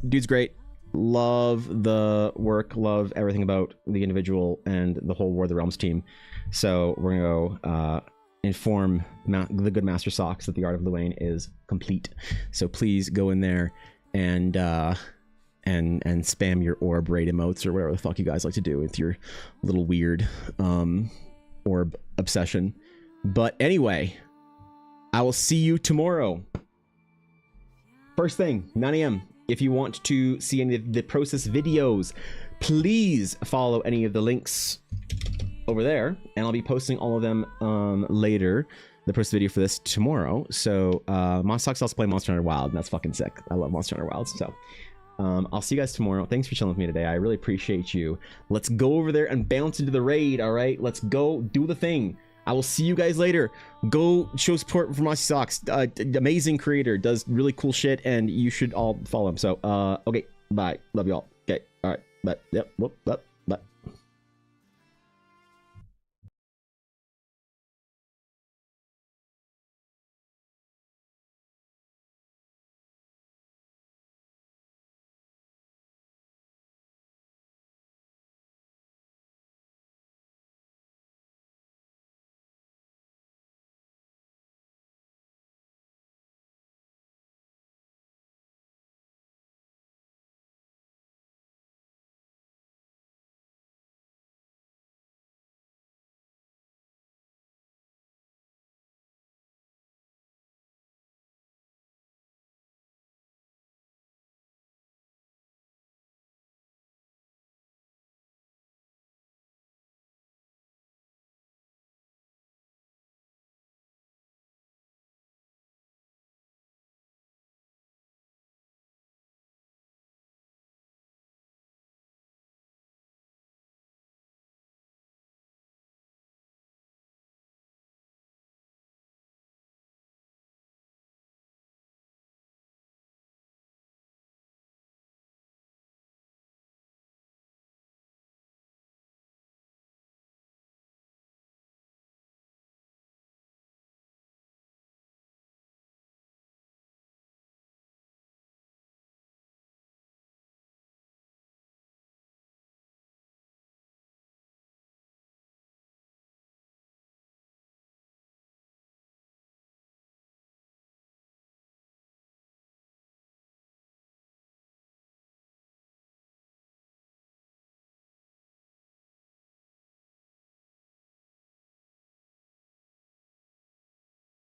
Dude's great. Love the work. Love everything about the individual and the whole War of the Realms team. So we're gonna go inform the good Master Socks that the Art of Luane is complete. So please go in there and spam your orb raid emotes or whatever the fuck you guys like to do with your little weird orb obsession. But anyway, I will see you tomorrow. First thing, 9 a.m. If you want to see any of the process videos, please follow any of the links over there, and I'll be posting all of them later. The process video for this tomorrow. So Monster Socks also play Monster Hunter Wild, and that's fucking sick. I love Monster Hunter Wild. So I'll see you guys tomorrow. Thanks for chilling with me today. I really appreciate you. Let's go over there and bounce into the raid. All right, let's go do the thing. I will see you guys later. Go show support for Mossy Socks. Amazing creator, does really cool shit, and you should all follow him. So, okay, bye. Love you all. Okay, all right, bye. Yep, whoop, bye.